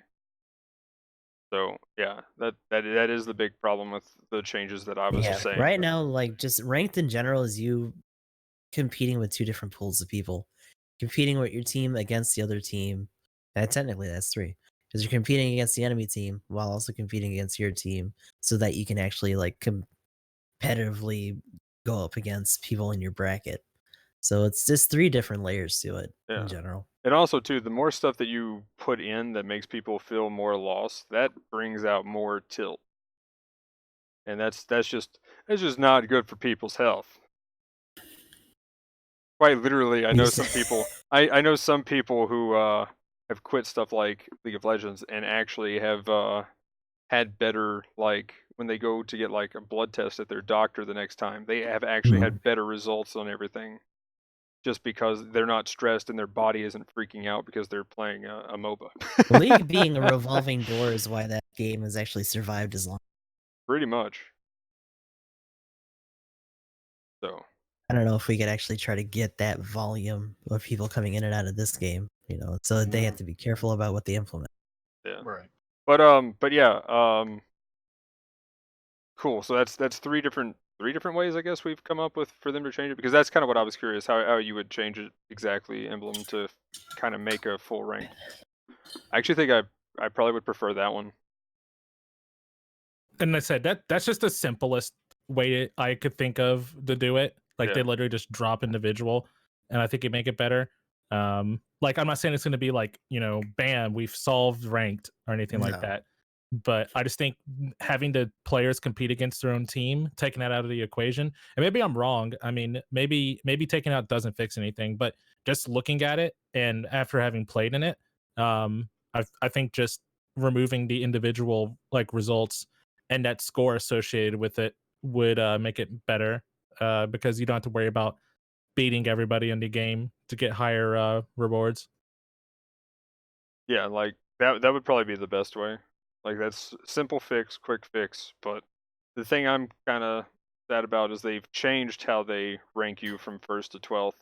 So yeah, that is the big problem with the changes that I was saying. Right now, like just ranked in general is you competing with two different pools of people. Competing with your team against the other team. Technically that's 3. Because you're competing against the enemy team while also competing against your team, so that you can actually like competitively go up against people in your bracket. So it's just 3 different layers to it in general. And also too, the more stuff that you put in that makes people feel more lost, that brings out more tilt. And that's just not good for people's health. Quite literally, I know some people I know some people who have quit stuff like League of Legends and actually have had better, like when they go to get like a blood test at their doctor the next time, they have actually had better results on everything, just because they're not stressed and their body isn't freaking out because they're playing a MOBA. League being a revolving door is why that game has actually survived as long. Pretty much. So I don't know if we could actually try to get that volume of people coming in and out of this game, so they have to be careful about what they implement. Yeah. Right. But yeah, cool. So that's 3 different ways I guess we've come up with for them to change it, because that's kind of what I was curious how you would change it exactly, Emblem, to kind of make a full rank. I actually think I probably would prefer that one. And I said that's just the simplest way I could think of to do it. Like they literally just drop individual. and I think it make it better. Like I'm not saying it's going to be like, bam, we've solved ranked or anything like that, but I just think having the players compete against their own team, taking that out of the equation, and maybe I'm wrong. I mean, maybe taking out doesn't fix anything, but just looking at it and after having played in it, I think just removing the individual like results and that score associated with it would make it better, because you don't have to worry about beating everybody in the game to get higher rewards. Yeah, like that would probably be the best way. Like that's simple fix, quick fix. But the thing I'm kind of sad about is they've changed how they rank you from 1st to 12th.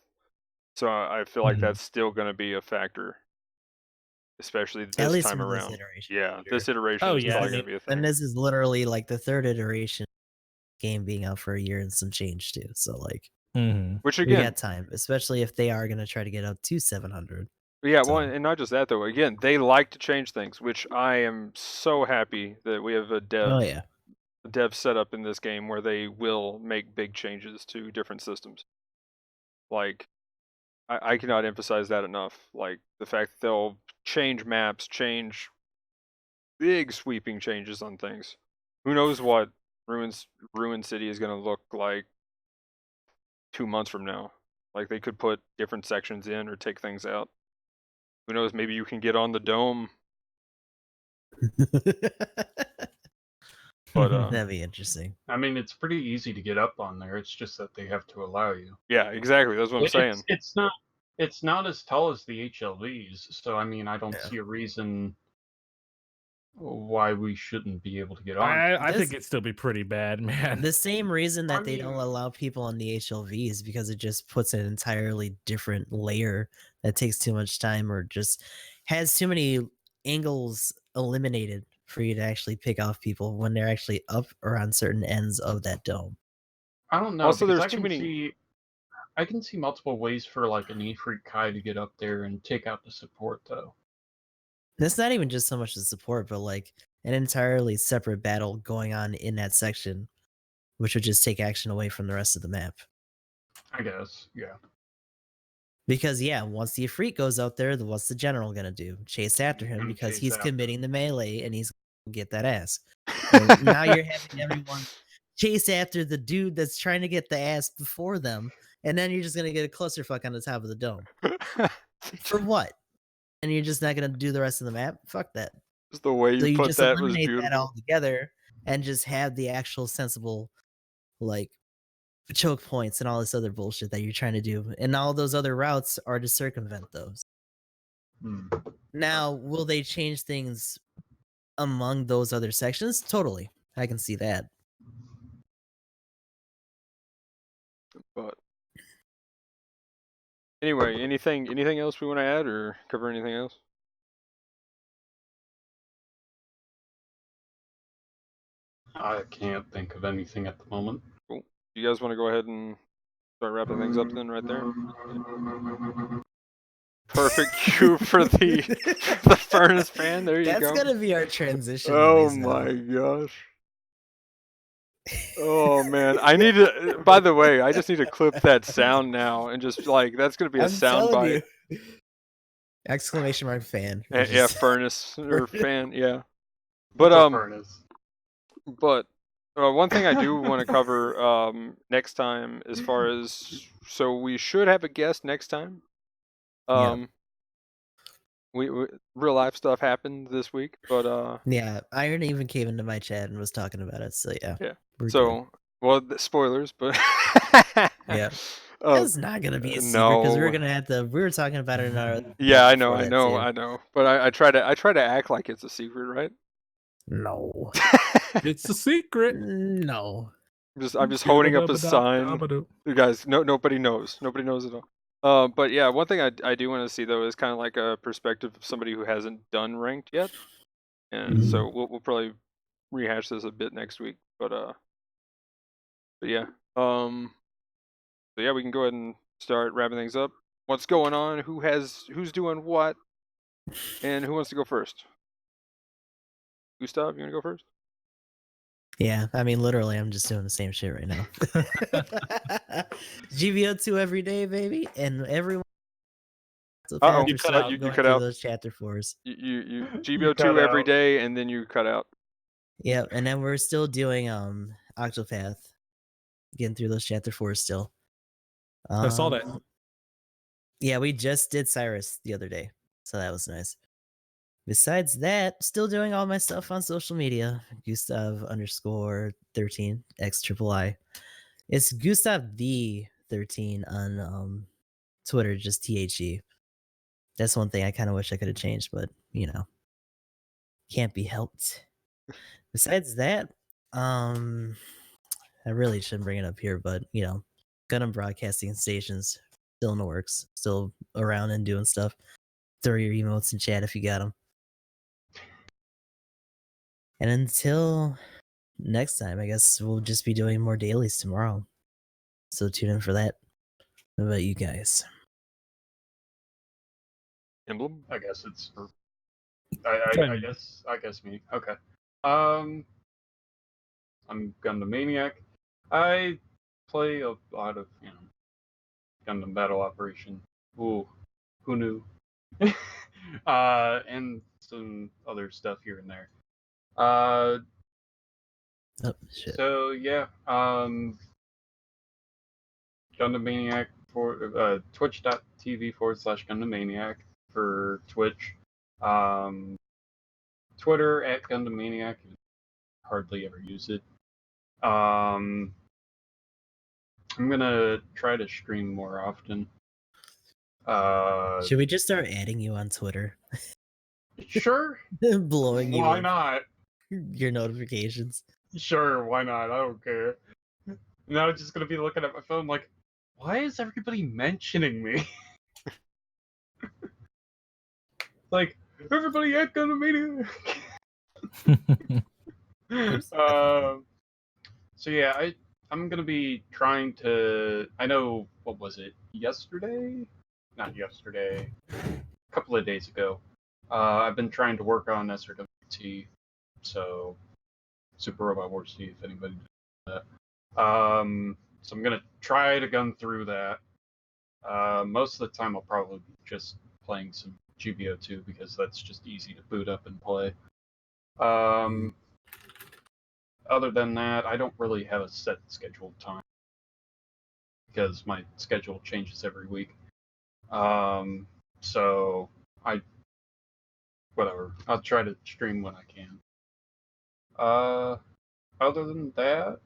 So I feel like that's still going to be a factor, especially At this least time in this around. iteration. Yeah, this iteration Oh, is yeah, probably I going to be a thing. And this is literally like the 3rd iteration game being out for a year and some change too. So like, Which we again, got time, especially if they are going to try to get up to 700. yeah, So- well, and not just that though. Again, they like to change things, which I am so happy that we have a dev set up in this game where they will make big changes to different systems. Like, I cannot emphasize that enough. Like the fact that they'll change maps, change big sweeping changes on things. Who knows what Ruin City is going to look like 2 months from now? Like they could put different sections in or take things out. Who knows? Maybe you can get on the dome. But that'd be interesting. I mean, it's pretty easy to get up on there. It's just that they have to allow you. yeah, exactly. That's what I'm saying. It's not as tall as the HLVs, so I mean, I don't Yeah. see a reason why we shouldn't be able to get on. I think it'd still be pretty bad, man. The same reason that they don't mean- allow people on the HLV is because it just puts an entirely different layer that takes too much time or just has too many angles eliminated for you to actually pick off people when they're actually up or on certain ends of that dome. I don't know. Also, because there's too many. I can see multiple ways for like an E-Freak Kai to get up there and take out the support, though. That's not even just so much the support, but like an entirely separate battle going on in that section, which would just take action away from the rest of the map. I guess, yeah. Because once the Ifrit goes out there, what's the general gonna do? Chase after him Gonna because chase he's after committing the melee and he's gonna get that ass. And now you're having everyone chase after the dude that's trying to get the ass before them, and then you're just gonna get a clusterfuck on the top of the dome. For what? And you're just not gonna do the rest of the map? Fuck that. Just the way So you you put just that was eliminate that beautiful. all together and just have the actual sensible, like, choke points and all this other bullshit that you're trying to do. And all those other routes are to circumvent those. Now, will they change things among those other sections? Totally. I can see that. But anyway, anything else we want to add or cover anything else? I can't think of anything at the moment. Cool. You guys want to go ahead and start wrapping things up then, right there? Perfect cue for the furnace fan. There you go. That's gonna be our transition. Oh noise now. my gosh. Oh man, I need to. By the way, I just need to clip that sound now and just like that's gonna be a I'm sound telling bite. you. Exclamation mark fan. Yeah, furnace or fan. Yeah, but Furnace. But one thing I do want to cover next time, as far as so we should have a guest next time. We real life stuff happened this week, but yeah, Iron even came into my chat and was talking about it. So yeah. So well, spoilers, but yeah. Oh, It's not gonna be a secret because we're gonna have to. We were talking about it in our. Yeah, I know. But I try to act like it's a secret, right? No, it's a secret. No, I'm just holding up a sign. You guys, nobody knows. Nobody knows at all. But yeah, one thing I do want to see though is kind of like a perspective of somebody who hasn't done ranked yet, and so we'll probably rehash this a bit next week. But yeah. So yeah, we can go ahead and start wrapping things up. What's going on? Who's doing what? And who wants to go first? Gustav, you want to go first? Yeah, I mean, literally, I'm just doing the same shit right now. GBO2 every day, baby, and everyone. So Uh-oh. You cut out. You going cut through out. those chapter 4s. You You cut GBO2 every out. day, and then you cut out. Yeah, and then we're still doing Octopath, getting through those chapter 4s still. I saw that. Yeah, we just did Cyrus the other day, so that was nice. Besides that, still doing all my stuff on social media. Gustav_13 XIII. It's Gustav the 13 on Twitter, just THE. That's one thing I kind of wish I could have changed, but can't be helped. Besides that, I really shouldn't bring it up here, but Gundam broadcasting stations still in the works, still around and doing stuff. Throw your emotes in chat if you got them. And until next time, I guess we'll just be doing more dailies tomorrow. So tune in for that. What about you guys? Emblem? I guess it's. I guess me. Okay. I'm GndmManiac. I play a lot of Gundam Battle Operation. Ooh, who knew? And some other stuff here and there. Oh shit. So yeah, GndmManiac for twitch.tv/GndmManiac for Twitch. Twitter @GndmManiac. Hardly ever use it. I'm gonna try to stream more often. Should we just start adding you on Twitter? Sure. Blowing you Why up not? your notifications. Sure, why not? I don't care. Now I'm just gonna be looking at my phone like, why is everybody mentioning me? Like, everybody at GndmManiac. So yeah, I'm gonna be trying to. I know, what was it? Yesterday? Not yesterday. A couple of days ago. I've been trying to work on SRWT, so Super Robot Wars T, if anybody does that. So I'm gonna try to gun through that. Most of the time I'll probably be just playing some GBO2 because that's just easy to boot up and play. Other than that, I don't really have a set scheduled time because my schedule changes every week. So whatever. I'll try to stream when I can. Other than that,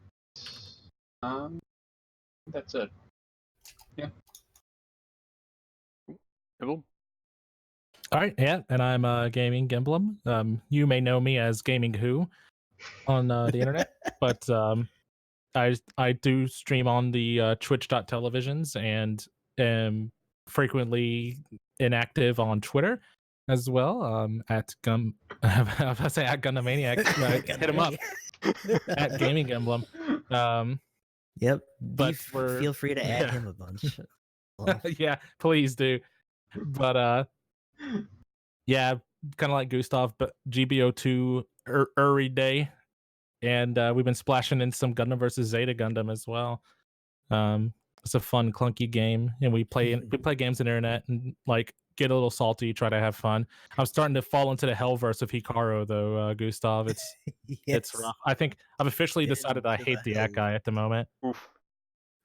that's it. Yeah. Emblem? All right, yeah, and I'm GamingEmblem. You may know me as Gaming Who on the internet, but I do stream on the Twitch.televisions and am frequently inactive on Twitter as well. At I was about to say at GndmManiac. Hit him up at GamingEmblem. Yep. But feel free to add him a bunch. Yeah, please do. But yeah, kind of like Gustav, but GBO2 every day, and we've been splashing in some Gundam versus Zeta Gundam as well. It's a fun, clunky game, and we play games on the internet and like get a little salty, try to have fun. I'm starting to fall into the hellverse of Hikaru though, Gustav. It's it's rough. I think I've officially decided I hate the At guy at the moment. Oof.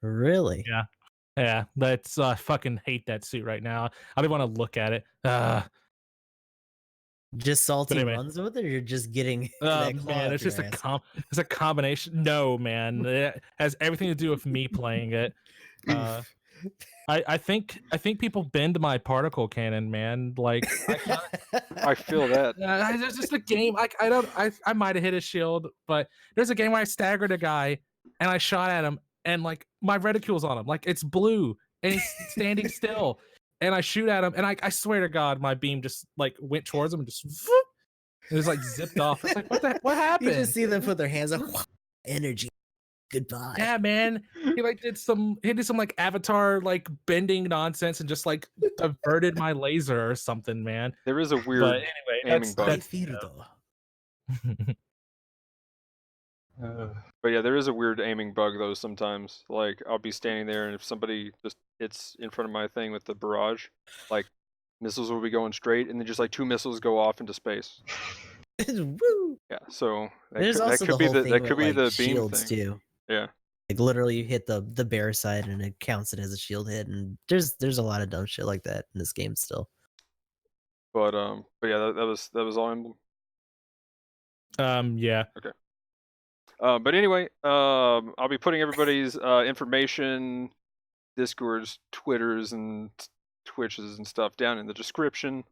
Really? Yeah. That's I fucking hate that suit right now. I don't even want to look at it. Just salty anyway. runs with it, or you're just getting man, it's just it's a combination. No, man, it has everything to do with me playing it. I think people bend my particle cannon, man. Like I feel that. There's just a game. I might have hit his shield, but there's a game where I staggered a guy and I shot at him, and like my reticule's on him, like it's blue, and he's standing still. And I shoot at him, and I swear to God, my beam just like went towards him and just it was like zipped off. It's like, what happened? You just see them put their hands up. Energy. Goodbye. Yeah, man. He did some like Avatar like bending nonsense and just like diverted my laser or something, man. There is a weird but anyway, aiming bug. But yeah, there is a weird aiming bug though sometimes. Like I'll be standing there, and if somebody just hits in front of my thing with the barrage, like missiles will be going straight, and then just like 2 missiles go off into space. Woo! Yeah, so There's also that could the be whole thing that with could be like the beam shields thing. too. Yeah. Like literally, you hit the bear side and it counts it as a shield hit, and there's a lot of dumb shit like that in this game still. But yeah, that was all Emblem. Yeah. Okay. But anyway, I'll be putting everybody's information, Discords, Twitters, and Twitches and stuff down in the description.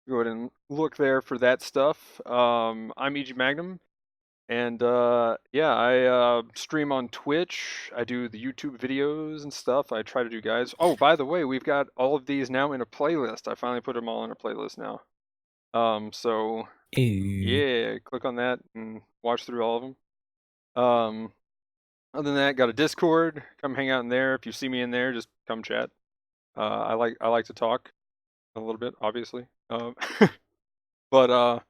Go ahead and look there for that stuff. I'm Magnum, and yeah, I stream on Twitch. I do the YouTube videos and stuff. I try to do guys. Oh, by the way, we've got all of these now in a playlist. I finally put them all in a playlist now. So yeah, click on that and watch through all of them. Other than that, got a Discord. Come hang out in there. If you see me in there, just come chat. I like to talk a little bit, obviously. But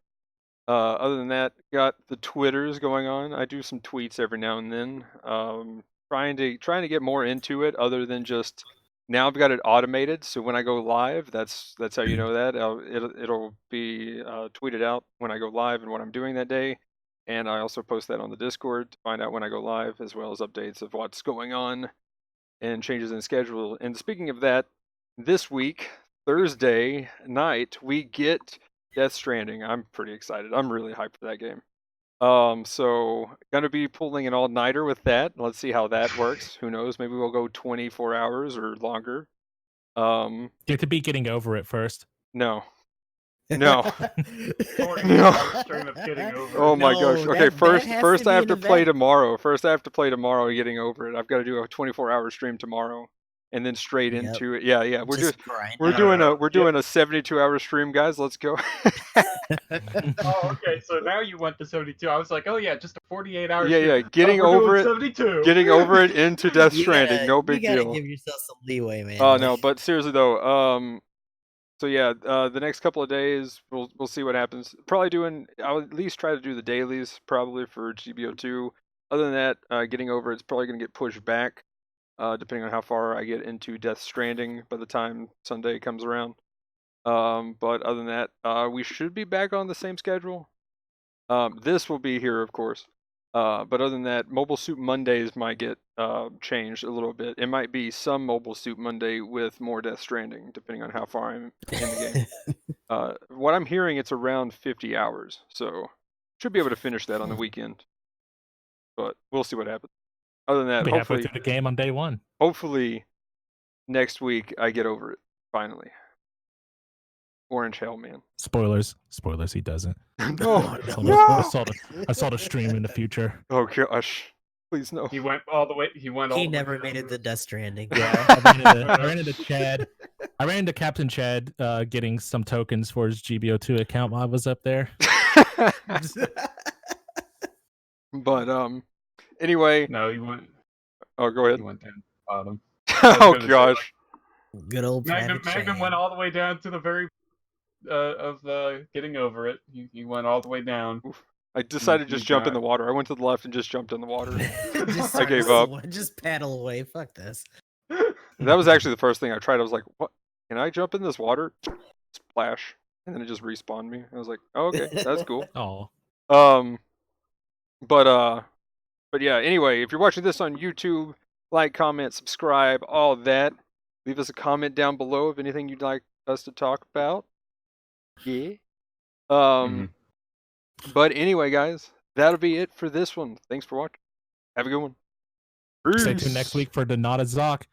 other than that, got the Twitters going on. I do some tweets every now and then. Trying to get more into it, other than just now I've got it automated. So when I go live, that's how you know that it'll be tweeted out when I go live and what I'm doing that day. And I also post that on the Discord to find out when I go live, as well as updates of what's going on and changes in schedule. And speaking of that, this week, Thursday night, we get Death Stranding. I'm pretty excited. I'm really hyped for that game. So gonna be pulling an all-nighter with that. Let's see how that works. Who knows? Maybe we'll go 24 hours or longer. You have to be getting over it first. No. No. No. Oh my gosh. Okay, first I have to play tomorrow. First I have to play tomorrow getting over it. I've got to do a 24-hour stream tomorrow. And then straight into it. Yeah. We're doing a 72-hour stream, guys. Let's go. Oh, okay. So now you went to 72. I was like, oh yeah, just a 48-hour. Yeah. Getting over it. 72. Getting over it into Death Stranding. No big deal. You gotta give yourself some leeway, man. Oh no, but seriously though, so yeah, the next couple of days we'll see what happens. I'll at least try to do the dailies probably for GBO2. Other than that, getting over it's probably gonna get pushed back. Depending on how far I get into Death Stranding by the time Sunday comes around. But other than that, we should be back on the same schedule. This will be here, of course. But other than that, Mobile Suit Mondays might get changed a little bit. It might be some Mobile Suit Monday with more Death Stranding, depending on how far I'm in the game. What I'm hearing, it's around 50 hours. So should be able to finish that on the weekend. But we'll see what happens. Other than that, hopefully through the game on day one. Hopefully, next week I get over it finally. Orange Hell, man. Spoilers. He doesn't. No. I saw the stream in the future. Oh gosh, please no. He went all the way. He never made it to Death Stranding. Yeah, I ran into Chad. I ran into Captain Chad getting some tokens for his GBO2 account while I was up there. But anyway. No, he went. Oh, go ahead. He went down to the bottom. Oh gosh. Good old Magnum went all the way down to the very of getting over it. He went all the way down. Oof. I decided to just jump in the water. I went to the left and just jumped in the water. I gave up. Just paddle away. Fuck this. That was actually the first thing I tried. I was like, "What? Can I jump in this water?" Splash, and then it just respawned me. I was like, "Oh, okay, that's cool." Oh. But yeah. Anyway, if you're watching this on YouTube, like, comment, subscribe, all that. Leave us a comment down below of anything you'd like us to talk about. Yeah. But anyway, guys, that'll be it for this one. Thanks for watching. Have a good one. Stay tuned next week for the Not a Zoc.